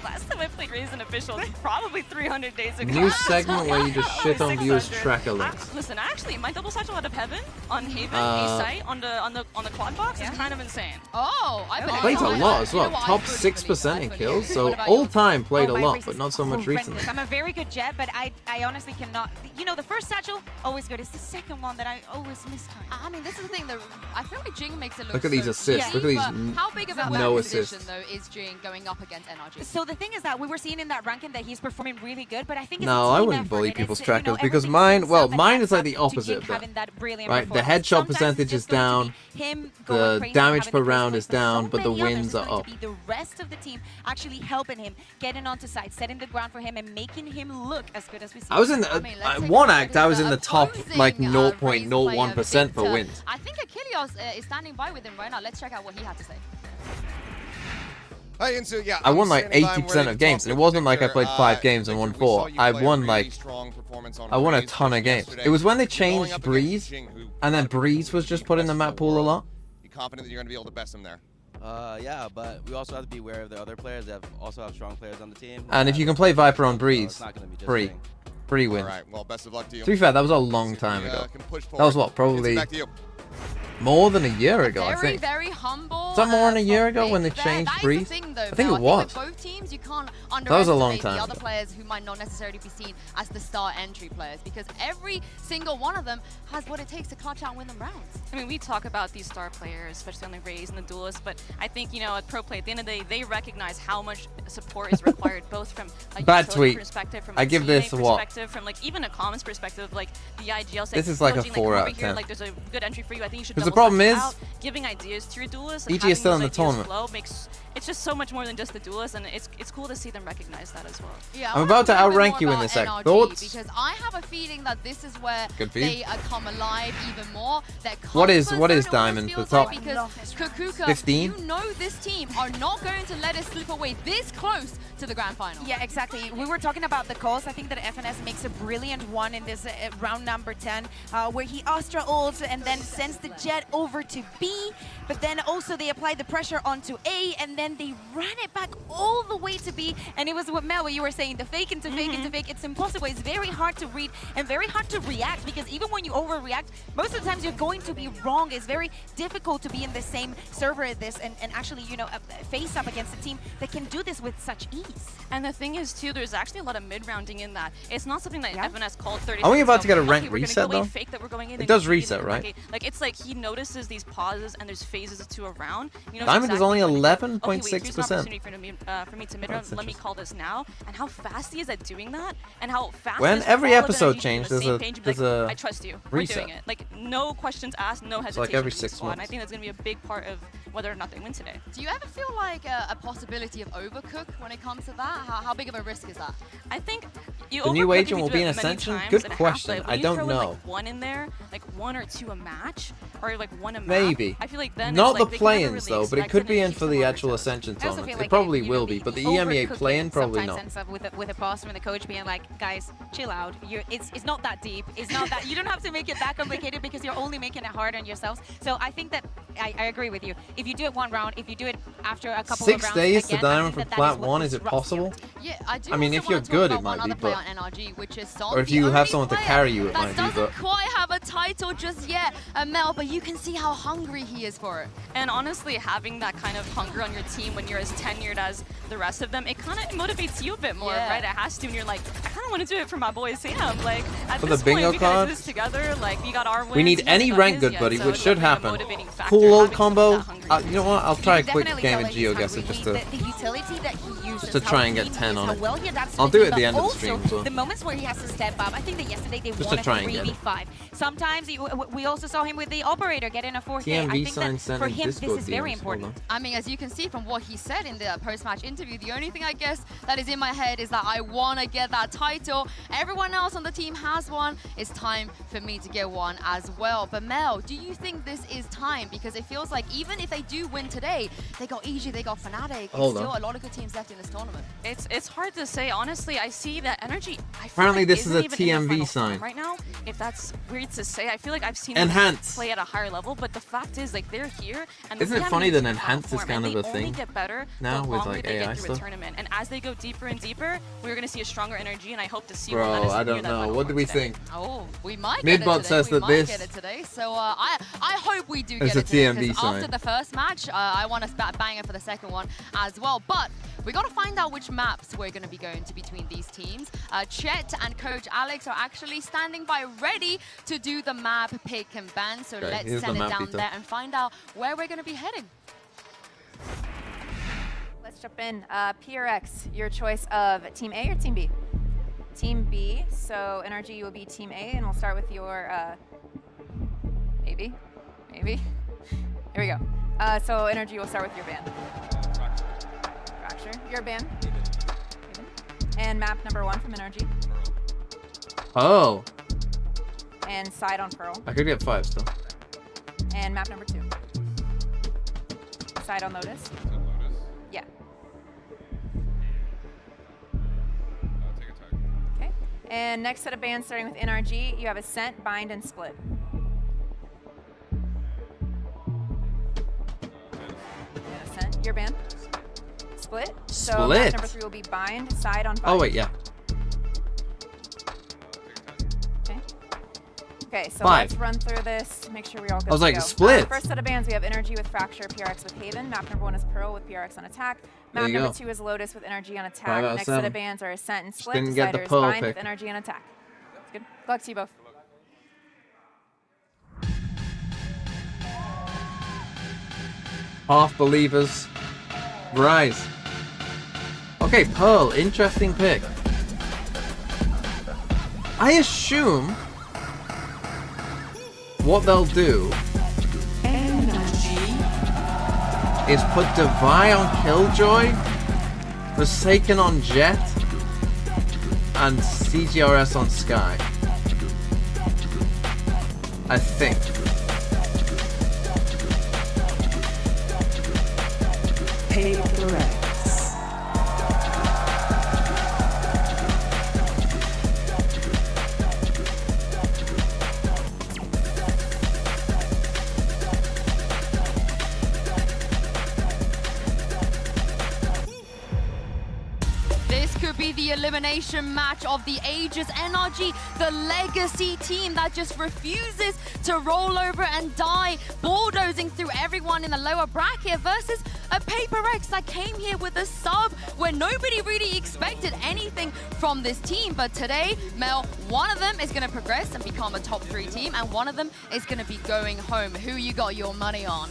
Last time I played Raze in officials, probably 300 days ago. New segment where you just shit on viewers' 600. tracker links. Listen, actually, my double satchel out of heaven on Haven, Uh, a site on the quad box is kind of insane. Oh, I believe Played a it. lot as You know well. what, I Top fully 6% in believe kills. that. So What about all you? time played a my lot, Raze but is not so much horrendous. recently. I'm a very good Jet, but I honestly cannot. You know, the first satchel, always good. It's the second one that I always miss time. I mean, this is the thing, though. I feel like Jing makes it look Look at these so assists. easy, Look at these but how big of a no weapon position, assists. though, is Jing going up against NRG? So the thing is that we were seeing in that ranking that he's performing really good, but I think it's No, a I team wouldn't effort, bully and people's it's, you know, trackers because everything mine, himself well, and mine adds is like up the to opposite Jing of that. having that brilliant Right, the performance. headshot Sometimes it's percentage is just going to down, be him the going crazy, damage having per the first round place, is but down, so but the many others wins is are going up. to be the rest of the team actually helping him, getting onto site, setting the ground for him, and making him look as good as we see. I was in the, one act, I was in the top like 0.01% for wins. I think Achilles is standing by with him right now. Let's check out what he had to say. Hi, Insu. Yeah, I won I'm like standing by. I'm 80% ready of to games, talk and it with wasn't like I Victor. played 5 games and won Victor, we saw 4. you I play a won really like, strong performance on I won a Raze ton of games. yesterday. It was when they You're going changed up against Breeze, Jing, who and then Breeze was just put in the map pool a lot. You confident that you're going to be able to best him there? Yeah, but we also have to be aware of the other players that also have strong players on the team. And if you can play Viper on Breeze, it's not gonna be just free. Jing. Free wins. All right, well, best of luck to you. To be fair, that was a long time ago. Can push That was forward. what, probably Back to you. More than a year ago, I think. Very humble. Was that more than a year ago when they changed Breeze? I think it was. With both teams, you can't That was a long underestimate time the other ago. players who might not necessarily be seen as the star entry players, because every single one of them has what it takes to clutch out and win them rounds. I mean, we talk about these star players, especially on the Rays and the Duelists, but I think, you know, at Pro Play, at the end of the day, they recognize how much support is required, both from a Bad utility tweet. perspective, from I a give this teammate what? perspective, from like even a comments perspective, like the IGL saying, This is like a "Coaching, 4 come out over of here, 10. like there's a good entry for you. I think you should 'Cause the double problem switch is, out." Giving ideas to your duelists and EG is having still in those the ideas tournament. flow makes it's just so much more than just the duelists, and it's cool to see them recognize that as well. Yeah, I'm about to outrank you in this sec. Thoughts? Because I have a feeling that this is where Good for you. they come alive even more. What is Diamond? The top Because Kukuka, 15? you know this team are not going to let it slip away this close to the grand final. Yeah, exactly. We were talking about the calls. I think that FNS makes a brilliant one in this round number 10, where he Astra ults and then sends the jet over to B, but then also they apply the pressure onto A, and then they ran it back all the way to B, and it was what Mel, what you were saying, the fake into fake into fake. It's impossible. It's very hard to read and very hard to react, because even when you overreact, most of the times you're going to be wrong. It's very difficult to be in the same server as this and actually, you know, face up against a team that can do this with such ease. And the thing is, too, there's actually a lot of mid-rounding in that. It's not something that FNS called 30 Are we seconds about to get a ago, rank "Okay, we're gonna reset, go away, though? fake that we're going in It and does compete reset, in right? bracket." Like, it's like he notices these pauses and there's phases to a round. You know Diamond is only when to go, "Okay, wait, here's an 11.6%. opportunity for me to mid-round. Let me call this now." And how fast he is at doing that, and how fast When is every all of episode NRG changed, on the there's same a- page and be there's like, a "I trust you. reset. We're doing it." Like, no questions asked, no hesitation. like every from the 6 squad. And I months. think that's going to be a big part of whether or not they win today. Do you ever feel like a possibility of overcook when it comes to that? How big of a risk is that? I think you The new overcook if agent you will do be it in many Ascension? times Good in a half, question. but I when you don't throw in, know. like, one in there, like 1 or 2 a match, or like 1 a map, Maybe. I feel like then Not it's the like they can never play-ins really though, but it expect could and be it in keeps for them the on actual their toes. Ascension I also tournament. feel It like probably you will know, be, but the overcooking EMEA play-in probably sometimes not. ends up with a pause from the coach being like, "Guys, chill out. It's not that deep. It's not that you don't have to make it that complicated because you're only making it hard on yourselves." So I think that I agree with you. If you do it 1 round, if you do it after a couple 6 of rounds, days again, to I Diamond think for that Plat is what 1, is it disrupts you. possible? Yeah, I do. I mean, also if you're wanna talk good, it about might one be, other player but... on NRG, which is Son, Or if the you have only someone to player carry you, it that might be, doesn't but... quite have a title just yet, Mel, but you can see how hungry he is for it. And honestly, having that kind of hunger on your team when you're as tenured as the rest of them, it kind of motivates you a bit more, Yeah. right? It has to, and you're like, I kind of want to do it for my boy Sam. Like, at For this the bingo point, we gotta card? do this together. Like, we got our wins. We need he hasn't any got rank his good, yet, buddy, so which it's should definitely a happen. motivating factor, Cool old having someone combo. that hungry. You know what? I'll try a quick Definitely game feel of like he's GeoGuessr hungry. just to... The utility that he uses, Just to try and how get clean 10 he is, on how it. well he adapts to I'll the do game, it at the but end of the also stream as well. the moments where he has to step up. I think that yesterday they Just won to a try and get it. 3v5. Sometimes we also saw him with the operator getting a 4th hit. I TMV think sign that sent for in him this Discord is very DMs, important. hold on. I mean, as you can see from what he said in the post-match interview, the only thing I guess that is in my head is that I want to get that title. Everyone else on the team has one. It's time for me to get one as well. But Mel, do you think this is time? Because it feels like even if they do win today, they got EG, they got Fnatic. Hold There's on. still a lot of good teams left in this tournament. It's hard to say. Honestly, I see that energy. I feel Apparently like this is isn't a even in the TMV final sign. form right now. If that's weird to say, I feel like I've seen Enhance. them play at a higher level. But the fact is, like, they're here. And Isn't we it haven't funny even that seen the final Enhance is form, kind and of they a only thing get better now the with, longer like, they AI get through a stuff? tournament. And as they go deeper and deeper, we're gonna see a stronger energy. And I hope to see Bro, one that is I near don't that know. final What do form we today. think? Oh, we might Midbot get it today. says We that might this get it today. So I hope we do is get a it today. TMV 'Cause sign. after the first match, I want to bang it for the second one as well. But we got to find out which maps we're going to be going to between these teams. Chet and Coach Alex are actually standing by ready to do the map pick and ban. So Okay, let's here's send the it map down detail. there and find out where we're going to be heading. Let's jump in. PRX, your choice of Team A or Team B? Team B, so NRG, you will be Team A, and we'll start with your, maybe? Here we go. So NRG, we'll start with your ban. Fracture, your ban. And map number 1 from NRG. Oh, And side on Pearl. I could get 5 still. And map number 2. Side on Lotus. Yeah. Okay. And next set of bans starting with NRG, you have Ascent, Bind, and Split. And Ascent, your ban. Split. So map Split? number 3 will be Bind, side on Bind. Oh wait, yeah. Okay. Okay, so 5. let's run through this. Make sure we all good I was to like, go. split. First set of bans, we have NRG with Fracture, PRX with Haven. Map number 1 is Pearl with PRX on attack. There Map you number go. 2 is Lotus with NRG on 5 attack. out of Next set 7. of bans are Ascent and Split. didn't get the Decider is Pearl Bind pick. with NRG on attack. That's good. Good luck to you both. Half believers. Rise. Okay, Pearl, interesting pick. I assume what they'll do is put Devi on Killjoy, Forsaken on Jet, and CGRS on Sky. I think. PRX. This could be the elimination match of the ages. NRG, the legacy team that just refuses to roll over and die, bulldozing through everyone in the lower bracket versus a PRX that came here with a sub where nobody really expected anything from this team. But today, Mel, one of them is going to progress and become a top 3 team, and one of them is going to be going home. Who you got your money on?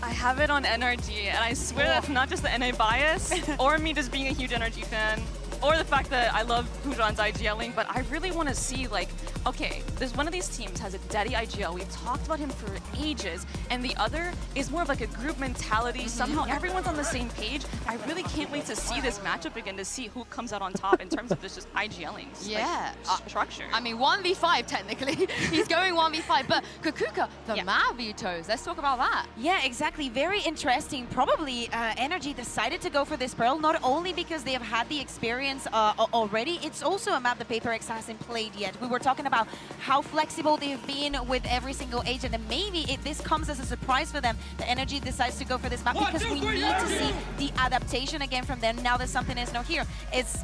I have it on NRG, and I swear that's not just the NA bias, or me just being a huge NRG fan, or the fact that I love Pujan's IGLing, but I really want to see, like, okay, there's one of these teams has a daddy IGL. We've talked about him for ages, and the other is more of like a group mentality. Somehow everyone's on the same page. I really can't wait to see this matchup again, to see who comes out on top in terms of this just IGLing. Yeah. Structure. I mean, 1v5 technically. He's going 1v5, but Kukuka, the map vetoes. Let's talk about that. Yeah, exactly. Very interesting. Probably NRG decided to go for this Pearl, not only because they have had the experience already, it's also a map that PRX hasn't played yet. We were talking about how flexible they've been with every single agent, and maybe this comes as a surprise for them. The NRG decides to go for this map because we need to see the adaptation again from them now that something is not here. It's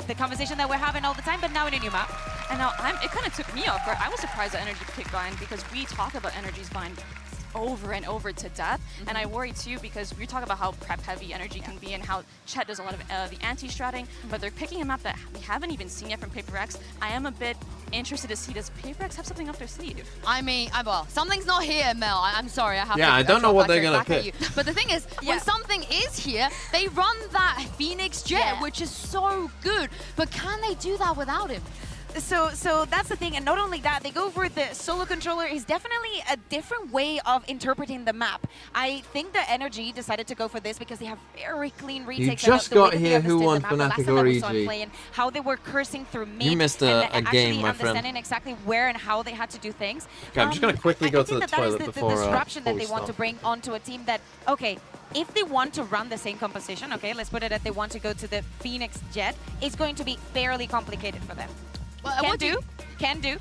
the conversation that we're having all the time, but now in a new map. And now it kind of took me off guard. I was surprised that NRG picked Bind because we talk about NRG's Bind over and over to death, and I worry too because we talk about how prep heavy NRG can be and how Chet does a lot of the anti-stratting, but they're picking a map that we haven't even seen yet from PRX. I am a bit interested to see, does PRX have something up their sleeve? I mean, well, something's not here, Mel. I'm sorry, I have to. Yeah, I don't know what they're gonna pick. But the thing is, when something is here, they run that Phoenix Jet, which is so good. But can they do that without him? So that's the thing, and not only that, they go for the solo controller. Is definitely a different way of interpreting the map. I think the NRG decided to go for this because they have very clean retakes. You just got here who won Fnatic or EG. How they were cursing through mid. You missed a game, my friend. Understanding exactly where and how they had to do things. Okay, I'm just gonna quickly go to the toilet that is before the disruption that we they want to bring onto a team that, okay, if they want to run the same composition, okay, let's put it that they want to go to the Phoenix Jet, it's going to be fairly complicated for them. Well, Can do.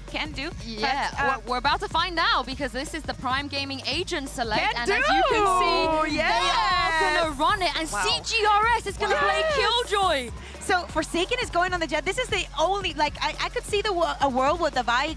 Yeah, but, we're about to find out because this is the Prime Gaming Agent Select, and do. as you can see, Yes. they are gonna run it, and CGRS is gonna play Killjoy. So Forsaken is going on the Jet. This is the only, like, I could see a world where Devi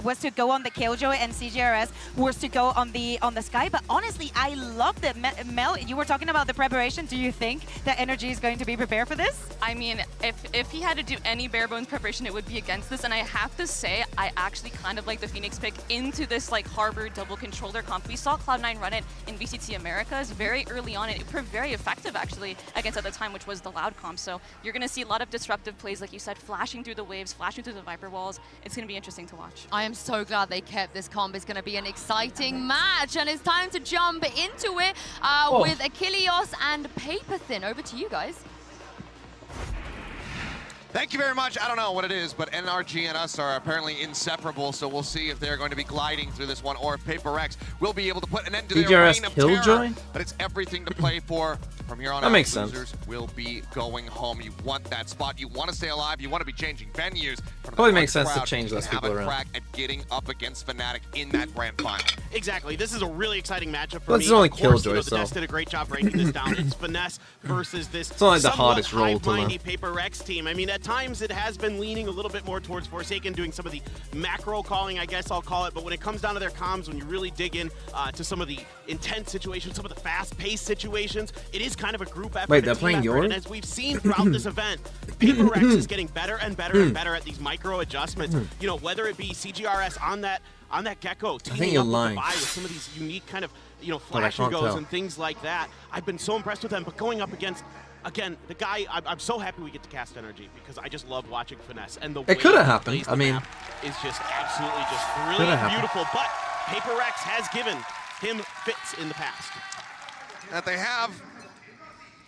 was to go on the Killjoy and CGRS was to go on the Sky. But honestly, I love that. Mel, you were talking about the preparation. Do you think that NRG is going to be prepared for this? I mean, if he had to do any bare bones preparation, it would be against this. And I have to say, I actually kind of like the Phoenix pick into this like Harbor double controller comp. We saw Cloud9 run it in VCT Americas very early on, and it proved very effective actually against at the time, which was the Loud comp. So you're gonna see a lot of disruptive plays, like you said, flashing through the waves, flashing through the Viper walls. It's gonna be interesting to watch. I am so glad they kept this comp. It's gonna be an exciting match, and it's time to jump into it with Achilleos and Paperthin. Over to you guys. Thank you very much. I don't know what it is, but NRG and us are apparently inseparable, so we'll see if they're going to be gliding through this one or if PRX will be able to put an end to their reign of terror. But it's everything to play for From here on that out, makes sense. losers will be going home. You want that spot. You want to stay alive. You want to be changing venues. Probably makes sense to change less people have a around. crack at getting up against Fnatic in that grand final. Exactly. This is a really exciting matchup for Well, me. it's only Of course, Killjoy, the Nets did a great job breaking this down. It's Finesse versus this It's only the somewhat hardest role to learn. high-mindy Paper X team. I mean, at times it has been leaning a little bit more towards Forsaken, doing some of the macro calling, I guess I'll call it. But when it comes down to their comms, when you really dig in to some of the intense situations, some of the fast-paced situations, it is kind of a group effort. Wait, they're a team playing effort. yours? And as we've seen throughout this event, Paper X is getting better and better and better at these micro adjustments. You know, whether it be CGRS on that Gecko, teaming up with Devi with some of these unique kind of, you know, flash and goes and things like that. I've been so impressed with them, but going up against, again, the guy, I'm so happy we get to cast NRG because I just love watching Finesse. And the way It could have he happened. plays I the mean, map is just absolutely just brilliant, beautiful, but Paper X has given him fits in the past. That they have.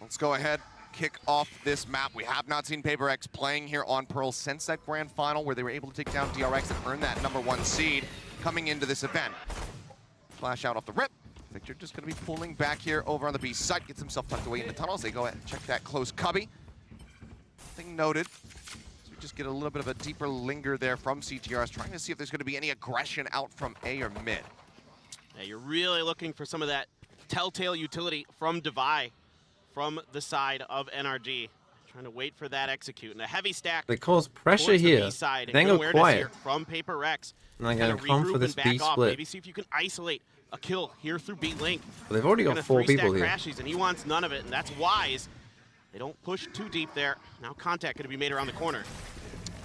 Let's go ahead, kick off this map. We have not seen Paper X playing here on Pearl since that grand final where they were able to take down DRX and earn that #1 seed coming into this event. Flash out off the rip. Victor just going to be pulling back here over on the B site, gets himself tucked away in the tunnels. They go ahead and check that close cubby. Nothing noted. So we just get a little bit of a deeper linger there from CTRS, trying to see if there's going to be any aggression out from A or mid. Yeah, you're really looking for some of that telltale utility from Devi from the side of NRG. Trying to wait for that execute. And a heavy stack. They cause pressure towards the here. B side. Then Good go awareness quiet. here from Paper X. And they're going to come for regroup this and B back off. split. Maybe see if you can isolate a kill here through B link. Well, they've already got Gonna 4 three-stack people here. Crashies, and he wants none of it, and that's wise. They don't push too deep there. Now contact going to be made around the corner.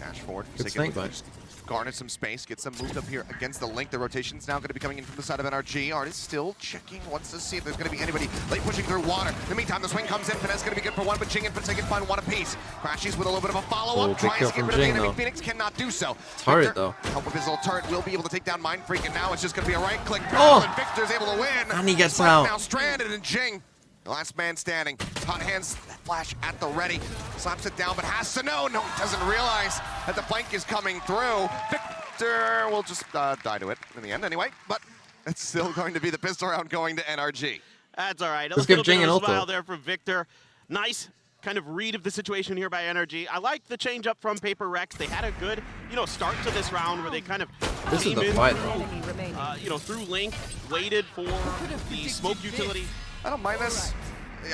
Dash forward. Good snake bite. Garnet some space, gets them moved up here against the link. The rotation's now going to be coming in from the side of NRG. Artist still checking, wants to see if there's going to be anybody late pushing through water. In the meantime, the swing comes in. Finesse going to be good for one, but Jing and Forsaken find one apiece. Crashies with a little bit of a follow-up. Tries to get rid of the enemy. Phoenix cannot do so. Turret, though. Help with his little turret, will be able to take down Mind Freak, and now it's just going to be a right-click Oh! and Victor's able to win. And he gets Spike out. now stranded, and Jing, the last man standing. Hot hands, flash at the ready. Slaps it down, but has to know. No, he doesn't realize that the flank is coming through. Victor will just die to it in the end anyway, but it's still going to be the pistol round going to NRG. That's all right. Let's A give little Jing bit an of a smile ulti. there from Victor. Nice kind of read of the situation here by NRG. I like the change up from Paper Rex. They had a good, you know, start to this round where they kind of This is came the in fight, through, you know, through Link, waited for the smoke utility. I don't mind this.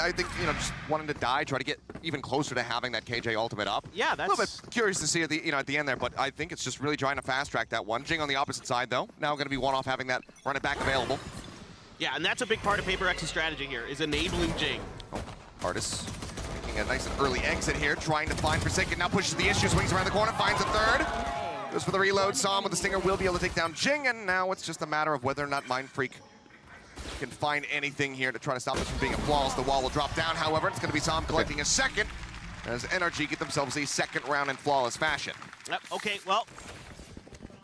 I think, you know, just wanting to die, try to get even closer to having that KJ ultimate up. Yeah, that's a little bit curious to see at the, you know, at the end there, but I think it's just really trying to fast track that one. Jing on the opposite side though, now going to be one off having that run it back available. Yeah, and that's a big part of Paper X's strategy here, is enabling Jing. Oh, Artis making a nice and early exit here, trying to find Forsaken, now pushes the issue, swings around the corner, finds a third. Goes for the reload, Sam with the stinger will be able to take down Jing, and now it's just a matter of whether or not Mind Freak can find anything here to try to stop this from being a flawless. The wall will drop down, however, it's going to be Sam collecting a second as NRG get themselves a second round in flawless fashion. Yep, okay, well,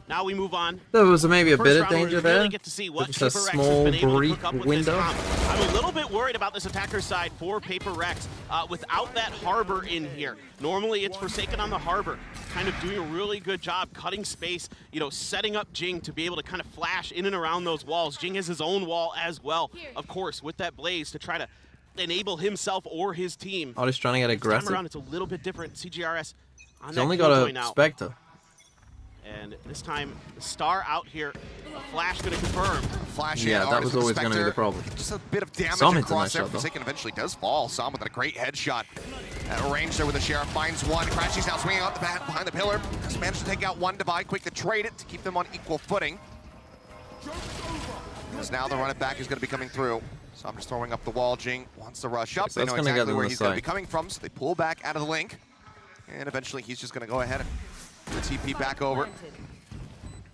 now we move on. There was maybe a First bit of round where we danger really there. get to see what Just a Paper Rex has small, been able to brief cook up with window. this comp. I'm a little bit worried about this attacker side for Paper Rex without that harbor in here. Normally it's Forsaken on the harbor, kind of doing a really good job cutting space, you know, setting up Jing to be able to kind of flash in and around those walls. Jing has his own wall as well, of course, with that blaze to try to enable himself or his team. Oh, just trying to get This time aggressive. around, it's a little bit different. CGRS on He's that only got Killjoy a now. Spectre. And this time, the Star out here. A flash going to confirm. Flash Yeah, in, that Artis was with always going to be the Spectre. problem. Just a bit of damage Sam hits a across nice there. shot, though. Forsaken eventually does fall. Sam with a great headshot. At a range there with the Sheriff finds one. Crashy's now swinging out the bat behind the pillar. Just managed to take out one. Devi quick to trade it to keep them on equal footing. Because now the run it back is going to be coming through. So I'm just throwing up the wall. Jing wants to rush up. So They that's know gonna get exactly them where the he's going to be side. coming from, so they pull back out of the link. And eventually he's just going to go ahead and the TP back over.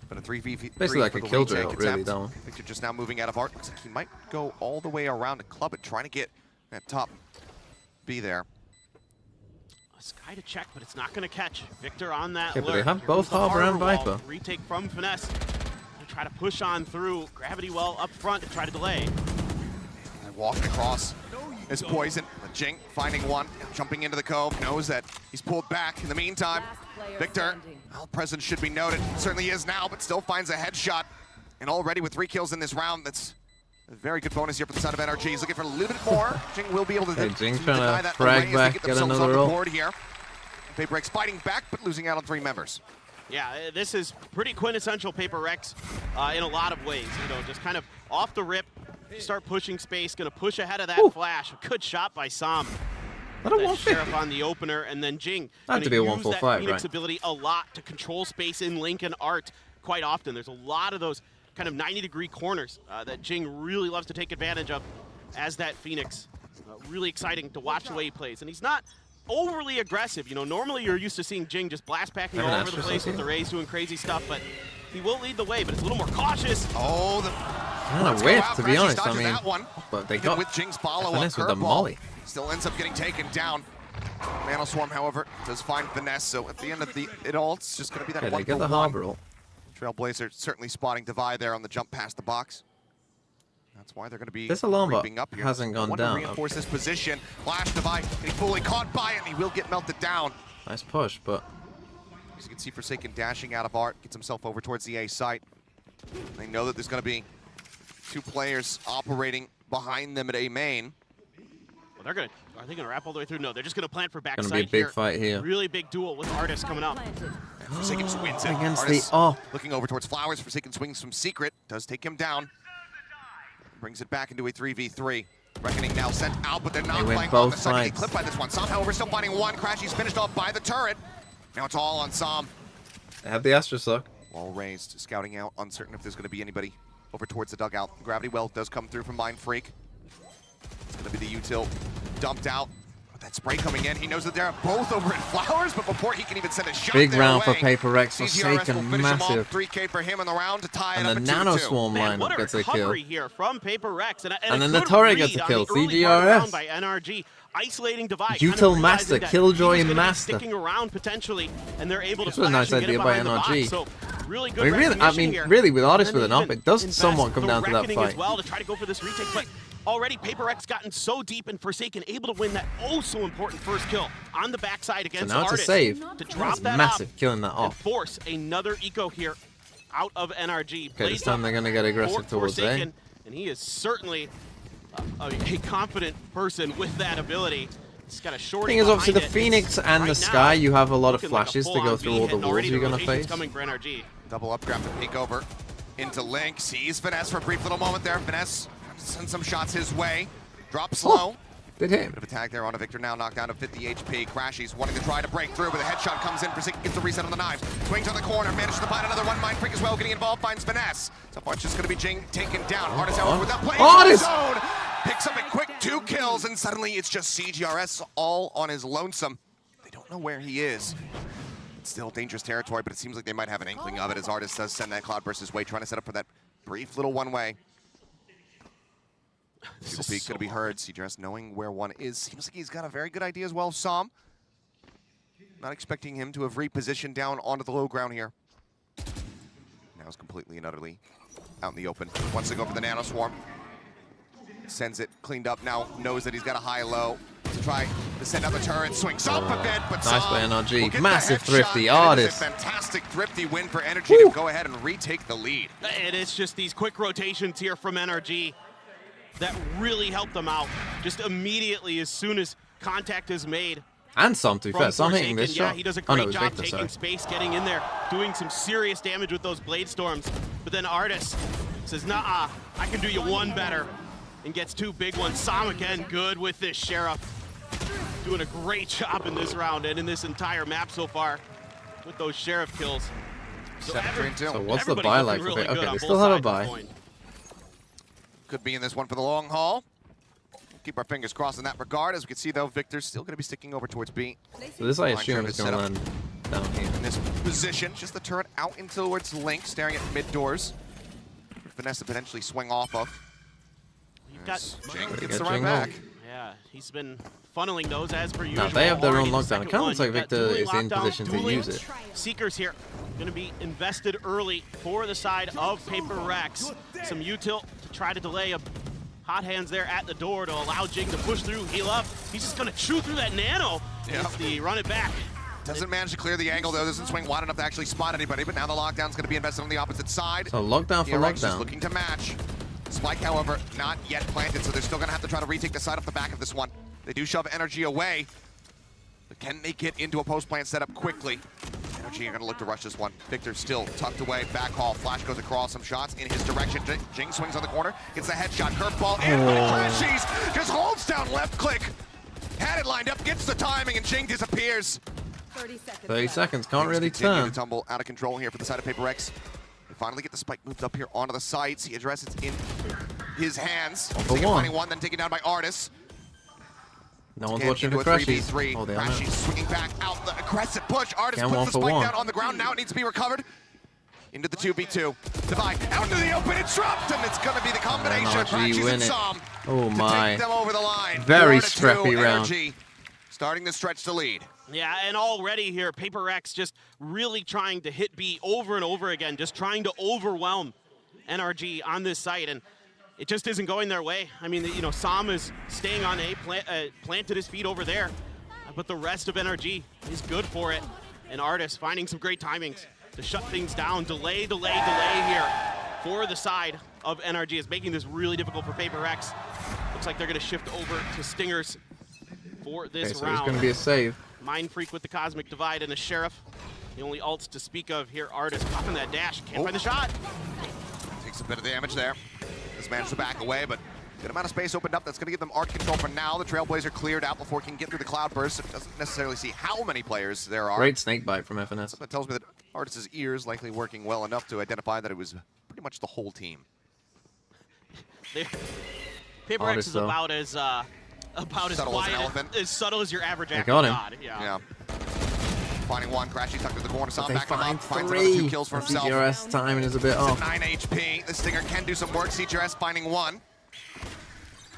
But a 3v3 Basically like for a the Killjoy, retake really, attempt. that one. Victor just now moving out of art. Looks like he might go all the way around to club it, trying to get that top B there. A Sky to check, but it's not going to catch. Victor on that Okay, but they lurk. have Here both comes the Harbor and wall. Viper. Retake from Finesse. Gonna try to push on through. Gravity well up front to try to delay. And walking across is Poison. But Jing finding one, jumping into the cove, knows that he's pulled back. In the meantime, Victor, well, presence should be noted. Certainly is now, but still finds a headshot. And already with 3 kills in this round, that's A very good bonus here for the side of NRG. He's looking for a little bit more. Jing will be able to, Jing's deny trying to that frag away as they back, get get themselves another on the roll. board here. PaperX fighting back, but losing out on 3 members. Yeah, this is pretty quintessential PaperX in a lot of ways. You know, just kind of off the rip, start pushing space, gonna push ahead of that flash. A good shot by Sam. That Sheriff on the opener, and then Jing. Had to be a use 145, that Phoenix right? ability a lot to control space in Link and Art quite often. There's a lot of those kind of 90-degree corners that Jing really loves to take advantage of as that Phoenix. Really exciting to watch the way he plays, and he's not overly aggressive. You know, normally you're used to seeing Jing just blast packing all over the place with the Rays doing crazy stuff, but he will lead the way, but it's a little more cautious. Oh, the Kind of whiff, to be honest. I mean, but they Even got with Jing's follow-up FNC with the curveball. molly. Still ends up getting taken down. Nanoswarm, however, does find finesse, so at the end of it all, it's just going to be that Okay, one they get for the one. harbor roll. Trailblazer certainly spotting Divide there on the jump past the box. That's why they're going to be This alarm bot creeping up here. hasn't gone One to down. reinforce this position. Flash Divide, getting fully caught by it, and he will get melted down. Nice push, but As you can see, Forsaken dashing out of Art, gets himself over towards the A site. They know that there's going to be 2 players operating behind them at A main. Well, are they gonna wrap all the way through? No, they're just gonna plant for backside. Gonna be a big fight here. Really big duel with Artis coming up. Forsaken wins it. Against Artis the looking over towards Flowers. Forsaken swings from Secret, does take him down. Brings it back into a 3v3. Reckoning now sent out, but they're not win playing on the both side to get fights. clipped by this one. Sam, however, still finding one. Crashy's finished off by the turret. Now it's all on Sam. they have the Astra Suck. Wall raised, scouting out, uncertain if there's going to be anybody over towards the dugout. Gravity Well does come through from Mind Freak. It's going to be the util dumped out. But that spray coming in, he knows that they're both over at Flowers, but before he can even send a shot Big their round for way, PaperX. CGRS will Forsaken, finish him off. massive. 3K for him in the round to tie it And up the at 2-2. Nano Swarm Man, what lineup a gets a kill. recovery here from PaperX, and And a then the good turret read gets a on kill. the early part of the round CGRS. by NRG, isolating Divide. Util kind of Master, realizing that Killjoy he was gonna be Master. sticking around potentially, and they're able to This was a nice flash and get idea it by behind the box. NRG. So really I good mean, recognition here. really, with Artis And with an then up, it does invest somewhat come the down to that reckoning fight. as well to try to go for this retake, but already PaperX gotten so deep and Forsaken able to win that oh so important first kill on the backside So against now it's a Artis save. to drop That's that massive, off killing that and off. force another eco here out of NRG. Okay, this Blades time up they're going to get aggressive for towards A. Forsaken, and he is certainly a confident person with that ability. He's got a short. Thing is, obviously, the Phoenix and the Sky, you have a lot of flashes to go through all the walls you're going to face. Coming for NRG. Double up, grab the peek over into Link. Sees Finesse for a brief little moment there. Finesse sends some shots his way. Drops low. Did hit him. Bit of a tag there on a Victor now, knocked down to 50 HP. Crashy's wanting to try to break through, but the headshot comes in. Forsaken gets the reset on the knives. Swings on the corner, manages to find another one. Mind Freak as well, getting involved, finds Finesse. So far it's just going to be Jing taken down. Artis out with that play. Artis! Zone. Picks up a quick 2 kills, and suddenly it's just CGRS all on his lonesome. They don't know where he is. It's still dangerous territory, but it seems like they might have an inkling of it as Artis does send that Cloudburst his way, trying to set up for that brief little one-way. Single peek going to be heard. CGRS knowing where one is. Seems like he's got a very good idea as well. Sam. Not expecting him to have repositioned down onto the low ground here. Now is completely and utterly out in the open. Wants to go for the Nano Swarm. Sends it cleaned up now. Knows that he's got a high-low to try to send out the turret. Swings up a bit, but Nice Sam by will NRG. get Massive the headshot, thrifty and it is Artis. a fantastic thrifty win for NRG to go ahead and retake the lead. And it's just these quick rotations here from NRG that really helped them out. Just immediately, as soon as contact is made. And Sam, to be fair. Sam hitting this yeah, shot. he does a Oh, no, great it was job Victor, taking sorry. space, getting in there, doing some serious damage with those blade storms. But then Artis says, nah, I can do you one better, and gets 2 big ones. Sam again, good with this Sheriff. Doing a great job in this round and in this entire map so far with those Sheriff kills. So what's the buy like? really Okay, good on they both still have a sides of the buy. coin. Could be in this one for the long haul. Keep our fingers crossed in that regard. As we can see, though, Victor's still going to be sticking over towards B. So this, I Line assume, curve is going to set up land down here. in this position. Just the turret out into towards Link, staring at mid doors. Vanessa potentially swing off of. You've got Jing Gotta gets get the right Jing back. home. Yeah, he's been funneling those as per usual. No, they have their own Already the lockdown. It second kind of one. looks like You've got Victor dueling is in lockdown, position to dueling use it. Seekers here going to be invested early for the side of PaperX. Some util to try to delay a hot hands there at the door to allow Jing to push through, heal up. He's just going to chew through that nano. Gets the run it back. Doesn't manage to clear the angle, though. Doesn't swing wide enough to actually spot anybody. But now the lockdown's going to be invested on the opposite side. So lockdown for PRX is lockdown. looking to match. Spike, however, not yet planted, so they're still going to have to try to retake the side off the back of this one. They do shove NRG away, but can they get into a post-plant setup quickly? NRG are going to look to rush this one. Victor still tucked away, back hall. Flash goes across, some shots in his direction. Jing swings on the corner, gets the headshot, curveball, and crashes. Just holds down left click. Had it lined up, gets the timing, and Jing disappears. 30 seconds, can't really turn. To tumble out of control here for the side of PaperX. They finally get the spike moved up here onto the sides. He addresses in his hands. Finding one, then taken down by Artis. No one's watching for crashes. Oh, they are. Swinging back out the aggressive push. Artis puts the spike down on the ground. Now it needs to be recovered. Into the 2v2. Divide out into the open. It's dropped, and it's going to be the combination of Crashes and Som oh my. to take them over the line. Very scrappy round. NRG starting to stretch the lead. Yeah, and already here, PaperX just really trying to hit B over and over again, just trying to overwhelm NRG on this site, and it just isn't going their way. I mean, you know, Som is staying on A, planted his feet over there, but the rest of NRG is good for it. And Artis finding some great timings to shut things down. Delay here for the side of NRG is making this really difficult for PaperX. Looks like they're going to shift over to Stingers for this so round. It's going to be a save. Mind Freak with the Cosmic Divide and a Sheriff. The only ults to speak of here. Artis popping that dash. Can't find the shot. Takes a bit of damage there. Just managed to back away, but good amount of space opened up. That's going to give them art control for now. The Trailblazer cleared out before he can get through the cloud burst. It doesn't necessarily see how many players there are. Great snake bite from FNS. That tells me that Artis' ears likely working well enough to identify that it was pretty much the whole team. PaperX is about as quiet, as subtle as your average god. Yeah. Finding one, Crashy tucked to the corner, Som back him up, finds three. another 2 kills for himself. CGRS timing is a bit off. 9 HP. The Stinger can do some work. CGRS finding one.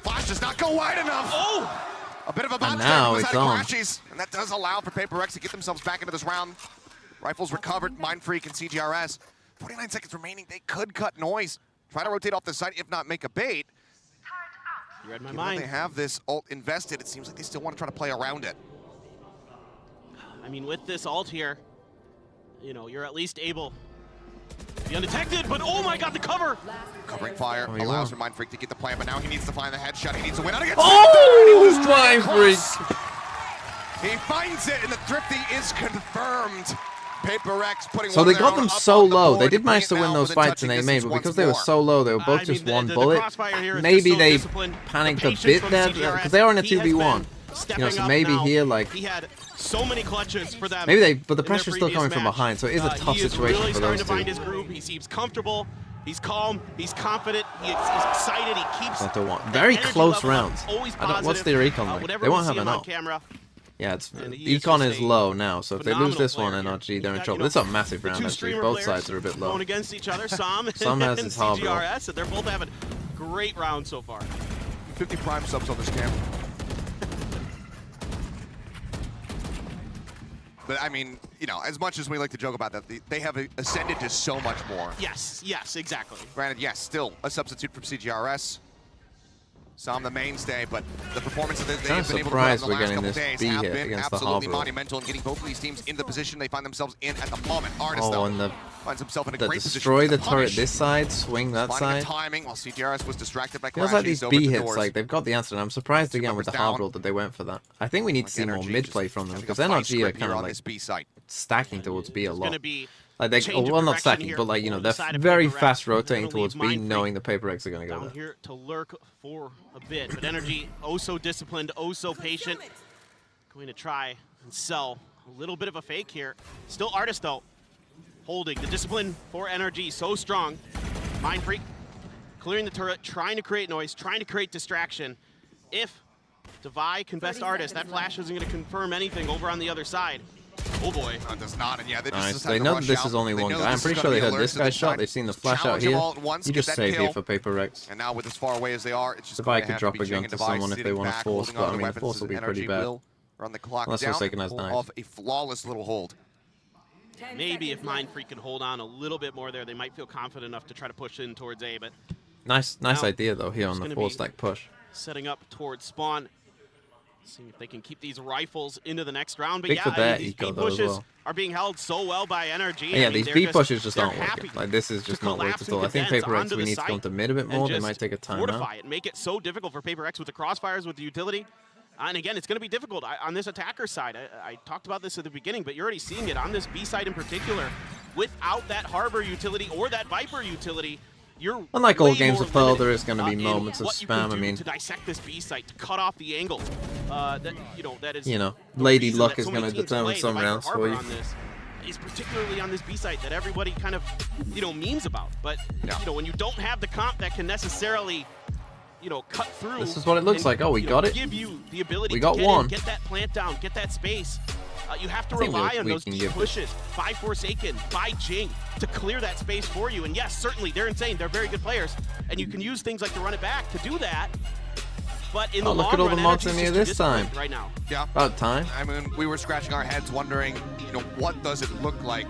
Flash does not go wide enough. Oh! A bit of a bot now it's on. Crashies, and that does allow for PaperX to get themselves back into this round. Rifles recovered, Mind Freak and CGRS. 49 seconds remaining. They could cut noise. Try to rotate off the site, if not make a bait. You read my mind. They have this ult invested. It seems like they still want to try to play around it. I mean, with this ult here, you know, you're at least able to be undetected, but oh my god, the cover! Covering fire allows for Mind Freak to get the plan, but now he needs to find the headshot. He needs to win out against Mind Freak! He finds it, and the Thrifty is confirmed. PaperX putting so they got them so low. They did manage to win those fights in A main, but because they were so low, they were both just one bullet. Maybe they panicked a bit there, because they were in a 2v1. You know, so maybe here, like, he had so many clutches for them. Maybe but the pressure's still coming from behind, so it is a tough situation really for those two. Find his groove. He seems comfortable. He's calm. He's confident. He's excited. He keeps. Very close rounds. What's their econ like? They won't have enough. Yeah, econ is low now, so if they lose this one, NRG, they're in trouble. This is a massive round, actually. Both sides are a bit low. Going against each other, Som and CGRS, and they're both having great rounds so far. 50 prime subs on this cam. But I mean, you know, as much as we like to joke about that, they have ascended to so much more. Yes, exactly. Granted, yes, still a substitute from CGRS. Som the mainstay, but the performances that they've been able to put in the last couple days have been absolutely monumental in getting both of these teams in the position they find themselves in at the moment. Artis, though, finds himself in a great position. Destroy the turret this side, swing that side. Timing while CGRS was distracted by Feels like these B hits, like they've got the answer, and I'm surprised again with the hard roll that they went for that. I think we need to see more mid play from them because NRG are kind of like stacking towards B a lot. Like well, not stacking, but like, you know, they're very fast rotating towards B, knowing the PaperX are going to go down there. Here to lurk for a bit, but NRG, oh so disciplined, oh so patient. Going to try and sell a little bit of a fake here. Still Artis, though, holding the discipline for NRG so strong. Mind Freak clearing the turret, trying to create noise, trying to create distraction. If Divide can best Artis, that flash isn't going to confirm anything over on the other side. Oh boy. No, it does not, and yeah, They know that this is only one guy. I'm pretty sure they heard this guy's shot. They've seen the flash out here. He just saved here for PaperX. And now with as far away as they are, it's just Divide could drop a gun to someone if they want to force, but I mean, the force will be pretty bad. Run the clock Unless Forsaken has knives. Off a flawless little hold. Maybe if Mind Freak can hold on a little bit more there, they might feel confident enough to try to push in towards A, but... Nice idea, though, here on the 4-stack push. Setting up towards spawn. See if they can keep these rifles into the next round. But Big yeah, for I that mean, these eco B though as pushes well. are being held so well by NRG. Yeah, I mean, these they're B pushes just they're aren't working. happy Like, this is just to not working collapse at all. I into think vents Paper X, onto we the need to come site to mid a bit and more. They just might take a time fortify out. it, make it so difficult for Paper X with the crossfires, with the utility. And again, it's going to be difficult on this attacker side. I talked about this at the beginning, but you're already seeing it on this B side in particular. Without that Harbor utility or that Viper utility, you're Unlike all way games more of Pearl, limited, there is going to be in moments of what you can spam. I do mean, to dissect this B site, to cut off the angle. That is you know, the Lady reason Luck that is so going many to teams determine play some the Viper rounds for Harbor you. on this, is particularly on this B site that everybody kind of memes about. But when you don't have the comp that can necessarily cut through. This is what it looks and, like. Oh, we got it. Give you the ability We to got get one. in, get that plant down, get that space. You have to I think rely on we those can deep give pushes by Forsaken, by Jing, to clear that space for you. And yes, certainly, they're insane. They're very good players. And you can use things like the run it back to do that. But in the long look at all run, the mods NRG's in here just this time. right now. Yeah. About time. I mean, we were scratching our heads wondering, what does it look like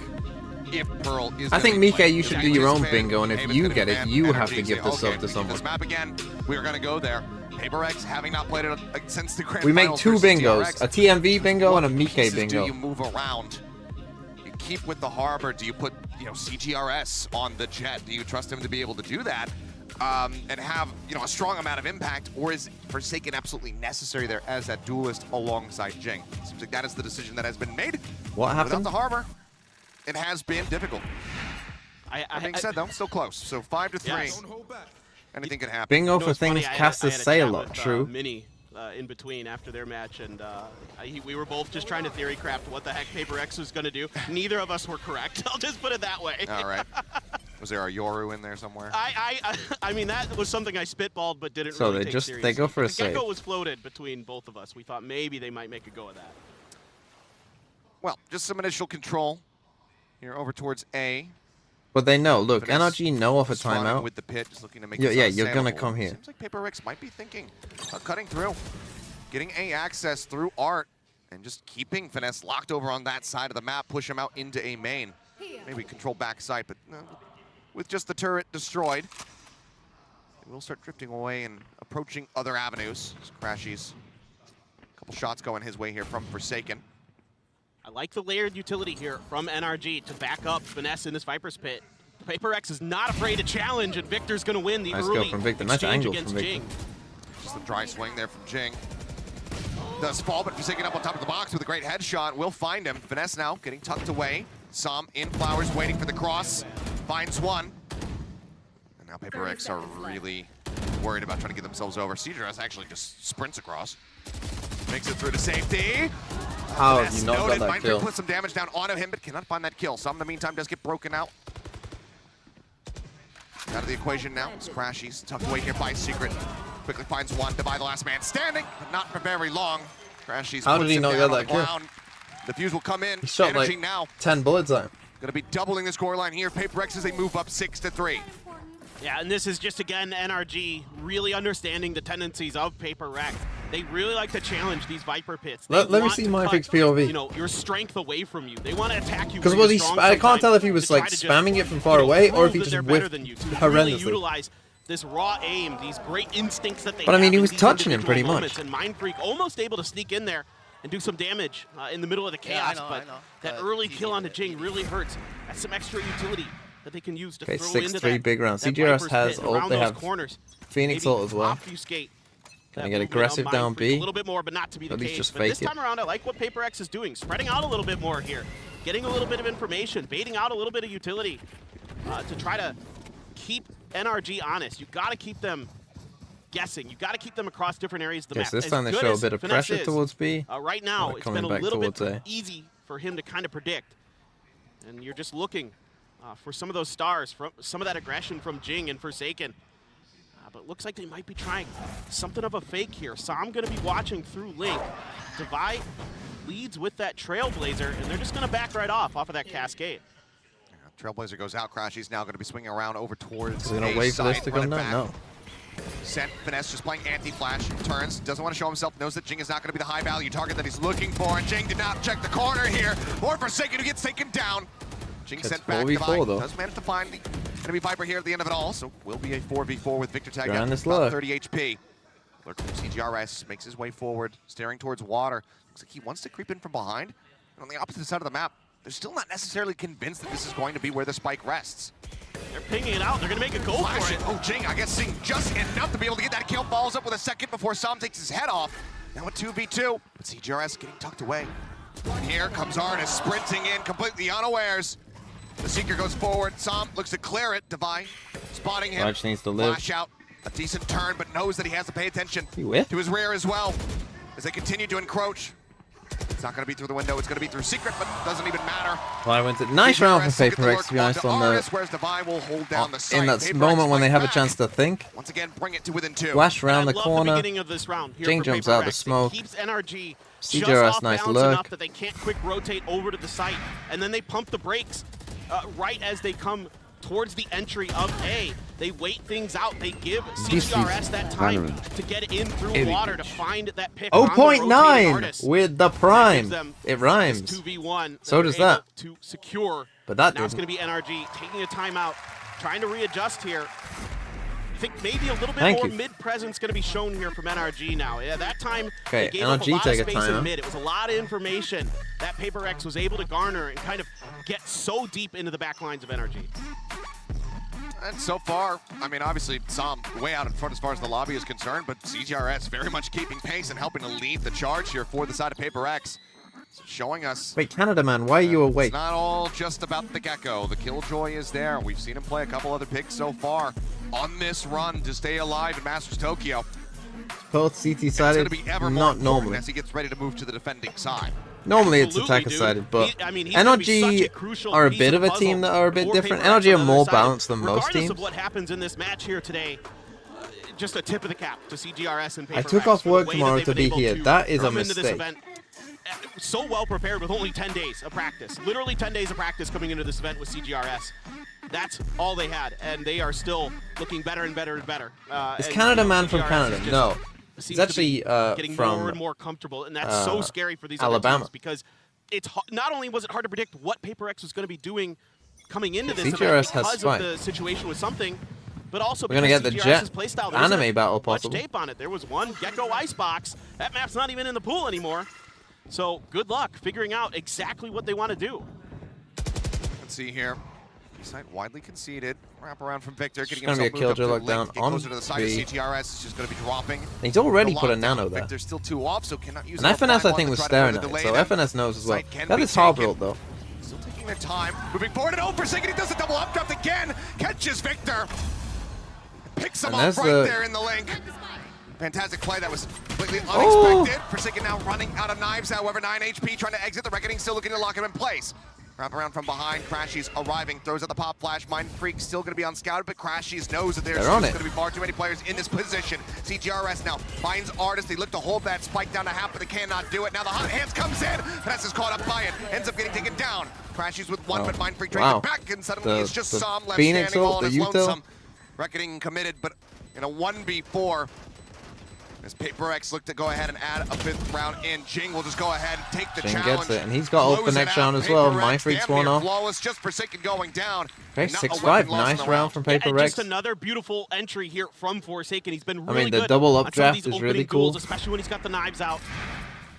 if Pearl is I think, gonna be Mike, played? you Is should it do your gonna own ban bingo, and if Haven's you gonna get it, ban you NRG have to and give say, this okay, up to someone. This map again, we're going to go there. Paper X, having not played it since the Grand We make Finals two versus bingos, TRX, a TMV bingo and a what Mike pieces bingo. Do you move around? You keep with the Harbor. Do you put CGRS on the Jet? Do you trust him to be able to do that and have a strong amount of impact, or is Forsaken absolutely necessary there as that duelist alongside Jing? Seems like that is the decision that has been made. What Without happened? the Harbor, it has been difficult. That being said, though, still close. So 5-3. Yes. Anything can happen. Bingo for It's funny, things I had cast a as say a chat lot. with, True. Mini in between after their match, and we were both just trying to theory craft what the heck Paper X was going to do. Neither of us were correct. I'll just put it that way. All right. Was there a Yoru in there somewhere? I mean, that was something I spitballed but didn't So really they take seriously. they go for a the save. Gecko was floated between both of us. We thought maybe they might make a go of that. Well, just some initial control here over towards A. But they know. Look, Finesse NRG know of a responding timeout. with the pit, just looking to make Yeah, this you're gonna unassailable. come here. Seems like Paper X might be thinking about cutting through, getting A access through Art, and just keeping Finesse locked over on that side of the map, push him out into A main. Maybe control backside, but with just the turret destroyed, it will start drifting away and approaching other avenues. Crashies, a couple shots going his way here from Forsaken. I like the layered utility here from NRG to back up Finesse in this Viper's pit. Paper X is not afraid to challenge, and Victor's going to win the Nice early go from Victor. Nice exchange angle against from Victor. Jing. Just a dry swing there from Jing. Does fall, but Forsaken up on top of the box with a great headshot. Will find him. Finesse now getting tucked away. Som in flowers, waiting for the cross. Finds one. And now Paper X are really worried about trying to get themselves over. CGRS actually just sprints across. Makes it through to safety. How have Finesse you not got noted. that Mindfreak kill? puts some damage down onto him, but cannot find that kill. Some, in the meantime, does get broken out. Out of the equation now. Crashies tucked away here by Secret. Quickly finds one to buy the last man standing, but not for very long. Crashies How did puts he him not down get on that the kill? ground. The fuse will come in. He shot Energy like now. 10 bullets at him. Going to be doubling the scoreline here. Paper X as they move up 6-3. Yeah, and this is just, again, NRG really understanding the tendencies of Paper X. They really like to challenge these Viper pits. They Let me want see to Mindfreak's cut, POV. your strength away from you. They want to attack you. Because where was you're he? strong I can't sometimes tell if he was to try like to just, spamming it from far away or if he prove that just they're better whiffed than you, to really horrendously. utilize this raw aim, these great instincts that they But I have mean, he in was these touching him individual pretty much. moments, And Mindfreak almost able to sneak in there and do some damage in the middle of the chaos. I but know. that early kill onto Jing really hurts. That's some extra utility that they can use to Okay, throw into 6-3 that, big round. that CGRS Viper's has pit, ult. around They those have corners. Phoenix Maybe ult as well. obfuscate Can I that get movement aggressive on down Mindfreak B? a little bit more, but not to be the At least case. just But this fake it. time around, I like what Paper X is doing, spreading out a little bit more here, getting a little bit of information, baiting out a little bit of utility to try to keep NRG honest. You got to keep them guessing. You got to keep them across different areas of the Okay, map. so this As time they good show a as bit of Finesse pressure is, towards B. right now, They're it's coming been a back little bit towards A. easy for him to kind of predict. And you're just looking for some of those stars, from some of that aggression from Jing and Forsaken. But it looks like they might be trying something of a fake here. So I'm going to be watching through Link. Divide leads with that Trailblazer, and they're just going to back right off of that Cascade. Trailblazer goes out. Crashy's now going to be swinging around over towards Is he gonna A wait for this side, to running come down? back. No. Sent Finesse just playing anti-flash, turns, doesn't want to show himself, knows that Jing is not going to be the high value target that he's looking for, and Jing did not check the corner here, or Forsaken who gets taken down. Jing It's sent back to 4v4 buy, though. does manage to find the enemy Viper here at the end of it all, so will be a 4v4 with Victor tagged Grind up is about low. 30 HP. CGRS makes his way forward, staring towards water. Looks like he wants to creep in from behind. And on the opposite side of the map, they're still not necessarily convinced that this is going to be where the spike rests. They're pinging it out. They're going to make a goal for it. Oh, Jing, I guess seeing just enough to be able to get that kill. Follows up with a second before Sam takes his head off. Now a 2v2, but CGRS getting tucked away. And here comes Artis sprinting in, completely unawares. The Seeker goes forward. Sam looks to clear it. Divine spotting him. Raj needs to live. Flash out. A decent turn, but knows that he has to pay attention to his rear as well as they continue to encroach. It's not going to be through the window. It's going to be through Secret, but doesn't even matter. Well, I went to nice round for FaperX, to be honest, on the in that moment when they have a chance to think. Once again, bring it to within 2. Flash around the corner. Jing jumps out the smoke. Keeps NRG CGRS nice look. enough that they can't quick rotate over to the site, and then they pump the brakes right as they come towards the entry of A. They wait things out. They give CGRS that time to get in through water to find that pick. 0.9 with the prime. It rhymes. 2v1. So does that. To secure. But that now it's going to be NRG taking a timeout, trying to readjust here. I think maybe a little bit more mid-presence going to be shown here from NRG now. Yeah, that time they gave up a lot of space in mid. It was a lot of information that FaperX was able to garner and kind of get so deep into the back lines of NRG. And so far, I mean, obviously, Sam way out in front as far as the lobby is concerned, but CGRS very much keeping pace and helping to lead the charge here for the side of FaperX. Showing us... Wait, Canada Man, why are you awake? It's not all just about the Gecko. The Killjoy is there. We've seen him play a couple other picks so far on this run to stay alive in Masters Tokyo. Both CT sided, not normally. As he gets ready to move to the defending side. Normally it's attacker sided, but NRG are a bit of a team that are a bit different. NRG are more balanced than most teams. Regardless of what happens in this match here today, just a tip of the cap to CGRS and FaperX. I took off work tomorrow to be here. That is a mistake. So well prepared with only 10 days of practice. Literally 10 days of practice coming into this event with CGRS. That's all they had, and they are still looking better and better and better. Is Canada Man from Canada? No. It's actually getting from more and more comfortable, and that's so scary for these Alabama. other teams because it's not only was it hard to predict what FaperX was going to be doing coming into this CGRS event because has of the situation with something, but also we're gonna get the CGRS's Jet playstyle, anime battle possible. Much tape on it. There was one Gecko Icebox. That map's not even in the pool anymore. So good luck figuring out exactly what they want to do. Let's see here. Side widely conceded. Wrap around from Victor. Getting going to be a Killjoy lockdown on closer to the side of CGRS. Is just going to be dropping. And he's already put a nano there. Victor's still 2 off, so cannot use and FNS I think was staring at it, so FNS knows as well. That is hard built though. Still taking their time. Moving forward and Forsaken. He does a double updraft again. Catches Victor. Picks him up right there in the link. Fantastic play. That was completely unexpected. Forsaken now running out of knives. However, 9 HP trying to exit. The Reckoning still looking to lock him in place. Wrap around from behind. Crashies arriving. Throws out the pop flash. Mind Freak still going to be unscouted, but Crashies knows that there's going to be far too many players in this position. CGRS now finds Artis. They look to hold that spike down to half, but they cannot do it. Now the hot hands comes in. Vanessa is caught up by it. Ends up getting taken down. Crashies with 1, but Mind Freak trades it back, and suddenly it's just Sam left standing all on his lonesome. Reckoning committed, but in a 1v4. As FaperX look to go ahead and add a 5th round in, Jing will just go ahead and take the challenge. Gets it, and he's got ult for next round as well. Mind Freak's one off. Flawless, just Forsaken going down. Okay, 6-5, nice round from FaperX. Just another beautiful entry here from Forsaken. He's been really I mean, the good double on updraft is really cool. Goals, especially when he's got the knives out.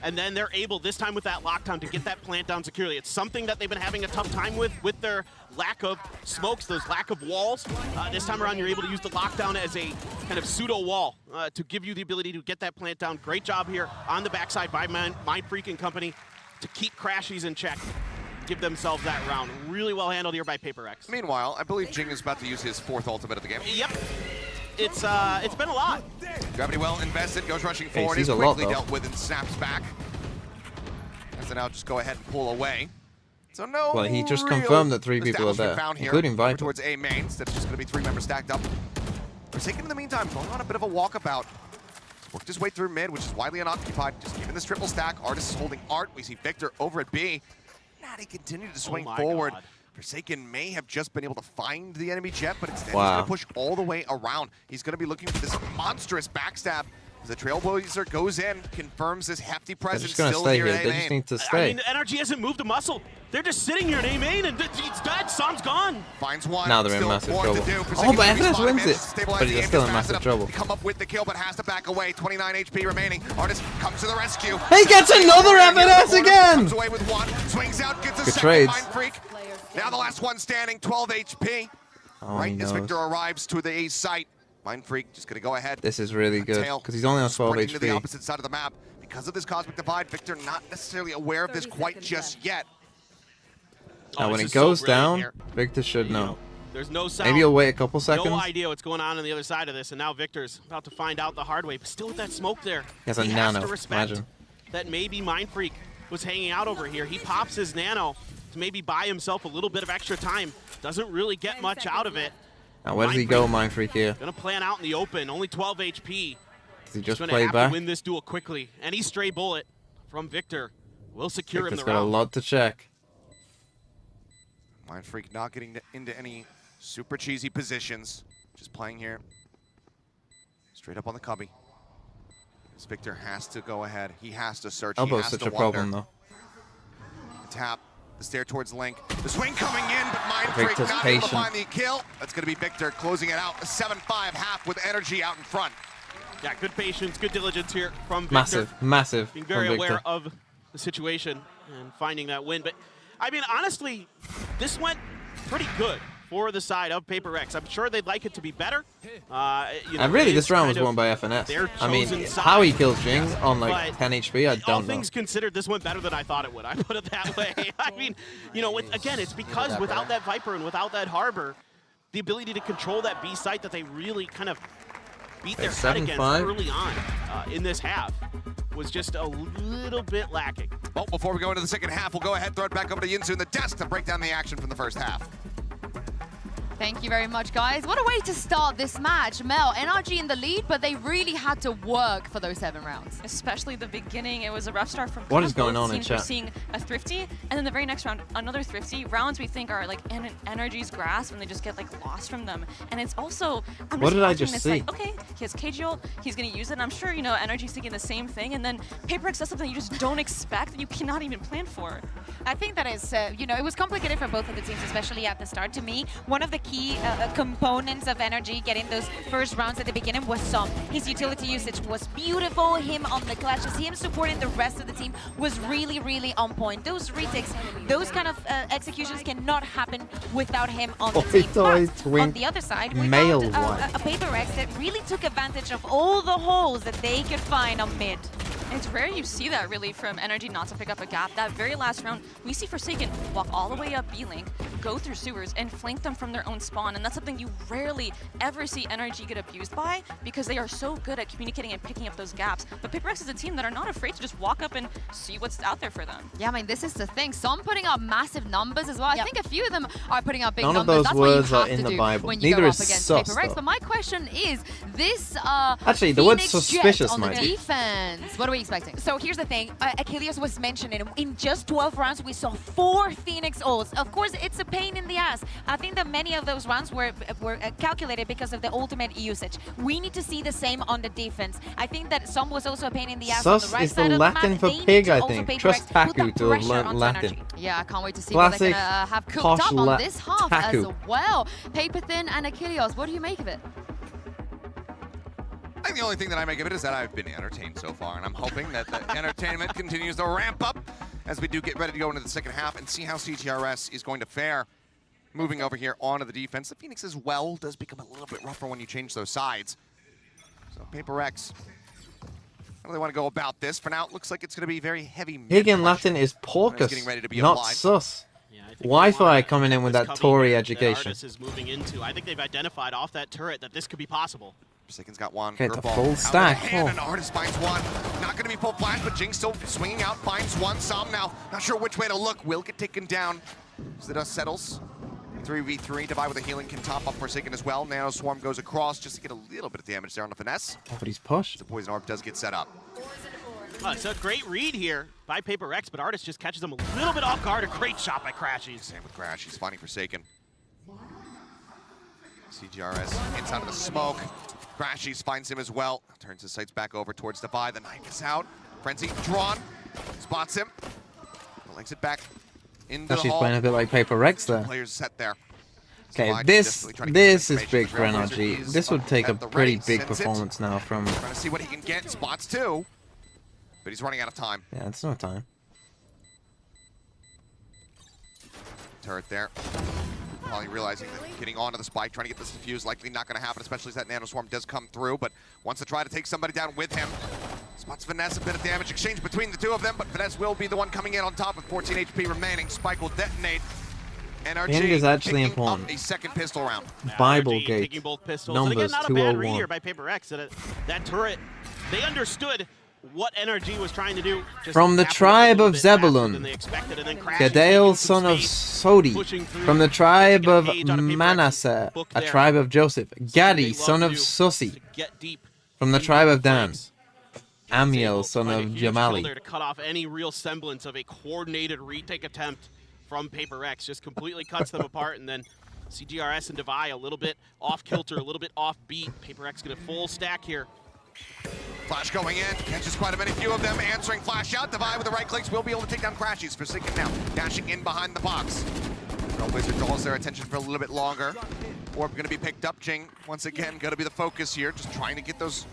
And then they're able, this time with that lockdown, to get that plant down securely. It's something that they've been having a tough time with their lack of smokes, those lack of walls. This time around, you're able to use the lockdown as a kind of pseudo wall to give you the ability to get that plant down. Great job here on the backside by Mind Freak and company to keep Crashies in check. Give themselves that round. Really well handled here by FaperX. Meanwhile, I believe Jing is about to use his 4th ultimate of the game. Yep. It's been a lot. Gravity well invested, goes rushing forward, is quickly dealt with and snaps back. As they now just go ahead and pull away. So no. Well, he just confirmed that 3 people are there, including Viper. Towards A mains, that's just going to be 3 members stacked up. Forsaken in the meantime, going on a bit of a walkabout. Worked his way through mid, which is widely unoccupied. Just keeping this triple stack. Artis is holding Art. We see Victor over at B. Natty continued to swing forward. God. Forsaken may have just been able to find the enemy jet, but instead he's going to push all the way around. He's going to be looking for this monstrous backstab The Trailblazer goes in, confirms his hefty presence just gonna still stay here here. at They A just main. need to stay. I mean, NRG hasn't moved a muscle. They're just sitting here at A main, and it's dead. Som's gone. Finds one. Now they're in still massive more trouble. to do. Oh, Forsaken but can FNS respawn, wins manages it. to stabilize But the he's aim still just in fast massive enough trouble. to come up with the kill, but has to back away. 29 HP remaining. Artist comes to the rescue. He gets another FNS again! Comes away with one. Swings out, gets a Good second. trades. Mind Freak. Now the last one standing, 12 HP. Oh, Right he as knows. Victor arrives to the A site. Mind Freak just going to go ahead. This is really good Tail because he's only on 12 sprinting to the HP. opposite side of the map. Because of this cosmic divide, Victor not necessarily aware of this quite just yet. Now when this it is so goes brilliant down, here. Victor should know. There's no sound. Maybe he'll wait a couple seconds. No idea what's going on the other side of this, and now Victor's about to find out the hard way. But still with that smoke there, He has a has nano, to respect imagine. that maybe Mind Freak was hanging out over here. He pops his nano to maybe buy himself a little bit of extra time. Doesn't really get much out of it. Now where does he go, Mind Freak here? Gonna plan out in the open. Only 12 HP. Does he just gonna play have back? to win this duel quickly. Any stray bullet from Victor will secure Victor's him the got a round. lot to check. Mind Freak not getting into any super cheesy positions. Just playing here. Straight up on the cubby. As Victor has to go ahead. He has to search. He Elbow's has such to a problem though. Tap. The stair towards Link. The swing coming in, but Mind Freak Victor's not able to patient. find the kill. That's going to be Victor closing it out. A 7-5 half with NRG out in front. Yeah, good patience, good diligence here from Victor. Massive, massive Being from very Victor. aware of the situation and finding that win. But, I mean, honestly, this went pretty good for the side of PaperX. I'm sure they'd like it to be better. You know, And really, it's this round was kind won of by FNS. their I mean, chosen side. how he kills Jing on like But 10 HP, I all don't know. things considered, this went better than I thought it would. I put it that way. I mean, you know, again, it's because without that Viper and without that Harbor, the ability to control that B site that they really kind of beat their head against 7-5. early on in this half was just a little bit lacking. Well, before we go into the second half, we'll go ahead and throw it back over to Yinzu in the desk to break down the action from the first half. Thank you very much, guys. What a way to start this match. Mel, NRG in the lead, but they really had to work for those 7 rounds. Especially the beginning, it was a rough start from What kind is of both going on in teams. We're chat? seeing a thrifty, and then the very next round, another thrifty. Rounds we think are like in NRG's grasp, and they just get like lost from them. And it's also, I'm What did I watching just and it's see? Like, okay, he has KG ult, he's gonna use it, and I'm sure, you know, NRG's thinking the same thing, and then PaperX does something you just don't expect, that you cannot even plan for. I think that is, you know, it was complicated for both of the teams, especially at the start. To me, one of the key components of NRG getting those first rounds at the beginning was Som. His utility usage was beautiful. Him on the clutches, him supporting the rest of the team was really, really on point. Those retakes, those kind of executions cannot happen without him on the team. But on the other side, we found a PaperX that really took advantage of all the holes that they could find on mid. It's rare you see that really from NRG not to pick up a gap. That very last round, we see Forsaken walk all the way up B-Link, go through sewers, and flank them from their own spawn. And that's something you rarely ever see NRG get abused by because they are so good at communicating and picking up those gaps. But PaperX is a team that are not afraid to just walk up and see what's out there for them. Yeah, I mean, this is the thing. Some putting up massive numbers as well. I think a few of them are putting up big None of numbers. those That's words what you are have in to the do Bible. when you Neither go is up against sus, PaperX. though. But my question is, this Actually, the word Phoenix suspicious Jet on the might be. defense, what are we expecting? So here's the thing, Achilles was mentioning, in just 12 rounds we saw 4 Phoenix ults. Of course, it's a pain in the ass. I think that many of those rounds were calculated because of the ultimate usage. We need to see the same on the defense. I think that some was also a pain in the ass on the Sus right is side the of Latin the map. for They need pig, to I also think. PaperX Trust put Taku the to have pressure learned onto Latin. NRG. Yeah, I can't wait to see what they're Classic going to have cooked posh up on this half Taku. as well. Paperthin and Achilles, what do you make of it? I think the only thing that I make of it is that I've been entertained so far, and I'm hoping that the entertainment continues to ramp up as we do get ready to go into the second half and see how CGRS is going to fare. Moving over here onto the defense, the Phoenix as well does become a little bit rougher when you change those sides. So PaperX, how do they want to go about this? For now, it looks like it's going to be very heavy mid Pig in pressure. Latin is porcus, Getting ready to be not applied. sus. Wi-Fi coming in with that Tory education. Artis is moving into. I think they've identified off that turret that this could be possible. Forsaken's got one. Okay, it's a Curveball full out of the stack. hand, Oh. and Artis finds one. Not going to be full flash, but Jing still swinging out, finds one. Som now, not sure which way to look. Will get taken down as the dust settles. 3v3, Divide with a healing can top up Forsaken as well. Nano Swarm goes across just to get a little bit of damage there on the finesse. Oh, but he's pushed. The Poison Orb does get set up. It's a great read here by PaperX, but Artis just catches him a little bit off guard. A great shot by Crashies. Same with Crash, he's finding Forsaken. CGRS inside of the smoke. Crashies finds him as well. Turns his sights back over towards Devi. The knife is out. Frenzy drawn. Spots him. Links it back into the She's hall. playing a bit like Paper Rex there. Players set there. Okay, this is big for NRG. This would take a pretty big performance now from... Trying to see what he can get. Spots too. But he's running out of time. Yeah, it's no time. Turret there. Probably realizing that getting onto the spike, trying to get this defuse, likely not going to happen, especially as that Nano Swarm does come through, but wants to try to take somebody down with him. Spots Finesse, a bit of damage exchange between the two of them, but Finesse will be the one coming in on top with 14 HP remaining. Spike will detonate. NRG The end is actually important. A second pistol round. Bible NRG Gate. taking both pistols. Numbers And again, not a bad read 201. here by Paper X. That turret, they understood what NRG was trying to do. Just From the tap it up a tribe little of bit faster Zebulun, than they expected, and then Crashies Gadale, taking some son of space, Sodi. pushing through, From the tribe of taking a page out of Paper X's Manasseh, book a there. tribe of Joseph. Gadi, they son love of to do, Susi. to get deep From the in tribe the of Dan. flanks. Amiel, son Find a of huge kill Jamali. there to cut off any real semblance of a coordinated retake attempt from Paper X. Just completely cuts them apart, and then CGRS and Devi a little bit off kilter, a little bit off beat. Paper X gonna full stack here. Flash going in, catches quite a few of them, answering flash out. Devi with the right clicks will be able to take down Crashies. Forsaken now, dashing in behind the box. Wizard draws their attention for a little bit longer. Orb gonna be picked up. Jing, once again, gonna be the focus here, just trying to get those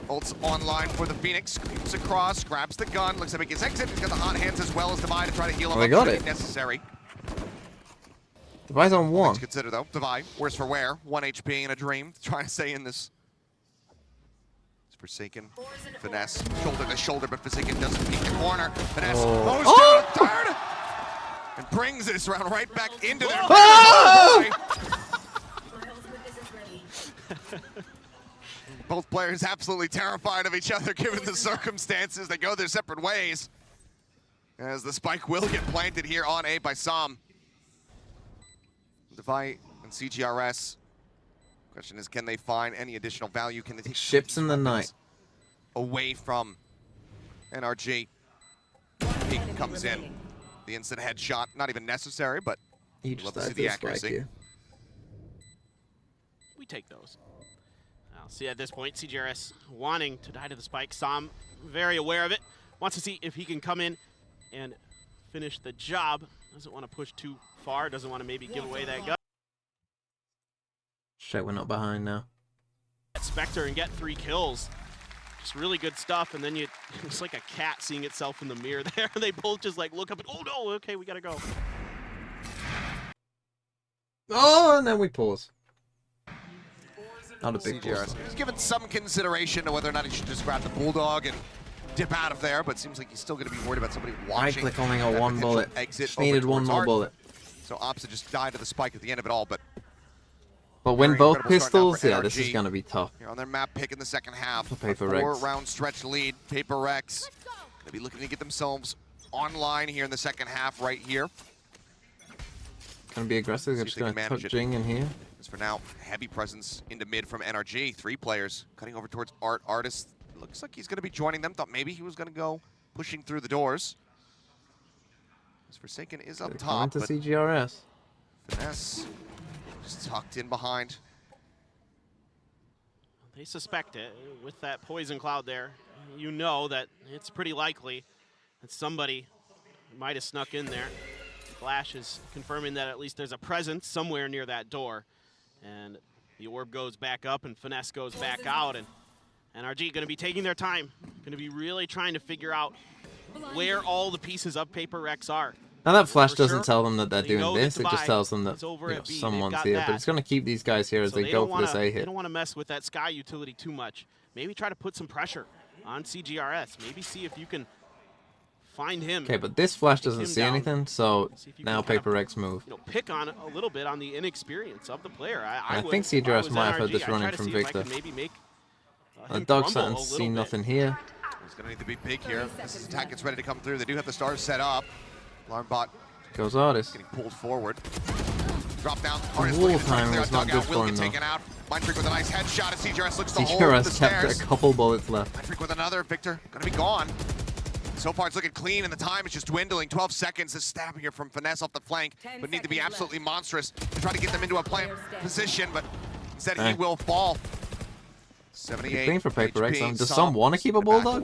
ults online for the Phoenix. Creeps across, grabs the gun, looks like he gets exit. He's got the hot hands as well as Devi to try to heal him Well, they up got should it. be necessary. Devi's on one. Things to consider though. Devi, worse for wear, 1 HP in a dream, trying to stay in this. Forsaken, Finesse, shoulder to shoulder, but Forsaken doesn't peek the corner. Finesse goes down a third and brings this round right back into their Both players absolutely terrified of each other given the circumstances. They go their separate ways as the spike will get planted here on A by Sam. Devi and CGRS. Question is, can they find any additional value? Can they take Ships in the night away from NRG? Peek comes in. The instant headshot, not even necessary, but Each love to see side the does strike accuracy. you. We take those. I'll see at this point, CGRS wanting to die to the spike. Sam, very aware of it, wants to see if he can come in and finish the job. Doesn't want to push too far, doesn't want to maybe give away that gun. Shit, we're not behind now. Spectre and get 3 kills. Just really good stuff, and then it's like a cat seeing itself in the mirror there. They both just like look up and, oh no, okay, we gotta go. Oh, and then we pause. Not a big CGRS. pause. He's given some consideration to whether or not he should just grab the Bulldog and dip out of there, but seems like he's still going to be worried about somebody watching. Right click only got that one potential bullet. Exit Just needed over one towards more Art. bullet. So Opsa just died to the spike at the end of it all, but But when very both incredible start now pistols, for yeah, this NRG. is going to be tough. Here on their map pick in the second half. For Paper A Rex. 4-round stretch lead. Paper Rex going to be looking to get themselves online here in the second half right here. Going to be aggressive. See They're if just they going can to manage tuck it. Jing in here. As for now, heavy presence into mid from NRG. 3 players cutting over towards Art. Artist looks like he's going to be joining them. Thought maybe he was going to go pushing through the doors. As Forsaken is up top, Coming but to CGRS. Finesse just tucked in behind. They suspect it. With that poison cloud there, you know that it's pretty likely that somebody might have snuck in there. Flash is confirming that at least there's a presence somewhere near that door. And the orb goes back up and Finesse goes back out. And NRG going to be taking their time. Going to be really trying to figure out where all the pieces of Paper Rex are. Now that Flash For doesn't sure, tell them that they're they doing know that this, it just Devi tells them that is over at B. They've someone's got here. that. But it's going to keep these guys here as So they go for this A They hit. don't want to mess with that Sky utility too much. Maybe try to put some pressure on CGRS. Maybe see if you can find him. Okay, but this Flash take doesn't him see down. anything, so See if you now can kind of, Paper Rex move. You know, pick on a little bit on the inexperience of the player. I I would, think if I CGRS was might have heard NRG, this I'd running try to from see if I Victor. could maybe make The him Dog crumble a Sutton little see bit. nothing here. It's going to need to be big here. This is attack gets ready to come through. They do have the stars set up. Alarm bot Goes Artist. getting pulled forward. Drop down. Artist wall looking to try to time clear was out not dugout. good Will for get him, though. taken out. Mindfreak with a nice headshot as CGRS looks to hold the CGRS kept stairs. a couple bullets left. Mindfreak with another. Victor going to be gone. So far, it's looking clean, and the time is just dwindling. 12 seconds. This stab here from Finesse off the flank would need to be absolutely monstrous to try to get them into a plant position, but instead he Dang. will fall. 78. Green for Paper X. HP. Does some want to keep a Bulldog?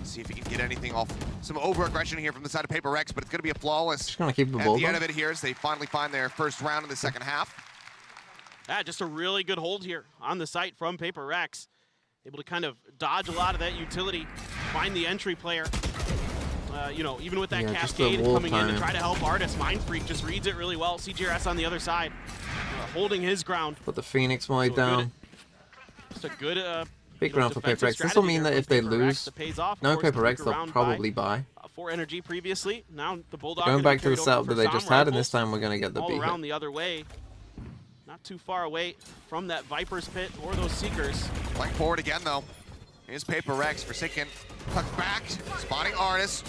See if he can get anything off. Some over-aggression here from the side of Paper X, but it's going to be a flawless. Just going to keep a At Bulldog. the end of it here, as they finally find their first round in the second half. Yeah, just a really good hold here on the site from Paper X. Able to kind of dodge a lot of that utility, find the entry player. You know, even with that cascade coming in to try to help Artis, Mind Freak just reads it really well. CGRS on the other side, holding his ground. Put the Phoenix Might down. Just a good big round for Paper X. This will mean that if they lose, no Paper X, they'll probably buy. For NRG previously, now the Bulldog going back to the setup that they just had, and this time we're going to get the B all around the other way. Not too far away from that Viper's Pit or those Seekers. Playing forward again, though. Here's Paper X. Forsaken tucked back, spotting Artis.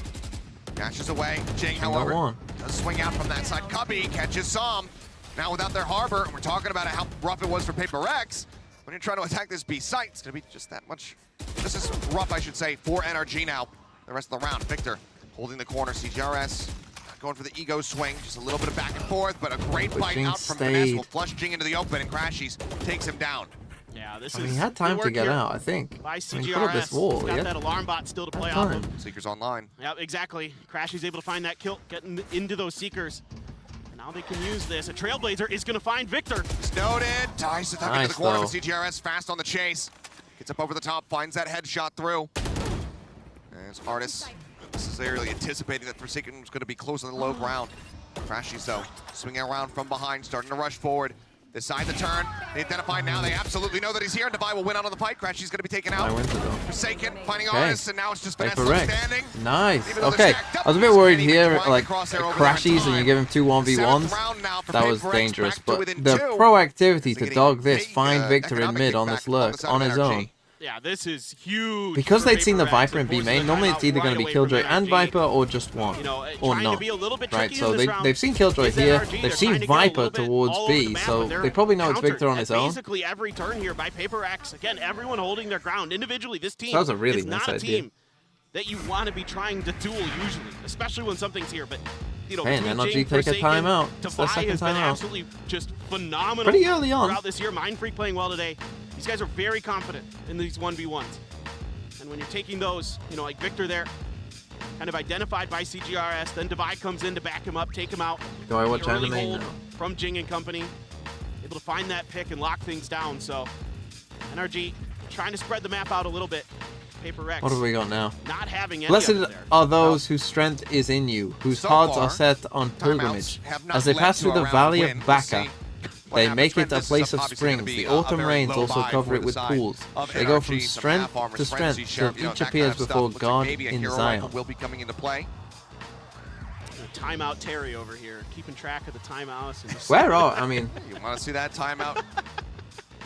Dashes away. Jing, however, does swing out from that side. Cubby catches some. Now without their harbor, and we're talking about how rough it was for Paper X. When you're trying to attack this B site, it's going to be just that much. This is rough, I should say, for NRG now. The rest of the round. Victor holding the corner. CGRS going for the ego swing. Just a little bit of back and forth, but a great fight out from Finesse will flush Jing into the open, and Crashies takes him down. Yeah, this is. He had time to get out, I think. By CGRS, put up this wall, got that alarm bot still to play off him. Seekers online. Yep, exactly. Crashy's able to find that kill, getting into those Seekers. Now they can use this. A Trailblazer is going to find Victor. Snowed in. Ties to tuck into the corner. CGRS fast on the chase. Gets up over the top, finds that headshot through. There's Artis. Necessarily anticipating that Forsaken was going to be close on the low ground. Crashies, though, swinging around from behind, starting to rush forward. Decide to turn. They identify now. They absolutely know that he's here. And Devi will win out on the fight. Crashies going to be taken out. Forsaken finding Artis, and now it's just Finesse standing. Nice. Okay, I was a bit worried here, like Crashies, and you give him 2 1v1s. That was dangerous, but the proactivity to dog this, find Victor in mid on this lurk on his own. Yeah, this is huge. Because they'd seen the Viper in B main, normally it's either going to be Killjoy and Viper or just one, or not. Right, so they've seen Killjoy here, they've seen Viper towards B, so they probably know it's Victor on his own. Basically every turn here by Paper X. Again, everyone holding their ground individually. This team was a really is nice not a idea. team that you want to be trying to duel usually, especially when something's here. But you know, and NRG take a timeout. It's their second timeout. Absolutely just phenomenal. Pretty early on. Throughout this year, Mind Freak playing well today. These guys are very confident in these 1v1s. And when you're taking those, you know, like Victor there, kind of identified by CGRS, then Devi comes in to back him up, take him out. Do I watch anime now? From Jing and company, able to find that pick and lock things down. So NRG trying to spread the map out a little bit. Paper X. What have we got now? Not having any. Blessed are those whose strength is in you, whose hearts are set on pilgrimage. As they pass through the valley of Bacca, they make it a place of springs. The autumn rains also cover it with pools. They go from strength to strength till each appears before God in Zion. Will be coming into play. Timeout Terry over here, keeping track of the timeouts. And Where are, I mean... You want to see that timeout?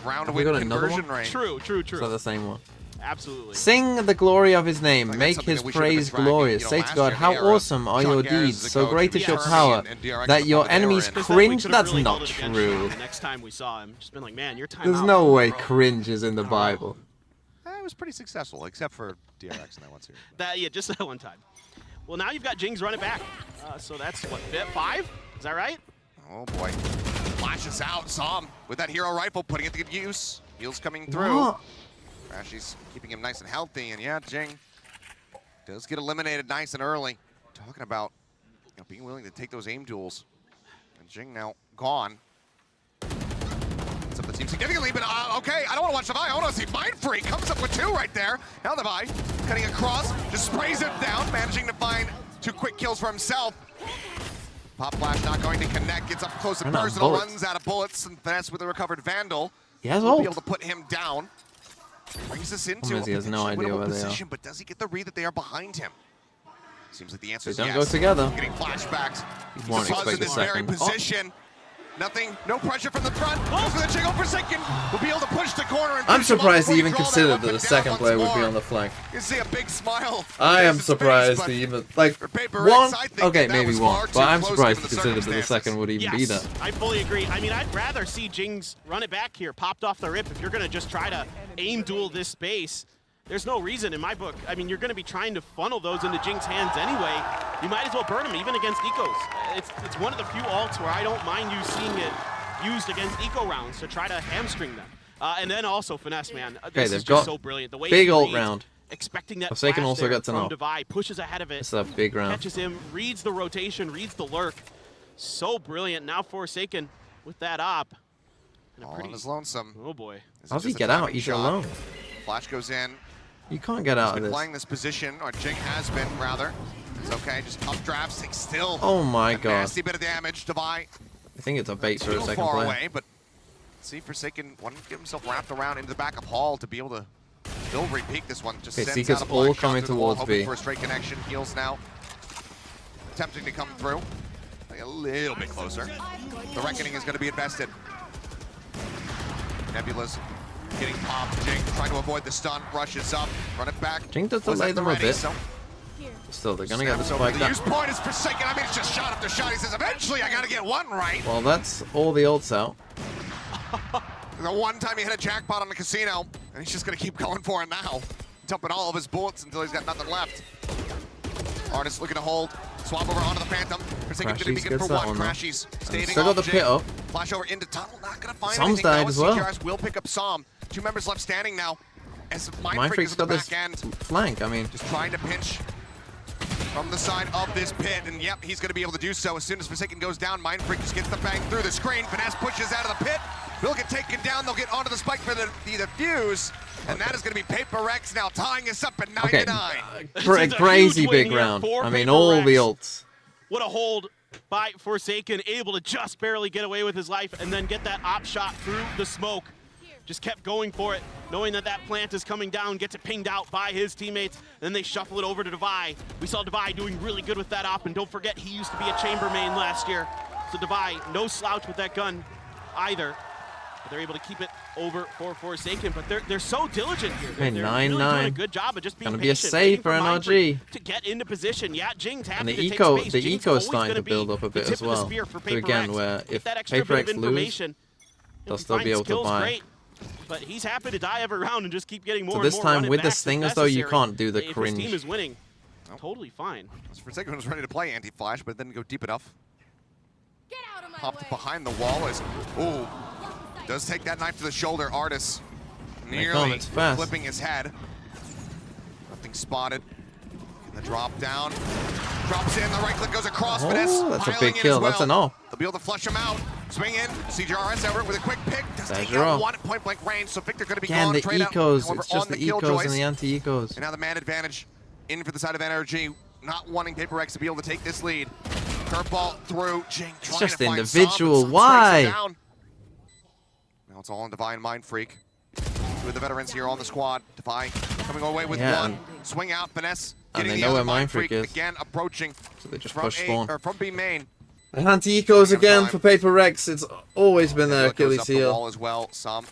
Round we got another conversion one? rate. True. So the same one. Absolutely. Sing the glory of his name, make his praise glorious. Say to God, how awesome are your deeds, so great is your power, that your enemies cringe? That's not true. Next time we saw him, just been like, man, your time. There's no way cringe is in the Bible. It was pretty successful, except for DRX in that one series. Yeah, just that one time. Well, now you've got Jing's running back. So that's, what, 5? Is that right? Oh, boy. Flashes out, Som with that hero rifle, putting it to good use. Heals coming through. What? Crashy's keeping him nice and healthy, and yeah, Jing does get eliminated nice and early. Talking about being willing to take those aim duels. And Jing now gone. It's up the team significantly, but okay, I don't want to watch Devi. I want to see Mind Freak. Comes up with 2 right there. Now Devi cutting across, just sprays it down, managing to find 2 quick kills for himself. Pop Flash not going to connect, gets up close and personal, runs out of bullets, and Finesse with a recovered Vandal. He has will ult. be able to put him down. Brings us into he has no idea where they are. But does he get the read that they are behind him? Seems like the answer is They yes. don't go together. Getting flashbacks. He won't expect in this a very second. position. Nothing, no pressure from the front. Goes for the Jingle Forsaken. Will be able to push the corner. And I'm surprised he even considered that the second player would be on the flank. You see a big smile. I am surprised he even, like, one, okay, maybe one, but I'm surprised he considered that the second would even be there. I fully agree. I mean, I'd rather see Jing's run it back here, popped off the rip. If you're going to just try to aim duel this space, there's no reason in my book. I mean, you're going to be trying to funnel those into Jing's hands anyway. You might as well burn them, even against ecos. It's one of the few ults where I don't mind you seeing it used against eco rounds to try to hamstring them. And then also Finesse, man. Okay, This they've is got just so brilliant. The way big he ult reads, round. expecting that Forsaken flash also there gets an from ult. Divide, pushes ahead of it. It's a big round. Catches him, reads the rotation, reads the lurk. So brilliant. Now Forsaken with that op. All on his lonesome. Oh boy. How's he get out? He's alone. Flash goes in. You can't get out of He's been this. playing this position, or Jing has been, rather. It's okay, just updraft, still. Oh my a god. nasty bit of damage. Divide. I think it's a bait for a Still second far player. away, but see, Forsaken wanted to get himself wrapped around into the back of Hall to be able to still repeat this one. Just Okay, sends Seeker's out a blind all shot coming through the wall, towards hoping B. for a straight connection. Heals now. Attempting to come through. Like a little bit closer. The Reckoning is going to be invested. Nebula's getting popped. Jing trying to avoid the stun. Rushes up. Run it back. Jing does Was delay at the them a ready, bit. so Still, they're gonna get the snaps over spike the use down. point is Forsaken. I mean, it's just shot after shot. He says, eventually I got to get one right. Well, that's all the ults out. The one time he hit a jackpot on the casino, and he's just going to keep going for it now. Dumping all of his bullets until he's got nothing left. Artist looking to hold. Swap over onto the Phantom. Forsaken going to be good for one. Crashies staving Still got off the pit up. Flash over into tunnel. Not going to find Psalm's anything. died Now as well. CGRS will pick up Psalm. 2 members left standing now. As Mindfreak's is at the got this back end. flank. I mean, Just trying to pinch from the side of this pit, and yep, he's going to be able to do so. As soon as Forsaken goes down, Mindfreak just gets the bang through the screen. Finesse pushes out of the pit. Will get taken down. They'll get onto the spike for the defuse, and that is going to be PaperX now tying us up at 9-9. crazy big round. I mean, all the ults. What a hold by Forsaken, able to just barely get away with his life and then get that op shot through the smoke. Just kept going for it, knowing that that plant is coming down, gets it pinged out by his teammates, and then they shuffle it over to Divide. We saw Divide doing really good with that op, and don't forget, he used to be a chamber main last year. So Divide, no slouch with that gun either. But they're able to keep it over for Forsaken, but they're so diligent here. They're really doing a good job of just being Gonna be a patient, save for waiting NRG. to get into position. Yeah, Jing's happy And the to eco, take space. the Jing's eco's always starting gonna to build be up a the bit tip as of the well. spear for So again, PaperX. where Get if that extra bit of PaperX lose, information, they'll still be able to skill's buy. great, but he's happy to die every round and just keep getting more So and this more time run it with the backs if stingers though, you necessary. can't do the If cringe. his team is winning, totally fine. Forsaken was ready to play anti-flash, but didn't go deep enough. Popped behind the wall as, ooh, does take that knife to the shoulder. Artis nearly it's fast. flipping his head. Nothing spotted. The drop down. Drops in, the right click goes across. Finesse Oh, that's a piling big in kill. as well. That's an all. They'll be able to flush him out. Swing in. CGRS Everett with a quick pick. Does There's take your out all. one at point blank range, so Victor going to be Again, gone. the Trade out, ecos. however, It's just on the the ecos killjoys. and the anti-ecos. And now the man advantage in for the side of NRG, not wanting PaperX to be able to take this lead. Curveball through. Jing trying just to find individual. Som, but Som Why? strikes it down. Now it's all on Divine Mindfreak. Two of the veterans here on the squad. Divine coming away with Yeah, one. Swing out, Finesse. and Getting they the know other where Mindfreak is. Again approaching. So they just from push A, spawn. or from B main. And anti-ecos again for PaperX. It's always been their Goes Achilles up the heel. wall as well. Some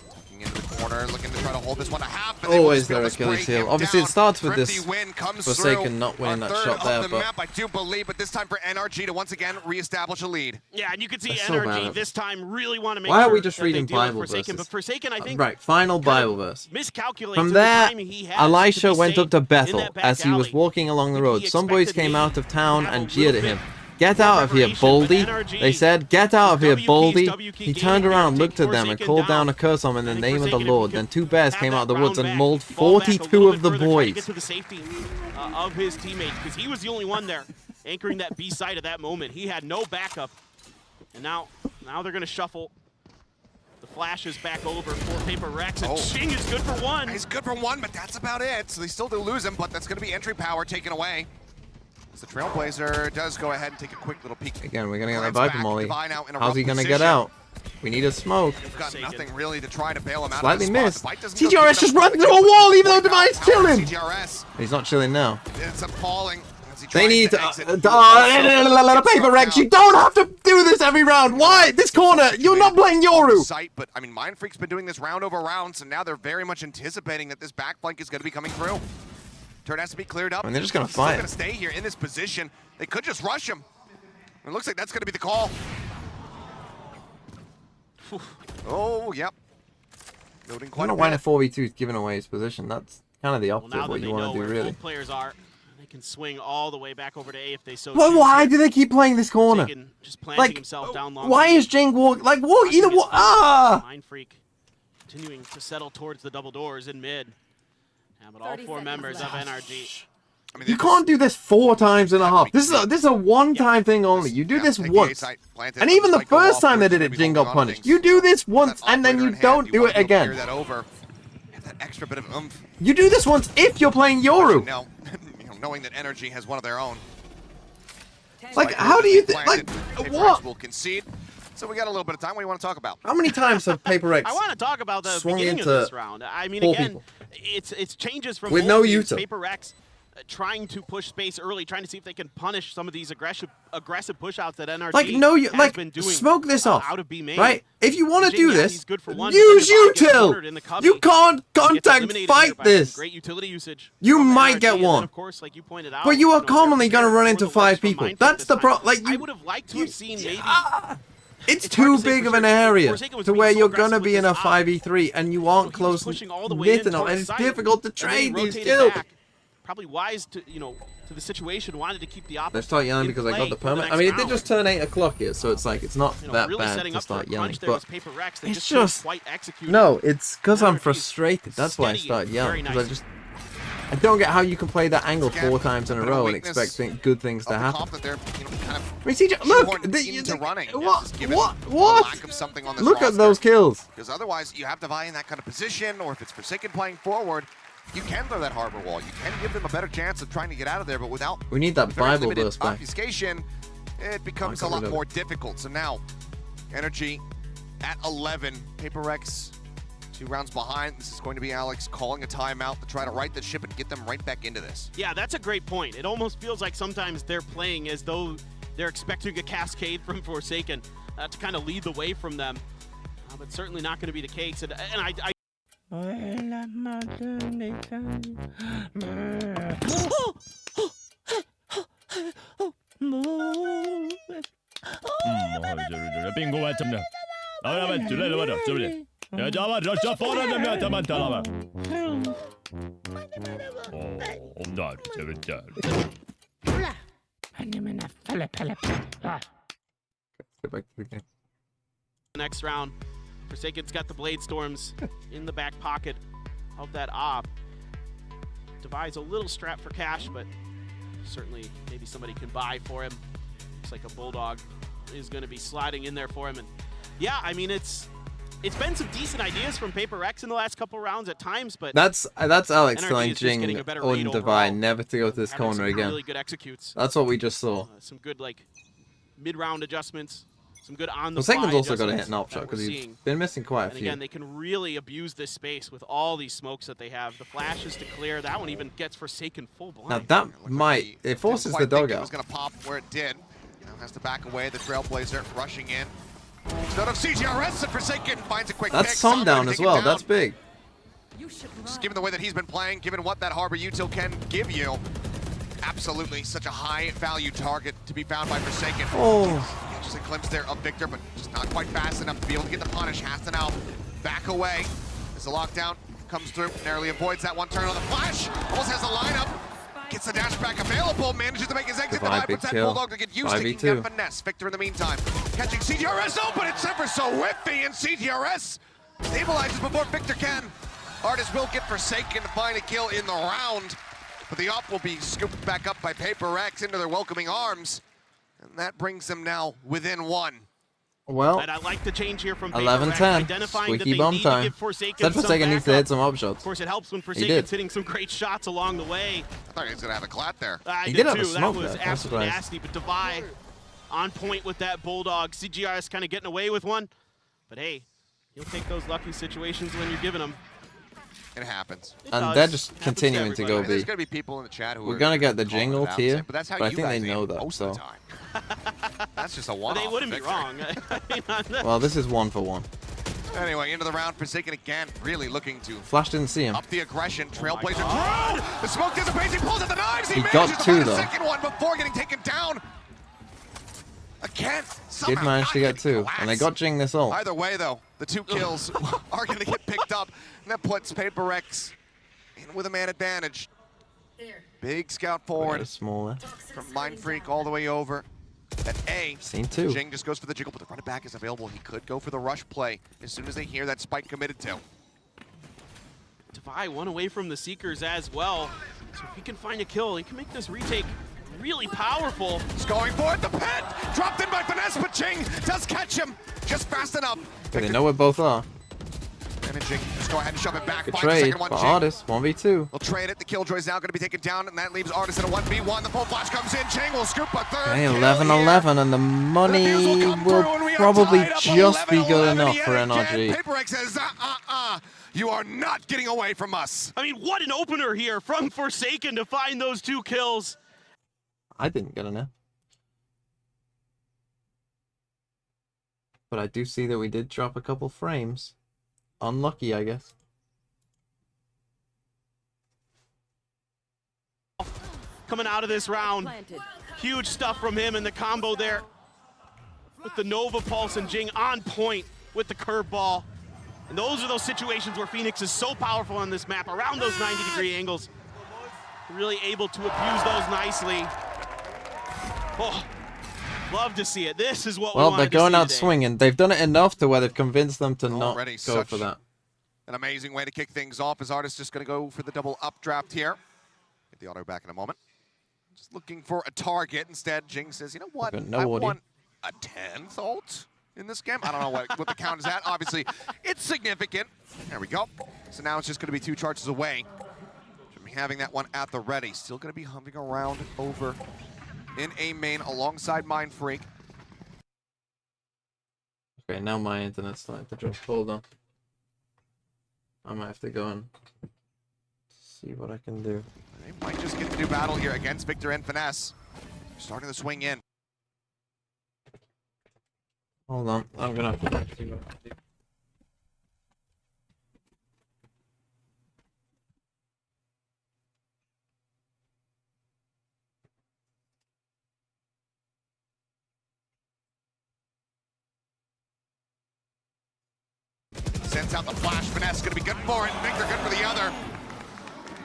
tucking into the corner, looking to try to hold this one to half. but they will Always just be able their to Achilles spray heel. him Obviously, down. it starts with Thrifty this win comes Forsaken through. not winning Our that third shot of there, the but map, I do believe, but this time for NRG to once again reestablish a lead. Yeah, and you can see That's so NRG bad. this time really want to make Why are sure we just that reading they deal with Bible Forsaken, verses? but Forsaken, I think, Right, final kind of Bible verse. miscalculates From the there, time he has to Elisha be went safe up to in Bethel that back as he was alley. walking along the road. He Some boys expected came me out of town to have and a jeered little at him. bit Get more out of here, preparation, but Baldy. NRG, They said, get out of here, Baldy. WK's He turned game around, here, looked at take them, and Forsaken called down down. a curse on them in I the think name of the Forsaken, if Lord. we Then could 2 bears have came that out of the round woods and back, mauled fall back a 42 little of the bit further, try to get boys. to the safety of his teammates, because he was the only one there anchoring that B side at that moment. He had no backup, and now they're going to shuffle. The flash is back over for PaperX, and Ching is good for one. He's good for one, but that's about it. So they still do lose him, but that's going to be entry power taken away. As the Trailblazer does go ahead and take a quick little peek. Again, we're going to get that Glance Viper back, Molly. Divine out in a How's rough he going to position. get out? We need a smoke. They've got nothing really to try to bail him out Slightly of the missed. spot. The bite doesn't go CGRS deep just enough. ran through a wall even though Divine's chilling. CGRS, He's not chilling now. it's a falling. as he They tries need to exit. PaperX. You don't have to do this every round. Why? This corner. You're not playing Yoru. Sight, but I mean, Mindfreak's been doing this round over round, so now they're very much anticipating that this back flank is going to be coming through. Turn has to be cleared up. I mean, they're just gonna He's still fight. going to stay here in this position. They could just rush him. It looks like that's going to be the call. Oh, yep. Noting I quite don't a know why the bit. 4v2 is giving away his position. That's kind of the Well, opposite now of that what they you want know to do, where really. both players are, they can swing all the way back over to A if they so Well, choose. why do they keep playing this corner? Just planting Like, himself down long. why is Jing walk? Like, walk either walk. Ah! Mindfreak continuing to settle towards the double doors in mid. Yeah, but all 4 members of NRG. I mean, You can't do this 4 times and a half. This is a one-time thing only. You do this once. And even the first time they did it, Jing got punished. You do this once and then you don't do it again. That extra bit of oomph. You do this once if you're playing Yoru. Now, knowing that NRG has one of their own. Like, how do you like what? Will concede. So we got a little bit of time. What do you want to talk about? How many times have Paper X I want to talk about the swung beginning of into this round. I mean, 4 again, people? it's changes from With both no teams. Yuta. Paper X trying to push space early, trying to see if they can punish some of these aggressive push-outs that NRG Like, no, you has like been doing, smoke this off, out of B main. right? If you want to do Jing, this, he's good for one, use but then Divide gets util. cornered in the cubby. You can't He gets contact eliminated fight there by this. some great utility usage. You from might NRG, get and then, one. of course, like you pointed out, But you are know, commonly they're going to run prepared into for the 5 from people. mindset That's this the time. problem. Like, I would have liked to have seen maybe. it's hard too to say big for of an sure. area Forsaken was to being where so you're going to aggressive be with in a this op. 5v3 and you aren't close Pushing all the way in knitting on. towards And it's side, difficult to and then he trade these rotated skills. back. Probably wise to, to the situation, wanted to keep the opposite. Let's start yelling because I got the permit. I mean, it did just turn 8 o'clock here, so it's like, it's not that really bad setting to up for a start yelling. crunch there But was Paper Rex. They it's couldn't just, quite execute no, it. it's because I'm NRG frustrated. That's why I steady started and yelling. very Because nice. I don't get how you can play that angle 4 times in a bit of row and weakness expect good things to happen. That they're, kind of I mean, CJ, look, shoehorned into running. what? Just given What? the What? lack of something on this Look at roster. those kills. Because otherwise, you have to vie in that kind of position, or if it's Forsaken playing forward, you can throw that harbor wall. You can give them a better chance of trying to get out of there, but without We need that very Bible limited verse back. obfuscation, it becomes a got rid lot of more it. difficult. So now, NRG at 11, Paper X 2 rounds behind. This is going to be Alex calling a timeout to try to right the ship and get them right back into this. Yeah, that's a great point. It almost feels like sometimes they're playing as though they're expecting a cascade from Forsaken to kind of lead the way from them. But certainly not going to be the case. And I 빙고 맞점나. 아라만 줄래로 와라. 줄래. 야 잡아 러셔 포라는 몇 달라봐. 엄다 재밌다. 몰라. 아니면 나 팔레. Get back to the game. next round, Forsaken's got the Blade Storms in the back pocket of that op. Divide's a little strapped for cash, but certainly maybe somebody can buy for him. Looks like a Bulldog is going to be sliding in there for him. And yeah, I mean, it's been some decent ideas from Paper X in the last couple rounds at times, but That's Alex NRG telling is just getting Jing a better on read Divide overall. never to go to this Having corner some again. really good executes. That's what we just saw. Some good like mid-round adjustments, some good on the Forsaken's also got to hit adjustments an op that shot we're because he's seeing. been missing quite a And few. again, they can really abuse this space with all these smokes that they have. The flash is to clear. That one even gets Forsaken full blind. Now that might, it forces the Quite think dog it was out. going to pop where it did. Has to back away. The Trailblazer rushing in. Instead of CGRS, and Forsaken finds a quick That's pick. Som down to as take it well. down. That's big. Just given the way that he's been playing, given what that Harbor Util can give you, absolutely such a high-value target to be found by Forsaken. Oh. Just a glimpse there of Victor, but just not quite fast enough to be able to get the punish. Has to now back away as the lockdown comes through. Narrowly avoids that one turn on the flash. Almost has the lineup. Gets the dash back available. Manages to make his exit. Divide, Divide big puts that kill. Bulldog to get used to 5v2. kicking out finesse. Victor in the meantime. Catching CTRS open. It's ever so whiffy, and CTRS stabilizes before Victor can. Artis will get Forsaken to find a kill in the round, but the op will be scooped back up by Paper X into their welcoming arms, and that brings them now within one. Well, and I like the change here from Paper 11-10. X, identifying that Squeaky they bomb need time. to give Forsaken Said some Forsaken needs to backup. hit some op shots. Of course, it helps when He Forsaken's did. hitting some great shots along the way. I thought he was gonna have a clat there. I He did did have too. a smoke that was there. I'm absolutely surprised. nasty, but Divide on point with that Bulldog. CGRS kind of getting away with one, but hey, you'll take those lucky situations when you're giving them. It happens. And they're just continuing to go There's B. gonna be people in the chat who We're are gonna get the calling jingle it out, tier, saying, but that's how I you think they guys know aim that. most So, of the time. That's just a But one-off. they wouldn't be victory. wrong. well, this is 1 for 1. Anyway, into the round, Forsaken again, really looking to Flash didn't see him. up the aggression. Trailblazer drone! The smoke dissipates, he pulls out the knives, He manages got to 2 find a though. second one before getting taken down. Again, Did somehow manage not to get getting 2, and they got Jing this ult. Either way, though, the 2 kills are going to get picked up, and that puts Paper X in with a man advantage. Big scout forward Smaller. from Mind Freak all the way over at A. Seen 2. Jing just goes for the jiggle, but the run it back is available. He could go for the rush play as soon as they hear that spike committed to. Devi one away from the Seekers as well. So if he can find a kill, he can make this retake really powerful. He's going for it, the pit! Dropped in by Finesse, but Jing does catch him just fast enough. Okay, they know where both are. And Jing, just go ahead and shove it back. Good Find the trade second one, for Jing. Artis, 1v2. We'll trade it. The Killjoy is now going to be taken down, and that leaves Artis in a 1v1. The full flash comes in. Jing will scoop a third. Okay, kill 11-11, and the money will probably just be good enough for NRG. PaperX says, you are not getting away from us. I mean, what an opener here from Forsaken to find those 2 kills. I didn't get an F. But I do see that we did drop a couple frames. Unlucky, I guess. Coming out of this round, huge stuff from him and the combo there with the Nova Pulse and Jing on point with the curveball. And those are those situations where Phoenix is so powerful on this map, around those 90-degree angles. Really able to abuse those nicely. Oh, love to see it. This is what we wanted to see. Well, they're going out today. swinging. They've done it enough to where they've convinced them to not go for that. An amazing way to kick things off. As Artis just going to go for the double updraft here. Get the auto back in a moment. Just looking for a target. Instead, Jing says, you know what? I want a 10th ult in this game. I don't know what the count is at. Obviously, it's significant. There we go. So now it's just going to be 2 charges away from having that one at the ready. Still going to be humping around over in A main alongside Mindfreak. Okay, now my internet's starting to drop. Hold on. I might have to go and see what I can do. They might just get the new battle here against Victor and Finesse. Starting to swing in. Hold on, I'm gonna have to see what I can do. Sends out the flash. Finesse going to be good for it. Victor good for the other.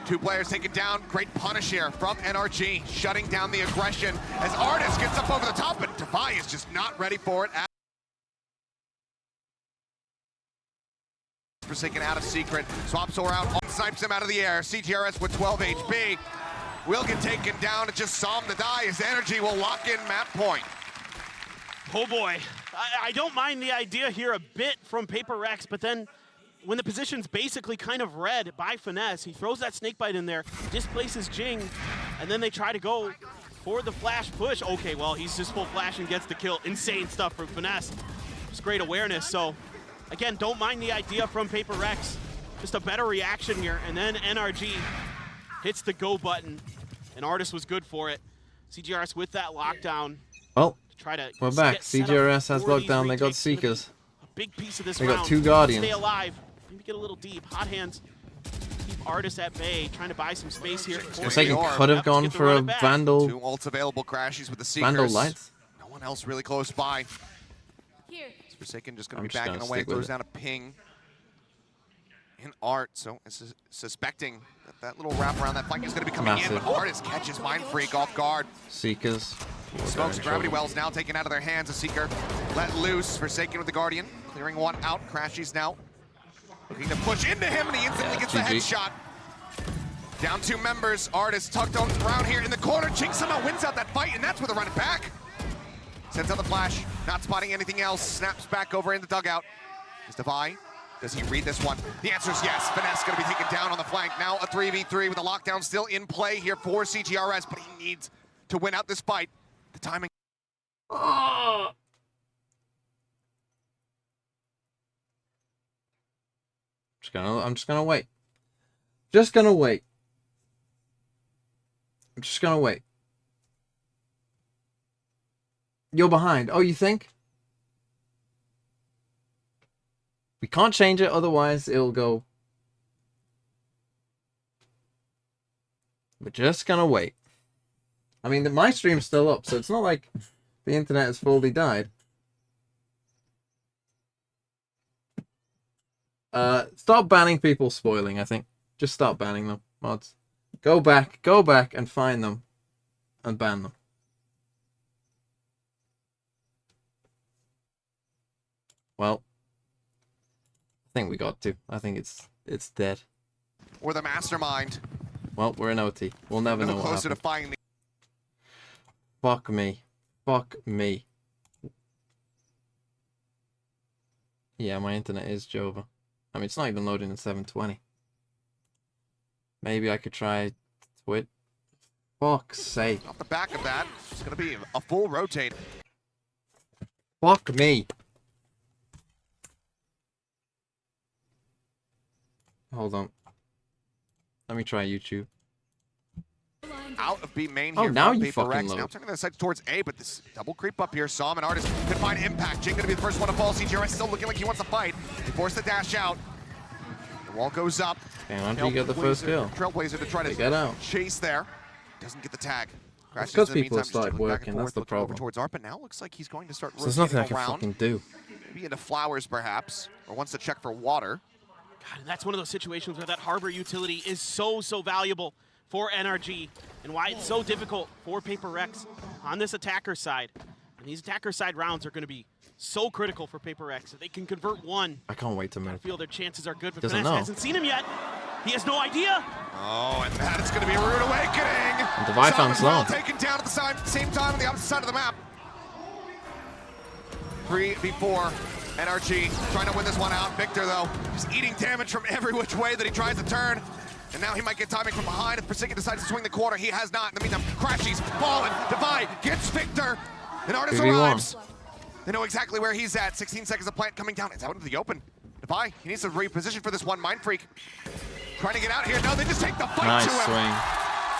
2 players taken down. Great punish here from NRG, shutting down the aggression as Artis gets up over the top, but Defi is just not ready for it. Forsaken out of secret. Swaps are out. Snipes him out of the air. CTRS with 12 HP. Will get taken down. It just saw him to die as NRG will lock in map point. Oh boy, I don't mind the idea here a bit from PaperX, but then when the position's basically kind of red by Finesse, he throws that snakebite in there, displaces Jing, and then they try to go for the flash push. Okay, well, he's just full flash and gets the kill. Insane stuff from Finesse. It's great awareness. So, again, don't mind the idea from PaperX. Just a better reaction here, and then NRG hits the go button, and Artis was good for it. CGRS with that lockdown. Well, try to we're back. CGRS has lockdown. They got Seekers. A big piece of this They round. got 2 Guardians. Stay alive. Maybe get a little deep. Hot hands. Keep Artis at bay. Trying to buy some space here. Forsaken could have gone for a Vandal. 2 ults available. Crashes with the Seekers. Vandal Lights. No one else really close by. Forsaken just going to be backing away. Throws down a ping in Art. So suspecting that little wrap around that flank is going to be coming in, but Artis catches Mindfreak off guard. Seekers. Smokes Gravity Wells now taken out of their hands. A Seeker let loose. Forsaken with the Guardian. Clearing one out. Crashies now looking to push into him, and he instantly gets the headshot. Down 2 members. Artis tucked on around here in the corner. Jing somehow wins out that fight, and that's where they're running back. Sends out the flash. Not spotting anything else. Snaps back over in the dugout. Is Devi? Does he read this one? The answer is yes. Finesse going to be taken down on the flank. Now a 3v3 with a lockdown still in play here for CGRS, but he needs to win out this fight. The timing. Oh. I'm just gonna wait. Just gonna wait. I'm just gonna wait. You're behind. Oh, you think? We can't change it, otherwise it'll go. We're just gonna wait. I mean, my stream's still up, so it's not like the internet has fully died. Stop banning people spoiling, I think. Just stop banning them, mods. Go back and find them and ban them. Well, I think we got to. I think it's dead. or the mastermind. Well, we're in OT. We'll never know what closer to happened. finding the Fuck me. Fuck me. Yeah, my internet is Jova. I mean, it's not even loading in 720. Maybe I could try Twitch. Fuck's sake. Off the back of that, it's going to be a full rotate. Fuck me. Hold on. Let me try YouTube. Out of B main Oh, here. now from you fucking PaperX. load. Now turning their sights towards A, but this double creep up here. Som and Artist could find impact. Jing going to be the first one to fall. CGRS still looking like he wants to fight. He forced the dash out. The wall goes up. And NRG got the first kill. Trailblazer to try to get out. chase there. Doesn't get the tag. It's because people have started working. That's the problem. Towards Art, but now looks like he's going to start So there's nothing I can around. fucking do. Maybe into flowers, perhaps, or wants to check for water. God, and that's one of those situations where that harbor utility is so valuable for NRG, and why it's so difficult for PaperX on this attacker side. And these attacker side rounds are going to be so critical for PaperX. If they can convert one, I can't wait to move. I feel their chances are good. But Doesn't Finesse know. hasn't seen him yet. He has no idea. Oh, and that is going to be a rude awakening. And Devi found slow. Taken down at the same time on the opposite side of the map. 3v4. NRG trying to win this one out. Victor, though, just eating damage from every which way that he tries to turn. And now he might get timing from behind if Persica decides to swing the corner. He has not. In the meantime, Crashies, fallen, Devi gets Victor. And Artist 2v1. arrives. They know exactly where he's at. 16 seconds of plant coming down. It's out into the open. Devi, he needs to reposition for this one. Mind Freak trying to get out here. No, they just take the fight Nice to him. swing.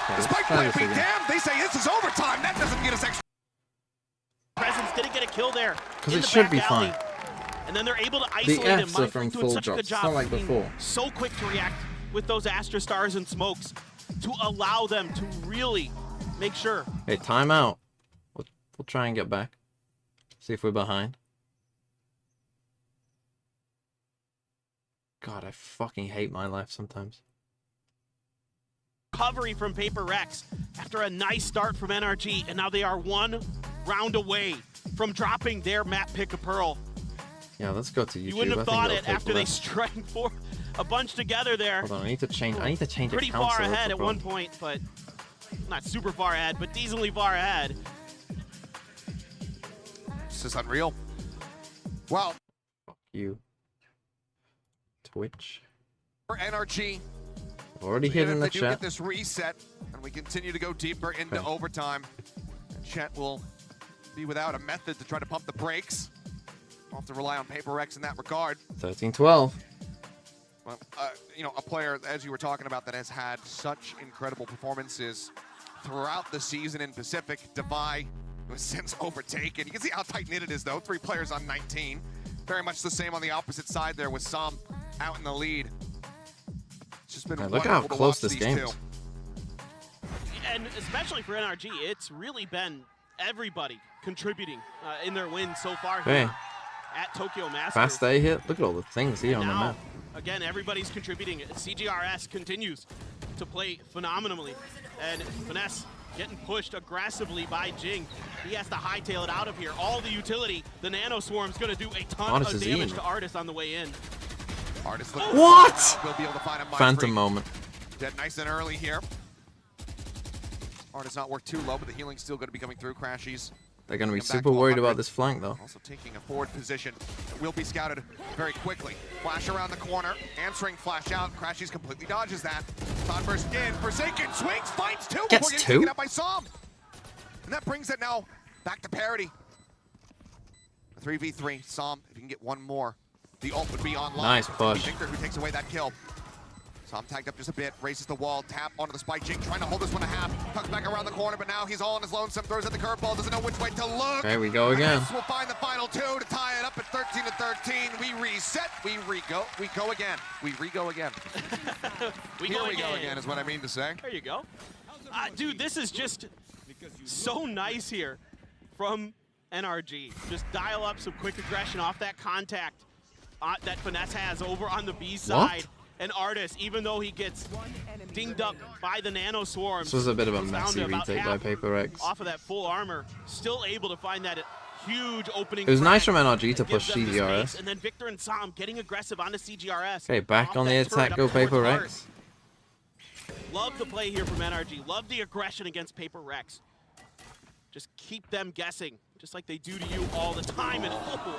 Okay, Despite let's try play this be again. damned, they say this is overtime. That doesn't get us extra. Presence didn't get a kill there. 'Cause in it the should back be alley. fine. And then they're able to The isolate him. Fs are Mind from Freak doing full such a good drops. It's job not like of being before. so quick to react with those Astra Stars and smokes to allow them to really make sure. Hey, timeout. We'll try and get back. See if we're behind. God, I fucking hate my life sometimes. Recovery from PaperX after a nice start from NRG, and now they are one round away from dropping their map pick of Pearl. Yeah, let's go to YouTube. You wouldn't have I think thought it'll it take after they less. strike for a bunch together there. Hold on, I need to change Pretty accounts, far so that's ahead the at one problem. point, but not super far ahead, but decently far ahead. This is unreal. Well, Fuck you. Twitch. for NRG, Already hit in if the they do chat. get this reset, and we continue to go deeper into Okay. overtime, and Chet will be without a method to try to pump the brakes. We'll have to rely on PaperX in that regard. 13-12. Well, you know, a player, as you were talking about, that has had such incredible performances throughout the season in Pacific. Devi was since overtaken. You can see how tight-knit it is, though. 3 players on 19. Very much the same on the opposite side there with Som out in the lead. It's just been Man, look how wonderful to close watch this these game two. is. And especially for NRG, it's really been everybody contributing in their win so far Hey. here at Tokyo Masters. Fast A hit. Look at all the things here on the Now, map. again, everybody's contributing. CGRS continues to play phenomenally. And Finesse getting pushed aggressively by Jing. He has to hightail it out of here. All the utility, the Nano Swarm's going to do a ton Artist of is damage eating. to Artist on the way in. Artist What? We'll be able to find a Mind Phantom Freak. moment. Dead nice and early here. Artist not worked too low, but the healing's still going to be coming through. Crashies. They're going to be Come back super to worried 100. about this flank, though. Also taking a forward position. It will be scouted very quickly. Flash around the corner, answering flash out. Crashies completely dodges that. Cloudburst in. Forsaken swings, finds 2 Gets before getting 2? taken out by Som. And that brings it now back to parity. 3v3. Som, if you can get one more, the ult would be online. Nice push. Victor who takes away that kill. Som tagged up just a bit, raises the wall, tap onto the spike. Jing trying to hold this one a half. Tucks back around the corner, but now he's all on his lonesome. Throws at the curveball, doesn't know which way to look. There we go again. We'll find the final 2 to tie it up at 13-13. We reset, we re-go again. We re-go again. Here we go again is what I mean to say. There you go. Dude, this is just so nice here from NRG. Just dial up some quick aggression off that contact that Finesse has over on the B side. And Artist, even though he gets dinged up by the Nano Swarms. This was a bit of a goes down messy to about retake by half PaperX. Off of that full armor, still able to find that huge opening. It was nice from frag NRG to that push gives them the CGRS. space. And then Victor and Som getting aggressive onto CGRS. Okay, back Off on the that turret attack, up go towards PaperX. Art. Love the play here from NRG. Love the aggression against Paper Rex. Just keep them guessing, just like they do to you all the time. And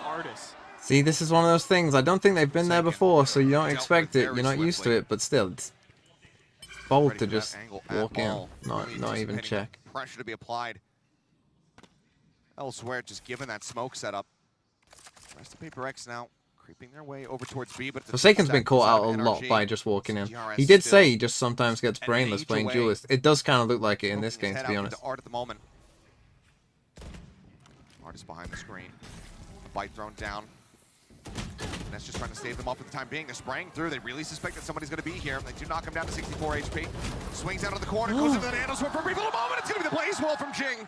Artis. See, this is one of those things. I don't think they've been there before, so you don't expect it. You're not used to it, but still, it's bold to just walk in, not even check. Pressure to be applied. Elsewhere, just given that smoke setup. The rest of Paper X now creeping their way over towards B, but Forsaken's been caught out a lot by just walking in. He did say he just sometimes gets brainless playing duelist. It does kind of look like it in this game, to be honest. Art at the moment. Art is behind the screen. Bite thrown down. And that's just trying to save them up for the time being. They're spraying through. They really suspect that somebody's going to be here. They do knock him down to 64 HP. Swings out of the corner, goes into the handles for a brief little moment. It's going to be the blaze wall from Jing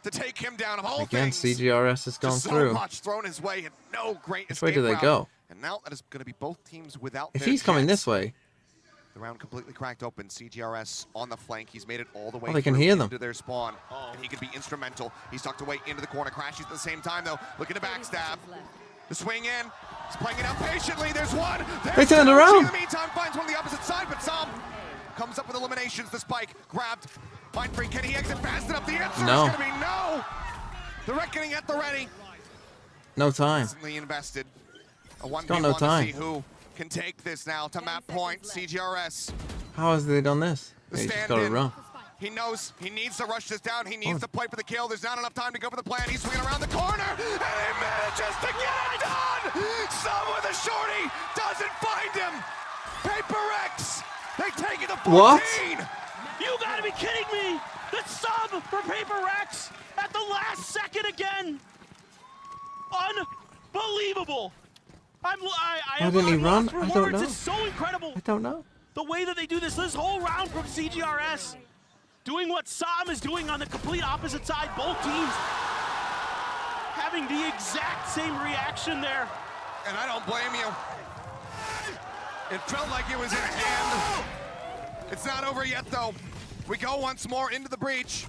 to take him down. Of all Again, things, CGRS has gone through. So much thrown his way and no great Which way do they go? And now that is going to be both teams without If their he's coming jets. this way, The round completely cracked open. CGRS on the flank. He's made it all the way they can through hear them. into their spawn. And he could be instrumental. He's tucked away into the corner. Crashes at the same time, though. Looking to backstab. The swing in. He's playing it out patiently. There's one. They turned around. In the meantime, finds one on the opposite side, but Sam comes up with eliminations. The spike grabbed. Mind Freak. Can he exit fast enough? The answer No. is going to be no. The reckoning at the ready. no time. Instantly invested. A 1v1 got no time. to see who can take this now to map point. CGRS. How has they done this? The They just stand got to in. run. He knows he needs to rush this down. He needs to play for the kill. There's not enough time to go for the plan. He's swinging around the corner, and he manages to get it done! Some with a shorty doesn't find him! Paper X, they take it to 14! What? You gotta be kidding me! The sub for Paper Rex at the last second again! Unbelievable! Why didn't he run? lost for I don't words. know. It's so incredible. I don't know. The way that they do this whole round from CGRS, doing what Sam is doing on the complete opposite side, both teams having the exact same reaction there. And I don't blame you. It felt like it was in hand. It's not over yet, though. We go once more into the breach.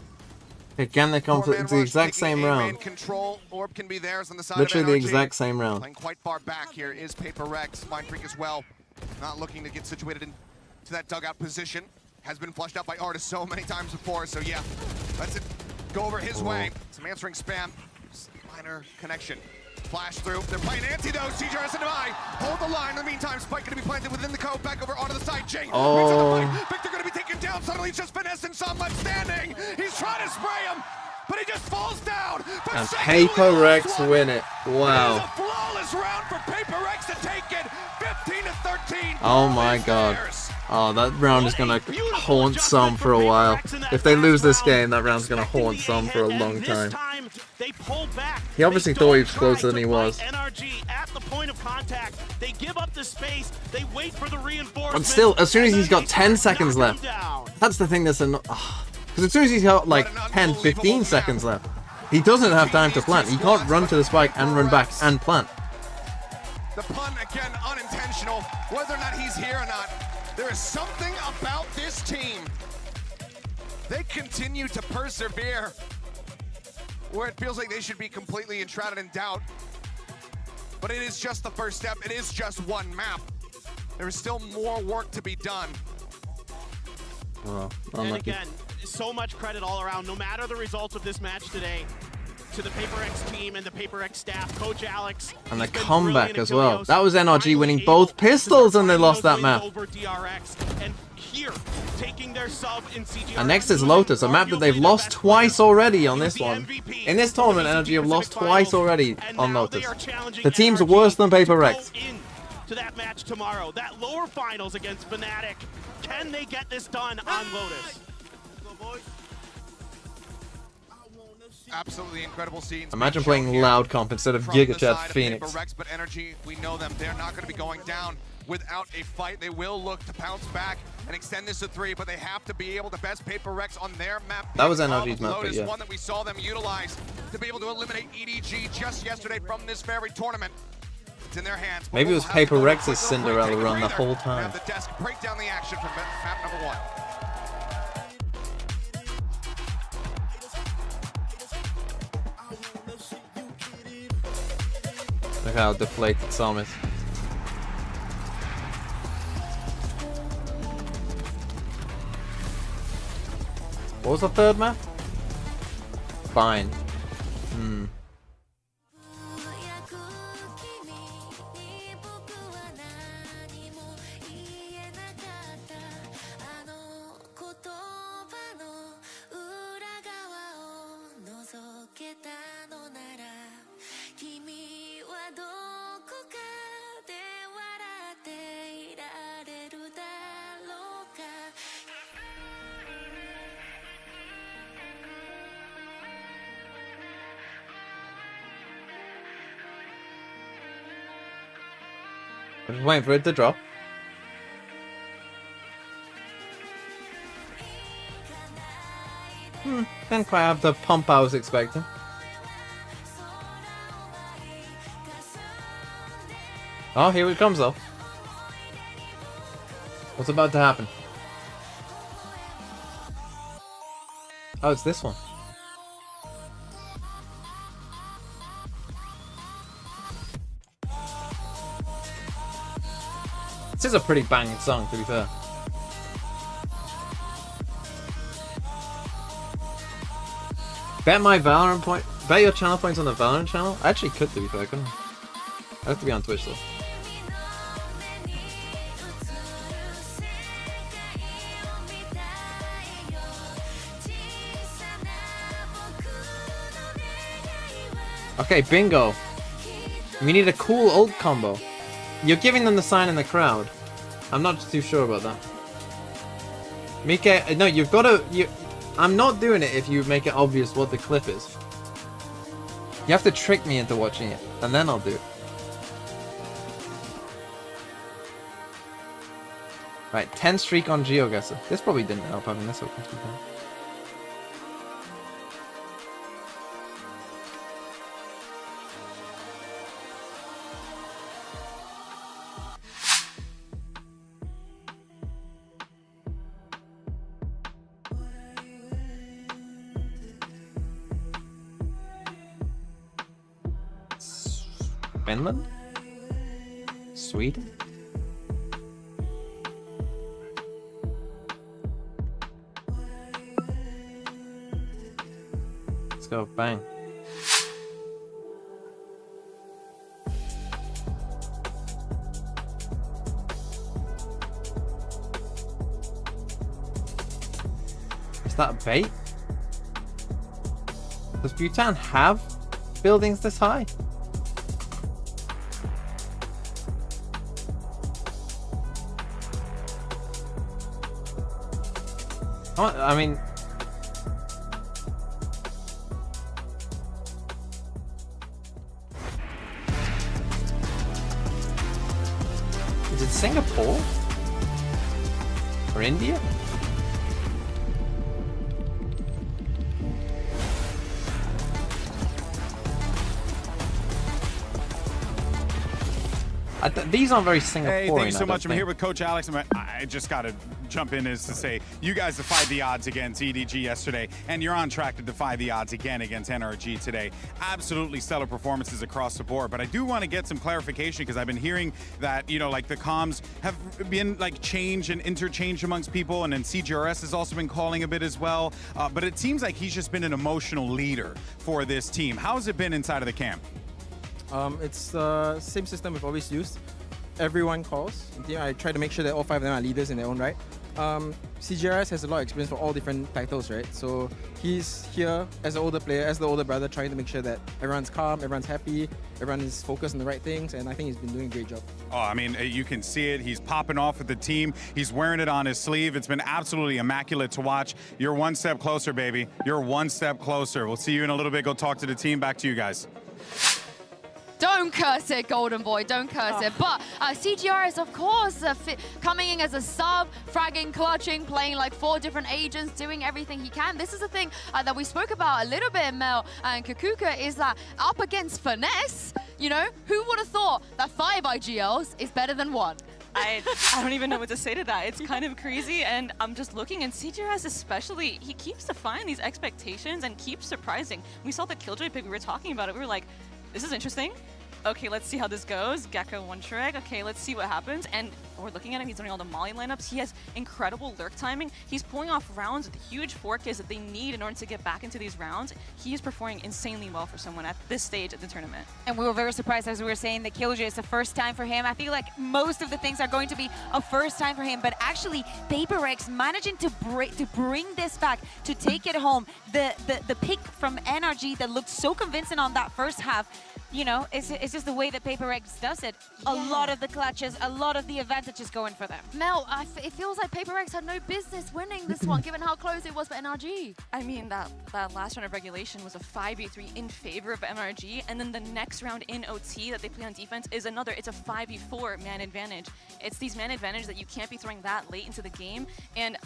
Again, they come to it's the exact same round. Control. Orb can be theirs on the side Literally of the NRG. exact same round. Playing quite far back here is Paper Rex. Mind Freak as well. Not looking to get situated into that dugout position. Has been flushed out by Artis so many times before, so yeah. Let's it go over his way. Some answering spam. Just minor connection. Flash through. They're playing anti though. CGRS and Divide. Hold the line. In the meantime, Spike going to be planted within the cove. Back over onto the side. Jing. Victor going to be taken down. Suddenly he's just finessing some left standing. He's trying to spray him, but he just falls down. And Paper Rex win it. Wow. It is a flawless round for Paper Rex to take it. 15-13. Oh my god. Oh, that round is going to haunt some for a while. If they lose this game, that round's going to haunt some for a long time. They pull back. He obviously thought he was closer than he was. NRG at the point of contact. They give up the space. They wait for the reinforcement. But still, as soon as he's got 10 seconds left, that's the thing that's annoying. Because as soon as he's got like 10, 15 seconds left, he doesn't have time to plant. He can't run to the spike and run back and plant. The pun, again, unintentional. Whether or not he's here or not, there is something about this team. They continue to persevere where it feels like they should be completely enshrouded in doubt. But it is just the first step. It is just one map. There is still more work to be done. Well, and again, so much credit all around, no matter the results of this match today, to the Paper X team and the Paper X staff, Coach Alex. And the comeback as well. That was NRG winning both pistols and they lost that map. Over DRX, and here, taking their sub in CGRS. And next is Lotus, a map that they've lost twice already on this one. In this tournament, NRG have lost twice already on Lotus. The teams are worse than Paper Rex. To that match tomorrow, that lower finals against Fnatic. Can they get this done on Lotus? Absolutely incredible scenes. Imagine playing loud comp instead of GigaChat Phoenix. Rex, but NRG, we know them. They're not going to be going down without a fight. They will look to bounce back and extend this to 3, but they have to be able to best Paper Rex on their map. That was NRG's map, but yeah. One that we saw them utilize to be able to eliminate EDG just yesterday from this very tournament. It's in their hands. Maybe it was Paper Rex's Cinderella run the whole time. The desk break down the action from map number 1. Look how deflated Sam is. What was the third map? Fine. Hmm. I'm just waiting for it to drop. Didn't quite have the pump I was expecting. Oh, here it comes though. What's about to happen? Oh, it's this one. This is a pretty banging song, to be fair. Bet my Valorant point. Bet your channel points on the Valorant channel. I actually could, to be fair. I couldn't. I have to be on Twitch though. Okay, bingo. We need a cool ult combo. You're giving them the sign in the crowd. I'm not too sure about that. Mike, no, you've got to... I'm not doing it if you make it obvious what the clip is. You have to trick me into watching it, and then I'll do it. Right, 10 streak on GeoGuessr. This probably didn't help having this open, to be fair. Finland? Sweden? Let's go, bang. Is that a bait? Does Bhutan have buildings this high? I mean... Is it Singapore? Or India? These aren't very Singaporean. Hey, thank you so much. I'm here with Coach Alex. I just got to jump in is to say, you guys defied the odds against EDG yesterday, and you're on track to defy the odds again against NRG today. Absolutely stellar performances across the board, but I do want to get some clarification because I've been hearing that, you know, like the comms have been like change and interchange amongst people, and then CGRS has also been calling a bit as well, but it seems like he's just been an emotional leader for this team. How's it been inside of the camp? It's the same system we've always used. Everyone calls. I try to make sure that all 5 of them are leaders in their own right. CGRS has a lot of experience for all different titles, right? So he's here as an older player, as the older brother, trying to make sure that everyone's calm, everyone's happy, everyone is focused on the right things, and I think he's been doing a great job. Oh, I mean, you can see it. He's popping off with the team. He's wearing it on his sleeve. It's been absolutely immaculate to watch. You're one step closer, baby. You're one step closer. We'll see you in a little bit. Go talk to the team. Back to you guys. Don't curse it, Golden Boy, don't curse it. But CGRS, of course, coming in as a sub, fragging, clutching, playing like 4 different agents, doing everything he can. This is the thing that we spoke about a little bit, Mel and Kakuka, is that up against Finesse, you know, who would have thought that 5 IGLs is better than 1? I don't even know what to say to that. It's kind of crazy, and I'm just looking, and CGRS especially, he keeps defying these expectations and keeps surprising. We saw the Killjoy pick, we were talking about it, we were like, this is interesting. Okay, let's see how this goes. Gecko one trick. Okay, let's see what happens. And we're looking at him. He's doing all the molly lineups. He has incredible lurk timing. He's pulling off rounds with huge 4Ks that they need in order to get back into these rounds. He is performing insanely well for someone at this stage of the tournament. And we were very surprised, as we were saying, that Killjoy is the first time for him. I feel like most of the things are going to be a first time for him, but actually PaperX managing to bring this back, to take it home. The pick from NRG that looked so convincing on that first half, you know, it's just the way that PaperX does it. A lot of the clutches, a lot of the advantages going for them. Mel, it feels like PaperX had no business winning this one, given how close it was for NRG. I mean, that last round of regulation was a 5v3 in favor of NRG, and then the next round in OT that they play on defense is another. It's a 5v4 man advantage. It's these man advantage that you can't be throwing that late into the game, and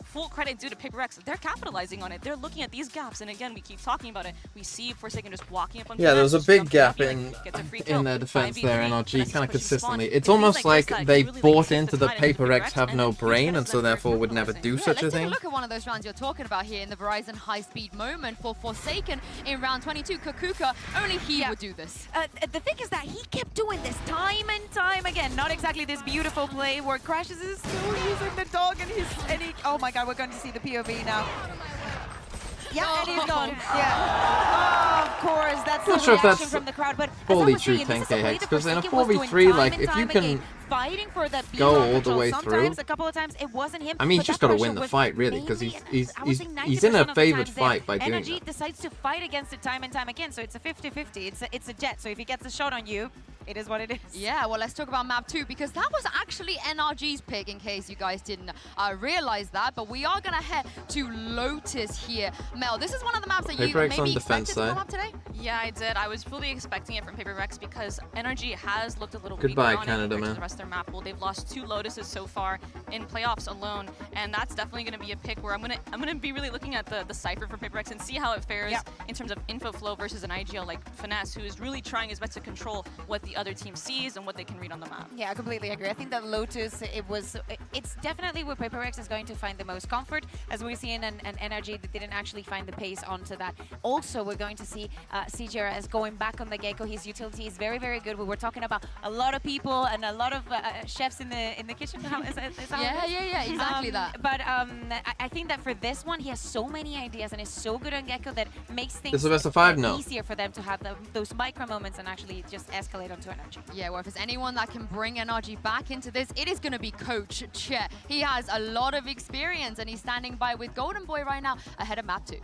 full credit due to PaperX. They're capitalizing on it. They're looking at these gaps, and again, we keep talking about it. We see Forsaken just walking up on. Yeah, there was a big gap in their defense there, NRG, kind of consistently. It's almost like they bought into the PaperX have no brain, and so therefore would never do such a thing. Let's take a look at one of those rounds you're talking about here in the Verizon high-speed moment for Forsaken in round 22. Kakuka, only he would do this. The thing is that he kept doing this time and time again. Not exactly this beautiful play where Crashes is still using the dog, and he, oh my god, we're going to see the POV now. Yeah, and he's gone. Yeah. Of course, that's the reaction from the crowd. But fully true 10k hex, because in a 4v3, like, if you can go all the way through, a couple of times it wasn't him. I mean, he's just got to win the fight, really, because he's in a favored fight by doing NRG that. decides to fight against it time and time again, so it's a 50-50. It's a jet, so if he gets a shot on you, it is what it is. Yeah, well, let's talk about map 2, because that was actually NRG's pick, in case you guys didn't realize that. But we are going to head to Lotus here. Mel, this is one of the maps that you maybe expected to come up today? Yeah, I did. I was fully expecting it from PaperX because NRG has looked a little Goodbye, weaker Canada, on man. the rest of their map pool. They've lost 2 Lotuses so far in playoffs alone, and that's definitely going to be a pick where I'm gonna be really looking at the Cypher for PaperX and see how it fares in terms of info flow versus an IGL like Finesse, who is really trying his best to control what the other team sees and what they can read on the map. Yeah, I completely agree. I think that Lotus, it's definitely where PaperX is going to find the most comfort, as we're seeing an NRG that didn't actually find the pace onto that. Also, we're going to see CGRS going back on the Gecko. His utility is very, very good. We were talking about a lot of people and a lot of chefs in the kitchen. Yeah, exactly that. But I think that for this one, he has so many ideas and is so good on Gecko that makes things This is best of 5 now. easier for them to have those micro moments and actually just escalate onto NRG. Yeah, well, if there's anyone that can bring NRG back into this, it is going to be Coach Chet. He has a lot of experience, and he's standing by with Golden Boy right now ahead of map 2.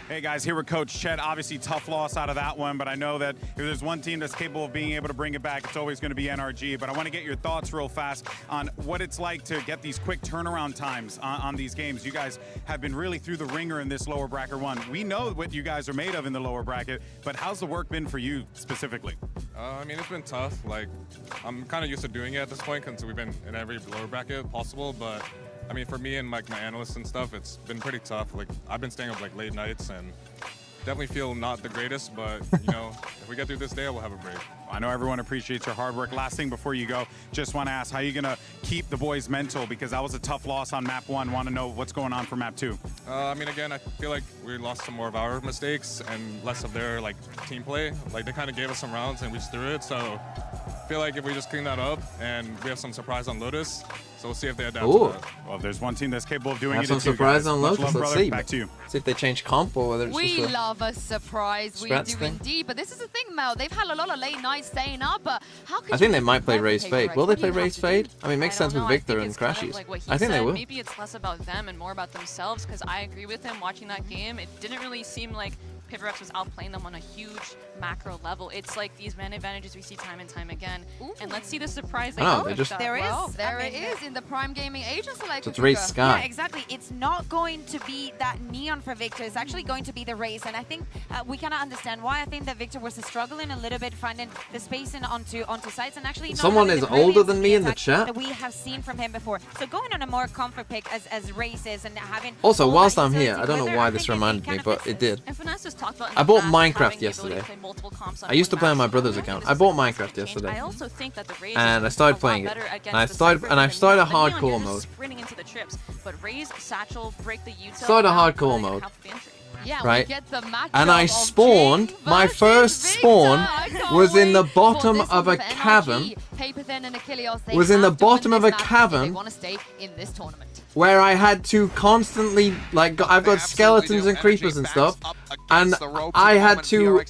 Hey guys, here with Coach Chet. Obviously tough loss out of that one, but I know that if there's one team that's capable of being able to bring it back, it's always going to be NRG. But I want to get your thoughts real fast on what it's like to get these quick turnaround times on these games. You guys have been really through the ringer in this lower bracket one. We know what you guys are made of in the lower bracket, but how's the work been for you specifically? I mean, it's been tough. Like, I'm kind of used to doing it at this point because we've been in every lower bracket possible, but I mean, for me and like my analysts and stuff, it's been pretty tough. Like, I've been staying up like late nights and definitely feel not the greatest, but you know, if we get through this day, we'll have a break. I know everyone appreciates your hard work. Last thing before you go, just want to ask, how are you going to keep the boys mental? Because that was a tough loss on map 1. Want to know what's going on for map 2. I mean, again, I feel like we lost some more of our mistakes and less of their like team play. Like, they kind of gave us some rounds and we just threw it. So I feel like if we just clean that up and we have some surprise on Lotus, so we'll see if they adapt to that. Well, if there's one team that's capable of doing it, some surprise on Lotus. Love, Let's brother. see. Back to you. See if they change comp or whether it's We just love a surprise. We do indeed. But this is the thing, Mel. They've had a lot of late nights staying up, but how could I think they might play Raze Fade. Will they play Raze Fade? I mean, it makes sense with Victor and Crashies. I think they will. Maybe it's less about them and more about themselves, because I agree with him watching that game. It didn't really seem like PaperX was outplaying them on a huge macro level. It's like these man advantages we see time and time again. Ooh. And let's see the surprise they Oh, they just- There is. Well, there it is in the Prime Gaming Agent Select. So it's Raze Sky. Yeah, exactly. It's not going to be that neon for Victor. It's actually going to be the Raze. And I think we cannot understand why. I think that Victor was struggling a little bit finding the spacing onto sides, and actually Someone is older than me in the chat. that we have seen from him before. So going on a more comfort pick as races and having Also, all whilst that I'm here, utility I don't know with why her, this I think reminded me, kinda but fits it did. And Finesse has talked about in I the bought past Minecraft having the ability yesterday. to play multiple comps on I used to one play on map. my brother's account. I bought Minecraft yesterday. I also think that the Raze And I is started a playing lot it. better against And I the started Cypher and I than started Neon. Neon, hardcore you're just mode. sprinting into the trips, but Raze, Satchel, break the util. Started now hardcore coming mode. half the entry. Yeah, right? we get the matchup And I of spawned, Jing my versus first Victor. spawn I can't was in the wait bottom for this of one a for NRG. cavern. Paper Thin and Achilles, they Was in the have to win bottom of this a match if cavern. They want to stay in this tournament. Where I had to constantly, like, I've got skeletons and creepers and stuff, and I had to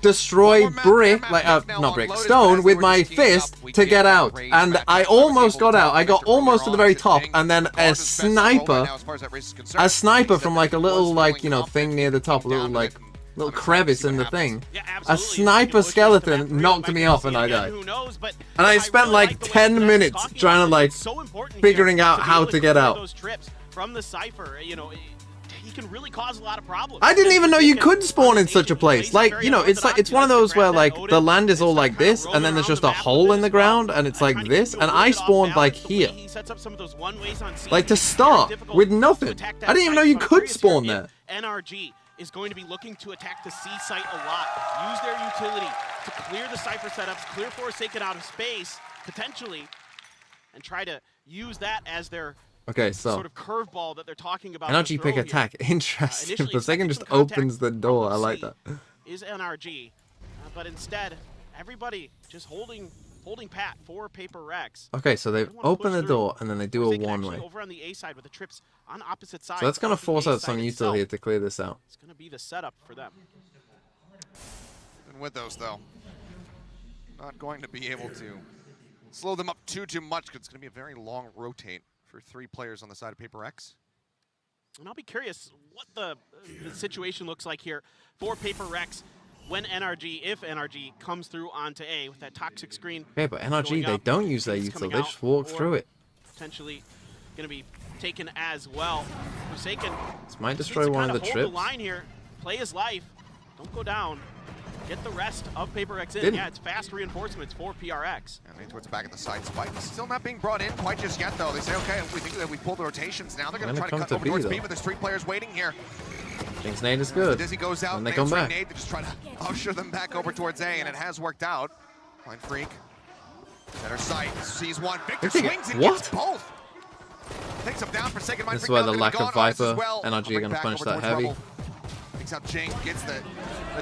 destroy brick, like, not brick, stone with my fist to get out. And I almost got out. I got almost to the very top, and then a sniper from like a little, like, you know, thing near the top, a little, like, little crevice in the thing. A sniper skeleton knocked me off and I died. And I spent like 10 minutes trying to, like, figuring out how to get out. From the Cypher, you know, he can really cause a lot of problems. I didn't even know you could spawn in such a place. Like, you know, it's like, it's one of those where, like, the land is all like this, and then there's just a hole in the ground, and it's like this, and I spawned, like, here. Like, to start, with nothing. I didn't even know you could spawn there. NRG is going to be looking to attack the C site a lot. Use their utility to clear the Cypher setups, clear Forsaken out of space, potentially, and try to use that as their Okay, so sort of curveball that they're talking about. NRG pick attack. Interesting. Forsaken just opens the door. I like that. Is NRG, but instead, everybody just holding pat for Paper Rex. Okay, so they open the door and then they do a one-way. Over on the A side with the trips on opposite sides. So that's gonna force out some util here to clear this out. It's gonna be the setup for them. And with those though, not going to be able to slow them up too much because it's going to be a very long rotate for 3 players on the side of Paper X. And I'll be curious what the situation looks like here for Paper Rex when NRG, if NRG comes through onto A with that toxic screen. Okay, but NRG, they don't use their util. They just walk through it. Potentially going to be taken as well. Forsaken. This might destroy one of the trips. Hold the line here. Play his life. Don't go down. Get the rest of Paper X in. Didn't. Yeah, it's fast reinforcements for PRX. And they towards the back of the side. Spike still not being brought in quite just yet, though. They say, okay, we think that we pulled the rotations. Now they're going to try to cut over towards B, but there's 3 players waiting here. Thinks nade is good. Dizzy goes out, and they come back. Nade to just try to usher them back over towards A, and it has worked out. Fine Freak. Center sight, sees one. Victor swings and gets both. Takes him down for second. This is where the lack of Viper, NRG are going to punish that heavy. Picks up Jing, gets the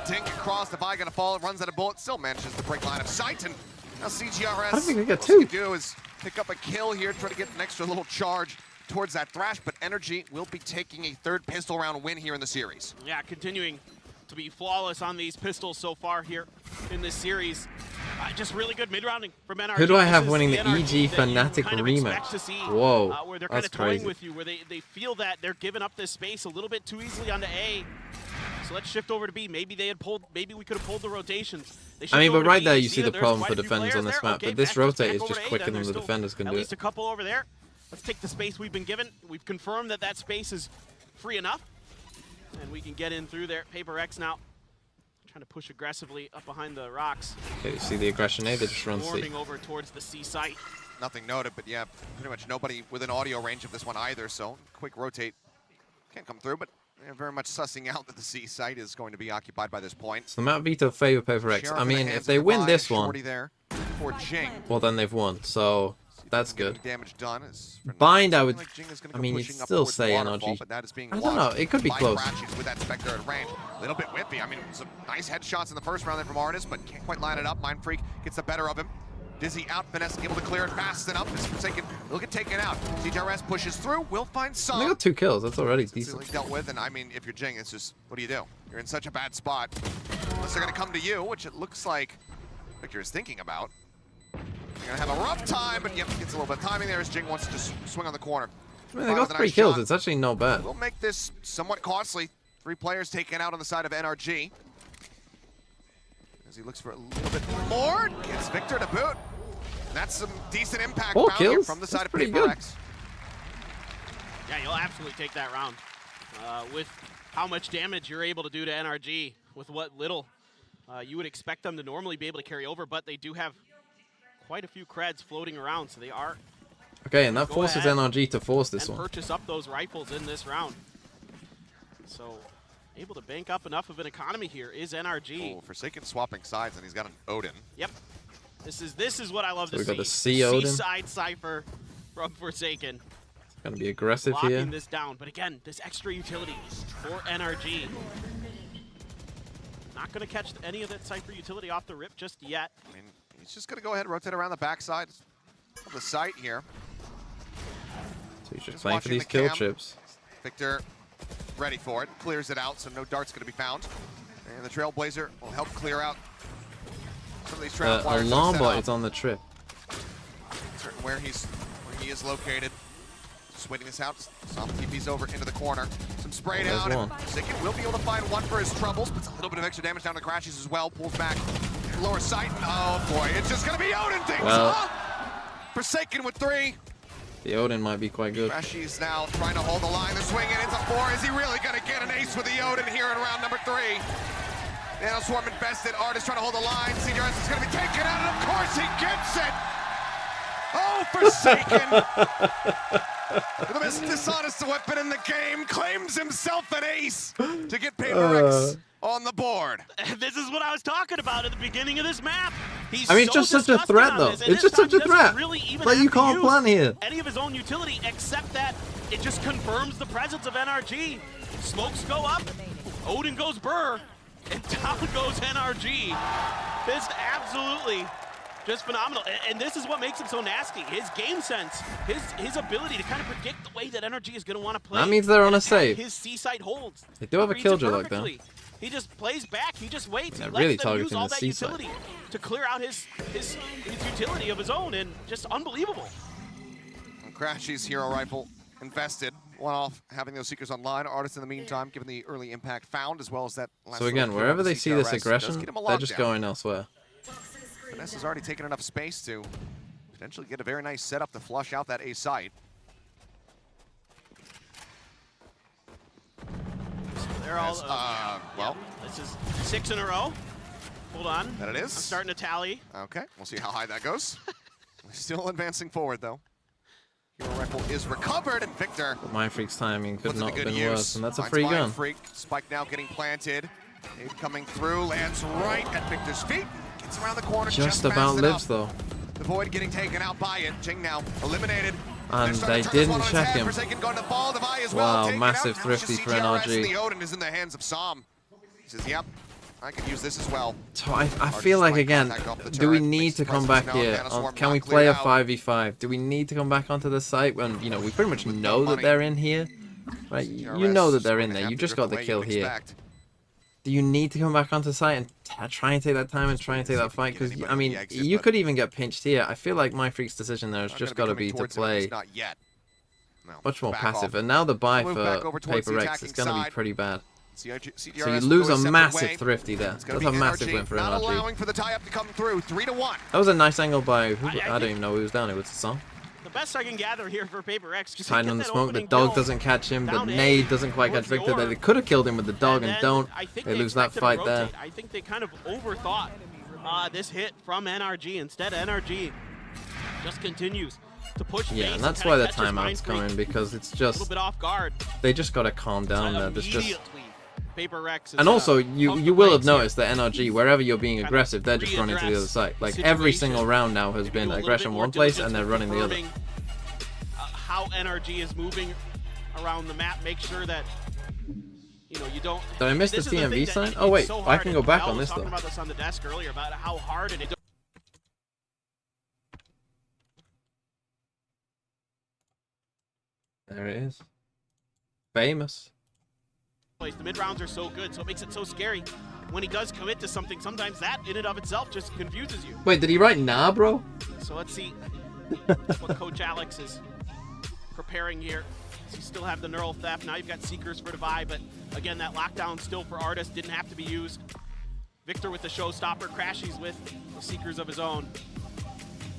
dink across. The Vi gonna fall, runs out of bullets, still manages to break line of sight. And now CGRS, I don't think they got all 2. he can do is pick up a kill here, try to get an extra little charge towards that Thrash, but NRG will be taking a 3rd pistol round win here in the series. Yeah, continuing to be flawless on these pistols so far here in this series. Just really good mid-rounding from NRG. Who do I have winning the EG Fnatic rematch? Whoa, where they're that's kind of toying crazy. with you, where they feel that they're giving up this space a little bit too easily onto A. So let's shift over to B. Maybe they had pulled. Maybe we could have pulled the rotations. I mean, but right there you see the problem for defenders on this map. But this rotate is just quicker than the defenders can do it. At least a couple over there. Let's take the space we've been given. We've confirmed that that space is free enough, and we can get in through there. Paper X now trying to push aggressively up behind the rocks. Okay, you see the aggression A, they just run C. Swarming over towards the C site. Nothing noted, but yeah, pretty much nobody within audio range of this one either, so quick rotate can't come through, but they're very much sussing out that the C site is going to be occupied by this point. So the map veto favor Paper X. I mean, if they win this one, well then they've won, so that's good. Damage done Bind, I would, I mean, you'd still say NRG. I don't know, it could be close. With that Spectre at range. A little bit whippy. I mean, some nice headshots in the first round there from Artis, but can't quite line it up. Mind Freak gets the better of him. Dizzy out, Finesse able to clear it fast enough. It's Forsaken, he'll get taken out. CGRS pushes through, we'll find some. They got 2 kills, that's already decent. Dealt with, and I mean, if you're Jing, it's just, what do you do? You're in such a bad spot. Unless they're gonna come to you, which it looks like Victor is thinking about. They're gonna have a rough time, but yep, gets a little bit of timing there as Jing wants to just swing on the corner. I mean, they got 3 kills, it's actually not bad. We'll make this somewhat costly. 3 players taken out on the side of NRG. As he looks for a little bit more, gets Victor to boot. That's some decent impact 4 here kills? from the That's side of pretty Paper good. X. Yeah, you'll absolutely take that round. With how much damage you're able to do to NRG, with what little you would expect them to normally be able to carry over, but they do have quite a few creds floating around, so they are. Okay, and that forces NRG to force this one. Purchase up those rifles in this round. So, able to bank up enough of an economy here is NRG. Oh, Forsaken swapping sides, and he's got an Odin. Yep. This is what I love So to we see. got the C Odin. C-side Cypher from Forsaken. It's gonna be aggressive Locking here. this down, but again, this extra utility for NRG. Not going to catch any of that Cypher utility off the rip just yet. I mean, he's just going to go ahead and rotate around the backside of the site here. So he's just playing for these kill chips. Victor ready for it, clears it out, so no dart's going to be found. And the Trailblazer will help clear out some of these trap wires. Alarm bot is on the trip. Certain where he is located. Just waiting this out. Some TP's over into the corner. Some spray down. Forsaken will be able to find one for his troubles. Puts a little bit of extra damage down to Crashes as well. Pulls back. Lower sight. Oh boy, it's just going to be Odin things. Forsaken with 3. The Odin might be quite good. Crashes now trying to hold the line. The swing in into 4. Is he really going to get an ace with the Odin here in round number 3? Nano Swarm invested. Artist trying to hold the line. CDRS is going to be taken out, and of course he gets it. Oh, Forsaken. The most dishonest weapon in the game claims himself an ace to get PaperX on the board. This is what I was talking about at the beginning of this map. I mean, it's just such a threat, though. It's just such a threat. Like, you can't plan here. Any of his own utility, except that it just confirms the presence of NRG. Smokes go up, Odin goes burr, and down goes NRG. This absolutely just phenomenal. And this is what makes him so nasty. His game sense, his ability to kind of predict the way that NRG is going to want to play. That means they're on a save. His C-site holds. They do have a killjoy like that. He just plays back. He just waits. They're He really lets them use targeting all the that C-site. utility to clear out his utility of his own, and just unbelievable. And Crashy's hero rifle invested. One off having those Seekers online. Artists in the meantime, given the early impact found, as well as that last So again, wherever they see this aggression, they're just going elsewhere. Finesse has already taken enough space to potentially get a very nice setup to flush out that A site. They're all, well, this is 6 in a row. Hold on. That it is. I'm starting to tally. Okay, we'll see how high that goes. Still advancing forward, though. Hero rifle is recovered, and Victor. Mind Freak's timing could not have been use. worse, and that's a Finds free Mind gun. Freak. Spike now getting planted. Abe coming through, lands right at Victor's feet. Gets around the corner. Just about fast lives, enough. though. The Void getting taken out by it. Jing now eliminated. And they didn't check him. Wow, massive thrifty for NRG. The Odin is in the hands of Som. He says, yep, I could use this as well. So I feel like, again, do we need to come back here? Can we play a 5v5? Do we need to come back onto the site when, you know, we pretty much know that they're in here? Right? You know that they're in there. You just got the kill here. Do you need to come back onto site and try and take that time and try and take that fight? Because, I mean, you could even get pinched here. I feel like My Freak's decision there has just got to be to play much more passive. And now the buy for Paper X is going to be pretty bad. So you lose a massive thrifty there. That's a massive win for NRG. That was a nice angle by, I don't even know who was down. It was Song. The best I can gather here for Paper X. Just hiding on the smoke. The dog doesn't catch him. The nade doesn't quite catch Victor. They could have killed him with the dog and don't. They lose that fight there. I think they kind of overthought this hit from NRG. Instead, NRG just continues to push. Yeah, and that's why the timeout's coming, because it's just a little bit off guard. They just gotta calm down there. There's just. Paper Rex And also, you will have noticed that NRG, wherever you're being aggressive, they're just running to the other side. Like, every single round now has been aggression one place, and they're running the other. How NRG is moving around the map, make sure that, you know, you don't... Did I miss the TMV sign? Oh, wait, I can go back on this, though. I was talking about this on the desk earlier, about how hard it is. There it is. Famous. The mid rounds are so good, so it makes it so scary. When he does commit to something, sometimes that in and of itself just confuses you. Wait, did he write nah, bro? So let's see what Coach Alex is preparing here. So you still have the neural theft. Now you've got Seekers for Divide, but again, that lockdown still for Artist didn't have to be used. Victor with the showstopper, Crashies with the Seekers of his own.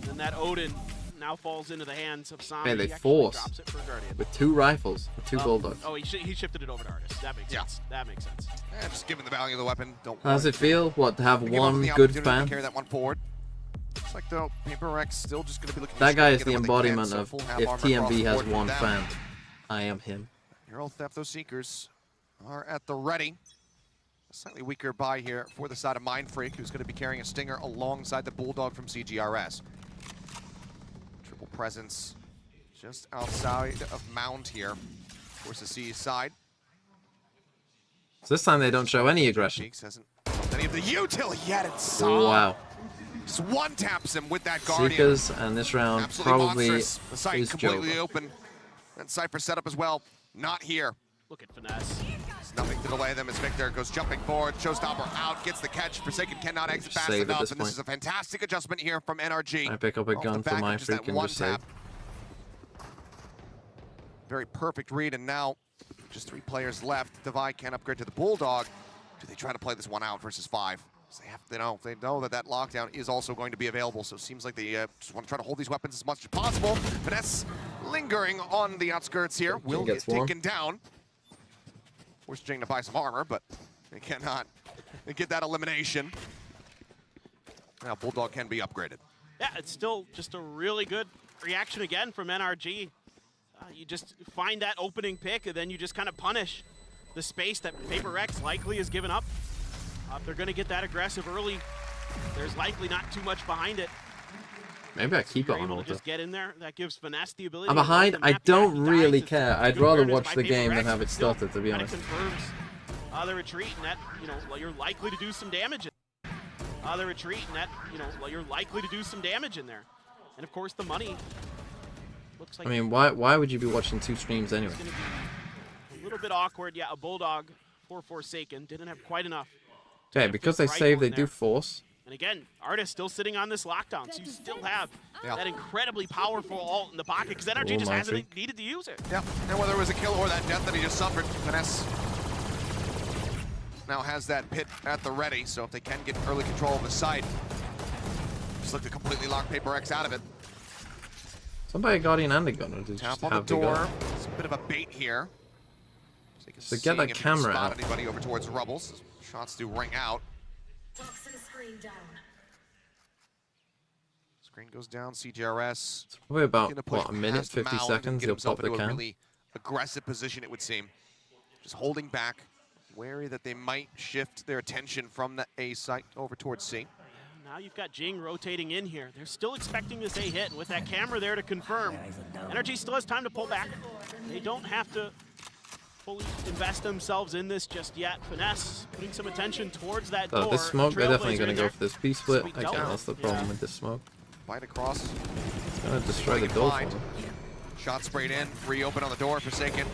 And that Odin now falls into the hands of Sam. Hey, they forced with 2 rifles, with 2 bulldogs. Oh, he shifted it over to Artist. That makes sense. That makes sense. Yeah, just given the value of the weapon. How does it feel? What, to have one good fan? Carry that one forward. Looks like though Paper X still just going to be looking. That guy is the embodiment of if TMV has one fan, I am him. Neural theft, those Seekers are at the ready. A slightly weaker buy here for the side of Mind Freak, who's going to be carrying a Stinger alongside the Bulldog from CGRS. Presence just outside of Mound here. Of course, the C side. So this time they don't show any aggression. Any of the utility yet, it's Wow. Just one taps him with that Guardian. Seekers, and this round Absolutely probably monstrous. The site is completely Joker. open. And Cypher set up as well. Not here. Look at Finesse. There's nothing to delay them as Victor goes jumping forward. Showstopper out, gets the catch. Forsaken cannot exit fast Save at enough. this And this point. is a fantastic adjustment here from NRG. I pick up a Off gun the for back my of just that freaking one just save. tap. Very perfect read, and now just 3 players left. Divide can upgrade to the Bulldog. Do they try to play this one out versus 5? They know that lockdown is also going to be available, so it seems like they just want to try to hold these weapons as much as possible. Finesse lingering on the outskirts here. Will get taken down. Force Jing to buy some armor, but they cannot get that elimination. Now Bulldog can be upgraded. Yeah, it's still just a really good reaction again from NRG. You just find that opening pick, and then you just kind of punish the space that FavorX likely has given up. If they're going to get that aggressive early, there's likely not too much behind it. Maybe I keep it on able to auto. just get in there. That gives Finesse the ability. I'm to behind. open the I map. don't He really dies. care. It's I'd good rather awareness watch by the game than FavorX. have it Still started, to be kinda honest. confirms the retreat, and that you're likely to do some damage. The retreat, and that you're likely to do some damage in there. And of course, the money looks like. I mean, why would you be watching 2 streams anyway? It's gonna be a little bit awkward. Yeah, a Bulldog for Forsaken didn't have quite enough. Okay, because they save, they do force. And again, Artist still sitting on this lockdown, so you still have that incredibly powerful ult in the pocket, because NRG just hasn't needed to use it. Yeah, and whether it was a kill or that death that he just suffered, Finesse now has that pit at the ready, so if they can get early control of the site, just look to completely lock FavorX out of it. Somebody got in and a gun, or did Tap just on the have the gun? door. It's a bit of a bait here. So get that camera out. Anybody over towards Rubbles. Shots do ring out. Screen goes down. CGRS. It's probably about, gonna push what, a minute, past 50 Mound seconds, and get he'll himself pop the into a cam. really aggressive position, it would seem. Just holding back, wary that they might shift their attention from the A site over towards C. Now you've got Jing rotating in here. They're still expecting this A hit, and with that camera there to confirm, NRG still has time to pull back. They don't have to fully invest themselves in this just yet. Finesse putting some attention towards that So door. this smoke, they're definitely Trailblazer going in to go there. for this B split. Sweet Again, dope. that's the problem with this smoke. Bite across. It's going to destroy the door for them. Shot sprayed in, reopen on the door, Forsaken.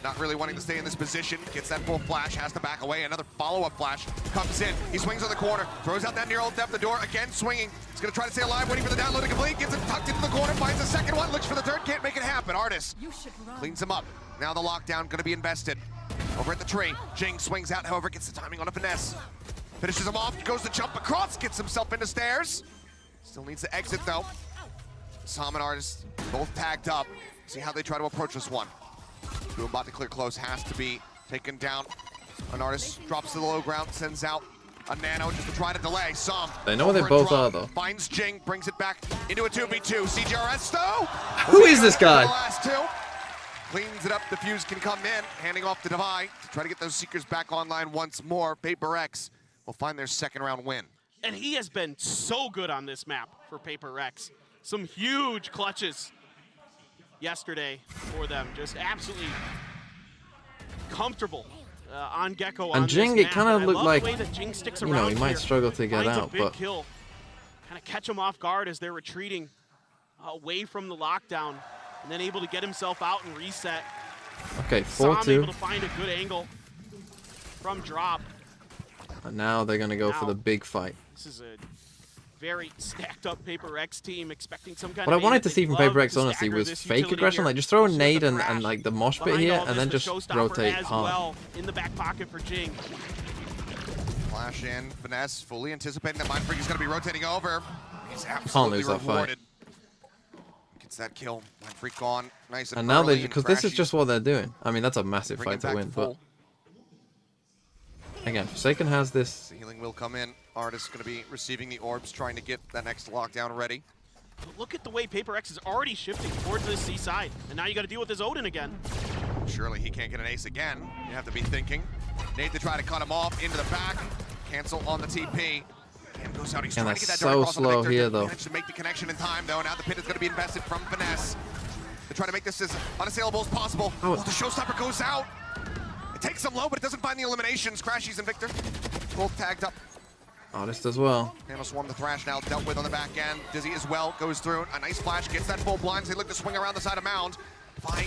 Not really wanting to stay in this position. Gets that full flash, has to back away. Another follow-up flash comes in. He swings on the corner, throws out that near ult depth, the door, again swinging. He's gonna try to stay alive, waiting for the download to complete. Gets it tucked into the corner, finds the second one, looks for the third, can't make it happen. Artist cleans him up. Now the lockdown gonna be invested. Over at the tree, Jing swings out, however, gets the timing on a Finesse. Finishes him off, goes to jump across, gets himself into stairs. Still needs to exit though. Sam and Artist both tagged up. See how they try to approach this one. About to clear close, has to be taken down. An Artist drops to the low ground, sends out a nano just to try to delay. Sam. They know where they both are, though. Finds Jing, brings it back into a 2v2. CGRS though. Who is this guy? The last 2. Cleans it up, the fuse can come in, handing off to Divide to try to get those Seekers back online once more. FavorX will find their second round win. And he has been so good on this map for FavorX. Some huge clutches yesterday for them. Just absolutely comfortable on Gecko on And Jing, this it map. kind of And I looked love like, the way that Jing sticks you know, he around might here. struggle to get Finds a out, big but kill. Kind of catch him off guard as they're retreating away from the lockdown, and then able to get himself out and reset. okay, Sam 4-2. able to find a good angle from drop. And now they're going to go for the big fight. This is a very stacked up FavorX team, expecting some kind What I of wanted aim. to see from They'd love FavorX, to honestly, stagger was this fake utility aggression. here. Like, just throw a So nade the and crash like the mosh pit behind here, all and then this, just the showstopper rotate as hard. well in the back pocket for Jing. Flash in, Finesse fully anticipating that Mindfreak is going to be rotating over. He's Can't absolutely lose that fight. rewarded. Gets that kill. Mindfreak gone nice and And now early, they, because this is Crashy's just what they're doing. I mean, that's a massive bringing fight to back win, full. but again, Forsaken has this. The healing will come in. Artist going to be receiving the orbs, trying to get that next lockdown ready. But look at the way FavorX is already shifting towards this C side, and now you got to deal with his Odin again. Surely he can't get an ace again. You have to be thinking. Nate to try to cut him off into the back. Cancel on the TP. Cam goes out. He's And trying to they're get that so direct cross on the slow Victor. here, Didn't though. manage to make the connection in time, though. Now the pit is going to be invested from Finesse. They're trying to make this as unassailable as possible. Oh. The showstopper goes out. takes him low, but it doesn't find the eliminations. Crashies and Victor both tagged up. Artist as well. Nano Swarm the Thrash now dealt with on the back end. Dizzy as well goes through. A nice flash, gets that full blind. They look to swing around the side of Mound. Defy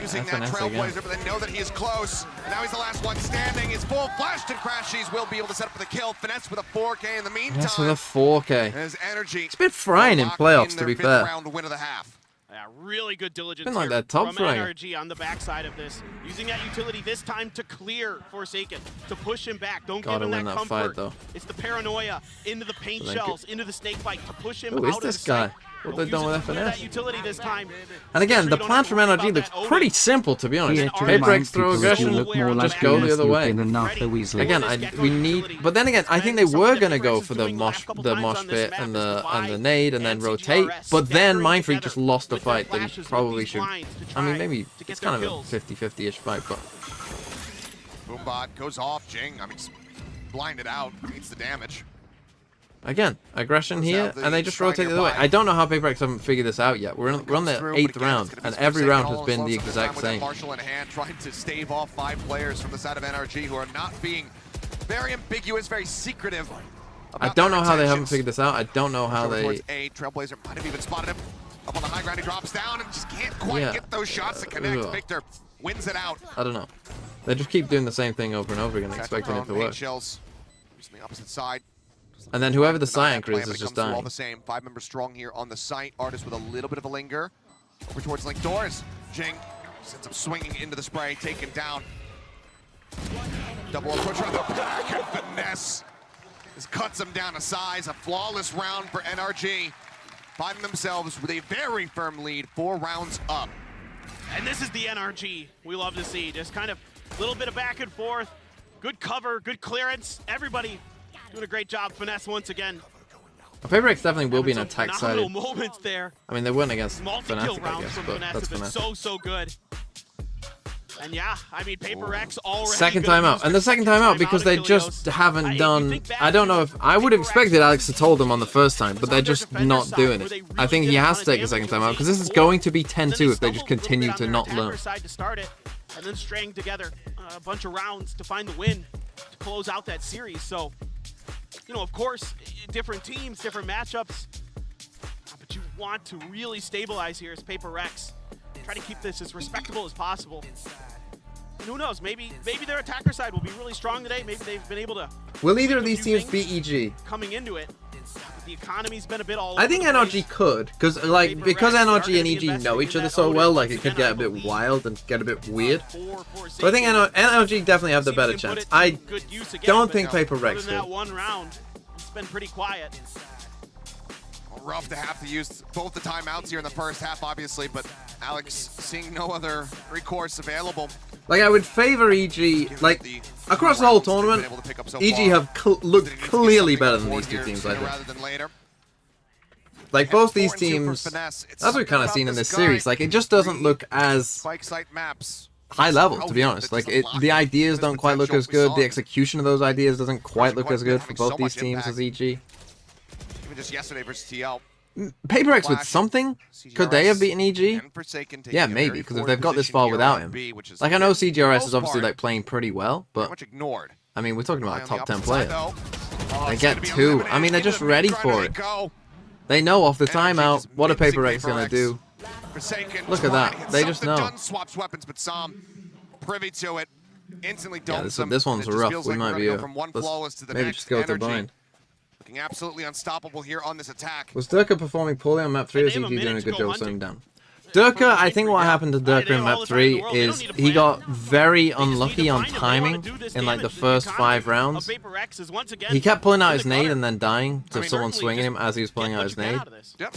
using that FNC Trailblazer, again. but they know that he is close. And now he's the last one standing. His full flashed, and Crashies will be able to set up for the kill. Finesse with a 4K in the meantime. Yes, with a 4K. As NRG. It's been frying in playoffs, to be fair. Round win of the half. Yeah, really good diligence Been like here that top from framer. NRG on the backside of this. Using that utility this time to clear Forsaken, to push him back. Don't Gotta give him win that that comfort. fight, though. It's the paranoia into the paint So shells, into the snake bite, to push him Who out is of this the guy? sight. What Don't they've done use with it to clear that FNS? utility this time. And again, the Make sure you don't plan have to from worry NRG about looks that pretty simple, to be honest. Paper throw aggression, just go the other way. Again, we need, but then again, I think they were gonna go for the mosh pit and the nade and then rotate, but then Mindfreak just lost the fight that he probably should. I mean, maybe it's kind of a 50-50-ish fight, but Boombot goes off. Jing, I mean, blinded out, meets the damage. again, aggression here, and they just rotate the other way. I don't know how Paper X haven't figured this out yet. We're on the 8th round, and every round has been the exact same. Marshall in hand, trying to stave off 5 players from the side of NRG who are not being very ambiguous, very secretive. I don't know how they haven't figured this out. I don't know how they. Towards A, Trailblazer might have even spotted him. Up on the high ground, he drops down and just can't quite get those shots to connect. Victor wins it out. I don't know. They just keep doing the same thing over and over again, expecting it to work. Shells using the opposite side. And then whoever the site anchor is just dying. All the same. 5 members strong here on the site. Artist with a little bit of a linger. Over towards Link doors. Jing sends him swinging into the spray, taken down. Double approach on the back, and Finesse just cuts him down to size. A flawless round for NRG. Finding themselves with a very firm lead, 4 rounds up. And this is the NRG we love to see. Just kind of a little bit of back and forth. Good cover, good clearance. Everybody doing a great job. Finesse once again. Paper X definitely will be an attack side. Moments there. I mean, they weren't against Multi-kill Fnatic, I rounds guess, from but Finesse that's have been Fnatic. so good. And yeah, I mean, Paper X already. Second time out, and the second time out because they just haven't done. I don't know if I would have expected Alex to told them on the first time, but they're just not doing it. I think he has to take a second time out because this is going to be 10-2 if they just continue to not learn. Side to start it, and then string together a bunch of rounds to find the win to close out that series. So, you know, of course, different teams, different matchups, but you want to really stabilize here as Paper X. Try to keep this as respectable as possible. And who knows, maybe their attacker side will be really strong today. Maybe they've been able to. Will either of these teams beat EG? Coming into it, the economy's been a bit all. I think NRG could, because NRG and EG know each other so well, like it could get a bit wild and get a bit weird. But I think NRG definitely have the better chance. I don't think Paper X that will. one round, it's been pretty quiet. Rough to have to use both the timeouts here in the first half, obviously, but Alex seeing no other recourse available. Like, I would favor EG, like, across the whole tournament, EG have looked clearly better than these two teams, I think. Like, both these teams, that's what we've kind of seen in this series, like, it just doesn't look as high level, to be honest. Like, the ideas don't quite look as good, the execution of those ideas doesn't quite look as good for both these teams as EG. Even just yesterday versus TL. Paper X with something? Could they have beaten EG? Yeah, maybe, because if they've got this far without him. Like, I know CGRS is obviously, like, playing pretty well, but, I mean, we're talking about a top 10 player. They get 2. I mean, they're just ready for it. They know off the timeout, what are Paper X going to do? Look at that. They just know. Swaps weapons, but Sam privy to it. Instantly Yeah, this one's rough. We might be maybe just go to blind. Looking absolutely unstoppable here on this attack. Was Durka performing poorly on map 3 or is EG doing a good job of slowing down? Durka, I think what happened to Durka in map 3 is he got very unlucky on timing in like the first 5 rounds. He kept pulling out his nade and then dying to someone swinging him as he was pulling out his nade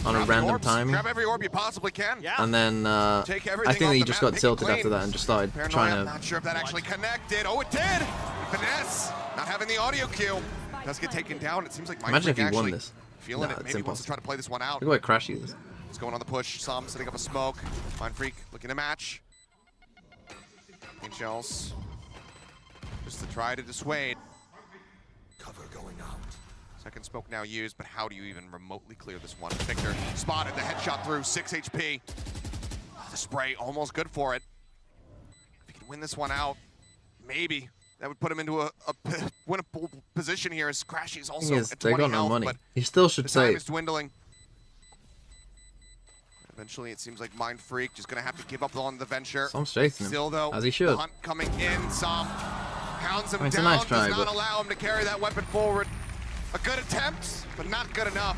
on a random timing. Grab every orb you possibly can. And then I think he just got tilted after that and just started trying to... Not sure if that actually connected. Oh, it did! Finesse! Not having the audio cue. Does get taken down. It seems like Imagine if he won this. Feeling it. Maybe wants to try to play this one out. Look at what Crashy is. He's going on the push. Sam setting up a smoke. Mindfreak looking to match. Pink shells. Just to try to dissuade. Cover going out. Second smoke now used, but how do you even remotely clear this one? Victor spotted the headshot through. 6 HP. The spray almost good for it. If he can win this one out, maybe that would put him into a winnable position here, as Crashy is also Thing is, at they 20 got no health, money. but He still should the time save. is dwindling. Eventually, it seems like Mind Freak just going to have to give up on the venture. Some's chasing him, Still, though, as he should. the hunt coming in. Some hounds him It's a down, nice try, does not but- allow him to carry that weapon forward. A good attempt, but not good enough.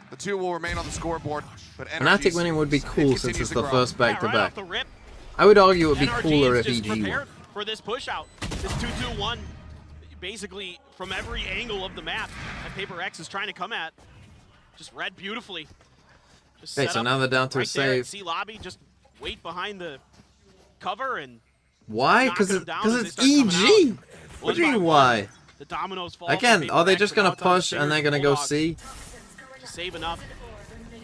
The two will remain on the scoreboard, but An Attic winning would be cool since it's the first back-to-back. I would argue it would be NRG cooler is if just EG won. prepared for this push out. This 2-2-1, basically from every angle of the map that Paper X is trying to come at, just read beautifully. Just Okay, set so up now they're down to a right there at save. C lobby, just wait behind the cover and Why? knocking Because them down as they it's start coming EG. out. What do you One mean by why? one, the dominoes fall. Again, for are they Paper just X, gonna but now it's on the push and fingers they're of gonna the go Bulldogs. C? Just saving up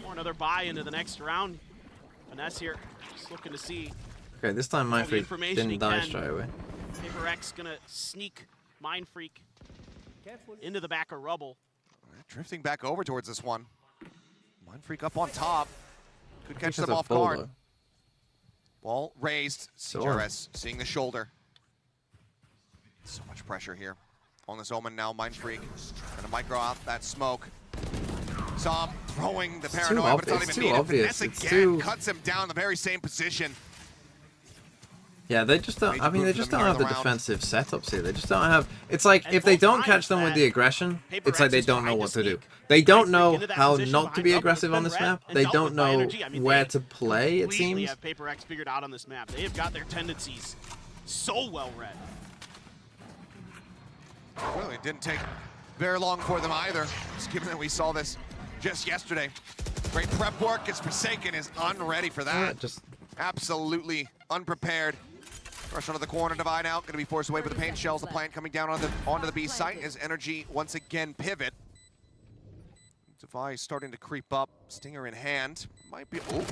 for another buy into the next round. Finesse here, just looking to see. Okay, this time Mind the Freak information he didn't die can. straight away. Paper X gonna sneak Mind Freak into the back of rubble. Drifting back over towards this one. Mind Freak up on top. Could catch Freak has them a off full, guard. though. Ball raised. Sure. CRS seeing the shoulder. So much pressure here on this Omen now. Mind Freak gonna micro out that smoke. Som throwing the paranoia, but it's not even needed. obvious. Finesse It's again too- cuts him down in the very same position. Yeah, they just don't. I mean, they move just for them don't here have in the the round. defensive setups here. They just don't have. It's like And if they both don't times catch them with that the aggression, Paper it's like X they is don't know trying what to to do. sneak They don't Mind Freak know into that how position not to behind be rubble. aggressive It's on been this read map. and They dealt don't with by know NRG. I mean, where they to play. It completely seems. have Paper X figured out on this map. They have got their tendencies so well read. Well, it didn't take very long for them either, just given that we saw this just yesterday. Great prep work as Forsaken is unready for that. Just Absolutely unprepared. Rush onto the corner, Divide out, gonna be forced away with the paint shells. The plant coming down onto the B site as NRG once again pivot. Divide starting to creep up, Stinger in hand. Might be, oh.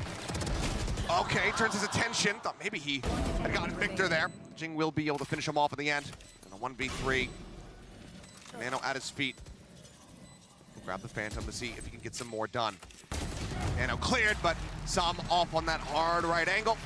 Okay, turns his attention. Thought maybe he had gotten Victor there. Jing will be able to finish him off at the end. And a 1v3. Nano at his feet. We'll grab the Phantom to see if he can get some more done. Nano cleared, but Som off on that hard right angle.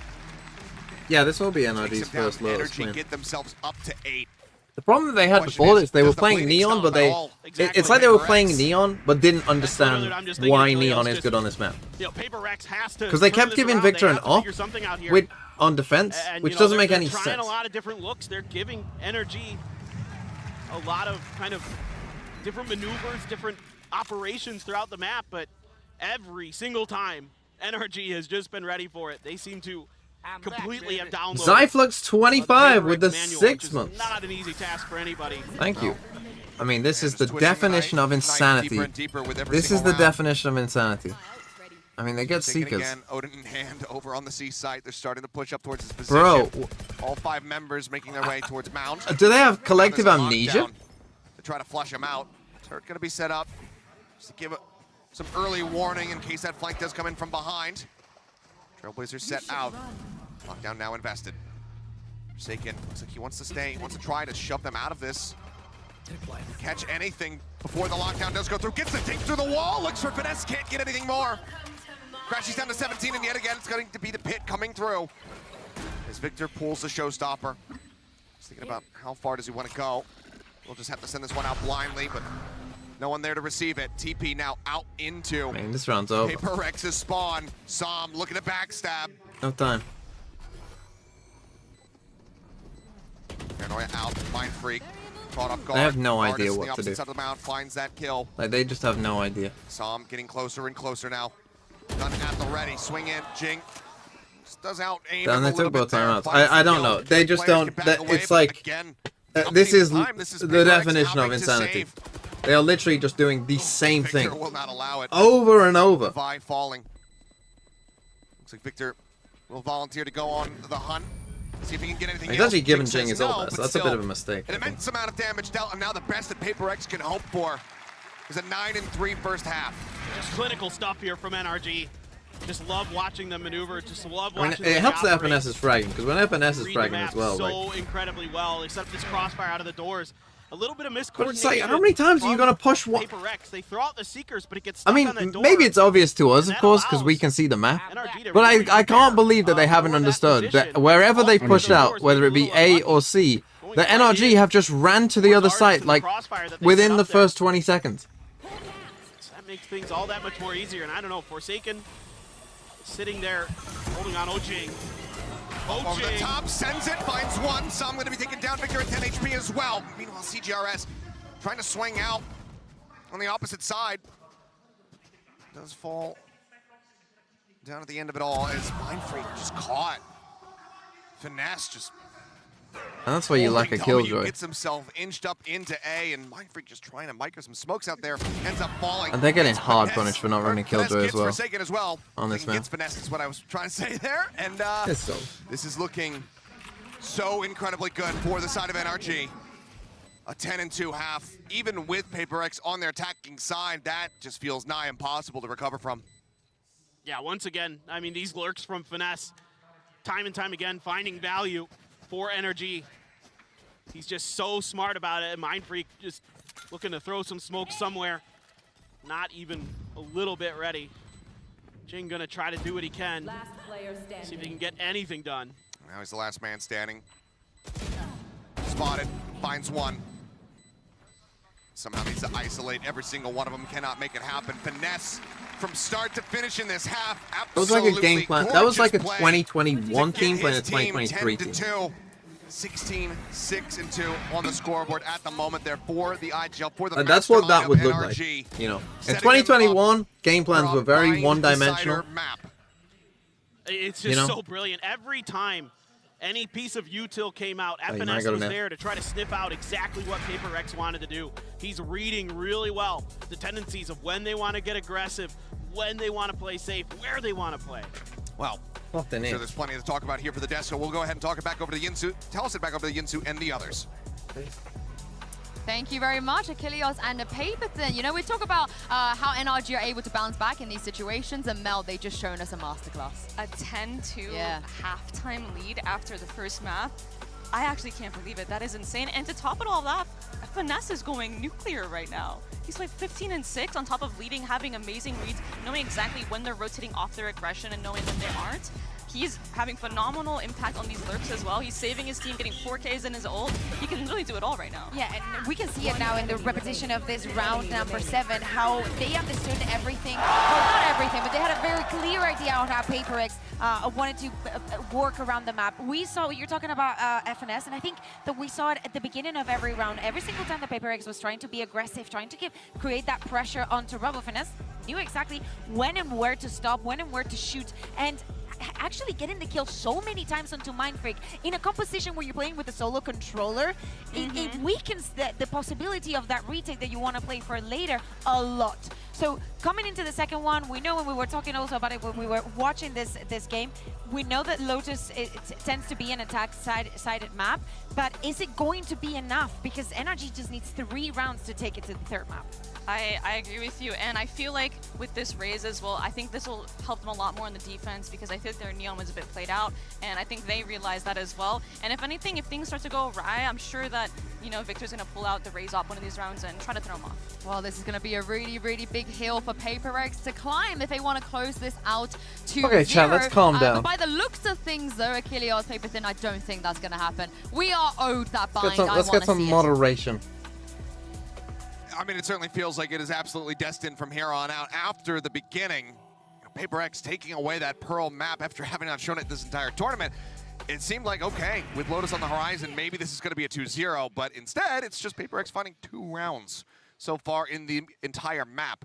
Yeah, this will be Takes NRG's him down. first lowest NRG win. get themselves up to 8. The problem that they had Question before is, this, they were does the playing bleeding Neon, stop but at they. all? It's like they were Paper playing X. Neon, but didn't literally understand what I'm just thinking. why It's Neon is just- good on this map. You know, Paper X has to Because they turn kept this giving around. Victor They an have to figure op something out here. with on defense, And, which you know, doesn't make they're any trying sense. a lot of different looks. They're giving NRG a lot of kind of different maneuvers, different operations throughout the map, but every single time NRG has just been ready for it. They seem to completely have downloaded Zyflux 25 the with the Paper X manual, 6 which is months. not an easy task for anybody. Thank you. I mean, this is just the twisting the definition knife, of knife insanity. deeper and deeper with every This is single the round. definition of insanity. I mean, they get Taking Seekers. again, Odin in hand over on the C site. They're starting to push up towards his position. Bro. All 5 members making their way towards Mound. Do they have collective There's a amnesia? lockdown to try to flush him out. Turret gonna be set up just to give some early warning in case that flank does come in from behind. Trailblazers set out. Lockdown now invested. Forsaken looks like he wants to stay. He wants to try to shove them out of this. Catch anything before the lockdown does go through. Gets the dink through the wall. Looks for Finesse. Can't get anything more. Crashes down to 17, and yet again it's going to be the pit coming through. As Victor pulls the showstopper. He's thinking about how far does he want to go. We'll just have to send this one out blindly, but no one there to receive it. TP now out into Man, this round's over. Paper X's spawn. Som looking to backstab. No time. Paranoia out. Mind Freak. Caught off guard. They have no Artist idea on what the to opposite do. side of the mound finds that kill. Like, they just have no idea. Som getting closer and closer now. Gun at the ready. Swing in. Jing. Just does out aim. And him a they little took both bit there. timeouts. Finds I the don't kill. know. They just Players don't. can back away, It's but like. again, This is time, this is the Paper X definition of helping to insanity. save. They are literally just doing the same Victor thing. will not allow it. Over and over. Vi falling. Looks like Victor will volunteer to go on the hunt. See if he can get anything He's else. actually given says Jing his no, ult. but That's a bit still, of a mistake. An immense amount of damage dealt, and now the best that Paper X can hope for is a 9-3 first half. Just clinical stuff here from NRG. Just love watching them maneuver. Just love I mean, watching it them helps the operate. FNS is fragging, because when FNS is Read the fragging map as well, so like, incredibly well. They set up this crossfire out of the doors. A little bit of But it's miscoordination. like, how many times are you gonna push one? PaperX, they throw out the Seekers, but it gets stuck I mean, on that door. maybe it's obvious to us, of course, because we can see the map. But I can't believe that they haven't understood that wherever they pushed out, whether it be A or C, the NRG have just ran to the other side, like, within the first 20 seconds. That makes things all that much more easier, and I don't know, Forsaken sitting there, holding on Ojing. Over the top, sends it, finds one. Some going to be taken down. Victor at 10 HP as well. Meanwhile, CGRS trying to swing out on the opposite side. Does fall down at the end of it all as Mind Freak just caught. Finesse just... And that's why you lack a killjoy. Gets himself inched up into A, and Mind Freak just trying to micro some smokes out there. Ends up falling. And they're getting hard punished for not running killjoy as well. On this map. Gets finesse is what I was trying to say there. And this is looking so incredibly good for the side of NRG. A 10-2 half, even with PaperX on their attacking side, that just feels nigh impossible to recover from. Yeah, once again, I mean, these lurks from Finesse, time and time again, finding value for NRG. He's just so smart about it, and Mind Freak just looking to throw some smoke somewhere. Not even a little bit ready. Jing gonna try to do what he can. See if he can get anything done. Now he's the last man standing. Spotted, finds one. Somehow needs to isolate every single one of them. Cannot make it happen. Finesse from start to finish in this half. That was like a game plan. That was like a 2021 team playing a 2023 team. 16-6-2 on the scoreboard at the moment there for the IGL, for the that's what that would look like, you know. In 2021, game plans were very one-dimensional. It's just so brilliant. Every time any piece of util came out, FNC was there to try to sniff out exactly what PaperX wanted to do. He's reading really well the tendencies of when they want to get aggressive, when they want to play safe, where they want to play. Well, so there's plenty to talk about here for the desk, so we'll go ahead and talk it back over to Yinsu. Tell us it back over to Yinsu and the others. Thank you very much, Achilles and Paperthin. You know, we talk about how NRG are able to bounce back in these situations, and Mel, they just shown us a masterclass. A 10-2 halftime lead after the first map. I actually can't believe it. That is insane. And to top it all off, Finesse is going nuclear right now. He's like 15-6 on top of leading, having amazing reads, knowing exactly when they're rotating off their aggression and knowing when they aren't. He's having phenomenal impact on these lurks as well. He's saving his team, getting 4Ks in his ult. He can really do it all right now. Yeah, and we can see it now in the repetition of this round number 7, how they understood everything. Well, not everything, but they had a very clear idea on how PaperX wanted to work around the map. We saw, you're talking about FNS, and I think that we saw it at the beginning of every round. Every single time that PaperX was trying to be aggressive, trying to create that pressure onto Robo, Finesse knew exactly when and where to stop, when and where to shoot, and actually getting the kill so many times onto Mind Freak in a composition where you're playing with a solo controller, it weakens the possibility of that retake that you want to play for later a lot. So coming into the second one, we know when we were talking also about it when we were watching this game, we know that Lotus it tends to be an attack-sided map, but is it going to be enough? Because NRG just needs 3 rounds to take it to the third map. I agree with you, and I feel like with this raise as well, I think this will help them a lot more in the defense because I think their Neon was a bit played out, and I think they realize that as well. And if anything, if things start to go awry, I'm sure that, you know, Victor's going to pull out the raise off one of these rounds and try to throw him off. Well, this is going to be a really, really big hill for PaperX to climb if they want to close this out to Okay, 0. chat, let's calm down. By the looks of things, though, Achilles, Paperthin, I don't think that's going to happen. We are owed that bind. Let's get some moderation. I mean, it certainly feels like it is absolutely destined from here on out. After the beginning, PaperX taking away that Pearl map after having not shown it this entire tournament, it seemed like, okay, with Lotus on the horizon, maybe this is going to be a 2-0, but instead, it's just PaperX finding 2 rounds so far in the entire map.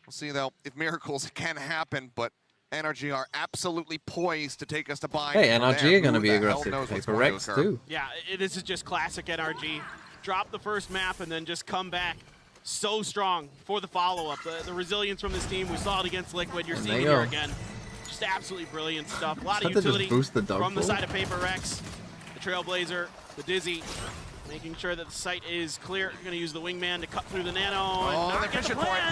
We'll see, though, if miracles can happen, but NRG are absolutely poised to take us to bind. Hey, NRG are going to be aggressive. PaperX, too. Yeah, this is just classic NRG. Drop the first map and then just come back so strong for the follow-up. The resilience from this team, we saw it against Liquid. You're seeing it here again. Just absolutely brilliant stuff. A lot of utility from the side of PaperX. The Trailblazer, the Dizzy, making sure that the site is clear. Going to use the Wingman to cut through the Nano.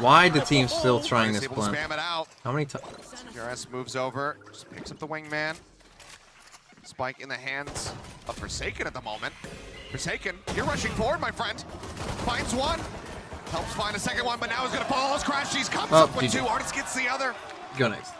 Why the team's still trying this plan? Spam it out. How many times? CRS moves over, just picks up the Wingman. Spike in the hands of Forsaken at the moment. Forsaken, you're rushing forward, my friend. Finds one. Helps find a second one, but now he's going to fall. Crashies comes up with two. Artist gets the other. Go next.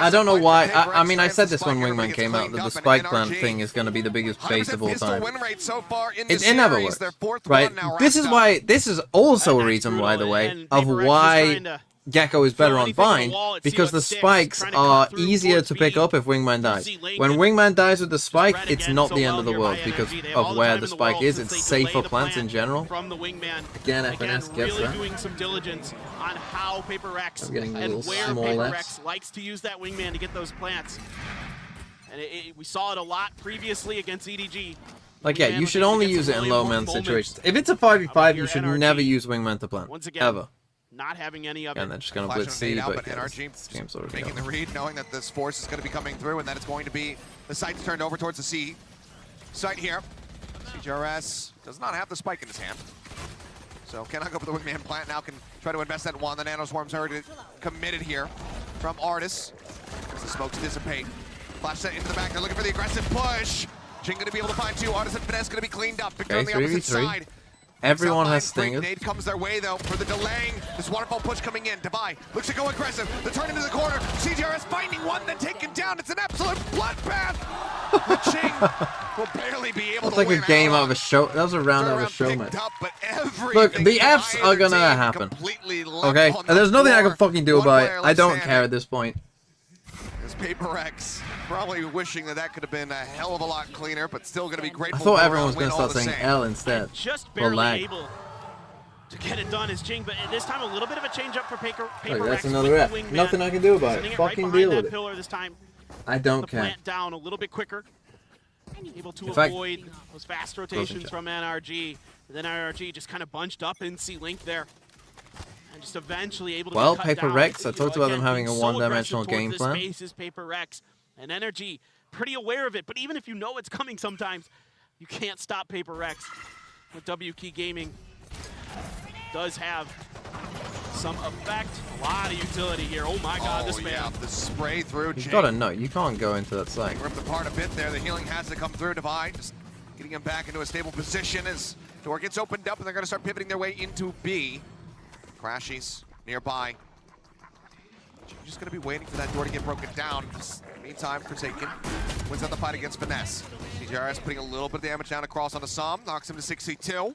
I don't know why. I mean, I said this when Wingman came out, that the spike plant thing is going to be the biggest base of all time. It never works, right? This is why. This is also a reason, by the way, of why Gecko is better on Bind, because the spikes are easier to pick up if Wingman dies. When Wingman dies with the spike, it's not the end of the world because of where the spike is. It's safer plants in general. Again, FNC gets that. Doing some diligence on how Paper Rex and where Paper Rex likes to use that Wingman to get those plants. And we saw it a lot previously against EDG. Like, yeah, you should only use it in low man situations. If it's a 5v5, you should never use Wingman to plant. Ever. Not having any of it. And they're just going to blitz C, but NRG this game's already making the read, knowing that this force is going to be coming through and that it's going to be the site's turned over towards the C site here. CGRS does not have the spike in his hand, so cannot go for the Wingman plant. Now can try to invest that one. The Nano Swarm's already committed here from Artis as the smokes dissipate. Flash set into the back. They're looking for the aggressive push. Jing going to be able to find two. Artis and Finesse going to be cleaned up. Victor on the opposite side. Everyone has stingers. Nade comes their way though for the delaying. This waterfall push coming in. Devi looks to go aggressive. The turn into the corner. CGRS finding one, then taken down. It's an absolute bloodbath. Ching will barely be able to win. That's like a game out of a show. That was a round out of a show, man. Look, the Fs are gonna happen. Okay, and there's nothing I can fucking do about it. I don't care at this point. This Paper X probably wishing that could have been a hell of a lot cleaner, but still going to be grateful. I thought everyone was going to start saying L instead. Just barely able to get it done is Jing, but this time a little bit of a change up for Paper That's Rex. Another F. Nothing I can do about it. Fucking deal with it. This time. I don't care. Plant down a little bit quicker. Able to avoid those fast rotations from NRG. And then NRG just kind of bunched up in C-Link there. And just eventually able to cut Paper down. Rex, I talked about them having a one-dimensional game plan. Space is Paper Rex. And NRG, pretty aware of it, but even if you know it's coming sometimes, you can't stop Paper Rex. But W Key Gaming does have some effect, a lot of utility here. Oh my god, this man. Yeah, the spray through. You've got to know, you can't go into that site. Ripped apart a bit there, the healing has to come through. Devi just getting him back into a stable position as door gets opened up and they're going to start pivoting their way into B. Crashies nearby. Just going to be waiting for that door to get broken down. Meantime, Forsaken wins out the fight against Finesse. CGRS putting a little bit of damage down across onto Som, knocks him to 62.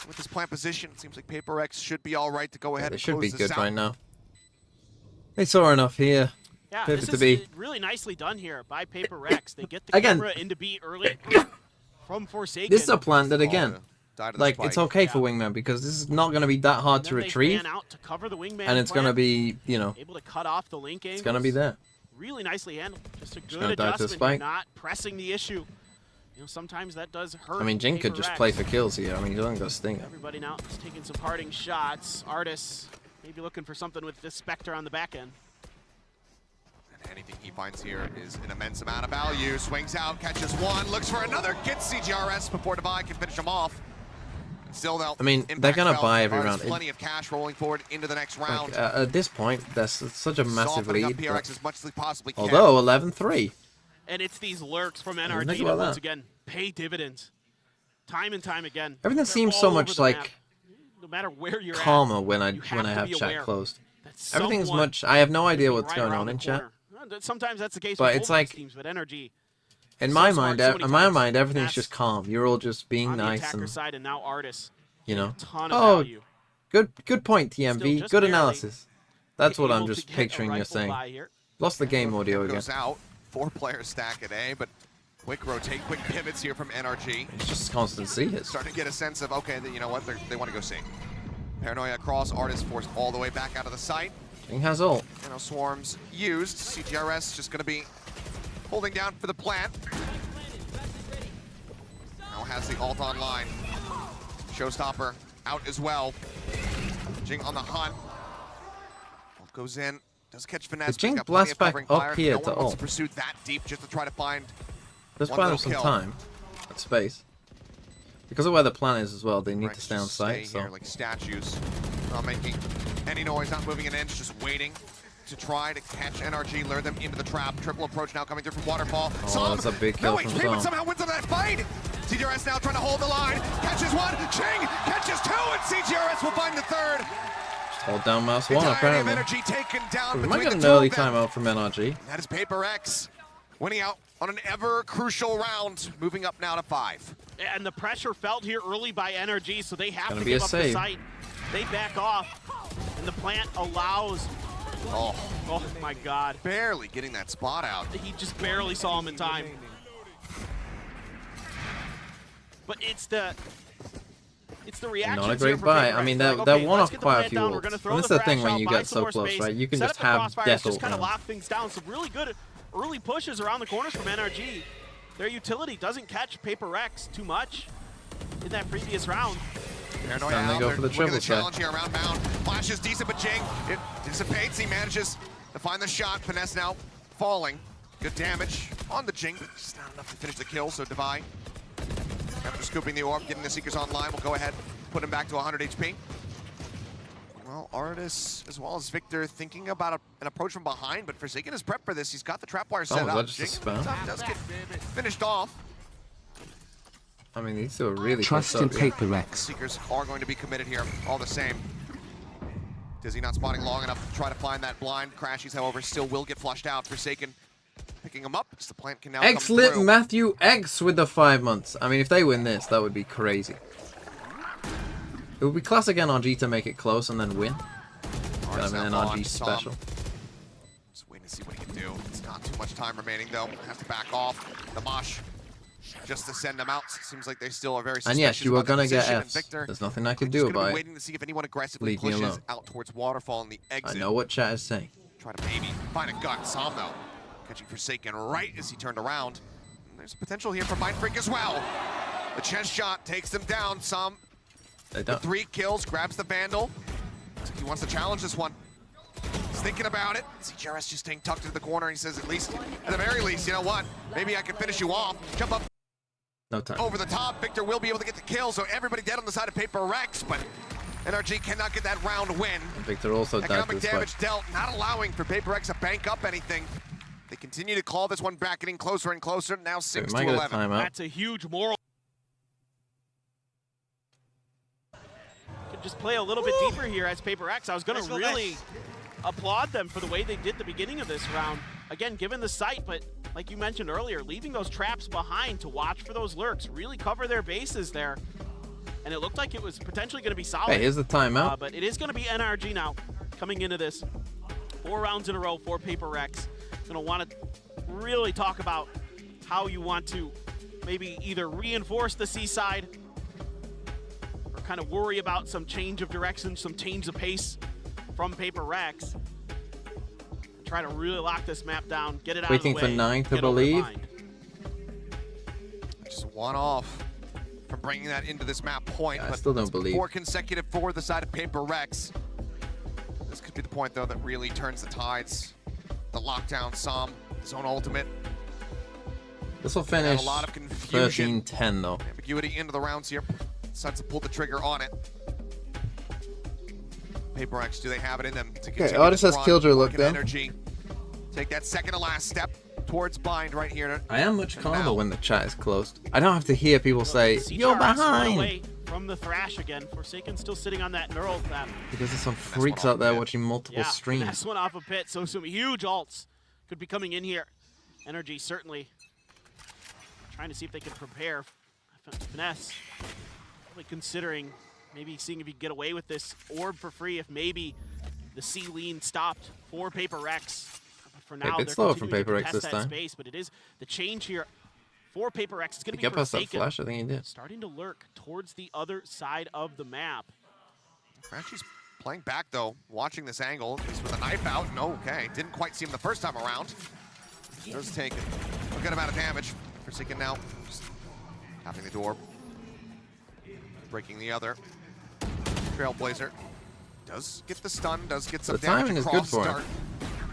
With this plant position, it seems like Paper X should be all right to go ahead and close this out. They should be good right now. They saw enough here. Yeah, Pivot this to is B. really nicely done here by Paper Rex. They get the camera into B early from Forsaken. This is a plant that, again, like, it's okay for Wingman because this is not going to be that hard to retrieve. And it's going to be, you know, able to cut off the link it's going to be there. Really nicely handled. Just a good adjustment. You're not pressing the issue. You know, sometimes that does hurt. I mean, Jing could just play for kills here. I mean, he doesn't go Stinger. Everybody now is taking some parting shots. Artis maybe looking for something with this Spectre on the back end. And anything he finds here is an immense amount of value. Swings out, catches one, looks for another, gets CGRS before Devi can finish him off. Still, though, I mean, they're going to buy every round. Plenty of cash rolling forward into the next round. Like, at this point, that's such a massive lead. PRX as much as they possibly can. Although 11-3. And it's these lurks from NRG that once again pay dividends, time and time again. Everything seems so much like no matter where you're calmer at, when I have chat closed. Everything's someone much. I have no idea what's going on in chat. Sometimes that's the case. But with it's like teams, but NRG. In my mind, everything's just calm. You're all just being nice and side and now Artis. You know. Oh, good point, TMV. Good analysis. That's what I'm just picturing you're saying. Lost the game audio again. Goes out. 4-player stack at A, but quick rotate, quick pivots here from NRG. It's just constant C hits. Starting to get a sense of, okay, you know what, they want to go C. Paranoia across, Artis forced all the way back out of the site. King has ult. You know, swarms used. CGRS just going to be holding down for the plant. Now has the ult online. Showstopper out as well. Jing on the hunt. Ult goes in. Does catch Finesse. Jing blasts back up here to ult. To pursue that deep just to try to find. Let's buy them some time. At space. Because of where the plan is as well, they need to stay on site. So here, like statues, not making any noise, not moving an inch, just waiting to try to catch NRG, lure them into the trap. Triple approach now coming through from Waterfall. Oh, that's a big kill from HP, but Som. somehow wins on that fight. CGRS now trying to hold the line. Catches one. Ching catches two, and CGRS will find the third. Just hold down mouse one, apparently. Energy taken down We might between get the an two early of them. timeout from NRG. That is Paper X winning out on an ever crucial round, moving up now to 5. And the pressure felt here early by NRG, so they have Gonna to be give a up save. the site. They back off, and the plant allows. Oh my God! Barely getting that spot out. He just barely saw him in time. But it's the reaction. Not a great buy. I mean, they're one off quite a few ults. And that's the thing when you get so close, right? You can just have death ult kind of now. lock things down. Some really good early pushes around the corners from NRG. Their utility doesn't catch Paper X too much in that previous round. Paranoia Time to out. go for the Look at triple the set. challenge here around bound. Flash is decent, but Jing, it dissipates. He manages to find the shot. Finesse now falling. Good damage on the Jing, but just not enough to finish the kill. So Divine, after scooping the orb, getting the Seekers online, will go ahead, put him back to 100 HP. Well, Artis as well as Victor thinking about an approach from behind, but Forsaken is prepped for this. He's got the trapwire set up. Just a Jing spam. does get finished off. I mean, these two are really Trust in Paper X. Seekers are going to be committed here, all the same. Dizzy not spotting long enough to try to find that blind. Crashies, however, still will get flushed out. Forsaken picking him up. As the plant can now come X-Lit through. Matthew X with the 5 months. I mean, if they win this, that would be crazy. It would be classic NRG to make it close and then win. Kind of an NRG special. Just waiting to see what he can do. It's not too much time remaining, though. Has to back off. The Mosh just to send them out. Seems like they still are very suspicious. And yes, you are about the going to get position. And Fs. Victor, There's nothing I can just do gonna about be it. waiting to see if anyone aggressively Leave me pushes alone. out towards Waterfall in the exit. I know what chat is saying. Try to maybe find a gut. Som, though, catching Forsaken right as he turned around. And there's potential here for Mind Freak as well. The chest shot takes them down. Som, They don't. 3 kills, grabs the Vandal. Looks like he wants to challenge this one. He's thinking about it. CGRS just staying tucked into the corner. He says, at the very least, you know what? Maybe I can finish you off. Jump up. No time. Over the top. Victor will be able to get the kill, so everybody dead on the side of Paper Rex, but NRG cannot get that round win. And Victor also died Economic this damage fight. dealt, not allowing for Paper Rex to bank up anything. They continue to claw this one back, getting closer and closer. Now 6 might to get a 11. timeout. That's a huge moral. Could just play a little bit deeper here as Paper X. I was going to really applaud them for the way they did the beginning of this round. Again, given the site, but like you mentioned earlier, leaving those traps behind to watch for those lurks, really cover their bases there. And it looked like it was potentially going to be solid. Hey, here's the timeout. But it is going to be NRG now coming into this. 4 rounds in a row for Paper X. Going to want to really talk about how you want to maybe either reinforce the C side or kind of worry about some change of direction, some change of pace from Paper X. Try to really lock this map down, get it out Waiting of the way. for 9 to get over the believe. line. Just one off from bringing that into this map point. Yeah, I but still don't it's believe. 4 consecutive for the side of Paper Rex. This could be the point, though, that really turns the tides. The lockdown Som, his own ultimate. This will They have finish a lot of confusion. 13-10 though. Ambiguity into the rounds here. Decides to pull the trigger on it. Paper X, do they have it in them to continue Artis this has run? Killjoy look Working though. Energy. Take that second to last step towards Bind right here. I am much And calmer now- when the chat is closed. I don't have to hear people say, "You're CGRS run behind," away from the thrash again. Forsaken still sitting on that neural tap. because there's some freaks out there watching multiple Yeah, streams. finesse one off a pit, so some huge ults could be coming in here. NRG certainly trying to see if they can prepare. Finesse probably considering maybe seeing if he can get away with this orb for free if maybe the C lean stopped for Paper X. But for now, bit they're slower from continuing to Paper X contest this that time. space, but it is the change here for Paper X. It's going He to be get past that Forsaken. flash, I think he did. Starting to lurk towards the other side of the map. Crashy's playing back, though, watching this angle. He's with a knife out. No, okay. Didn't quite see him the first time around. Does take a good amount of damage. Forsaken now. Just tapping the door. Breaking the other. Trailblazer does get the stun, does get some The damage timing is across good for him. start.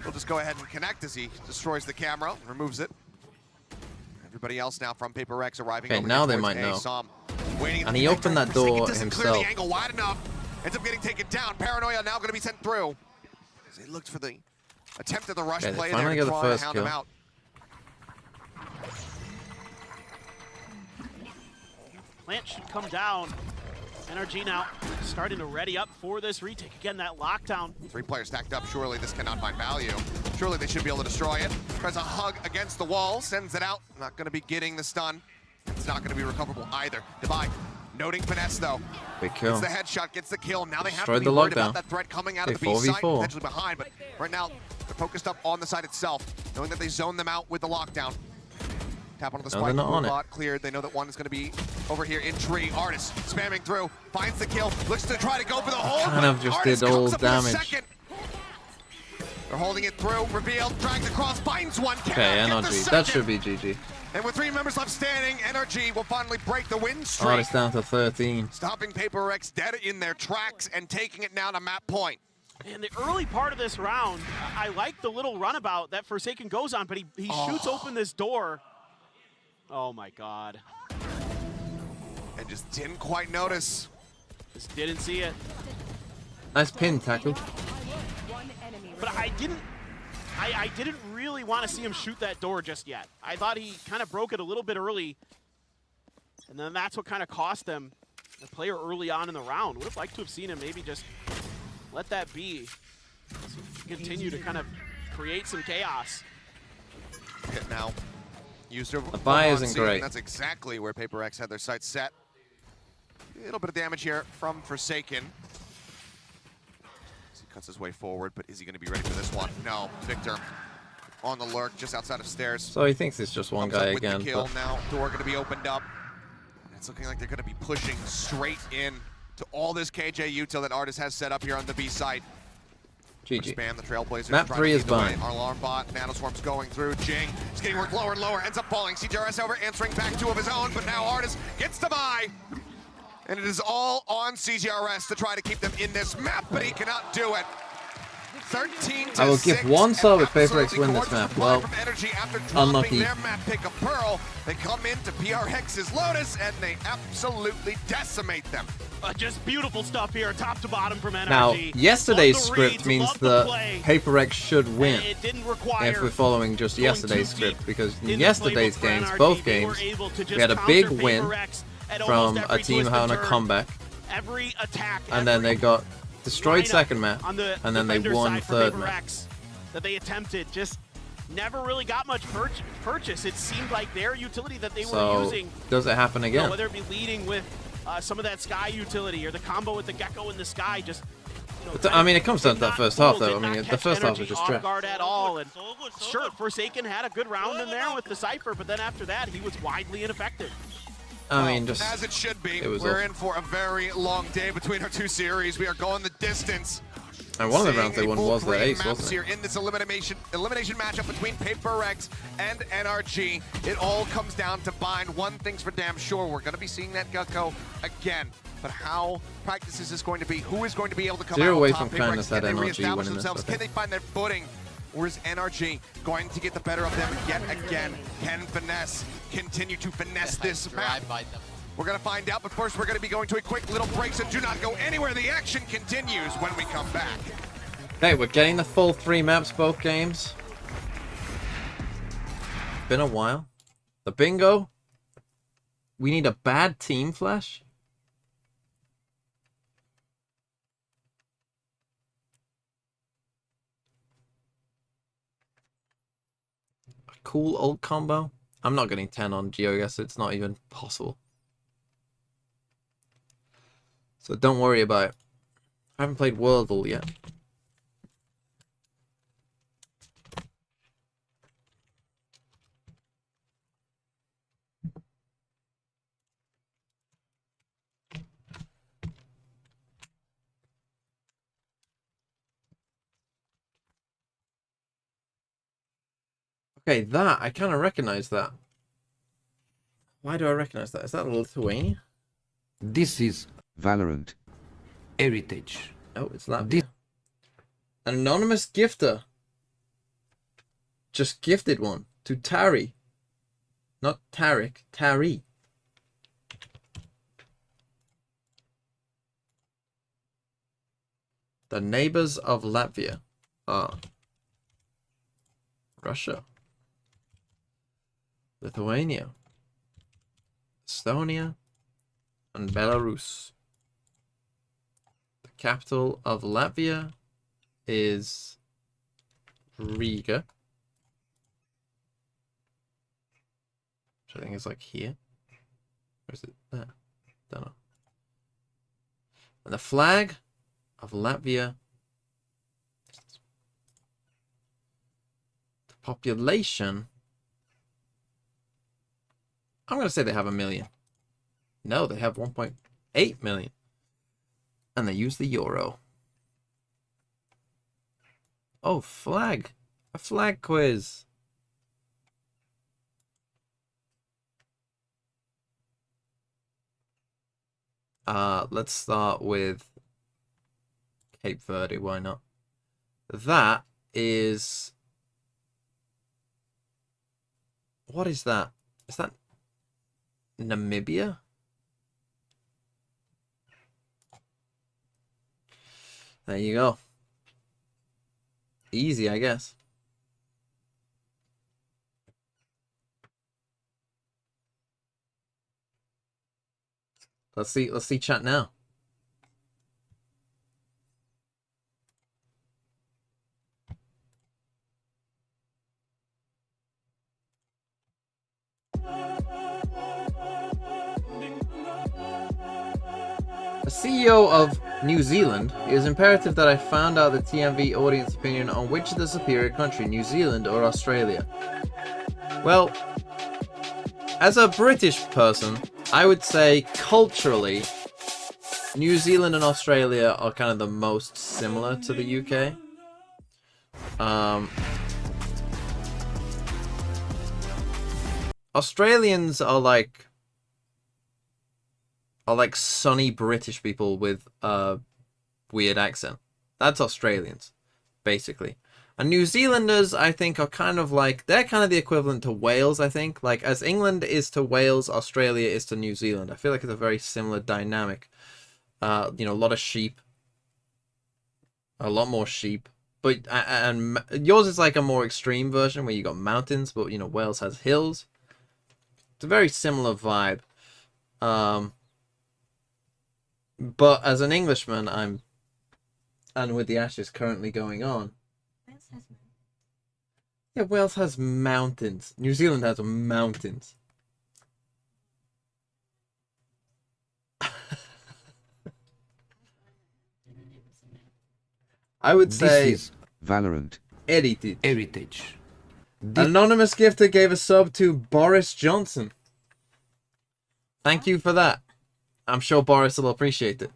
He'll just go ahead and connect as he destroys the camera, removes it. Everybody else now from Paper X arriving. Okay, over now here they towards might A. know. Som waiting And he opened that door doesn't clear himself. the angle wide enough. Ends up getting taken down. Paranoia now going to be sent through. As they looked for the attempt at the rush Okay, they play there finally to get the try to first hound kill. him out. plant should come down. NRG now starting to ready up for this retake. Again, that lockdown. 3 players stacked up. Surely this cannot find value. Surely they should be able to destroy it. Tries a hug against the wall, sends it out. Not going to be getting the stun. It's not going to be recoverable either. Divide. Noting finesse though. Big kill. Gets the headshot, gets the kill. Now they have Destroyed to be the worried lockdown. about that threat coming out of the Okay, B side, 4v4. potentially behind. But right now, they're focused up on the side itself, knowing that they zone them out with the lockdown. Tap onto the No, spike, they're not on it. bot cleared. They know that one is going to be over here in tree. Artist spamming through, finds the kill, looks to try to go for the hold. Kind of just Artist did all comes up with a damage. second. They're holding it through, revealed, drags across, finds one. Okay, cannot get the NRG. That second. should be GG. And with 3 members left standing, NRG will finally break the win streak. Artist down to 13. Stopping PaperX dead in their tracks and taking it now to map point. In the early part of this round, I like the little runabout that Forsaken goes on, but he shoots open this door. Oh my God. And just didn't quite notice. Just didn't see it. Nice pin tackle. But I didn't really want to see him shoot that door just yet. I thought he kind of broke it a little bit early. And then that's what kind of cost them the player early on in the round. Would have liked to have seen him maybe just let that be. So continue to kind of create some chaos. Hit now. Used her The buy isn't great. That's exactly where PaperX had their sights set. A little bit of damage here from Forsaken. As he cuts his way forward, but is he going to be ready for this one? No. Victor on the lurk just outside of stairs. So he thinks it's just one Comes guy up with again. the kill But now. Door going to be opened up. It's looking like they're going to be pushing straight in to all this KJ util that Artist has set up here on the B site. GG. Spam the Trailblazers. Map trying 3 to is lead the way. fine. Our alarm bot, Nanoswarm's going through. Jing is getting worked lower and lower, ends up falling. CJRS over, answering back 2 of his own, but now Artist gets the buy. And it is all on CJRS to try to keep them in this map, but he cannot do it. 13 to I will give 6, one sub if and PaperX win this gorgeous map. reply Well, from NRG after dropping unlucky. their map pick of Pearl. They come into PRX's Lotus, and they absolutely decimate them. Just beautiful stuff here, top to bottom from NRG. now, yesterday's Love the script reads, means love the that play. PaperX should win. And it didn't require If we're following just going yesterday's too deep script, because in in the yesterday's playbook for games, NRG. both They were games, able to we just had a big counter win PaperX at from almost a every team twist having and a turn. comeback, Every attack, and then they got destroyed lineup second map, on the and then they defender won side for third map. PaperX that they attempted just never really got much purchase. It seemed like their utility that they were So, using. does it happen You know, again? whether it be leading with some of that sky utility or the combo with the Gecko in the sky, just. But I mean, it comes down to that first half, though. I mean, the catch first half NRG was just off trash. guard at all. And sure, Forsaken had a good round in there with the Cypher, but then after that, he was widely ineffective. I mean, just as it should be. it was We're awful. in for a very long day between our 2 series. We are going the distance. And one of the Seeing rounds they a won full was the 3 ace, maps wasn't it? here in this elimination matchup between PaperX and NRG. It all comes down to bind. One thing's for damn sure, we're going to be seeing that Gecko again. But how practice is this going to be? Who is going to be able to come Zero out away on top? from kindness PaperX, had can they NRG reestablish winning this, themselves? okay. Can they find their footing? Or is NRG going to get the better of them yet again? Can Finesse continue to finesse this map? We're going to find out, but first we're going to be going to a quick little break, so do not go anywhere. The action continues when we come back. Okay, we're getting the full 3 maps both games. Been a while. The bingo. We need a bad team flash. A cool old combo. I'm not getting 10 on GeoGuess. It's not even possible. So don't worry about it. I haven't played Wordle yet. Okay, that, I kind of recognize that. Why do I recognize that? Is that Lithuania? This is Valorant. Heritage. Oh, it's Latvia. An anonymous gifter just gifted one to Tari. Not Tarek, Tari. The neighbors of Latvia are Russia, Lithuania, Estonia, and Belarus. The capital of Latvia is Riga. Which I think is like here. Or is it there? Don't know. And the flag of Latvia. The population. I'm going to say they have 1 million. No, they have 1.8 million. And they use the euro. Oh, flag. A flag quiz. Let's start with Cape Verde. Why not? That is... What is that? Is that Namibia? There you go. Easy, I guess. Let's see chat now. As CEO of New Zealand, it is imperative that I found out the TMV audience opinion on which is the superior country, New Zealand or Australia. Well, as a British person, I would say culturally, New Zealand and Australia are kind of the most similar to the UK. Australians are like sunny British people with a weird accent. That's Australians, basically. And New Zealanders, I think, are kind of like, they're kind of the equivalent to Wales, I think. Like, as England is to Wales, Australia is to New Zealand. I feel like it's a very similar dynamic. You know, a lot of sheep. A lot more sheep. But, and yours is like a more extreme version where you got mountains, but, you know, Wales has hills. It's a very similar vibe. But as an Englishman, and with the Ashes currently going on, yeah, Wales has mountains. New Zealand has mountains. I would say this is Valorant. Heritage. Anonymous gifter gave a sub to Boris Johnson. Thank you for that. I'm sure Boris will appreciate it.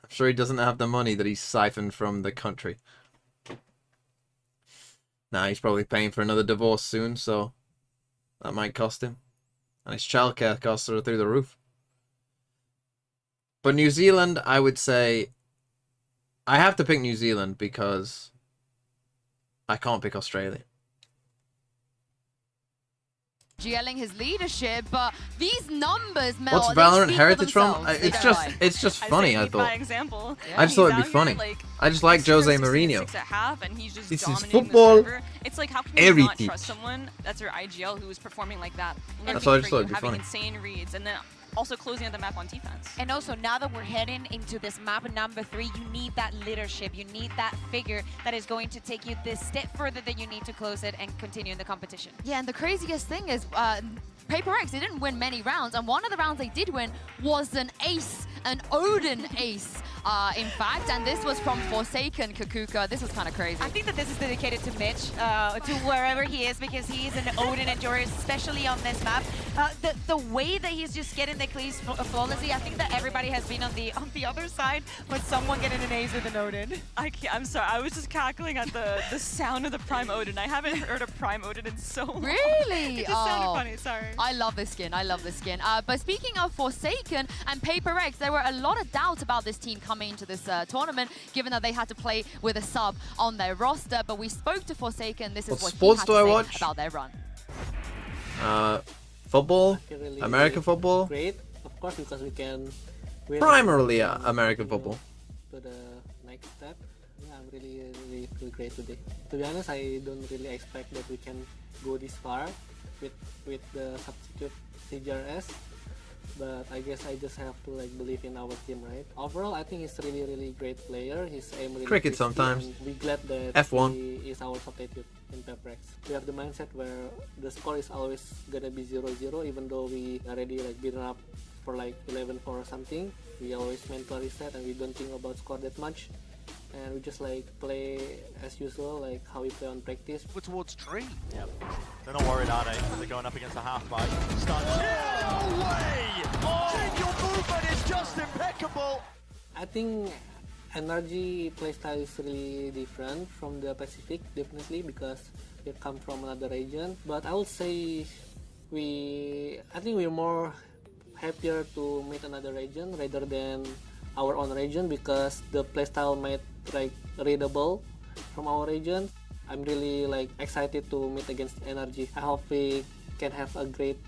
I'm sure he doesn't have the money that he's siphoned from the country. Now he's probably paying for another divorce soon, so that might cost him. And his childcare costs are through the roof. But New Zealand, I would say, I have to pick New Zealand because I can't pick Australia. Gelling his leadership, but these numbers, Mel, what's Valorant Heritage from? It's just funny. I thought. Example. Yeah, I just thought it'd be funny. I just like Jose Mourinho. This is football. It's like, how can you not trust someone that's your IGL who is performing like that? That's why I just thought it'd be funny. Insane reads and then also closing out the map on defense. And also, now that we're heading into this map number 3, you need that leadership. You need that figure that is going to take you this step further that you need to close it and continue in the competition. Yeah, and the craziest thing is, Paper X, they didn't win many rounds, and one of the rounds they did win was an ace, an Odin ace, in fact, and this was from Forsaken Kakuka. This was kind of crazy. I think that this is dedicated to Mitch, to wherever he is, because he is an Odin enjoyer, especially on this map. The way that he's just getting the clears flawlessly, I think that everybody has been on the other side with someone getting an ace with an Odin. I'm sorry, I was just cackling at the sound of the Prime Odin. I haven't heard a Prime Odin in so long. Really? It just sounded funny, sorry. I love this skin, I love this skin. But speaking of Forsaken and Paper X, there were a lot of doubts about this team coming into this tournament, given that they had to play with a sub on their roster. But we spoke to Forsaken, this is what he had to say about their run. Football, really American football. Great, of course, because we can win. Primarily American football. To the next step, yeah, I'm really feel great today. To be honest, I don't really expect that we can go this far with the substitute CGRS. but I guess I just have to like believe in our team, right? Overall, I think he's really great player. His aim really Cricket tasty, sometimes. and we're glad that F1. he is our substitute in PEPRX. We have the mindset where the score is always gonna be 0-0, even though we already like beaten up for like 11-4 or something. We always mentally reset and we don't think about score that much. And we just like play as usual, like how we play on practice. We're towards tree. Yep. They're not worried, are they? They're going up against the half bike. No way! Oh, your movement is just impeccable. I think NRG playstyle is really different from the Pacific, definitely, because we come from another region. But I would say I think we're more happier to meet another region rather than our own region, because the playstyle might like readable from our region. I'm really like excited to meet against NRG. I hope we can have a great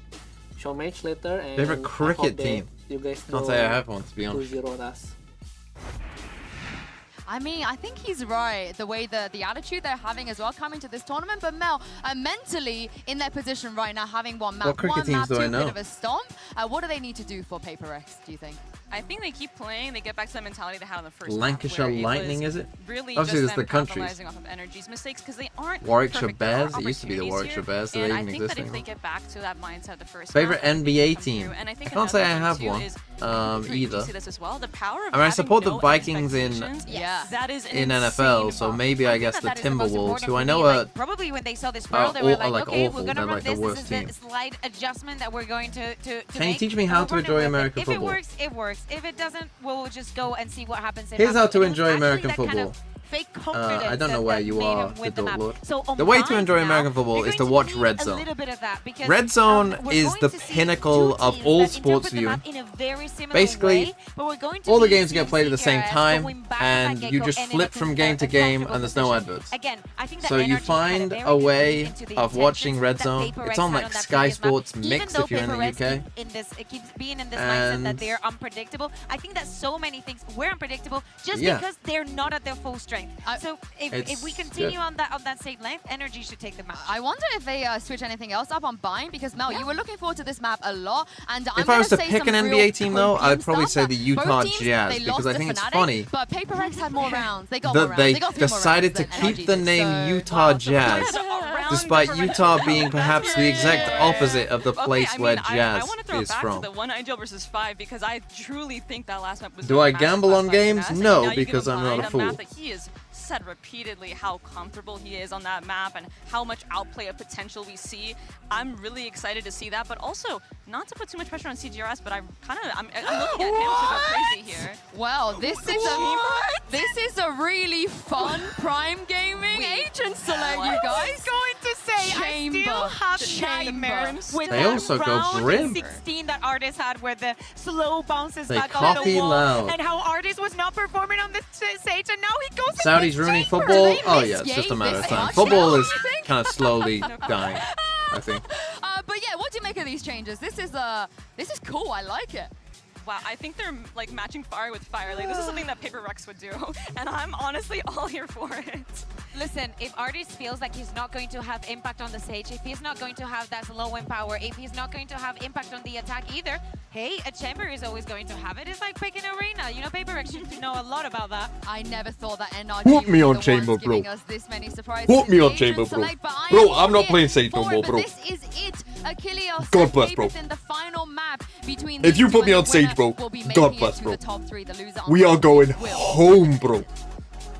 show match later. And They have a cricket team. You guys Can't say I have one, to be honest. 2-0 us. I mean, I think he's right, the way the attitude they're having as well coming to this tournament. But Mel, mentally in their position right now, having one map, cricket teams do I know? bit of a stomp, what do they need to do for PaperX, do you think? I think they keep playing. They get back to the mentality they had in the first Lancashire half, where Lightning, was is it? Really Obviously, just there's the them countries. capitalizing off of NRG's mistakes, because they aren't Warwickshire perfect. There are Bears? It used to be the opportunities Warwickshire here, Bears, so they and I even think exist that if they anymore. get back to that mindset the first Favorite half, NBA team? and I think can't say I another have thing, too, one is, I'm sure you either. see this as well, the power of I mean, I having support the no Vikings in expectations. That is an in insane NFL, so bump. maybe I guess the Timberwolves, who I know are Probably when they saw this world, they were are like, okay, awful. we're gonna They're run like the this. worst This team. is the slight adjustment that we're going to Can you make. teach me how We'll to run it enjoy with it. American If football? it works, it works. If it doesn't, we'll just go and see what happens. In Here's round how two. to And it was enjoy actually American that kind football. of fake confidence I don't know that- where that you made are, him the win the map. Lord. So on The way to Vines enjoy now, American football you're is to going watch need Red a Zone. little bit of that, because, Red Zone we're is going the to see pinnacle two of teams all that sports interpret the viewing. map in a very similar Basically, way, but we're going to all the be games get played at the same CGRS time, going back to and that you get-go just and in flip a from game to game, and there's no adverts. Again, I think that So you NRG had a find very a good way read into the of watching Red intentions that Zone. PaperX It's on had like that Sky previous map. Sports Even Mix though if you're in the PaperX UK. it keeps being in this mindset that And- they're unpredictable. I think that so many things were unpredictable just Yeah. because they're not at their full strength. So if we continue on that same length, NRG should take the match. I wonder if they switch anything else up on Bind, because Mel, you were looking forward to this map a lot, and If I was to pick an NBA team, though, I'd probably say the Utah Jazz, because I think it's funny But PaperX had more rounds. They got more that rounds. they They got 3 more decided to rounds than keep NRG the did. name So- Utah Jazz, despite Utah being perhaps the exact opposite of the place Okay, I where mean, Jazz I want to throw is it back from. to the 1 Angel versus 5, because I truly think that last map was Do I massive gamble last on night games? for us. No, And now you because give I'm not a Bind fool. map that he has said repeatedly how comfortable he is on that map and how much outplay of potential we see. I'm really excited to see that, but also not to put too much pressure on CGRS, but I'm looking at him to go crazy here. Well, this is a really fun Prime Gaming agent select, you guys. going to say, I still have nightmares with They that also go round Brim. 16 that Artist had, where the slow bounces They back off the copy wall, loud. and how Artist was not performing on the stage, and now he goes Saudi's ruining football? Oh yeah, it's just a matter of time. Football is kind of slowly dying, I think. But yeah, what do you make of these changes? This is cool. I like it. Wow, I think they're like matching fire with fire. Like, this is something that PaperX would do, and I'm honestly all here for it. Listen, if Artist feels like he's not going to have impact on the stage, if he's not going to have that slow wind power, if he's not going to have impact on the attack either, hey, a chamber is always going to have it. It's like picking arena. You know, PaperX should know a lot about that. I never thought that NRG Put me would on be the chamber, ones bro. giving us this many surprises. Put me in on the chamber, agent bro. select, but I Bro, am I'm not here playing Sage no for more, it, but bro. This is it. Achilles God bless, bro. in the final map between If these you two, put and me the on Sage, winner bro, will be God making it bless, to bro. the top 3. The loser We are going will. home, bro.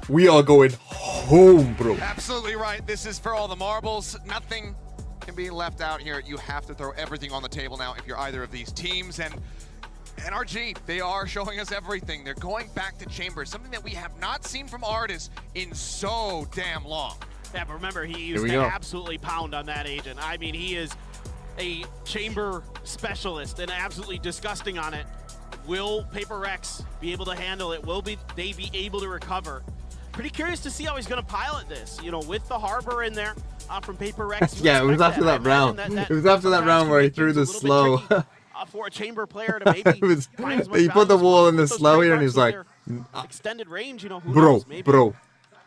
We are going home, bro. Absolutely right. This is for all the marbles. Nothing can be left out here. You have to throw everything on the table now if you're either of these teams. And NRG, they are showing us everything. They're going back to chambers, something that we have not seen from Artis in so damn long. Yeah, but remember, he used we to go. absolutely pound on that agent. I mean, he is a chamber specialist and absolutely disgusting on it. Will PaperX be able to handle it? Will they be able to recover? Pretty curious to see how he's going to pilot this. You know, with the Harbor in there from PaperX. Yeah, it was after that round. It was after that round where he threw the slow. For a chamber player to maybe It was- find as much he put the balance wall in the with those slow trade here, and marks he's like, with their extended range. You know, who Bro, knows? Maybe. bro.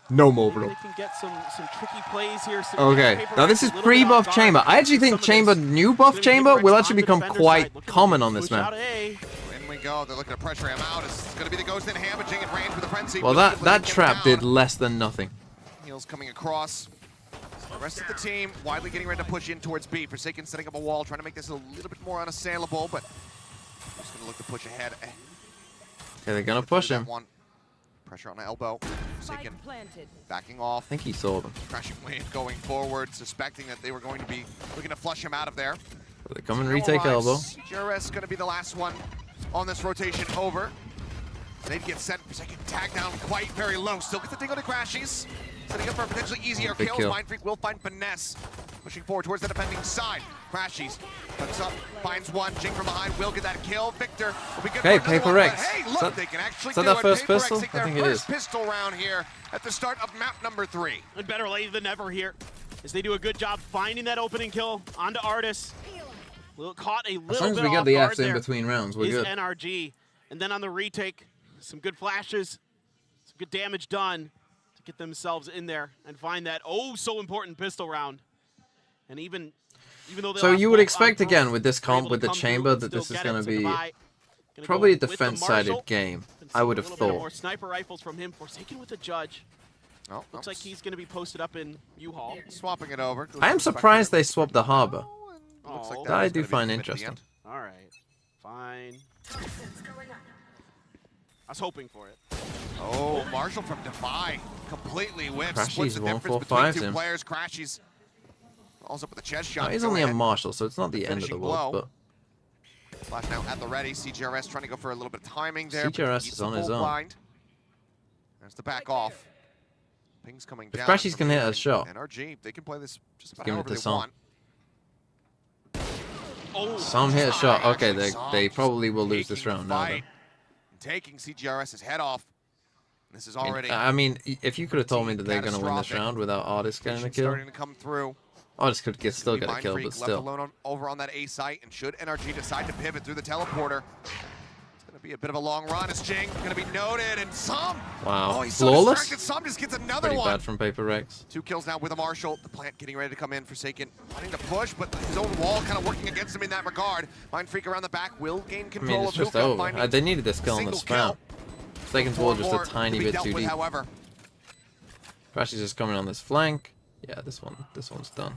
No more, bro. They can get some tricky plays here. Okay, now this is pre-buff Chamber. I actually think Chamber, new buff Chamber, will actually become quite common on this map. In we go. They're looking to pressure him out. It's going to be the Ghost in Hamaging in range with the Frenzy. Well, that trap did less than nothing. Heels coming across. The rest of the team widely getting ready to push in towards B. Forsaken setting up a wall, trying to make this a little bit more unassailable, but just going to look to push ahead. Okay, they're going to push him. Pressure on the elbow. Forsaken backing off. I think he saw them. Crashing wave going forward, suspecting that they were going to be looking to flush him out of there. Well, they come and retake elbow. CGRS going to be the last one on this rotation over. They'd get sent. Forsaken tag down quite very low. Still get the ding on the crashies. Setting up for potentially easier kills. Kill. Mind Freak will find finesse. Pushing forward towards the defending side. Crashies hooks up, finds one. Jing from behind will get that kill. Victor will be good for Paper X. Hey, look, they can actually do that it. first Paper X pistol? take I their think it first is. pistol round here at the start of map number 3. And better late than never here, as they do a good job finding that opening kill onto Artis. Caught a little As long as bit we get off the guard Fs in there between rounds, we're is good. NRG. And then on the retake, some good flashes, some good damage done to get themselves in there and find that so important pistol round. And even though they So lost you would both expect on again with this they're comp able with to the come through chamber and that this still is get going it. to So be Goodbye. Gonna probably a go with the defense-sided Marshall. game. Been I would seeing have a little bit thought. more sniper rifles from him. Forsaken with the judge. Oh, Looks like he's going to be posted up in U-Haul. Swapping it over. I am surprised they swapped the harbor. Looks like That I was do gonna be find the mid at the interesting. end. All right, fine. I was hoping for it. Oh, Marshall from Defy completely whips. Crashies Splits the difference 145 between two him. players. Crashies falls up with a chest shot. No, he's Go only a ahead. marshal, so it's not the end of the Finishing world. blow. Flash now at the ready. CGRS trying to go for a little bit of timing there. CGRS Eats is the on his full own. blind. There's the back off. Ping's coming But down. Crashies from can hit a behind. shot. NRG, they can play this just about Give it however to they Sam. want. Oh, Some hit a shot. Okay, actually, they Sam probably will lose taking this the round now. fight, taking CGRS's head off. This is Then. already. I mean, if you could have told me that they're going to win this catastrophic. round without Artist getting a kill, Starting to come through. Artist could still Gonna be get a Mind kill, Freak but left still. alone over on that A site, and should NRG decide to pivot through the teleporter, it's going to be a bit of a long run. As Jing going to be noted, and Sam. Wow. Oh, he's so Flawless? distracted. Sam just gets another Pretty one. bad from Paper Rex. 2 kills now with a Marshall. The plant getting ready to come in. Forsaken wanting to push, but his own wall kind of working against him in that regard. Mind Freak around the back will gain I control mean, it's of just Hookah, over. finding They needed this kill on the single spout. kill. Forsaken's wall just More a to tiny be bit dealt too with, deep. however. Crash is just coming on this flank. Yeah, this one's done.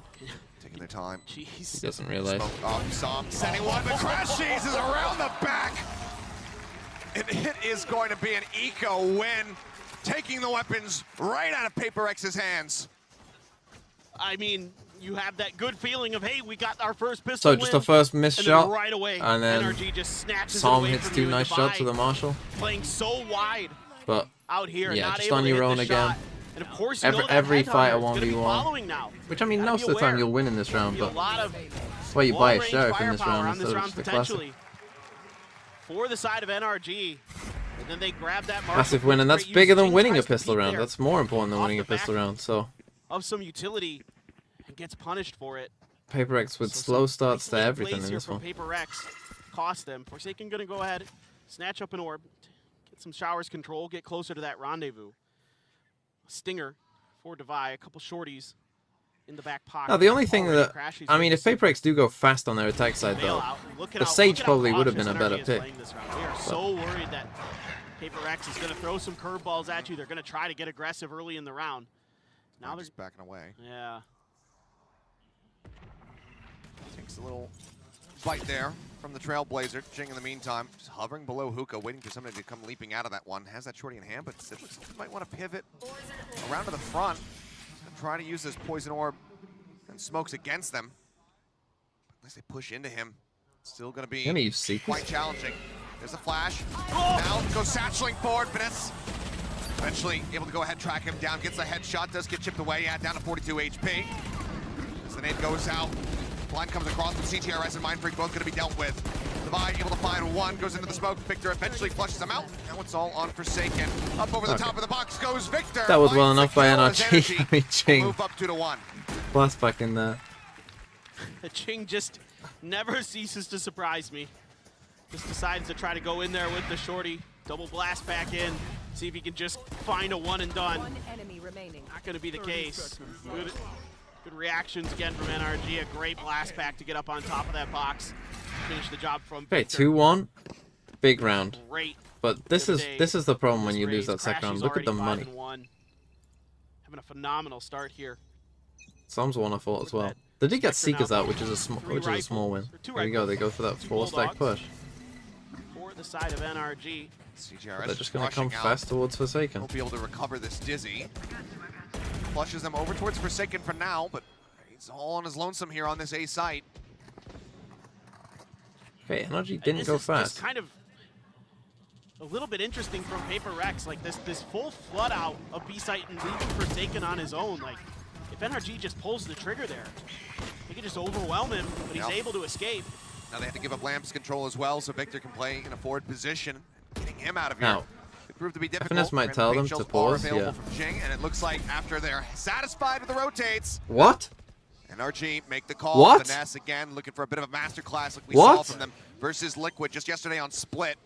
Taking their time. He doesn't realize. Smoke off, Sam sending one, but Crash Cheese is around the back. And it is going to be an eco win, taking the weapons right out of Paper X's hands. I mean, you have that good feeling of, hey, we got our first pistol So just win, the first missed and shot, then right away, and then NRG just snatches it Psalm away hits from 2 you and nice Defy, shots with a Marshall. Playing so wide But out here, yeah, not just able on to your hit own the again. shot. And of course, you know that Every headhunter fight a is gonna be 1v1, following now. which I mean Gotta most be of the time aware. you'll win in this round, Be but a lot of that's why you buy a long-range sheriff in this firepower round on this instead of round just the classic. potentially for the side of NRG. And then they grab that Marshall Massive win, and for that's great bigger use. than Jing winning a tries to pistol beat round. there That's more important than off winning the a pistol back round. So of some utility and gets punished for it. Paper X with So slow some starts to late everything plays in here this from one. Paper X cost them. Forsaken gonna go ahead, snatch up an orb, get some showers control, get closer to that rendezvous. Stinger for Devi, a couple shorties in the back pocket. Now the only thing Already that Crashies I mean, with if Paper X do go fast on their attack side though, bailout. Look at the how- Sage look at how probably would have been a cautious better NRG is pick. playing this round. They are so worried that Paper X is going to throw some curveballs at you. They're going to try to get aggressive early in the round. Now they're just backing away. Yeah. Takes a little bite there from the Trailblazer. Jing in the meantime, just hovering below Hookah, waiting for somebody to come leaping out of that one. Has that shorty in hand, but it looks like he might want to pivot around to the front. And try to use this poison orb and smokes against them. Unless they push into him, it's still going to be Gonna use Seekers. quite challenging. There's a flash. Now goes satcheling forward. Finesse. Eventually able to go ahead, track him down. Gets a headshot. Does get chipped away. Yeah, down to 42 HP. As the nade goes out. Blind comes across with CGRS and Mind Freak both going to be dealt with. Devi able to find one. Goes into the smoke. Victor eventually flushes him out. Now it's all on Forsaken. Up over the top of the box goes Victor. That was well Finds enough the by kill as NRG. I mean, Ching. Move up 2-1. Blast back in there. Ching just never ceases to surprise me. Just decides to try to go in there with the shorty. Double blast back in. See if he can just find a one and done. One enemy remaining. Not going to be the case. Good reactions again from NRG. A great blast back to get up on top of that box. Finish the job from Okay, Victor. 2-1. Big round. Great. But this is the problem when you lose that second round. Look at the money. Having a phenomenal start here. Psalms won, I thought, as well. They did get Seekers out, which is a small win. There you go. They go for that 4-stack push. For the side of NRG. CGRS They're just going to come rushing out. fast towards Forsaken. Won't be able to recover this Dizzy. Flushes them over towards Forsaken for now, but he's all on his lonesome here on this A site. Okay, NRG didn't go fast. Kind of a little bit interesting from Paper Rex, like this full flood out of B site and leaving Forsaken on his own. Like if NRG just pulls the trigger there, they can just overwhelm him, but he's able to escape. Now they have to give up Lamps control as well, so Victor can play in a forward position. Getting him out of here. Now, It proved to be difficult. FNC might tell them to pause, yeah. From Jing, and it looks like after they're satisfied with the rotates, What? NRG make the call. What? Finesse again, looking for a bit of a masterclass like we What? saw from them versus Liquid just yesterday on Split.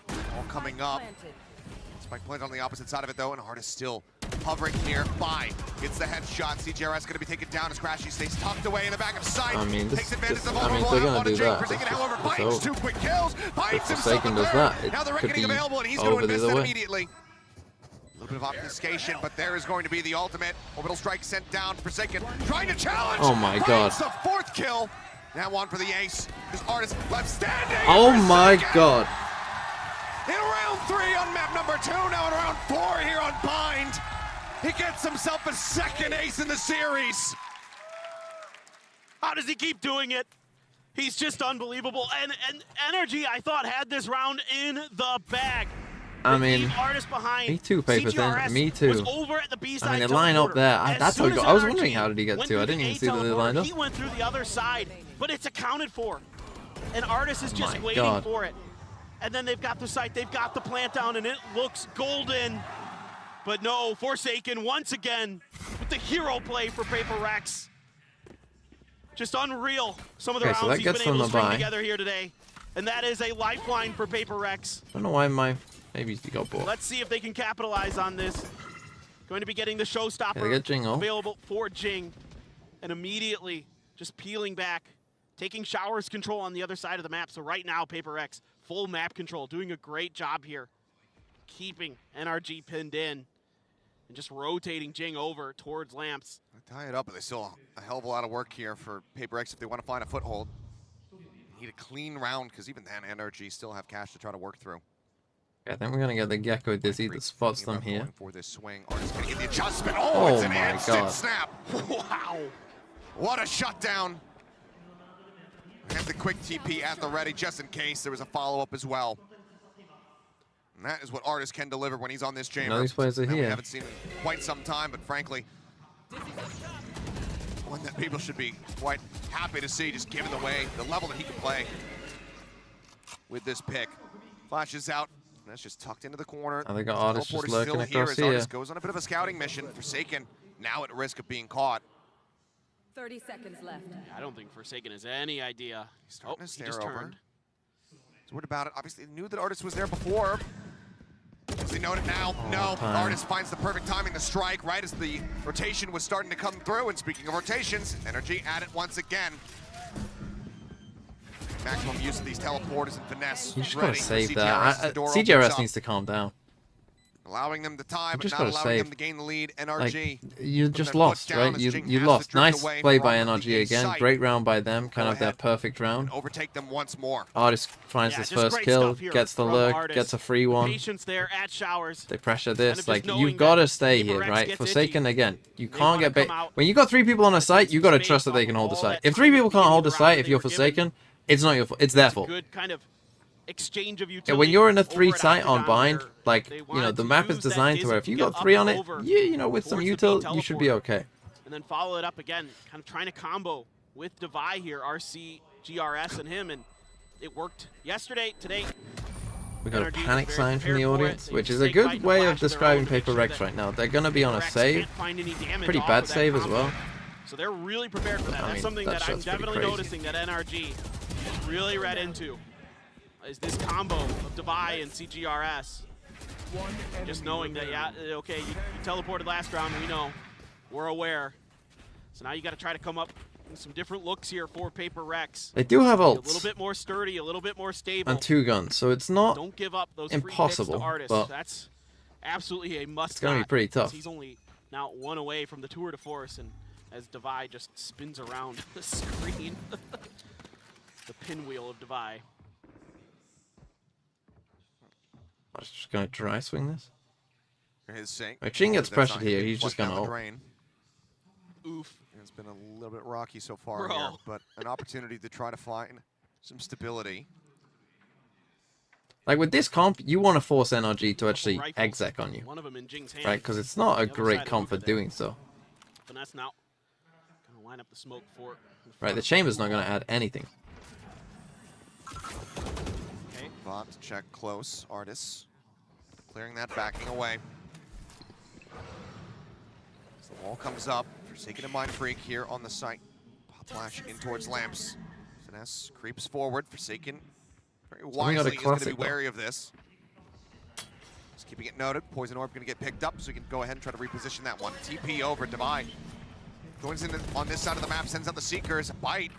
All coming up. Spike planted on the opposite side of it though, and Artist still hovering here. 5 gets the headshot. CGRS going to be taken down as Crashy stays tucked away in the back of sight. I mean, takes advantage of the I mean, vulnerable they're out gonna on do Jing. that. Forsaken, however, It's bites over. 2 quick kills. Bites If himself Forsaken a does third. that, it Now the could reckoning be available, and he's going to over the invest other that way. immediately. A little bit of obfuscation, but there is going to be the ultimate. Orbital strike sent down. Forsaken trying to challenge. Oh my God. Finds the 4th kill. Now on for the ace. This Artist left standing. Oh my Forsaken. God. In round 3 on map number 2, now in round 4 here on Bind. He gets himself a 2nd ace in the series. How does he keep doing it? He's just unbelievable. And NRG, I thought, had this round in the bag. I mean, Artist behind. me too, Paper Thin. CGRS Me too. was over at the B-side I mean, they line up there. As That's how soon as I was NRG wondering how did he get went 2. I through didn't the even see that they teleporter, lined up. He went through the other side, but it's accounted for. And Artist is just My waiting God. for it. And then they've got the site, they've got the plant down, and it looks golden. But no, Forsaken once again with the hero play for Paper Rex. Just unreal. Some of the Okay, so rounds that he's gets been able them to string the bye. together here today. And that is a lifeline for Paper Rex. I don't know why my... Maybe he got bored. Let's see if they can capitalize on this. Going to be getting the showstopper Yeah, they get Jing off. available for Jing. And immediately just peeling back, taking Showers control on the other side of the map. So right now, Paper X, full map control, doing a great job here. Keeping NRG pinned in and just rotating Jing over towards Lamps. Tie it up, but there's still a hell of a lot of work here for Paper X if they want to find a foothold. Need a clean round, because even then, NRG still have cash to try to work through. I think we're going to get the Gecko Dizzy that spots them here. For this swing, Artist gonna get the adjustment. Oh, it's an my instant God. snap. Wow. What a shutdown. And the quick TP at the ready, just in case there was a follow-up as well. And that is what Artist can deliver when he's on this chamber. Now these players are Something here. We haven't seen in quite some time, but frankly, one that people should be quite happy to see, just given the way, the level that he can play with this pick. Flashes out. And that's just tucked into the corner. Oh, they got Artist just Teleporter's lurking still across as here. Artist goes on a bit of a scouting mission. Forsaken now at risk of being caught. 30 seconds left. I don't think Forsaken has any idea. He's starting to he stare just over. turned. He's worried about it. Obviously, knew that Artist was there before. Does he note it now? Oh, No. time. Artist finds the perfect timing to strike right as the rotation was starting to come through. And speaking of rotations, NRG at it once again. Maximum use of these teleporters and finesse. You just ready got to for save CGRS that. as the door CGRS opens up. needs to calm down. Allowing them to tie, You but just not gotta allowing save. them to gain the lead. NRG. Like, you put just their lost, foot down right? as You Jing you has to lost. drift Nice away play from by the NRG again. site. Great round by them. Kind Go of their ahead. perfect round. Overtake them once more. Artist finds Yeah, his just first great kill, stuff here gets the from lurk, Artist. gets a free one. Patience there at Showers. They pressure Kind of this. just Like, knowing you've got that to stay Paper here, Rex right? gets Forsaken itchy. again. You They can't wanna get bait. come out, When you got 3 people on a site, you got to space trust that they off can hold the all site. that If 3 time people at the can't hold beginning the of the site, round if they you're were given, Forsaken, it's not your fault. It's their It's a fault. good kind of exchange of Yeah, utility. when you're in a over 3 at site on Octagon Bind, where like, they you know, wanted the to map is use that designed to where if Dizzy you to got get 3 up on and it, over you know, with some towards the util, you should be teleporter. okay. And then follow it up again, kind of trying to combo with Devi here, RC, GRS, and him, and it worked yesterday, today. We got a NRG was panic very sign from the prepared for it. audience, They which just is a stay good fighting the way flash of of their describing own to make Paper sure Rex that right now. They're going to be on a Rex save. can't find any damage Pretty off bad of that save as combo. well. So they're really prepared for that. I That's mean, something that that I'm shot's pretty definitely crazy. noticing that NRG is really read into, is this combo of Devi and CGRS. Just knowing that, yeah, okay, you teleported last round, we know. We're aware. So now you got to try to come up with some different looks here for Paper Rex. They do have ults. A little bit more sturdy, a little bit more stable. And 2 guns, so it's not Don't give up those impossible, free picks to but that's absolutely a must. it's going to be pretty tough. He's only now 1 away from the tour de force, and as Devi just spins around the screen, the pinwheel of Devi. I'm just going to dry swing this. His sink. If Jing gets pressured here, he's just going to ult. Oof. It's been a little bit rocky so far here, but an opportunity to try to find some stability. Like with this comp, you want to force NRG to actually exec on you. One of them in Jing's hand. Right, because it's not a great comp for doing so. Finesse now. Gonna line up the smoke for Right, the chamber's not going to add anything. Okay, bot check close. Artis clearing that, backing away. As the wall comes up, Forsaken and Mind Freak here on the site. Pop flash in towards Lamps. Finesse creeps forward. Forsaken very wisely is going to be wary of this. Just keeping it noted. Poison Orb going to get picked up, so we can go ahead and try to reposition that one. TP over Devi. Joins in on this side of the map, sends out the Seekers. Bite.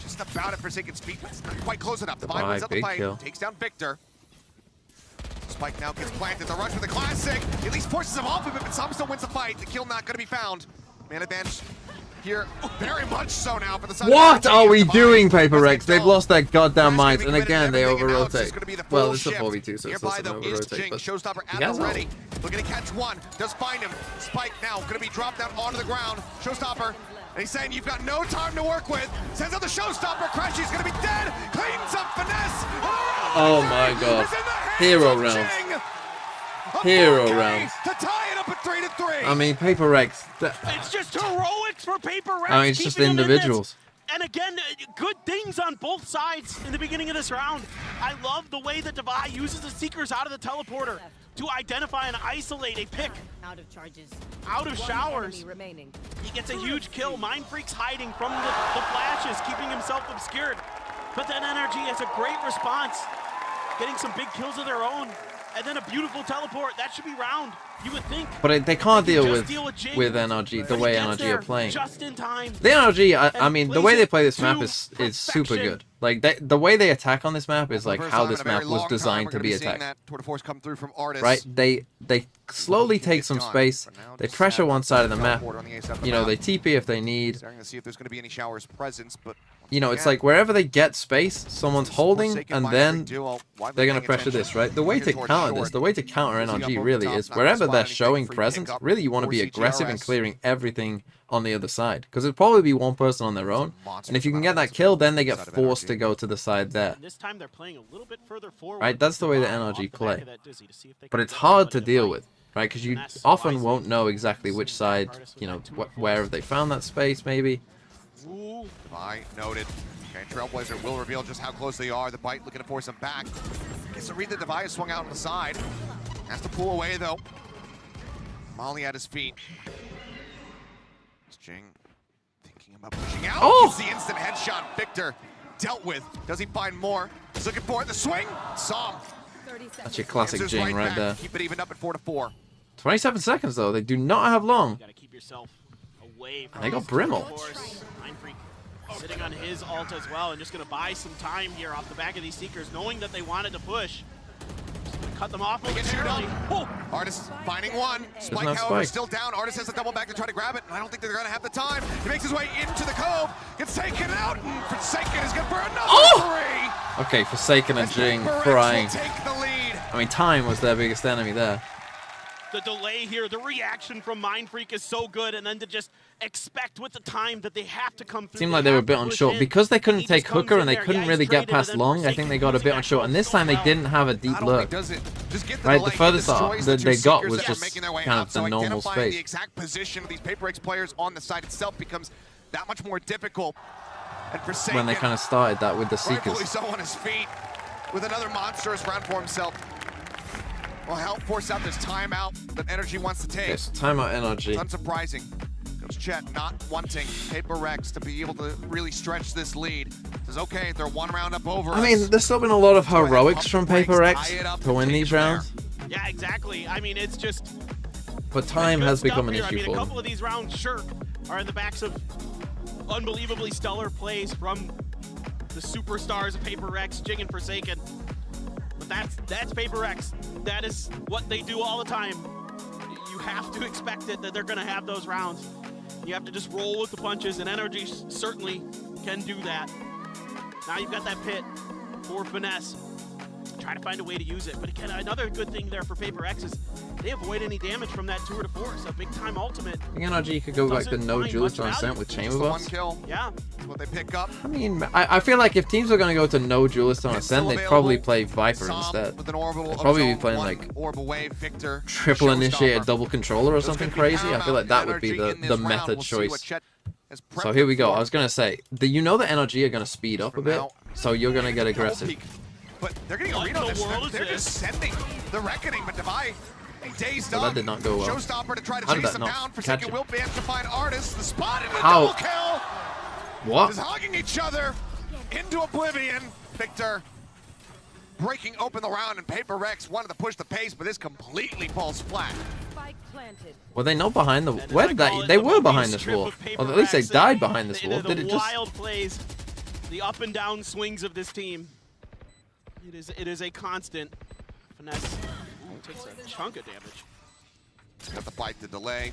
Just about at Forsaken's feet, but it's not quite close enough. Devi wins out the fight. Takes down Victor. Spike now gets planted. The rush for the Classic. At least forces him off of it, but Sam still wins the fight. The kill not going to be found. Man advantage here, very much so now for the side. What are we doing, Paper Rex? They've lost their goddamn minds, and again they over-rotate. Well, it's a 4v2, so it's not over-rotate, but Showstopper he at has the ult. ready. Looking to catch one. Does find him. Spike now going to be dropped down onto the ground. Showstopper, and he's saying you've got no time to work with. Sends out the Showstopper. Crashy's going to be dead. Cleans up Finesse. Oh my god. Hero round. Hero round. To tie it up at 3-3. I mean, Paper Rex. It's just heroics for Paper Rex. I mean, it's just individuals. And again, good things on both sides in the beginning of this round. I love the way that Devi uses the Seekers out of the teleporter to identify and isolate a pick. Out of charges. Out of showers. Remaining. He gets a huge kill. Mind Freak's hiding from the flashes, keeping himself obscured. But then NRG has a great response, getting some big kills of their own. And then a beautiful teleport. That should be round, you would think. But they can't deal with NRG the way NRG are playing. Just in time. The NRG, I mean, the way they play this map is super good. Like the way they attack on this map is like how this map was designed to be attacked. Right? They slowly take some space. They pressure one side of the map. You know, they TP if they need. Starting to see if there's going to be any showers presence, but you know, it's like wherever they get space, someone's holding, and then they're going to pressure this, right? The way to counter this, the way to counter NRG really is wherever they're showing presence, really you want to be aggressive in clearing everything on the other side. Because it'll probably be one person on their own, and if you can get that kill, then they get forced to go to the side there. This time they're playing a little bit further forward. Right, that's the way the NRG play. But it's hard to deal with, right? Because you often won't know exactly which side, you know, where have they found that space, maybe. Devi noted. Okay, Trailblazer will reveal just how close they are. The Bite looking to force him back. Gets to read that Devi is swung out on the side. Has to pull away though. Molly at his feet. Jing thinking about pushing out. Oh! Gets the instant headshot. Victor dealt with. Does he find more? He's looking for it. The swing. Som. That's your classic Jing right there. Keep it even up at 4-4. 27 seconds though. They do not have long. Gotta keep yourself away from They got Brimble. Mind Freak sitting on his ult as well, and just gonna buy some time here off the back of these Seekers, knowing that they wanted to push. Just gonna cut them off momentarily. Oh! Artis finding one. Spike, however, still down. Artis has a double back to try to grab it, and I don't think they're gonna have the time. He makes his way into the cove, gets taken out, and Forsaken is good for another three. Okay, Forsaken and Jing crying. I mean, time was their biggest enemy there. The delay here, the reaction from Mind Freak is so good, and then to just expect with the time that they have to come through. Seemed like they were a bit on short because they couldn't take hooker and they couldn't really get past long. I think they got a bit on short, and this time they didn't have a deep lurk. Right, the furthest that they got was just kind of the normal space. The exact position of these Paper X players on the side itself becomes that much more difficult. And Forsaken, when they kind of started that with the Seekers. rightfully so on his feet with another monstrous round for himself. Will help force out this timeout that NRG wants to take. Yes, timeout NRG. It's unsurprising. Coach Chet not wanting Paper X to be able to really stretch this lead. Says, okay, they're one round up over I mean, there's still been a lot of heroics from Paper X to win these rounds. Yeah, exactly. I mean, it's just. But time has become an issue I mean, for a them. couple of these rounds, sure, are in the backs of unbelievably stellar plays from the superstars of Paper X, Jing and Forsaken. But that's Paper X. That is what they do all the time. You have to expect it that they're going to have those rounds. You have to just roll with the punches, and NRG certainly can do that. Now you've got that pit for Finesse. Try to find a way to use it. But again, another good thing there for Paper X is they avoid any damage from that tour de force. A big time ultimate. I think NRG could go back to no duelist on ascent with chamber buffs. One kill. Yeah. That's what they pick up. I mean, I feel like if teams are going to go to no duelist on ascent, they'd probably play Viper instead. With an orbital They'd probably be zone, playing one like orb away, Victor, triple initiated Showstopper. double controller or something crazy. I feel like that would be the method choice. So here we go. I was going to say, you know that NRG are going to speed up a bit, so you're going to get aggressive. But they're getting a read on this. They're just sending the Reckoning, but Devi dazed Well, up. that did not go well. Showstopper to try to How did chase that him not down. catch Forsaken him? will be able to find Artis. The spot and the How? double kill. What? Just hugging each other into oblivion. Victor breaking open the round, and Paper Rex wanted to push the pace, but this completely falls flat. Were they not behind the... Where did that... They were behind this wall. Or at least they died behind this wall. Did it just... Wild plays, the up and down swings of this team. It is a constant. Finesse takes a chunk of damage. Got the bite to delay.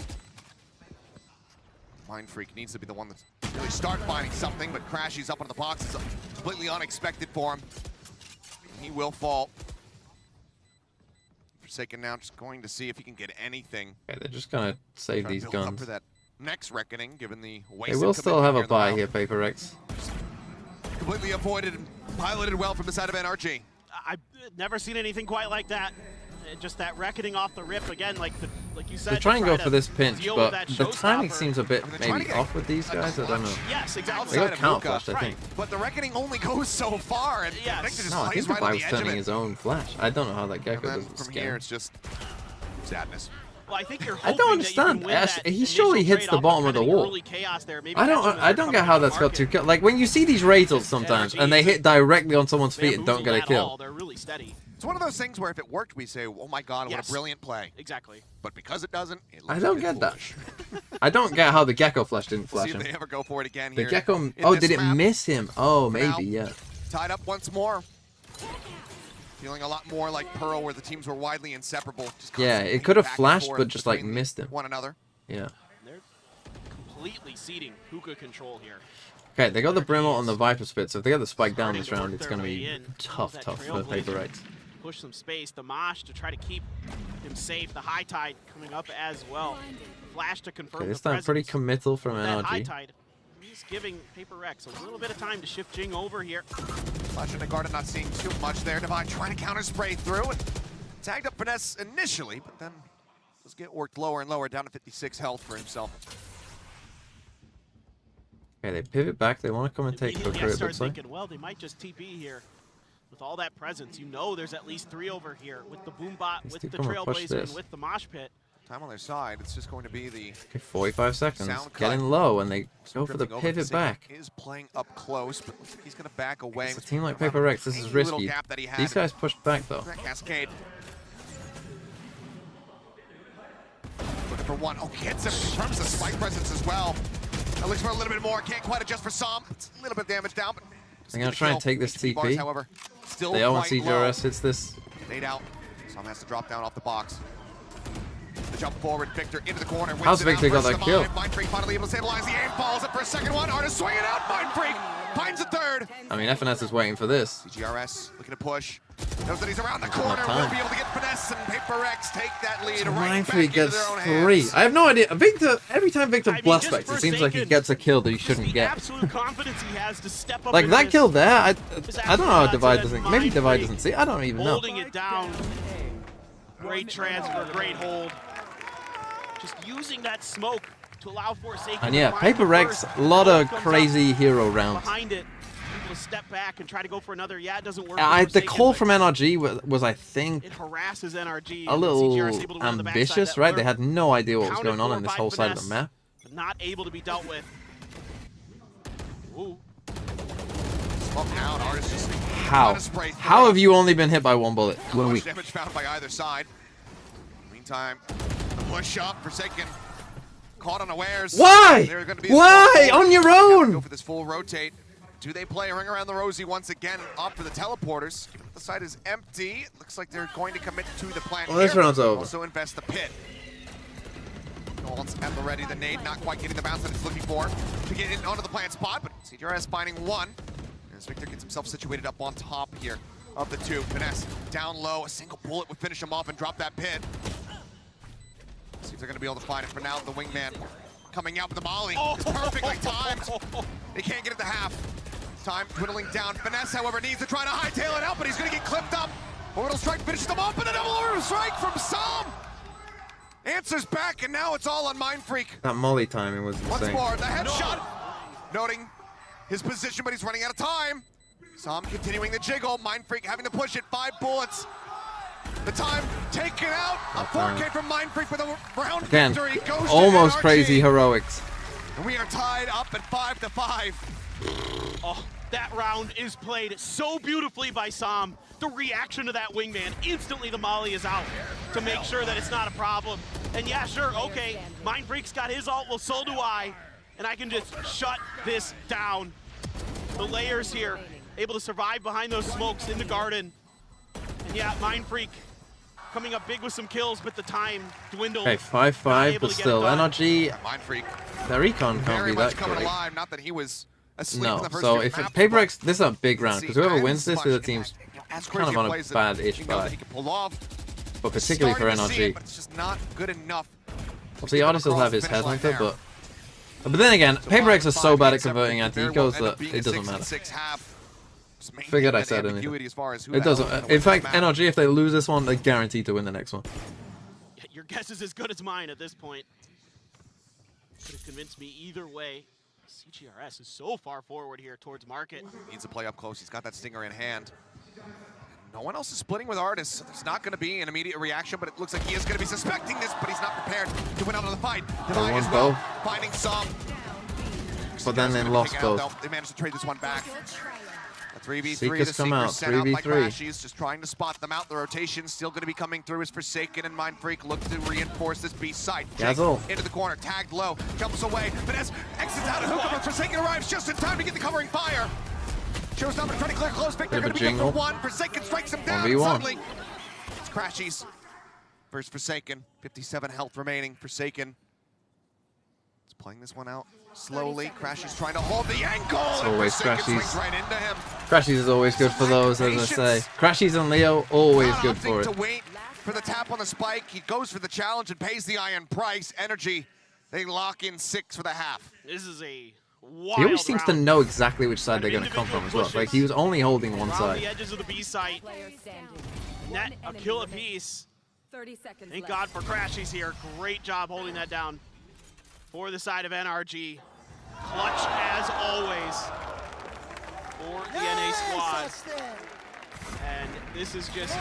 Mind Freak needs to be the one that's really start finding something, but Crashy's up on the box. It's completely unexpected for him. He will fall. Forsaken now just going to see if he can get anything. Okay, they're just going to save these Build up guns. for that next Reckoning, given the They will still have a buy here, Paper X. Completely avoided and piloted well from the side of NRG. I've never seen anything quite like that. Just that Reckoning off the rip again, like you said. They try and go for this pinch, deal but with that the timing showstopper. seems a bit maybe off with these guys. I don't know. Yes, exactly. They got counter flashed, I think. But the Reckoning only goes so far, and Yes. Victor just No, I plays think the right on guy the was edge of turning it. his own flash. I don't know how that gecko And then doesn't from scare. here, it's just sadness. Well, I think you're I hoping don't that you can understand. win that He surely initial hits the trade-off bottom of by the kind wall. early chaos there. Maybe I catch them as don't they're get coming how to the that's got market. two kills. Like when you see these Razors sometimes and they hit directly on someone's feet and don't get a Bamboozled at all. kill. They're really steady. It's one of those things where if it worked, we say, oh my god, what Yes. a brilliant play. Exactly. But because it doesn't, it looks I don't a bit get that. foolish. I don't get how the gecko flash didn't We'll flash see if him. they ever go for it again The here. gecko. in Oh, this did it map. miss him? Oh, For now, maybe, yeah. Tied up once more. Feeling a lot more like Pearl, where the teams were widely inseparable. Just Yeah, constantly it could have back and flashed, forth but just like between missed him. one another. Yeah. They're completely ceding hookah control here. Okay, they got the Brimble and the Viper Spit, so if they get the spike down this Starting round, to it's work going to their be way in. tough That for Paper Trailblazer. X. Push some space. The Mosh to try to keep him safe. The High Tide coming up as well. Flash to confirm Okay, this the time pretty presence. committal from That High NRG. Tide, he's giving Paper Rex a little bit of time to shift Jing over here. Flash and Garden not seeing too much there. Divine trying to counter spray through and tagged up Finesse initially, but then just get worked lower and lower, down to 56 health for himself. Okay, they pivot back. They want to come and take Immediately Hooker, I it start looks like. thinking, well, they might just TP here. With all that presence, you know there's at least 3 over here with the Boombot, These with two the come and push Trailblazer, this. and with the Mosh Pit. Time on their side, it's just going to be the Okay, 45 seconds. Sound Getting cut. low, and they go for the drifting over. pivot Forsaken back. is playing up close, but looks like he's going to back away. It's a team like Paper Rex. This is Tiny little risky. gap that he had. These guys pushed back, though. That Cascade. Looking for one. Oh, gets him in terms of spike presence as well. That looks for a little bit more. Can't quite adjust for some. It's a little bit of damage down, but They're going to try and take this HP bars, TP. however, still They own quite low. CGRS hits this. Fade out. Some has to drop down off the box. The jump forward, Victor into the corner. wins How's it Victor out got versus that the kill? Mind. Mind Freak finally able to stabilize the aim. Falls up for a second one. Artist swinging out. Mind Freak finds a third. I mean, FNS is waiting for this. CGRS looking to push. Knows that he's around the corner. time. Will be able to get Finesse and Paper X take that lead right Mind back Freak into gets their own 3. hands. I have no idea. Victor, every time Victor I mean, blast just backs, it seems like he Forsaken, gets a kill that he shouldn't The get. absolute confidence he has to step up Like into that this kill there, I is don't know how actually Divide nuts, and doesn't. then Maybe Mind Divide Freak doesn't see. I don't even know. holding it down. Great transfer, great hold. Just using that smoke to allow Forsaken And to yeah, find Paper the Rex, first. a lot of Comes up crazy hero rounds. behind it. People step back and try to go for another. Yeah, it doesn't work. for The Forsaken, call but from NRG was, I think, it harasses NRG. a and little CGR is able to run the backside. ambitious, That right? They alert, had no idea what was counted going on for in this by whole side of the Finesse, map. but not able to be dealt with. Ooh. Up down, Artist just How? let it spray through. How have you only been hit by one bullet? 1 Much week. damage found by either side. Meantime, the push up, Forsaken caught unawares. Why? They're gonna be Why? On your own! Go for this full rotate. Do they play a ring around the rosy once again? Opt for the teleporters. The side is empty. Looks like they're going to commit to the plant. Well, this round's over. Also invest the pit. Nolan's at the ready. The nade not quite getting the bounce that it's looking for to get in onto the plant spot, but CJRS finding one. As Victor gets himself situated up on top here of the two. Finesse down low. A single bullet would finish him off and drop that pit. See if they're going to be able to find it. For now, the wingman coming out with the molly. It's perfectly timed. They can't get it to half. Time dwindling down. Finesse, however, needs to try to hightail it out, but he's going to get clipped up. Orbital strike finishes them off, and a double orbital strike from Sam. Answers back, and now it's all on Mind Freak. That molly timing was insane. Once more, the headshot. Noting his position, but he's running out of time. Sam continuing the jiggle. Mind Freak having to push it. 5 bullets. The time taken out. A 4K from Mind Freak with a round Again, victory. Goes almost to NRG. crazy heroics. And we are tied up at 5-5. Oh, that round is played so beautifully by Sam. The reaction to that wingman, instantly the molly is out to make sure that it's not a problem. And yeah, sure, okay, Mind Freak's got his ult, well, so do I. And I can just shut this down. The layers here, able to survive behind those smokes in the garden. And yeah, Mind Freak coming up big with some kills, but the time dwindled. Okay, 5-5, but still, NRG, Mind Freak, their recon can't very be much that coming great. alive. Not that he was asleep in No, the first so few if maps, Paper but X, this is a big round, because whoever wins this with the team's as kind of crazy on a plays that bad-ish you know that buy. he can pull off. But particularly for Starting to see it, NRG. but it's just not good enough. Obviously, Artis will have his headhunter, but then again, Paper X is so bad at converting anti-ecos that it doesn't matter. Figured I said anything. It doesn't. In fact, NRG, if they lose this one, they're guaranteed to win the next one. Your guess is as good as mine at this point. Could have convinced me either way. CGRS is so far forward here towards market. Needs to play up close. He's got that stinger in hand. No one else is splitting with Artis, so there's not going to be an immediate reaction, but it looks like he is going to be suspecting this, but he's not prepared to win out of the fight. Divine as well, finding some. But then they lost both. They managed to trade this one back. A 3v3, Seekers the come out, Seekers sent out by 3v3. Crashies, just trying to spot them out. The rotation still going to be coming through as Forsaken and Mind Freak look to reinforce this B site. Gazzle. Into the corner, tagged low, jumps away. Vanessa exits out of hook, but Forsaken arrives just in time to get the covering fire. Shows up and trying to clear close. Victor going to be good for one. Forsaken strikes him down. 1v1. Suddenly, it's Crashies versus Forsaken. 57 health remaining. Forsaken is playing this one out slowly. Crashies trying to hold the ankle. It's always Forsaken swings Crashies. right into him. Crashies is always good for those, as I say. Crashies and Leo, always good for it. To wait for the tap on the spike. He goes for the challenge and pays the iron price. Energy, they lock in 6 for the half. This is a He always seems to know exactly which side they're going to come from as well. Like, he was only holding one around side. the edges of the B site. Net a kill apiece. 30 seconds Thank left. God for Crashies here. Great job holding that down for the side of NRG. Clutch as always for the NA squad. And this is just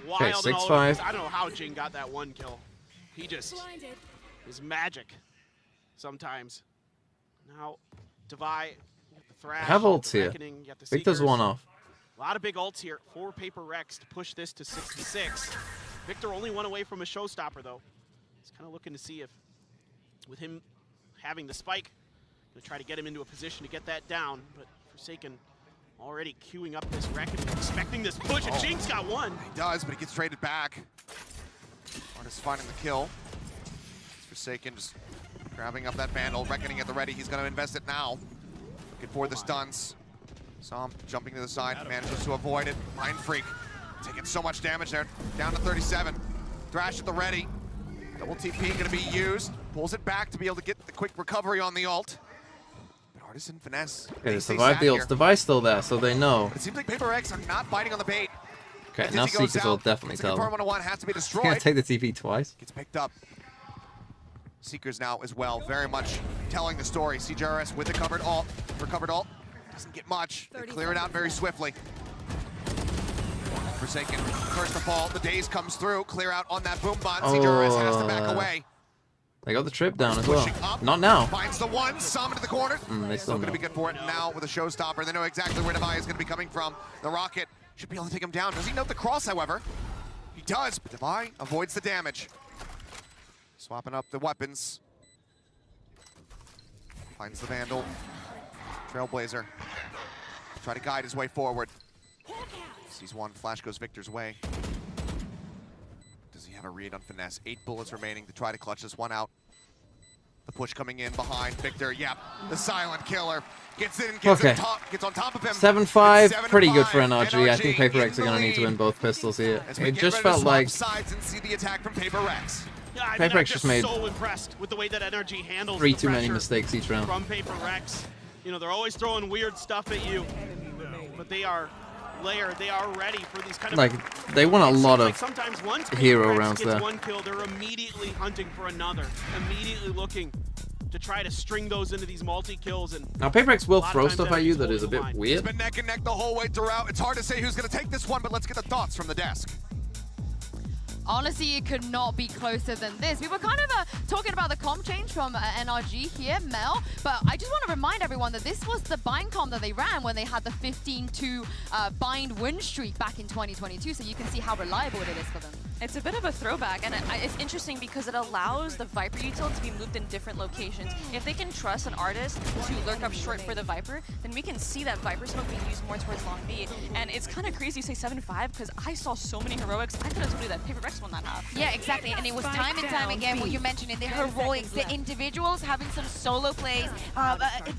wild. Okay, and all over 6-5. the place. I don't know how Jing got that one kill. He just is magic sometimes. Now, Devi, the Thrash, Have ults the here. Reckoning, you got the Victor's Seekers. one off. A lot of big ults here for Paper Rex to push this to 66. Victor only one away from a showstopper, though. He's kind of looking to see if, with him having the spike, going to try to get him into a position to get that down. But Forsaken already queuing up this Reckoning, expecting this push, and Jing's got one. He does, but he gets traded back. Artis finding the kill. It's Forsaken just grabbing up that Vandal, Reckoning at the ready. He's going to invest it now. Looking for the stuns. Sam jumping to the side, manages to avoid it. Mind Freak taking so much damage there. Down to 37. Thrash at the ready. Double TP going to be used. Pulls it back to be able to get the quick recovery on the ult. But Artis and Finesse. Okay, they survived the ults. Device still there, so they know. It seems like Paper X are not biting on the bait. Okay, now Seekers will definitely tell them. Confirm 1-1 has to be He's destroyed. going to take the TP twice. Gets picked up. Seekers now as well, very much telling the story. CJRS with the recovered ult. Doesn't get much. They clear it out very swiftly. Forsaken, first to fall. The daze comes through. Clear out on that boom bot. CJRS has to back away. They got the trip down as well. Pushing up. Not now. Finds the one. Some into the corner. They Still still going to know. be good for it now with a showstopper. They know exactly where Devi is going to be coming from. The rocket should be able to take him down. Does he note the cross, however? He does, but Devi avoids the damage. Swapping up the weapons. Finds the Vandal. Trailblazer. Try to guide his way forward. Sees one. Flash goes Victor's way. Does he have a read on Finesse? 8 bullets remaining to try to clutch this one out. The push coming in behind Victor. Yep, the silent killer. Gets in, gets on top of him. 7-5, pretty good for NRG. I think Paper Rex are going to need to win both pistols here. It just felt like sides and see the attack from Paper Rex. Yeah, Paper Rex just made so impressed with the way that NRG handles 3 the too many pressure mistakes each round. from Paper Rex. You know, they're always throwing weird stuff at you, but they are layered. They are ready for these kind of Like, they won a lot of sometimes once hero Paper Rex rounds gets there. one kill, they're immediately hunting for another, immediately looking to try to string those into these multi-kills. And Now, Paper Rex will throw stuff at you that is a bit It's weird. been neck and neck the whole way throughout. It's hard to say who's going to take this one, but let's get the thoughts from the desk. Honestly, it could not be closer than this. We were kind of talking about the comp change from NRG here, Mel, but I just want to remind everyone that this was the bind comp that they ran when they had the 15-2 bind win streak back in 2022, so you can see how reliable it is for them. It's a bit of a throwback, and it's interesting because it allows the Viper util to be moved in different locations. If they can trust an artist to lurk up short for the Viper, then we can see that Viper smoke being used more towards long B. And it's kind of crazy you say 7-5 because I saw so many heroics. I could have told you that Paper Rex won that half. Yeah, exactly. And it was time and time again what you mentioned in the heroics, the individuals having some solo plays,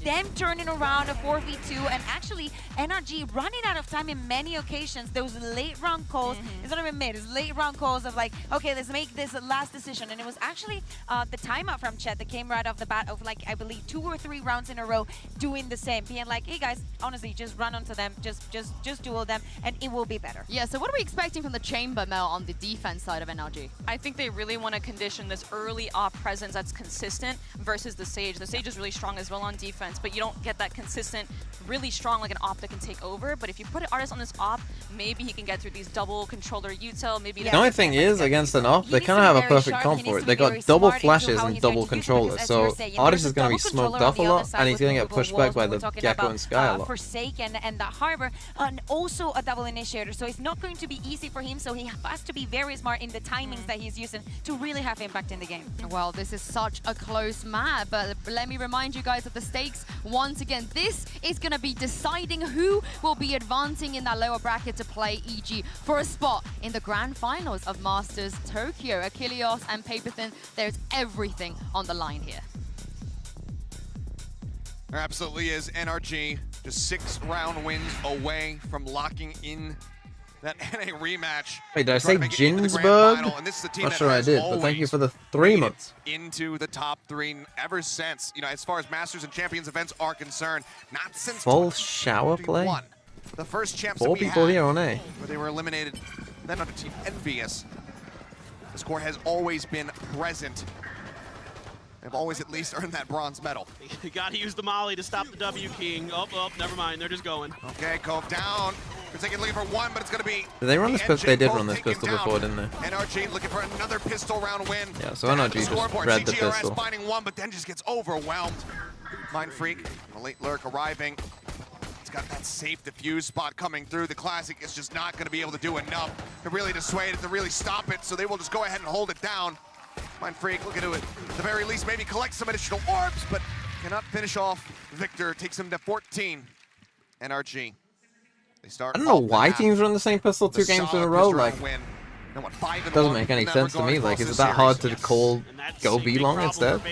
them turning around a 4v2, and actually NRG running out of time in many occasions. Those late round calls, it's not even mid, it's late round calls of like, okay, let's make this last decision. And it was actually the timeout from Chet that came right off the bat of like, I believe 2 or 3 rounds in a row doing the same, being like, hey guys, honestly, just run onto them, just duel them, and it will be better. Yeah, so what are we expecting from the Chamber, Mel, on the defense side of NRG? I think they really want to condition this early off presence that's consistent versus the Sage. The Sage is really strong as well on defense, but you don't get that consistent, really strong like an op that can take over. But if you put an artist on this op, maybe he can get through these double controller util, maybe The only thing is, against an op, they kind of have a perfect comp for it. They got double flashes and double controllers, so Artist is going to be smoked off a lot, and he's going to get pushed back by the Gecko and Sky a lot. Forsaken and the Harbor, and also a double initiator, so it's not going to be easy for him, so he has to be very smart in the timings that he's using to really have impact in the game. Well, this is such a close map, but let me remind you guys of the stakes once again. This is going to be deciding who will be advancing in that lower bracket to play EG for a spot in the grand finals of Masters Tokyo. Achilleos and Paperthin, there's everything on the line here. There absolutely is. NRG just 6-round wins away from locking in that NA rematch. Wait, did I say Ginsburg? Not sure I did, but thank you for the 3 months. Into the top 3 ever since, you know, as far as Masters and Champions events are concerned, not since Full shower play? the first champs 4 that we people had, here on A. where they were eliminated, then on the Team Envious. The score has always been present. They've always at least earned that bronze medal. You got to use the molly to stop the W King. Oh, never mind. They're just going. Okay, Cove down. Forsaken looking for one, but it's going to be. Did they run this pistol? They did run this pistol before, didn't they? NRG looking for another pistol round win. Yeah, so NRG just read the CGRS pistol. finding one, but then just gets overwhelmed. Mind Freak, a late lurk arriving. It's got that safe defuse spot coming through. The Classic is just not going to be able to do enough to really dissuade it, to really stop it, so they will just go ahead and hold it down. Mind Freak looking to it, at the very least, maybe collect some additional orbs, but cannot finish off Victor. Takes him to 14. NRG. They start. I don't know why teams run the same pistol 2 games in a row. Like, it doesn't make any sense to me. Like, is it that hard to call go B long instead?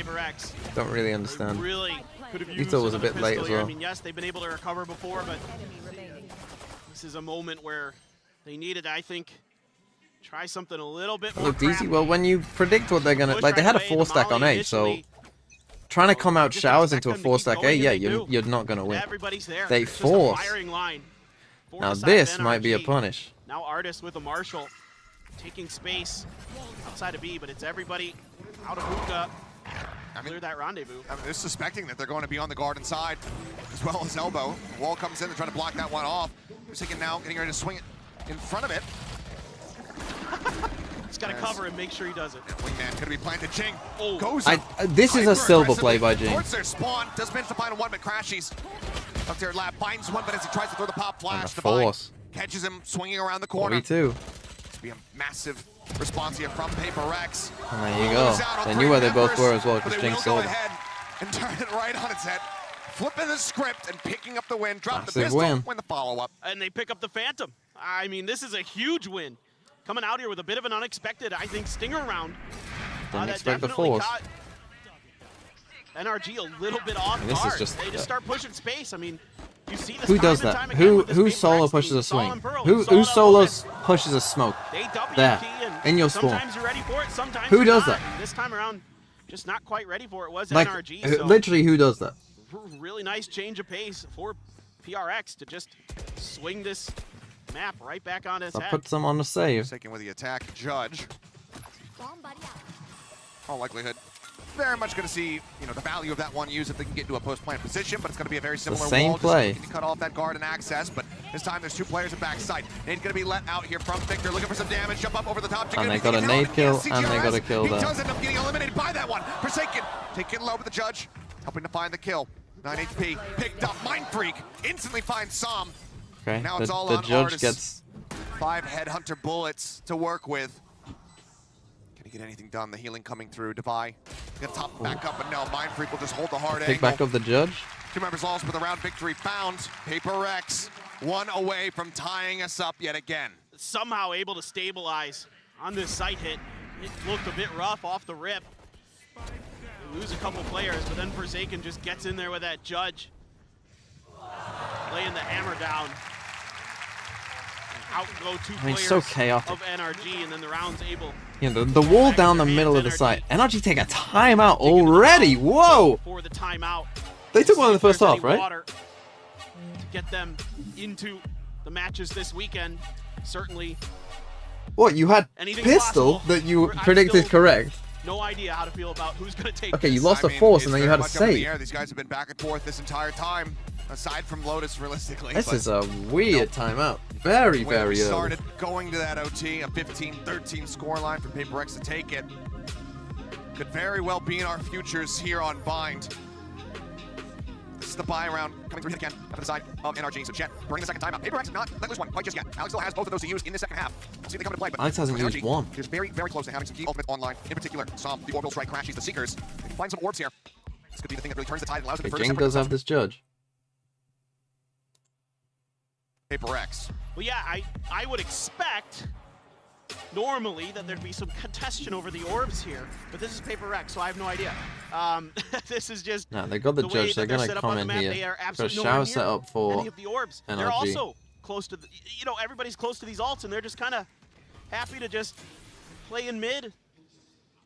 Don't really understand. Util was a bit late as well. I mean, yes, they've been able to recover before, but this is a moment where they needed, I think, try something a little bit more. Look, DZ, well, when you predict what they're gonna like, they had a 4-stack on A, so trying to come out showers into a 4-stack A, yeah, you're not gonna win. They force. Now this might be a punish. Now Artist with a Marshall taking space outside of B, but it's everybody out of hookah. Clear that rendezvous. I mean, they're suspecting that they're going to be on the garden side as well as elbow. Wall comes in, they're trying to block that one off. Forsaken now getting ready to swing it in front of it. He's got to cover and make sure he does it. Wingman going to be planted. Jing goes. This is a silver play by Jing. Towards their spawn, does manage to find one, but crashes. Up there, lap finds one, but as he tries to throw the pop flash, Force catches him swinging around the corner. 42. It's be a massive response here from PaperX. And there you go. They knew where they both were as well, because Jinx go saw them. ahead and turn it right on its head, flipping the script and picking up the win. Drop the Massive pistol, win. the follow-up. And they pick up the Phantom. I mean, this is a huge win. Coming out here with a bit of an unexpected, I think, stinger round. Didn't expect the definitely force. caught NRG a little bit off And this is guard. just- They just start pushing space. I mean, you see this Who time does and that? time again with this Who PaperX solo team. pushes a Saw swing? in Pearl, Who saw it solo up pushes a smoke? They W There, key and in your spawn. sometimes you're ready for it, sometimes Who you're does not. that? And this time around, just not quite ready for it was Like, NRG. So literally, who does that? really nice change of pace for PRX to just swing this map right back on his That head. puts them on the save. Taking with the attack, Judge. All likelihood, very much going to see, the value of that one use if they can get into a post-plant position, but it's going to be a very similar same wall. play. Just cut off that guard and access, but this time there's two players at backside. Nade's going to be let out here from Victor, looking for some damage, jump up over the top. And they got a nade kill, and they got a kill He there. does end up getting eliminated by that one. Forsaken, taking low with the Judge, helping to find the kill. 9 HP, picked up. Mind Freak instantly finds Som. Okay, Now it's all the on Judge Artis. gets 5 Headhunter bullets to work with. Can he get anything done? The healing coming through. Devi gonna top back up, but no. Mind Freak will just hold the hard pick angle. back of the Judge. 2 members lost, but the round victory found. PaperX, 1 away from tying us up yet again. Somehow able to stabilize on this site hit. It looked a bit rough off the rip. They lose a couple players, but then Forsaken just gets in there with that Judge. Laying the hammer down. Out go 2 I mean, players so chaotic. of NRG, and then the round's able The wall down the middle of the site. NRG take a timeout already. Whoa! for the timeout. They took one in the first See if half, there's any right? water to get them into the matches this weekend. Certainly What, you had anything's pistol possible. that you I'm predicted still correct? no idea how to feel about who's going to take Okay, this. you lost I a mean, force it's and then you very had to much up in the save. air. These guys have been back and forth this entire time, aside from Lotus, realistically. This but is a weird timeout. Very, where very we early. started going to that OT, a 15-13 scoreline for PaperX to take it. Could very well be in our futures here on Bind. This is the buy round coming through again up to the side of NRG. So Jet, bring the second timeout. PaperX not let loose one quite just yet. Alex still has both of those to use in the second half. We'll see if they come into play. But Alex hasn't used NRG one. is very, very close to having some key ultimates online. In particular, Som, the orbital strike crashes the Seekers. Find some orbs here. This could be the thing that really turns the tide and allows them to Okay, further Jing does separate have this Judge. PaperX. Well, yeah, I would expect normally that there'd be some contention over the orbs here, but this is PaperX, so I have no idea. This is just No, they got the way Judge. They're that going set to up on come the in map. here. They are Got a absolutely shower nowhere set near up for any of the orbs. They're NRG. also close to the, everybody's close to these ults, and they're just kind of happy to just play in mid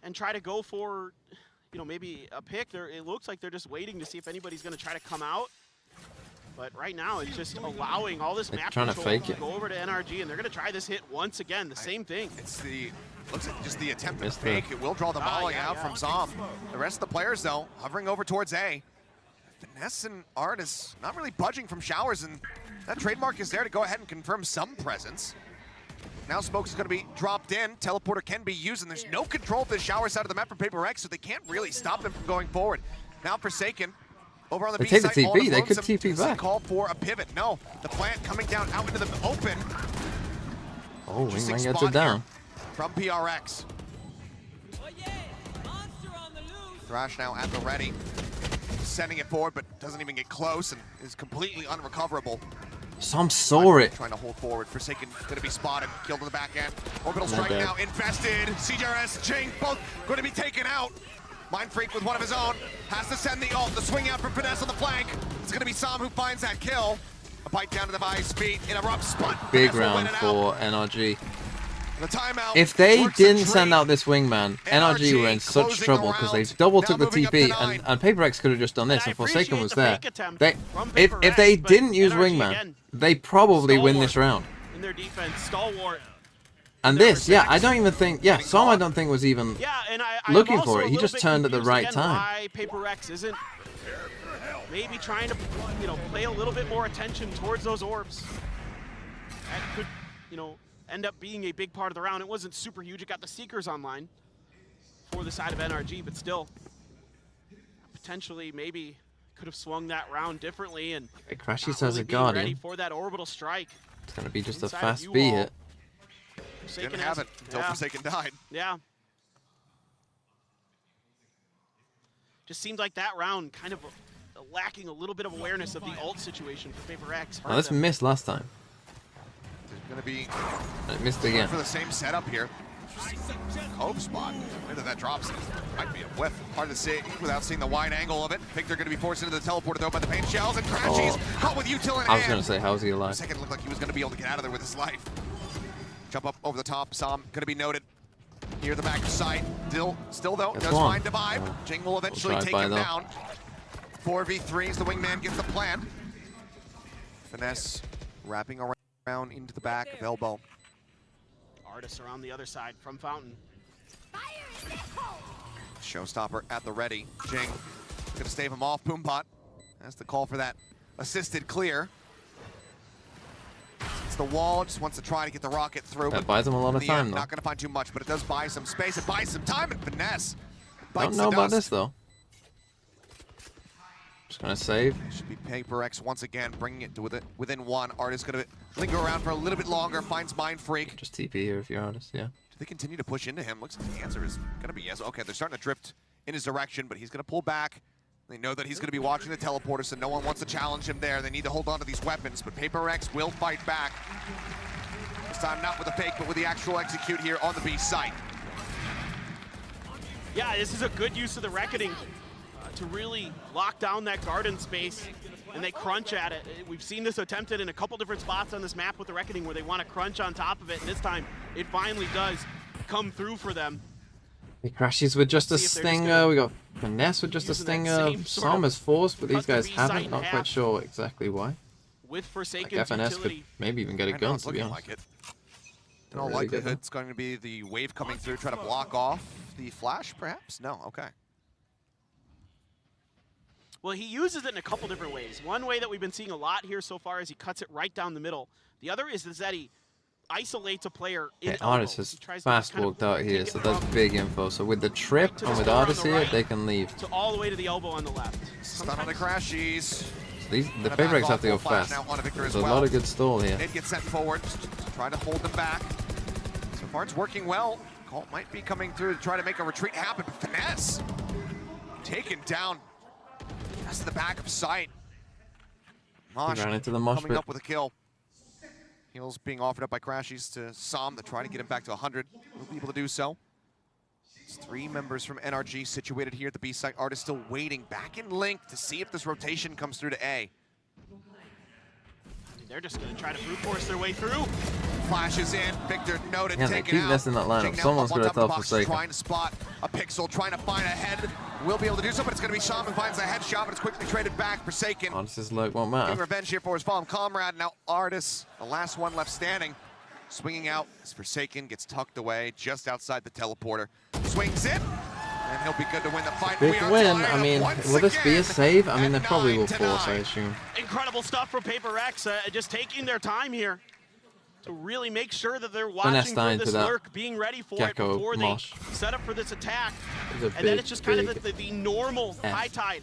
and try to go for, maybe a pick. It looks like they're just waiting to see if anybody's going to try to come out. But right now, it's just allowing all this They're map trying to control fake it. go over to NRG, and they're going to try this hit once again. The same thing. Looks like just the attempt at Missed fake. It will draw the volley out from Zom. Zom. The rest of the players, though, hovering over towards A. Finesse and Artis not really budging from showers, and that trademark is there to go ahead and confirm some presence. Now Smokes is going to be dropped in. Teleporter can be used, and there's no control of the shower side of the map from PaperX, so they can't really stop them from going forward. Now Forsaken. Over on the They B take the side, all TP, they could lonesome. TP Does he back. call for a pivot? No. The plant coming down out into the open. Oh, Interesting Wingman gets spot it down. here from PRX. Thrash now at the ready. Sending it forward, but doesn't even get close and is completely unrecoverable. Some saw it. Trying to hold forward. Forsaken going to be spotted, killed in the back end. Orbital Not strike bad. now invested. CJRS, Jing, both going to be taken out. Mind Freak with one of his own. Has to send the ult. The swing out from Finesse on the flank. It's going to be Som who finds that kill. A bite down to the Vi's feet in a rough spot. Big Finesse will win round it for NRG. The timeout. If they works a didn't send treat. out this wingman, NRG were in such closing trouble the because they round. double Now took the moving up TP, to 9. and PaperX could have just done this, And I and Forsaken appreciate was the there. fake attempt They, from if PaperX, they but didn't use NRG wingman, again, they probably win stalwart this round. in their defense, stalwart. And this, yeah, I don't even think, yeah, Som I don't think was even Yeah, and I'm looking also for it. a He little just bit turned at the confused right again time. Why PaperX isn't maybe trying to, play a little bit more attention towards those orbs. That could, end up being a big part of the round. It wasn't super huge. It got the Seekers online for the side of NRG, but still, potentially maybe could have swung that round differently and Crashies not has really a being ready Guardian. for that orbital strike. It's going to be just a inside of fast you B all. hit. Forsaken Didn't have it until Forsaken died. Yeah. Just seemed like that round kind of lacking a little bit of awareness of the ult situation for Paper X. Oh, this missed last time. There's going to be... It missed again. For the same setup here. Cove spot. Whether that drops might be a whiff. Hard to see without seeing the wide angle of it. I think they're going to be forced into the teleporter though by the paint shells, and Crashies caught with util in hand. I was going to say, how's he alive? Second looked like he was going to be able to get out of there with his life. Jump up over the top. Sam going to be noted. Here the back side. Still though, does find Divide. Jing will eventually take him down. 4v3s, the wingman gets the plan. Finesse wrapping around into the back of elbow. Artists are on the other side from Fountain. Showstopper at the ready. Jing gonna stave him off. Poombot has the call for that assisted clear. It's the wall, just wants to try to get the rocket through. That buys him a lot of time, though. Not gonna find too much, but it does buy some space. It buys some time, and Finesse Don't know about this though. Just gonna save. Should be Paper X once again, bringing it to within one. Artist gonna linger around for a little bit longer, finds Mind Freak. Just TP here if you're Artist, yeah. Do they continue to push into him? Looks like the answer is gonna be yes. Okay, they're starting to drift in his direction, but he's gonna pull back. They know that he's gonna be watching the teleporter, so no one wants to challenge him there. They need to hold on to these weapons, but Paper X will fight back. This time not with a fake, but with the actual execute here on the B site. Yeah, this is a good use of the Reckoning to really lock down that garden space, and they crunch at it. We've seen this attempted in a couple different spots on this map with the Reckoning where they want to crunch on top of it, and this time it finally does come through for them. He crashes with just a stinger. We got Finesse with just a stinger. Some is forced, but these guys haven't. Not quite sure exactly why. With Forsaken like FNS could maybe even get a gun, to be honest. Like it. In all likelihood, it's going to be the wave coming through, try to block off the flash, perhaps? No, okay. Well, he uses it in a couple different ways. One way that we've been seeing a lot here so far is he cuts it right down the middle. The other is that he isolates a player in Artist has fast walked out here, so that's big info. So with the trip and with Artist here, they can leave. So all the way to the elbow on the left. Stun on the Crashies. The Paper X have to go fast. There's a lot of good stall here. It gets sent forward, just try to hold them back. So far it's working well. Colt might be coming through to try to make a retreat happen, but Finesse taken down just to the back of sight. Mosh ran into the mosh coming pit. up with a kill. Heals being offered up by Crashies to Som to try to get him back to 100. We'll be able to do so. It's 3 members from NRG situated here at the B site. Artist still waiting back in Link to see if this rotation comes through to A. They're just going to try to brute force their way through. Flashes in, Victor noted, Yeah, they taken keep out. messing that lineup. Someone's going to tell Forsaken. Trying to spot a pixel, trying to find a head. Will be able to do so, but it's going to be Shaman who finds a headshot, but it's quickly traded back. Forsaken. Artist's look won't Getting matter. revenge here for his fallen comrade. Now Artist, the last one left standing. Swinging out as Forsaken gets tucked away just outside the teleporter. Swings in, and he'll be good to win the fight. Big win. I mean, will this be a save? I mean, they probably will force, I assume. Incredible stuff from Paper X, just taking their time here to really make sure that they're watching for this lurk, being ready for it before they set up for this attack. And then it's just kind of the normal high tide.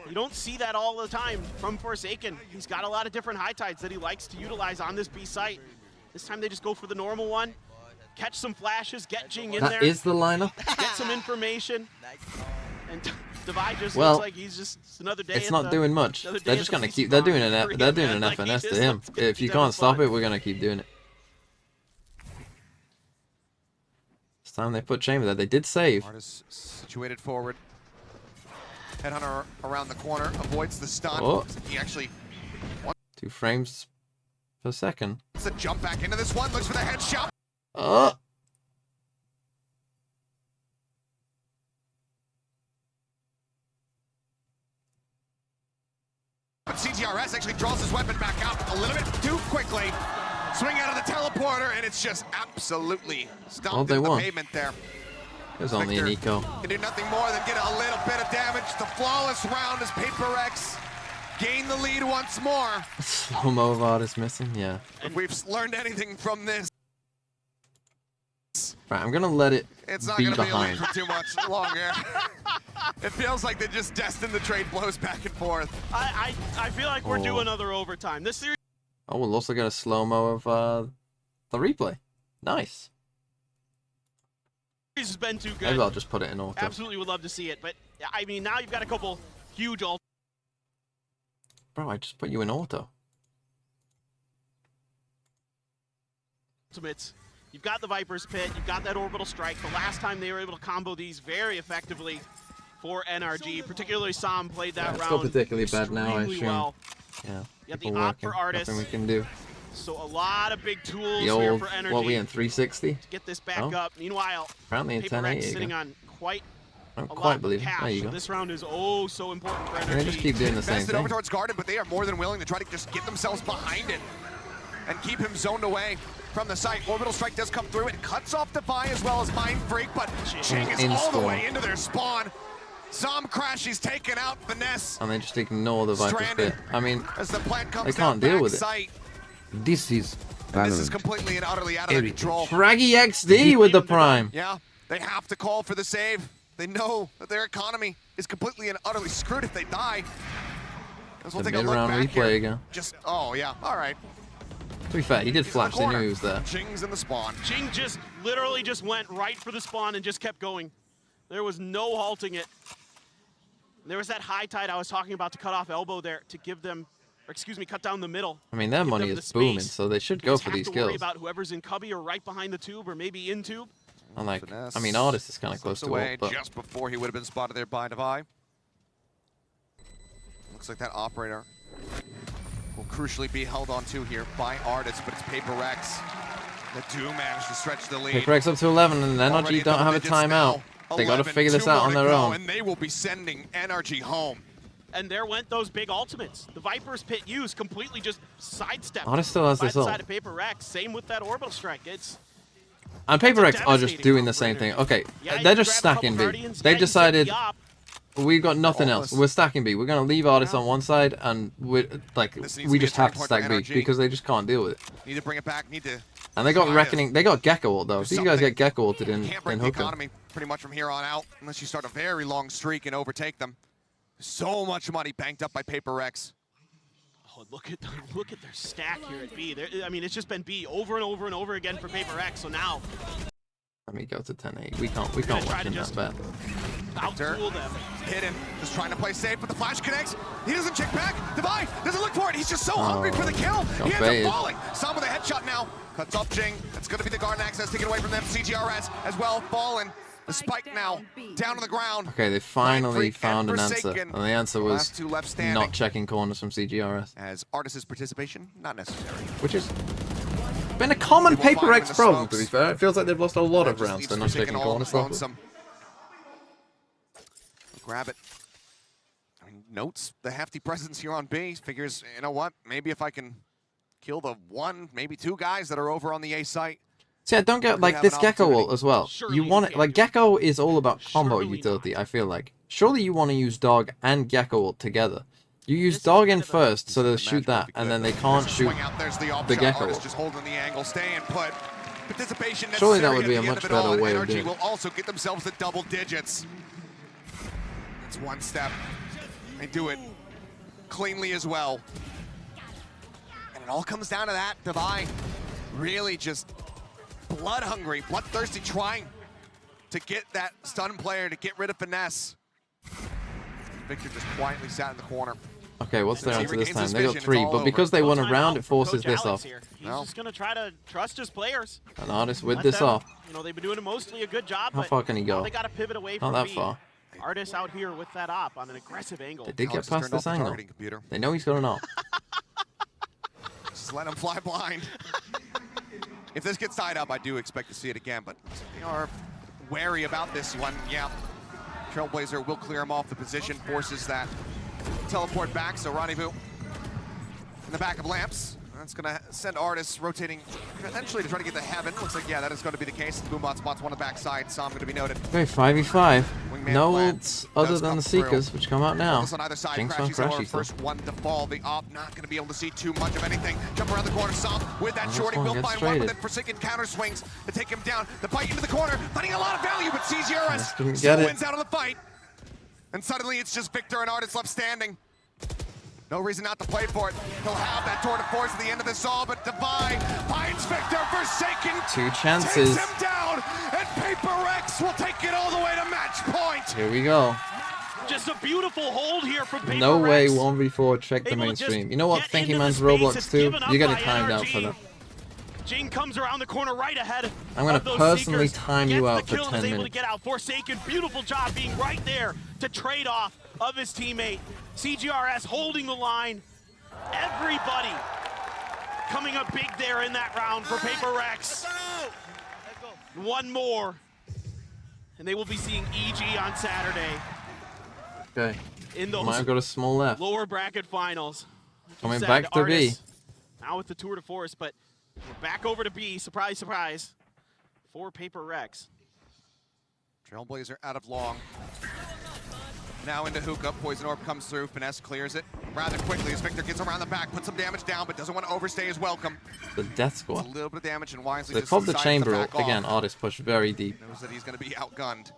You don't see that all the time from Forsaken. He's got a lot of different high tides that he likes to utilize on this B site. This time they just go for the normal one, catch some flashes, get Jing in there. That is the lineup. Get some information. And Divide just Well, looks like he's just another day. It's not doing much. They're just gonna keep. They're doing an FNS to him. If you can't stop it, we're gonna keep doing it. This time they put Chamber there. They did save. Artist situated forward. Headhunter around the corner, avoids the stun. Oh. He actually 2 frames per second. wants to jump back into this one, looks for the headshot. Oh. But CTRS actually draws his weapon back out a little bit too quickly. Swing out of the teleporter, and it's just absolutely stomped into the pavement there. It was only an eco. Can do nothing more than get a little bit of damage. The flawless round as Paper X gain the lead once more. Slow-mo of Artist missing, yeah. If we've learned anything from this, Right, I'm gonna let it it's not be going to be a behind. lead for too much longer. It feels like they're just destined to trade blows back and forth. I feel like we're due another overtime. This series. Oh, we'll also get a slow-mo of the replay. Nice. Has been too good. Maybe I'll just put it in auto. Absolutely would love to see it, but I mean, now you've got a couple huge Bro, I just put you in auto. ultimates. You've got the Viper's Pit, you've got that Orbital Strike. The last time they were able to combo these very effectively for NRG, particularly Sam played that It's round still particularly bad now, I assume. well. Yeah, You got people the op working. for Artis. Nothing we can do. So a lot of big tools The here old, for NRG. what we in, 360? To get this back Oh. up. Meanwhile, Apparently in Paper 1080 Rex sitting again. on quite I don't a quite lot of believe it. cash. There you So go. this round is oh so important for NRG. They just keep doing the same Invested thing. over towards Garden, but they are more than willing to try to just get themselves behind it and keep him zoned away from the site. Orbital Strike does come through. It cuts off Defy as well as Mind Freak, but Ching is In all the spawn. way into their spawn. Zom Crash, he's taken out Finesse. And they just ignore the Viper's Stranded. Pit. I mean, As the plant comes they can't down deal with backside. it. This is And this is completely and utterly out of their control. Fraggy XD with the Prime. Yeah, they have to call for the save. They know that their economy is completely and utterly screwed if they die. As we'll The take a look mid-round back replay here. again. Just, oh yeah, all right. To be fair, he did flash. They knew he was there. Ching's in the spawn. Ching just literally just went right for the spawn and just kept going. There was no halting it. There was that high tide I was talking about to cut off elbow there to give them, or excuse me, cut down the middle. I mean, their Give money them is the booming, space. so they should go Just for have these to worry kills. about whoever's in cubby or right behind the tube or maybe in tube. And like, I mean, Artist is kind of close Slips to away ult, but just before he would have been spotted there by Defy. Looks like that operator will crucially be held on to here by Artist, but it's Paper Rex that do manage to stretch the lead. Paper X up to 11, and Already NRG at don't double have a digits timeout. now. They got to 11, figure this 2 out more on to their go, own. And they will be sending NRG home. And there went those big ultimates. The Viper's Pit use completely just sidestepped. Artist still has by this the ult. side of Paper Rex. Same with that Orbital Strike. It's And Paper X are just devastating doing the same thing. Okay, Yeah, they're you just grab a couple stacking B. Guardians, They've yeah, you set decided the op. we've got nothing else. We're stacking B. We're gonna leave Artist on one side, and we like This needs we to be just a have turning to point stack for B NRG. because they just can't deal with it. Need to bring it back. Need to. And they got try to Reckoning. They got Gecko ult though. do So you guys something. get Gecko ulted in Can't break the Hooker. economy pretty much from here on out unless you start a very long streak and overtake them. So much money banked up by Paper Rex. Oh, look at their stack here at B. I mean, it's just been B over and over and over again for Paper X. So now Let me go to 10-8. We can't gonna win try to that just bet. outduel them. Hidden, just trying to play safe, but the flash connects. He doesn't check back. Defy doesn't look for it. He's just so hungry for the kill. got He ends baited. up falling. Sam with a headshot now. Cuts off Ching. That's going to be the Garden access taken away from them. CGRS as well fallen. The spike now down on the ground. Okay, they finally found an answer, Forsaken. and the answer was Last two left standing. not checking corners from CGRS, As Artist's participation, not necessary. which is been a common They will Paper find him X in the problem. To smokes. be fair, it feels like they've lost a lot of Just rounds leaves for not Forsaken checking all corners alone. properly. Some grab it. I mean, notes the hefty presence here on B. Figures, you know what? Maybe if I can kill the one, maybe two guys that are over on the A site. See, I don't get Could like have this an Gecko opportunity. ult as well. Surely You want it you like Gecko is all about combo utility. I feel like surely you want to use Dog and Gecko ult together. You use Dog in first, so they'll shoot that, and then they can't shoot Swing out, there's the, the Gecko Artist ult. just holding the angle, staying put. Participation Surely that necessary would be at a the end much of it all, better and way of NRG doing it. will also get themselves to double digits. It's one step. They do it cleanly as well. And it all comes down to that. Defy really just blood hungry, bloodthirsty, trying to get that stun player, to get rid of Finesse. Victor just quietly sat in the corner. Okay, what's their He answer this regains time? his They got vision, 3, it's all but over. because they No won a timeout round, it from forces Coach this Alex off. here. He's just gonna try to trust his players. An Artist with Let this them- off. You know, they've been doing mostly a good job. How but far can he now go? They got to pivot away Not from that B. far. Artist out here with that op on an aggressive angle. They did Alex get has past turned off this the angle. targeting computer. They know he's got an ult. Just let him fly blind. If this gets tied up, I do expect to see it again, but they are wary about this one. Yeah, Trailblazer will clear him off the position, forces that teleport back, so Rendezvous in the back of Lamps. That's gonna send Artists rotating potentially to try to get to Heaven. Looks like, yeah, that is going to be the case. Boombot spots one on the backside, Sam going to be noted. Okay, 5v5. Wingman No plan ults other does than come the through. Seekers, which come out now. Focus on either side. Jinx on Crashy's our Crashy, first one to fall. The op not going to be able to see too much of anything. Jump around the corner, Sam with that Oh, shorty this one will gets find one, but traded. then Forsaken counter swings to take him down. The bite into the corner, finding a lot of value, but CGRS Just didn't still get it. wins out of the fight. And suddenly it's just Victor and Artist left standing. No reason not to play for it. He'll have that tour de force at the end of this all, but Divine finds Victor. Forsaken 2 chances. takes him down, and Paper Rex will take it all the way to match point. Here we go. Just a beautiful hold here from Paper No way Rex. 1v4 check the mainstream. You know what? Thinking Man's Roblox too. You're getting timed out for them. Jing comes around the corner right ahead. I'm gonna personally time you out for 10 Able to minutes. get out. Forsaken, beautiful job being right there to trade off of his teammate. CGRS holding the line. Everybody coming up big there in that round for Paper Rex. One more, and they will be seeing EG on Saturday. Okay. In those Might have got a small left. lower bracket finals. Coming back to B. Now with the tour de force, but we're back over to B. Surprise, surprise. For Paper Rex. Trailblazer out of long. Now into hookah. Poison Orb comes through. Finesse clears it rather quickly as Victor gets around the back, puts some damage down, but doesn't want to overstay his welcome. The death squad. A little bit of damage and wisely They just popped the decides chamber to up. back Again, off. artist push very deep. Knows that he's going to be outgunned.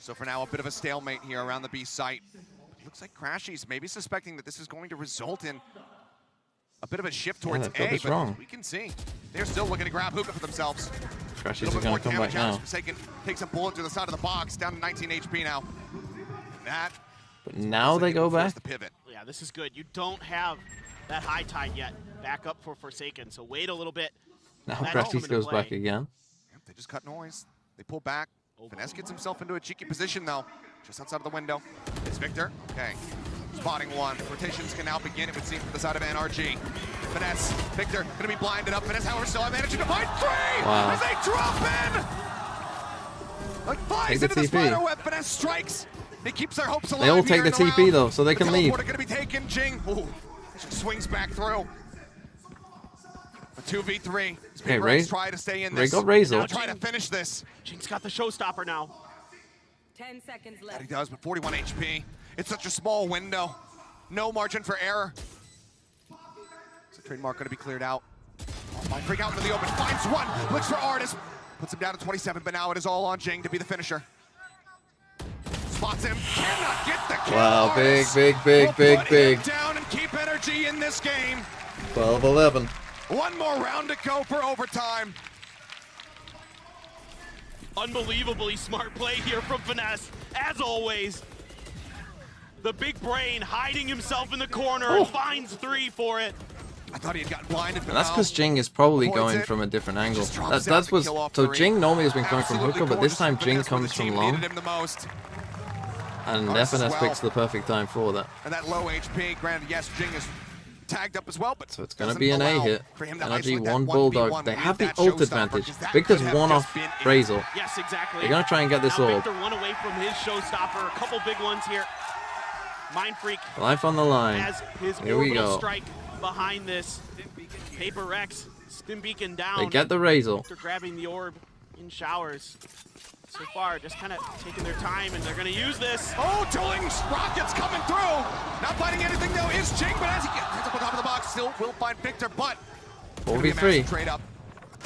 So for now, a bit of a stalemate here around the B site. Looks like Crashies maybe suspecting that this is going to result in a bit of a shift towards they've got A, this but wrong. we can see they're still looking to grab hookah for themselves. Crashies are going to come back now. Forsaken takes a bullet to the side of the box, down to 19 HP now. That. But now they go back. The pivot. Yeah, this is good. You don't have that high tide yet. Back up for Forsaken, so wait a little bit. Now That Crashies ultimate goes play. back again. Yep, they just cut noise. They pull back. Finesse gets himself into a cheeky position though, just outside of the window. It's Victor. Okay. Spotting one. Rotations can now begin, it would seem, from the side of NRG. Finesse. Victor gonna be blinded up. Finesse, however, still managing to find 3 Wow. as they drop in. Like flies Take the into the TP. spider web. Finesse strikes. He keeps their hopes alive. They all take here the in TP round. though, so they can leave. Teleporter gonna be taken. Jing. Ooh. Swings back through. A 2v3. Okay, Ray. Try to stay in Ray this. got Razor. Now try to finish this. Jing's got the showstopper now. 10 seconds That left. he does, but 41 HP. It's such a small window. No margin for error. Is the trademark going to be cleared out? Oh, my freak out into the open. Finds one. Looks for Artist. Puts him down to 27, but now it is all on Jing to be the finisher. Spots him. Cannot get the kill. Wow, big, Artist big, will big, big, put big. him down and keep energy in this game. 12-11. One more round to go for overtime. Unbelievably smart play here from Finesse, as always. The big brain hiding himself in the corner and finds 3 for it. I thought he had gotten blinded, but And that's no. because Jing is probably Avoids going it. from a different angle. Just drops That out the was kill off so three. Jing normally has been coming from Absolutely hookah, but this time gorgeous Jing finesse when comes the from team long, needed him the most. and Artist as FNS well. picks the perfect time for that. And that low HP, granted, yes, Jing is tagged up as well, but So it's going to doesn't be an A allow hit. for him to NRG isolate that 1 1v1. Bulldog. They We have need the that ult showstopper, advantage. because that Victor's could have one just off been it. Brazel. Yes, exactly. They're going to try and get this now orb. Victor 1 away from his showstopper. A couple big ones here. Mind Freak Life on the line. has his Here we orbital go. strike behind this. Paper Rex, Spin Beacon down. They get the Razor. After grabbing the orb in showers. So far, just kind of taking their time, and they're going to use this. Oh, dueling rockets coming through. Not finding anything though is Jing, but as he gets up on top of the box, still will find Victor, but 4v3. trade up.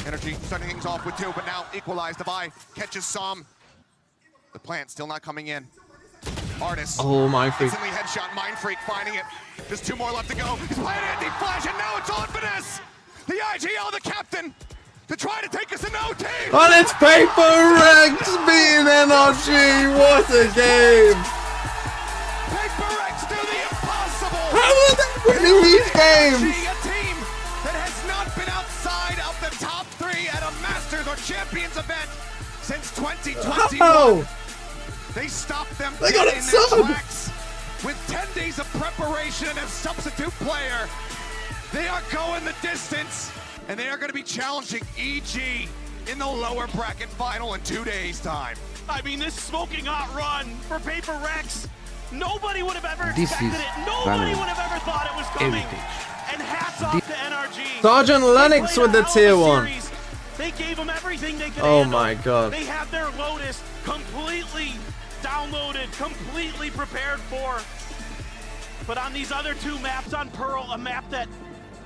Energy starting things off with 2, but now equalized. Divide catches some. The plant still not coming in. Artist. Oh, Mind Freak. Instantly headshot. Mind Freak finding it. Just 2 more left to go. He's playing anti-flash, and now it's on Finesse. The IGL, the captain, to try to take us in OT. And it's Paper Rex beating NRG. What a game. Paper Rex do the impossible. How are they winning these games? A team that has not been outside of the top 3 at a Masters or Champions event since 2021. How? They stopped them They got dead it in their subbed. tracks with 10 days of preparation and a substitute player. They are going the distance, and they are going to be challenging EG in the lower bracket final in 2 days' time. I mean, this smoking hot run for Paper Rex, nobody would have ever This expected is it. Nobody Valorant would have ever thought it was coming. heritage. And hats off to NRG. Sergeant Lennox They with played the a tier hell of a 1. series. They gave him everything they could Oh handle. my God. They have their Lotus completely downloaded, completely prepared for. But on these other 2 maps, on Pearl, a map that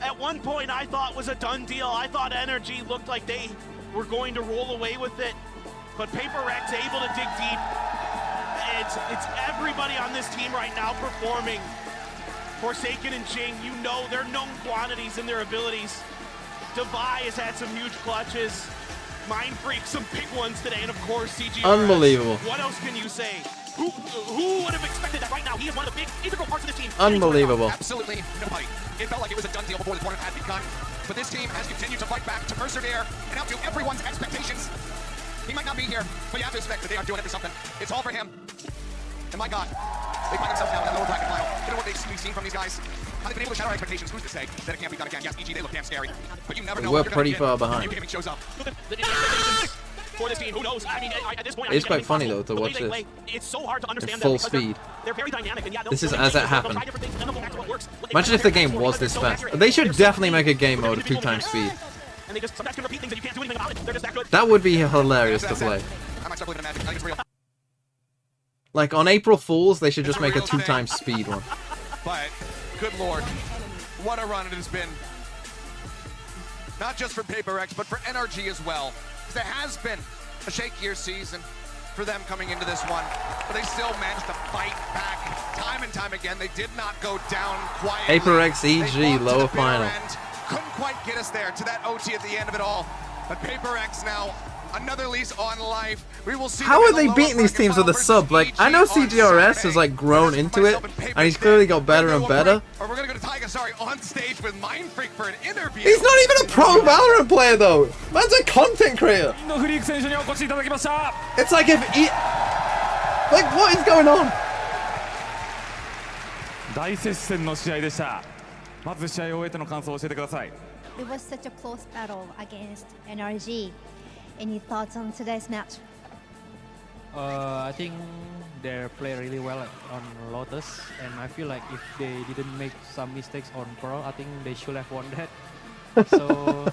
at one point I thought was a done deal. I thought NRG looked like they were going to roll away with it. But Paper Rex able to dig deep. It's everybody on this team right now performing Forsaken and Jing, you know they're known quantities in their abilities. Devi has had some huge clutches. Mind Freak, some big ones today, and of course CGRS. Unbelievable. What else can you say? Who would have expected that right now? He is one of the big integral parts of this team. Unbelievable. Absolutely nobody. It felt like it was a done deal before the tournament had begun. But this team has continued to fight back, to persevere, and outdo everyone's expectations. He might not be here, but you have to expect that they are doing it for something. It's all for him. And my God, they find themselves now in that lower bracket final. You know what we've seen from these guys? How they've been able to shatter our expectations. Who's to say that it can't be done again? Yes, EG, they look damn scary. But you never know. We're pretty far behind. Gaming shows up. For this team, who knows? I mean, at this point, It's quite funny though to watch this it's so hard to understand in full speed. They're very dynamic, and yeah, this is as it happened. Imagine if the game was this fast. They should definitely make a game mode of 2x speed. And they just sometimes can repeat things and you can't do anything about it. They're just that good. That would be hilarious to play. Like on April Fools, they should just make a 2x speed one. But, good lord, what a run it has been. Not just for PaperX, but for NRG as well. There has been a shakier season for them coming into this one, but they still managed to fight back time and time again. They did not go down quietly. PaperX EG lower final. Couldn't quite get us there to that OT at the end of it all. But PaperX now, another lease on life. We will see. How are they beating these teams with a sub? Like, I know CGRS has like grown into it, and he's clearly got better and better. Or we're gonna go to Taiga, on stage with Mind Freak for an interview. He's not even a pro Valorant player though. Man's a content creator. It's like if he... Like, what is going on? 大接戦の試合でした。まず試合を終えての感想を教えてください。 It was such a close battle against NRG. Any thoughts on today's match? I think they play really well on Lotus, and I feel like if they didn't make some mistakes on Pearl, I think they should have won that. So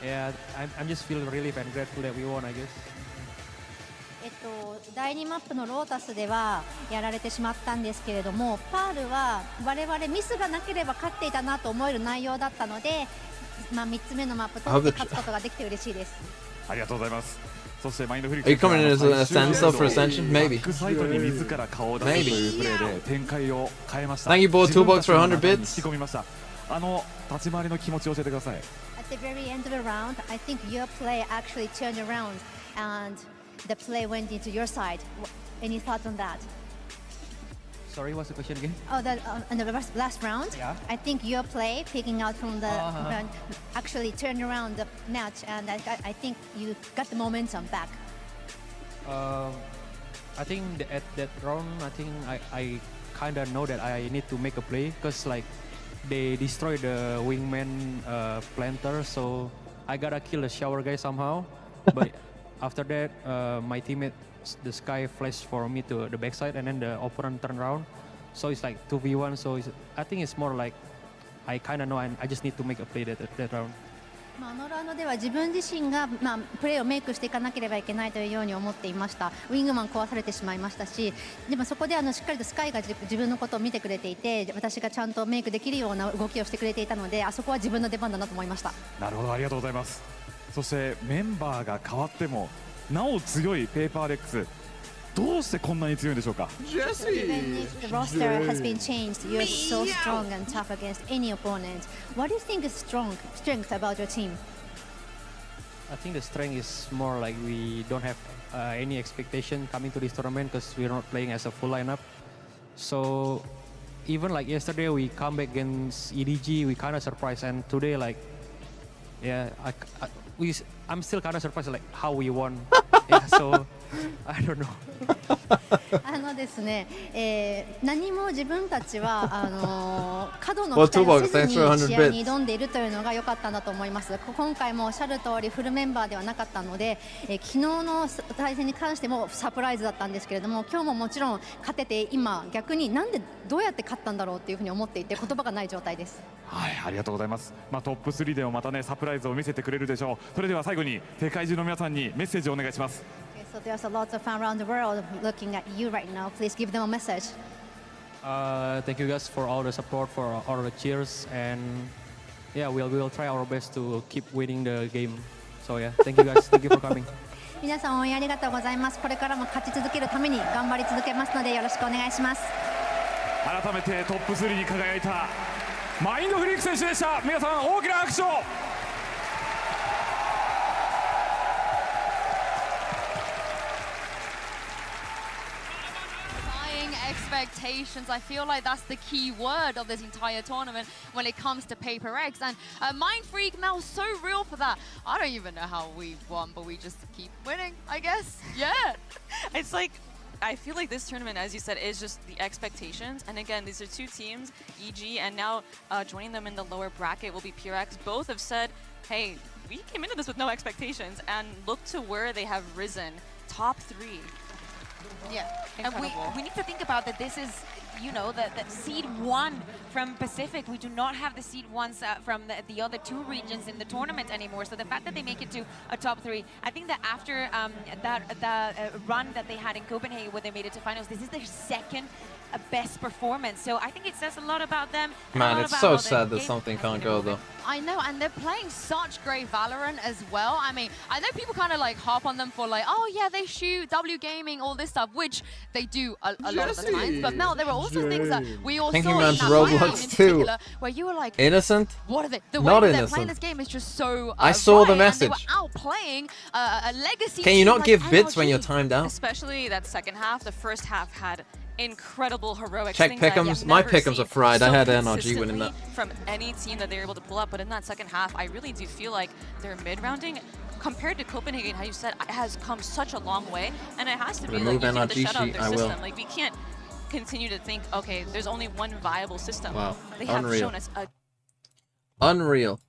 yeah, I'm just feeling relief and grateful that we won, I guess. 第2マップのロータスではやられてしまったんですけれども、パールは我々ミスがなければ勝っていたなと思える内容だったので、3つ目のマップとって勝つことができて嬉しいです。ありがとうございます。そしてマインドフリッ Are you coming in as a standstill for Ascension? Maybe. サイトに自ら顔を出すというプレーで展開を変えました。 Thank you, Board 2 bucks for 100 bits. 引き込みました。立ち回りの気持ちを教えてください。 At the very end of the round, I think your play actually turned around and the play went into your side. Any thoughts on that? Sorry, what's the question again? Oh, that in the last round, yeah. I think your play picking out from the actually turned around the match, and I think you got the momentum back. I think at that round, I think I kind of know that I need to make a play because like they destroyed the wingman planter, so I gotta kill the shower guy somehow. But after that, my teammate, the Sky flashed for me to the backside, and then the opponent turned around. So it's like 2v1. So I think it's more like I kind of know I just need to make a play that round. あのラウンドでは自分自身が、プレーをメイクしていかなければいけないというように思っていました。ウィングマン壊されてしまいましたし、でもそこでしっかりとスカイが自分のことを見てくれていて、私がちゃんとメイクできるような動きをしてくれていたので、あそこは自分の出番だなと思いました。なるほど、ありがとうございます。そしてメンバーが変わってもなお強いペーパーレックス、どうしてこんなに強いんでしょうか。Even if the roster has been changed, you're so strong and tough against any opponent. What do you think is strength about your team? I think the strength is more like we don't have any expectation coming to this tournament because we're not playing as a full lineup. So even like yesterday, we come back against EDG, we kind of surprised, and today, like, yeah, I'm still kind of surprised like how we won. Yeah, so I don't know. ですね、何も自分たちは角の期待をせずに試合に挑んでいるというのが良かったんだと思います。今回もおっしゃる通りフルメンバーではなかったので、昨日の対戦に関してもサプライズだったんですけれども、今日ももちろん勝てて今逆になんでどうやって勝ったんだろうっていうふうに思っていて言葉がない状態です。はい、ありがとうございます。トップ3でもまたねサプライズを見せてくれるでしょう。それでは最後に世界中の皆さんにメッセージをお願いします。So there's a lot of fans around the world looking at you right now. Please give them a message. Thank you guys for all the support, for all the cheers, and yeah, we'll try our best to keep winning the game. So yeah, thank you guys. Thank you for coming. 皆さん応援ありがとうございます。これからも勝ち続けるために頑張り続けますのでよろしくお願いします。改めてトップ3に輝いたマインドフリーク選手でした。皆さん大きな拍手を。Expectations. I feel like that's the key word of this entire tournament when it comes to Paper X. And Mind Freak, Mel, so real for that. I don't even know how we won, but we just keep winning, I guess. Yeah. It's like, I feel like this tournament, as you said, is just the expectations. And again, these are two teams, EG, and now joining them in the lower bracket will be PRX. Both have said, hey, we came into this with no expectations, and look to where they have risen. Top 3. Yeah, incredible. And we need to think about that. This is, you know, the seed 1 from Pacific. We do not have the seed 1s from the other 2 regions in the tournament anymore. So the fact that they make it to a top 3, I think that after that run that they had in Copenhagen where they made it to finals, this is their second best performance. So I think it says a lot about them. Man, it's so sad that something can't go though. I know, and they're playing such great Valorant as well. I mean, I know people kind of like harp on them for like, oh yeah, they shoot, W Gaming, all this stuff, which they do a lot of the times. But Mel, there were also things that we all Thinking saw in man's that Roblox too. Where you were like, innocent? what are they? The Not way that they're innocent. playing this game is just so I saw the right, message. And they were outplaying a legacy Can you team not like give bits NRG. when you're timed out? Especially that second half. The first half had incredible heroic Check things that pick'ems. I've My never pick'ems seen are fried. so I had NRG winning consistently that. from any team that they were able to pull up. But in that second half, I really do feel like their mid-rounding, compared to Copenhagen, how you said, has come such a long way. And it has to be Remove like you NRG the shut out sheet, their I will. system. Like we can't continue to think, okay, there's only one viable system. Wow. They have Unreal. shown us a Unreal.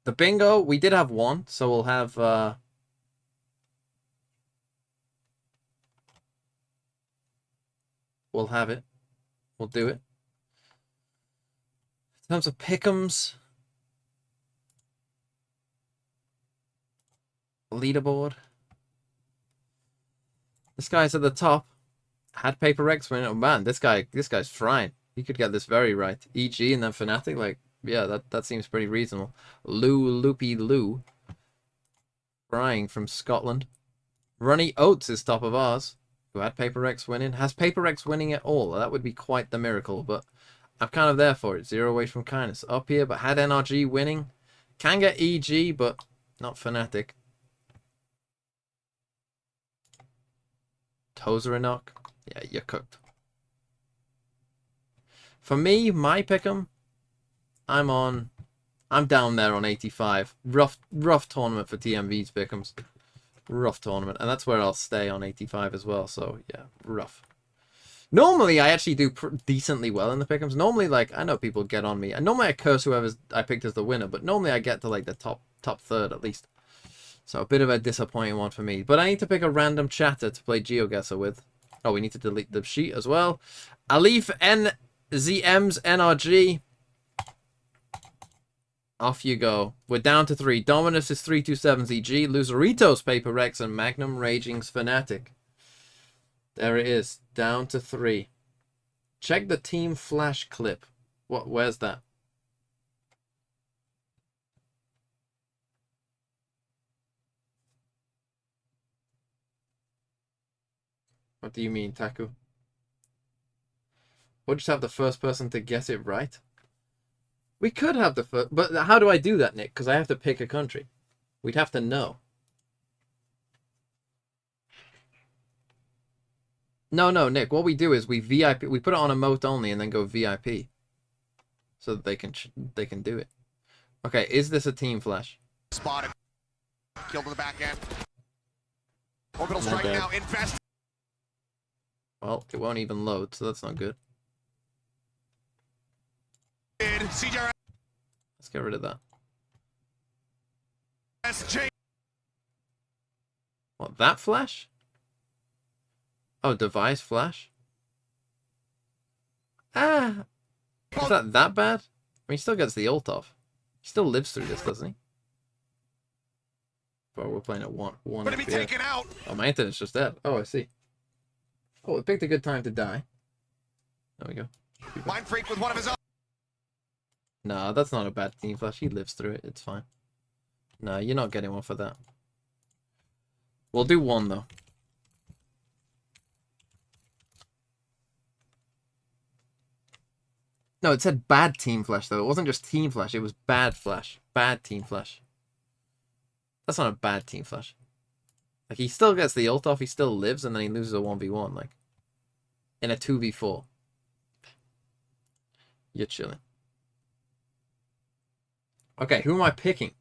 The bingo, we did have one, so we'll have we'll have it. We'll do it. In terms of pick'ems, leaderboard. This guy's at the top. Had Paper X win. Oh man, this guy's frying. He could get this very right. EG and then Fnatic, like, yeah, that seems pretty reasonable. Loopy Lou. Frying from Scotland. Runny Oates is top of ours. Who had Paper X winning. Has Paper X winning at all? That would be quite the miracle, but I'm kind of there for it. 0 away from kindness. Up here, but had NRG winning. Can get EG, but not Fnatic. Tozer a knock. Yeah, you're cooked. For me, my pick'em, I'm down there on 85. Rough tournament for TMV's pick'ems. Rough tournament, and that's where I'll stay on 85 as well. So yeah, rough. Normally, I actually do decently well in the pick'ems. Normally, like, I know people get on me, and normally I curse whoever I picked as the winner, but normally I get to like the top third at least. So a bit of a disappointing one for me. But I need to pick a random chatter to play GeoGuessr with. Oh, we need to delete the sheet as well. Alif NZM's NRG. Off you go. We're down to 3. Dominus is 327's EG. Luzeritos Paper X and Magnum Raging's Fnatic. There it is. Down to 3. Check the team flash clip. Where's that? What do you mean, Taku? We'll just have the first person to guess it right. We could have the first, but how do I do that, Nick? Because I have to pick a country. We'd have to know. No, Nick. What we do is we VIP. We put it on emote only and then go VIP, so that they can do it. Okay, is this a team flash? Spotted. Killed to the back end. Orbital strike now. Invest. Well, it won't even load, so that's not good. CJR. Let's get rid of that. SJ. What, that flash? Oh, device flash? Ah! Is that bad? I mean, he still gets the ult off. He still lives through this, doesn't he? Bro, we're playing at 1 Gonna be taken out. Oh, my internet's just dead. Oh, I see. Oh, we picked a good time to die. There we go. Mind Freak with one of his own. No, that's not a bad team flash. He lives through it. It's fine. No, you're not getting one for that. We'll do one, though. No, it said bad Team Flash, though. It wasn't just Team Flash. It was bad Flash. Bad Team Flash. That's not a bad Team Flash. Like, he still gets the ult off. He still lives, and then he loses a 1v1, like, in a 2v4. You're chilling. Okay, who am I picking?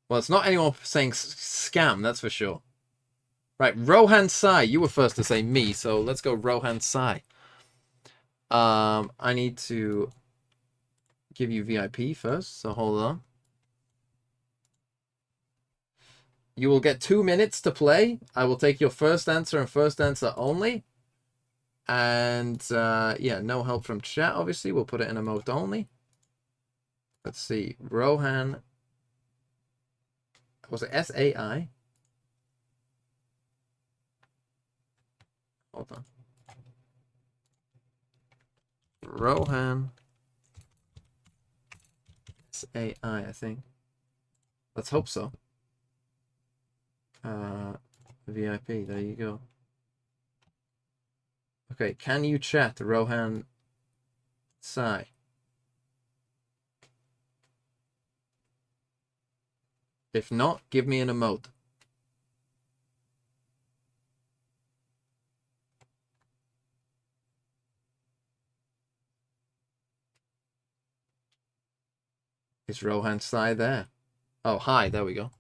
Well, it's not anyone saying scam, that's for sure. Right, Rohan Sai. You were first to say me, so let's go Rohan Sai. I need to give you VIP first, so hold on. You will get 2 minutes to play. I will take your first answer and first answer only. And, yeah, no help from chat, obviously. We'll put it in emote only. Let's see. Rohan. Was it S-A-I? Hold on. Rohan. S-A-I, I think. Let's hope so. VIP, there you go. Okay, can you chat Rohan Sai? If not, give me an emote. Is Rohan Sai there? Oh, hi, there we go.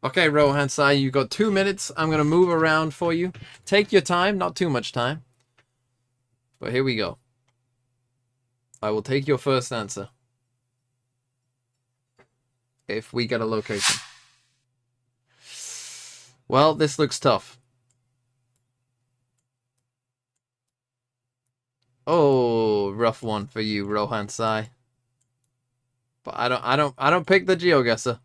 Okay, Rohan Sai, you've got 2 minutes. I'm going to move around for you. Take your time, not too much time. But here we go. I will take your first answer. If we get a location. Well, this looks tough. Oh, rough one for you, Rohan Sai. But I don't pick the GeoGuessr.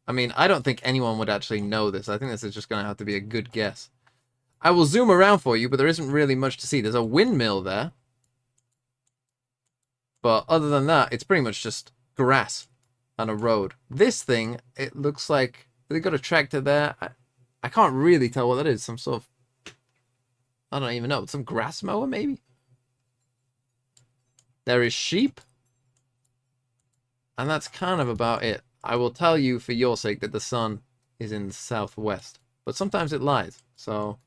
I mean, I don't think anyone would actually know this. I think this is just going to have to be a good guess. I will zoom around for you, but there isn't really much to see. There's a windmill there. But other than that, it's pretty much just grass and a road. This thing, it looks like they got a tractor there. I can't really tell what that is. Some sort of, I don't even know. Some grass mower, maybe? There is sheep. And that's kind of about it. I will tell you for your sake that the sun is in the southwest. But sometimes it lies. So.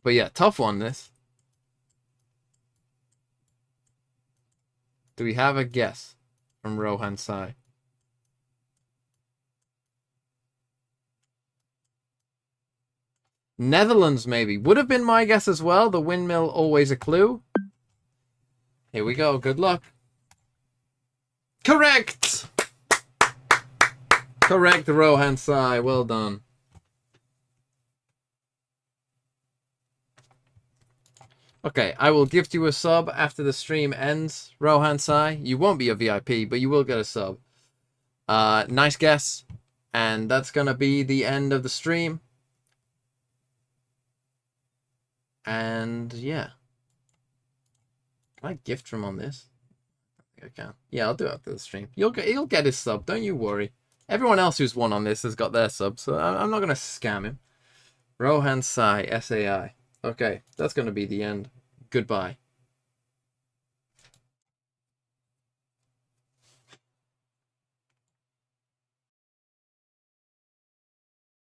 But yeah, tough one, this. Do we have a guess from Rohan Sai? Netherlands, maybe. Would have been my guess as well. The windmill, always a clue. Here we go. Good luck. Correct! Correct, Rohan Sai. Well done. Okay, I will gift you a sub after the stream ends, Rohan Sai. You won't be a VIP, but you will get a sub. Nice guess. And that's going to be the end of the stream. And, yeah. Can I gift from on this? I think I can. Yeah, I'll do it after the stream. He'll get his sub, don't you worry. Everyone else who's won on this has got their sub, so I'm not going to scam him. Rohan Sai, S-A-I. Okay, that's going to be the end. Goodbye.